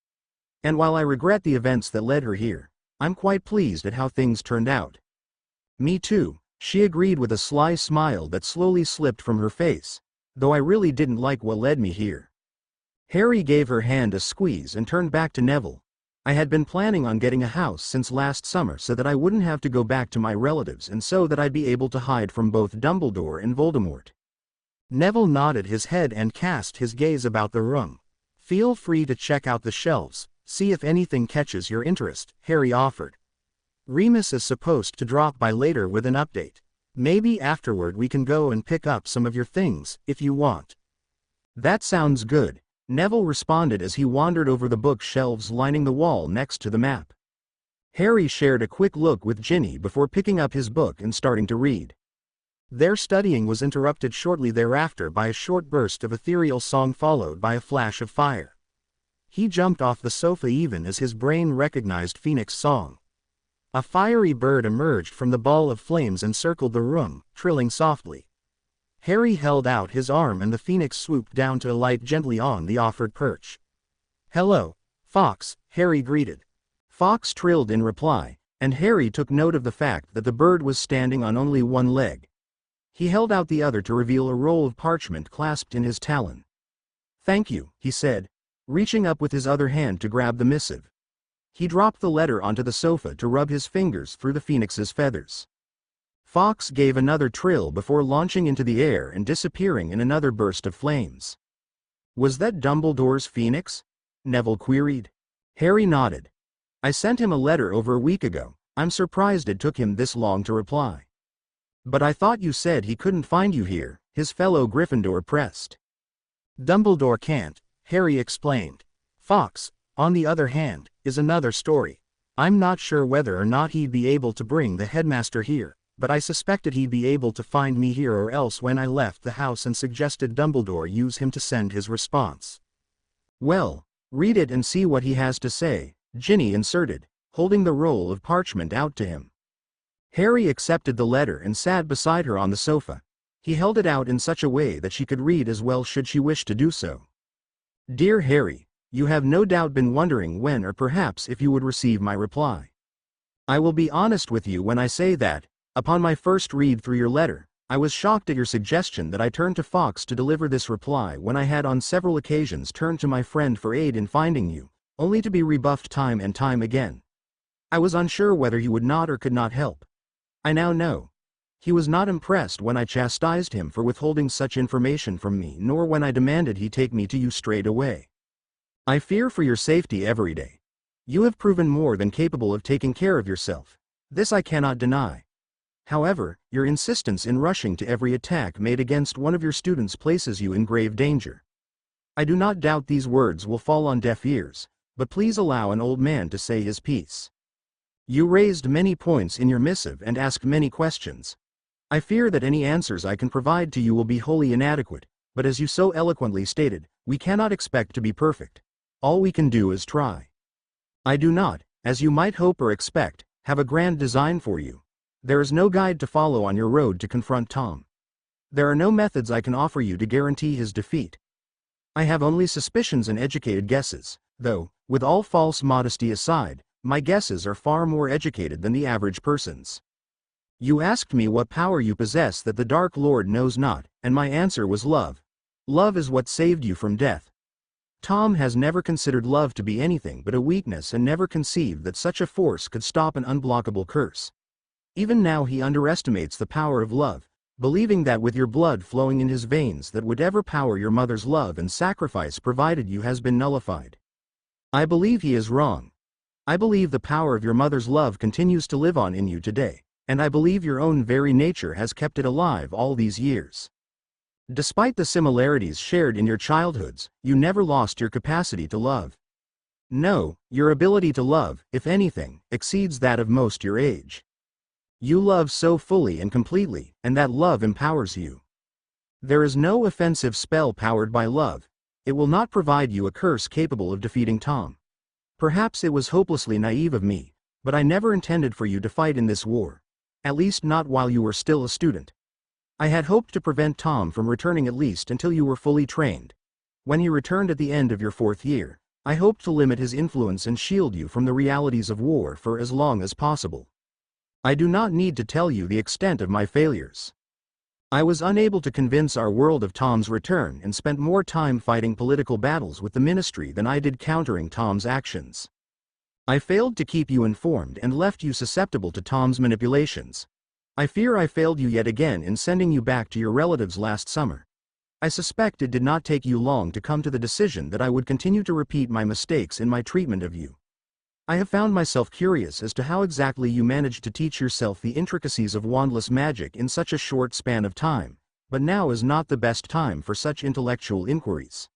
And while I regret the events that led her here, I'm quite pleased at how things turned out. Me too, she agreed with a sly smile that slowly slipped from her face. though I really didn't like what led me here." Harry gave her hand a squeeze and turned back to Neville. "I had been planning on getting a house since last summer so that I wouldn't have to go back to my relatives and so that I'd be able to hide from both Dumbledore and Voldemort." Neville nodded his head and cast his gaze about the room. "Feel free to check out the shelves, see if anything catches your interest," Harry offered. "Remus is supposed to drop by later with an update. Maybe afterward we can go and pick up some of your things, if you want." "That sounds good," Neville responded as he wandered over the bookshelves lining the wall next to the map. Harry shared a quick look with Ginny before picking up his book and starting to read. Their studying was interrupted shortly thereafter by a short burst of ethereal song followed by a flash of fire. He jumped off the sofa even as his brain recognized Phoenix Song. A fiery bird emerged from the ball of flames and circled the room, trilling softly. Harry held out his arm and the phoenix swooped down to alight gently on the offered perch. "Hello, Fox," Harry greeted. Fox trilled in reply, and Harry took note of the fact that the bird was standing on only one leg. He held out the other to reveal a roll of parchment clasped in his talon. "Thank you," he said, reaching up with his other hand to grab the missive. He dropped the letter onto the sofa to rub his fingers through the phoenix's feathers. Fox gave another trill before launching into the air and disappearing in another burst of flames. "Was that Dumbledore's phoenix?" Neville queried. Harry nodded. "I sent him a letter over a week ago. I'm surprised it took him this long to reply." "But I thought you said he couldn't find you here," his fellow Gryffindor pressed. "Dumbledore can't," Harry explained. "Fox, on the other hand, is another story. I'm not sure whether or not he'd be able to bring the headmaster here, but I suspected he'd be able to find me here or else when I left the house and suggested Dumbledore use him to send his response." "Well, read it and see what he has to say," Ginny inserted, holding the roll of parchment out to him. Harry accepted the letter and sat beside her on the sofa. He held it out in such a way that she could read as well should she wish to do so. "Dear Harry, you have no doubt been wondering when or perhaps if you would receive my reply. I will be honest with you when I say that, upon my first read through your letter, I was shocked at your suggestion that I turn to Fox to deliver this reply when I had on several occasions turned to my friend for aid in finding you, only to be rebuffed time and time again. I was unsure whether he would not or could not help. I now know. He was not impressed when I chastised him for withholding such information from me nor when I demanded he take me to you straight away. I fear for your safety every day. You have proven more than capable of taking care of yourself. This I cannot deny. However, your insistence in rushing to every attack made against one of your students places you in grave danger. I do not doubt these words will fall on deaf ears, but please allow an old man to say his piece. You raised many points in your missive and asked many questions. I fear that any answers I can provide to you will be wholly inadequate, but as you so eloquently stated, we cannot expect to be perfect. All we can do is try. I do not, as you might hope or expect, have a grand design for you. There is no guide to follow on your road to confront Tom. There are no methods I can offer you to guarantee his defeat. I have only suspicions and educated guesses, though, with all false modesty aside, my guesses are far more educated than the average person's. You asked me what power you possess that the Dark Lord knows not, and my answer was love. Love is what saved you from death. Tom has never considered love to be anything but a weakness and never conceived that such a force could stop an unblockable curse. Even now he underestimates the power of love, believing that with your blood flowing in his veins that whatever power your mother's love and sacrifice provided you has been nullified. I believe he is wrong. I believe the power of your mother's love continues to live on in you today, and I believe your own very nature has kept it alive all these years. Despite the similarities shared in your childhoods, you never lost your capacity to love. No, your ability to love, if anything, exceeds that of most your age. You love so fully and completely, and that love empowers you. There is no offensive spell powered by love. It will not provide you a curse capable of defeating Tom. Perhaps it was hopelessly naive of me, but I never intended for you to fight in this war. At least not while you were still a student. I had hoped to prevent Tom from returning at least until you were fully trained. When he returned at the end of your 4th year, I hoped to limit his influence and shield you from the realities of war for as long as possible. I do not need to tell you the extent of my failures. I was unable to convince our world of Tom's return and spent more time fighting political battles with the ministry than I did countering Tom's actions. I failed to keep you informed and left you susceptible to Tom's manipulations. I fear I failed you yet again in sending you back to your relatives last summer. I suspect it did not take you long to come to the decision that I would continue to repeat my mistakes in my treatment of you. I have found myself curious as to how exactly you managed to teach yourself the intricacies of wandless magic in such a short span of time, but now is not the best time for such intellectual inquiries.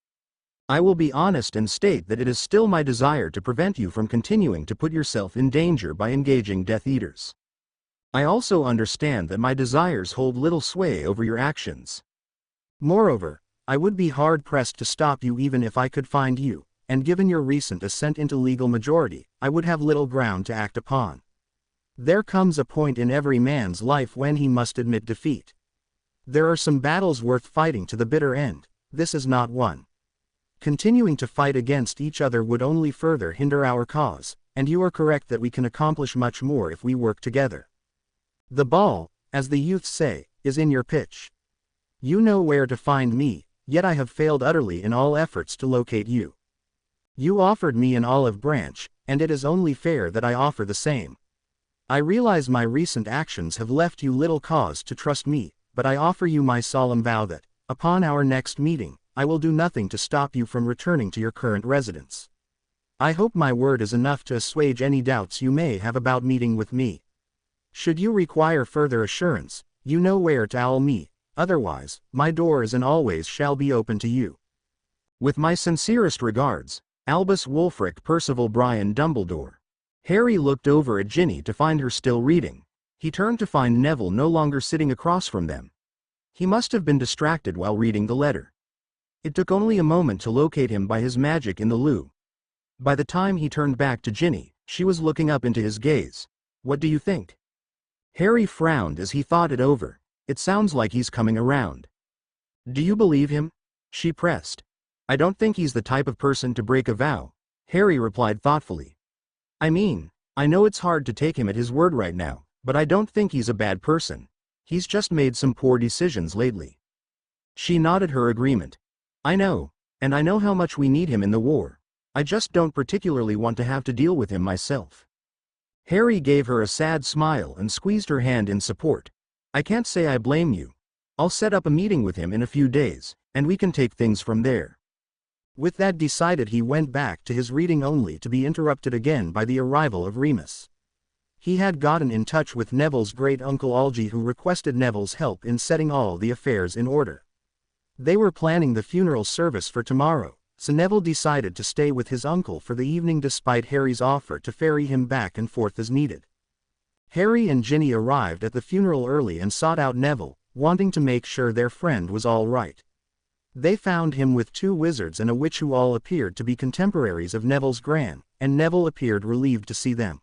I will be honest and state that it is still my desire to prevent you from continuing to put yourself in danger by engaging Death Eaters. I also understand that my desires hold little sway over your actions. Moreover, I would be hard-pressed to stop you even if I could find you, and given your recent ascent into legal majority, I would have little ground to act upon. There comes a point in every man's life when he must admit defeat. There are some battles worth fighting to the bitter end. This is not one. Continuing to fight against each other would only further hinder our cause, and you are correct that we can accomplish much more if we work together. The ball, as the youths say, is in your pitch. You know where to find me, yet I have failed utterly in all efforts to locate you. You offered me an olive branch, and it is only fair that I offer the same. I realize my recent actions have left you little cause to trust me, but I offer you my solemn vow that, upon our next meeting, I will do nothing to stop you from returning to your current residence. I hope my word is enough to assuage any doubts you may have about meeting with me. Should you require further assurance, you know where to owl me, otherwise, my door is and always shall be open to you. With my sincerest regards, Albus Wulfric Percival Brian Dumbledore. Harry looked over at Ginny to find her still reading. He turned to find Neville no longer sitting across from them. He must have been distracted while reading the letter. It took only a moment to locate him by his magic in the loo. By the time he turned back to Ginny, she was looking up into his gaze. "What do you think?" Harry frowned as he thought it over. "It sounds like he's coming around." "Do you believe him?" she pressed. "I don't think he's the type of person to break a vow," Harry replied thoughtfully. "I mean, I know it's hard to take him at his word right now, but I don't think he's a bad person. He's just made some poor decisions lately." She nodded her agreement. "I know, and I know how much we need him in the war. I just don't particularly want to have to deal with him myself." Harry gave her a sad smile and squeezed her hand in support. "I can't say I blame you. I'll set up a meeting with him in a few days, and we can take things from there." With that decided, he went back to his reading only to be interrupted again by the arrival of Remus. He had gotten in touch with Neville's great-uncle Algy, who requested Neville's help in setting all the affairs in order. They were planning the funeral service for tomorrow, so Neville decided to stay with his uncle for the evening despite Harry's offer to ferry him back and forth as needed. Harry and Ginny arrived at the funeral early and sought out Neville, wanting to make sure their friend was all right. They found him with two wizards and a witch who all appeared to be contemporaries of Neville's gran, and Neville appeared relieved to see them.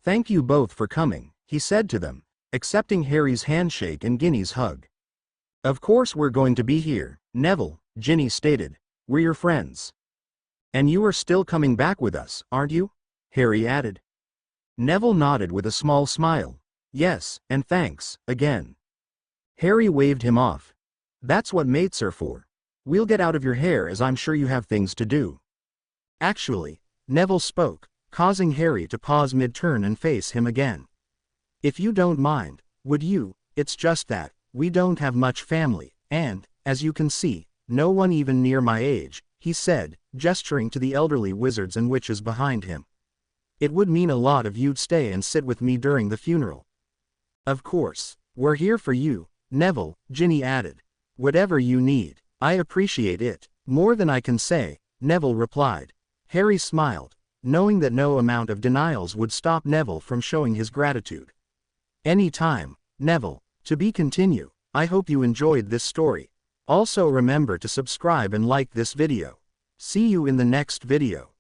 "Thank you both for coming," he said to them, accepting Harry's handshake and Ginny's hug. "Of course we're going to be here, Neville," Ginny stated. "We're your friends." "And you are still coming back with us, aren't you?" Harry added. Neville nodded with a small smile. "Yes, and thanks, again." Harry waved him off. "That's what mates are for. We'll get out of your hair as I'm sure you have things to do." Actually, Neville spoke, causing Harry to pause mid-turn and face him again. "If you don't mind, would you? It's just that, we don't have much family, and, as you can see, no one even near my age," he said, gesturing to the elderly wizards and witches behind him. "It would mean a lot if you'd stay and sit with me during the funeral." "Of course, we're here for you, Neville," Ginny added. "Whatever you need, I appreciate it, more than I can say," Neville replied. Harry smiled, knowing that no amount of denials would stop Neville from showing his gratitude. "Any time, Neville." To be continued. I hope you enjoyed this story. Also remember to subscribe and like this video. See you in the next video.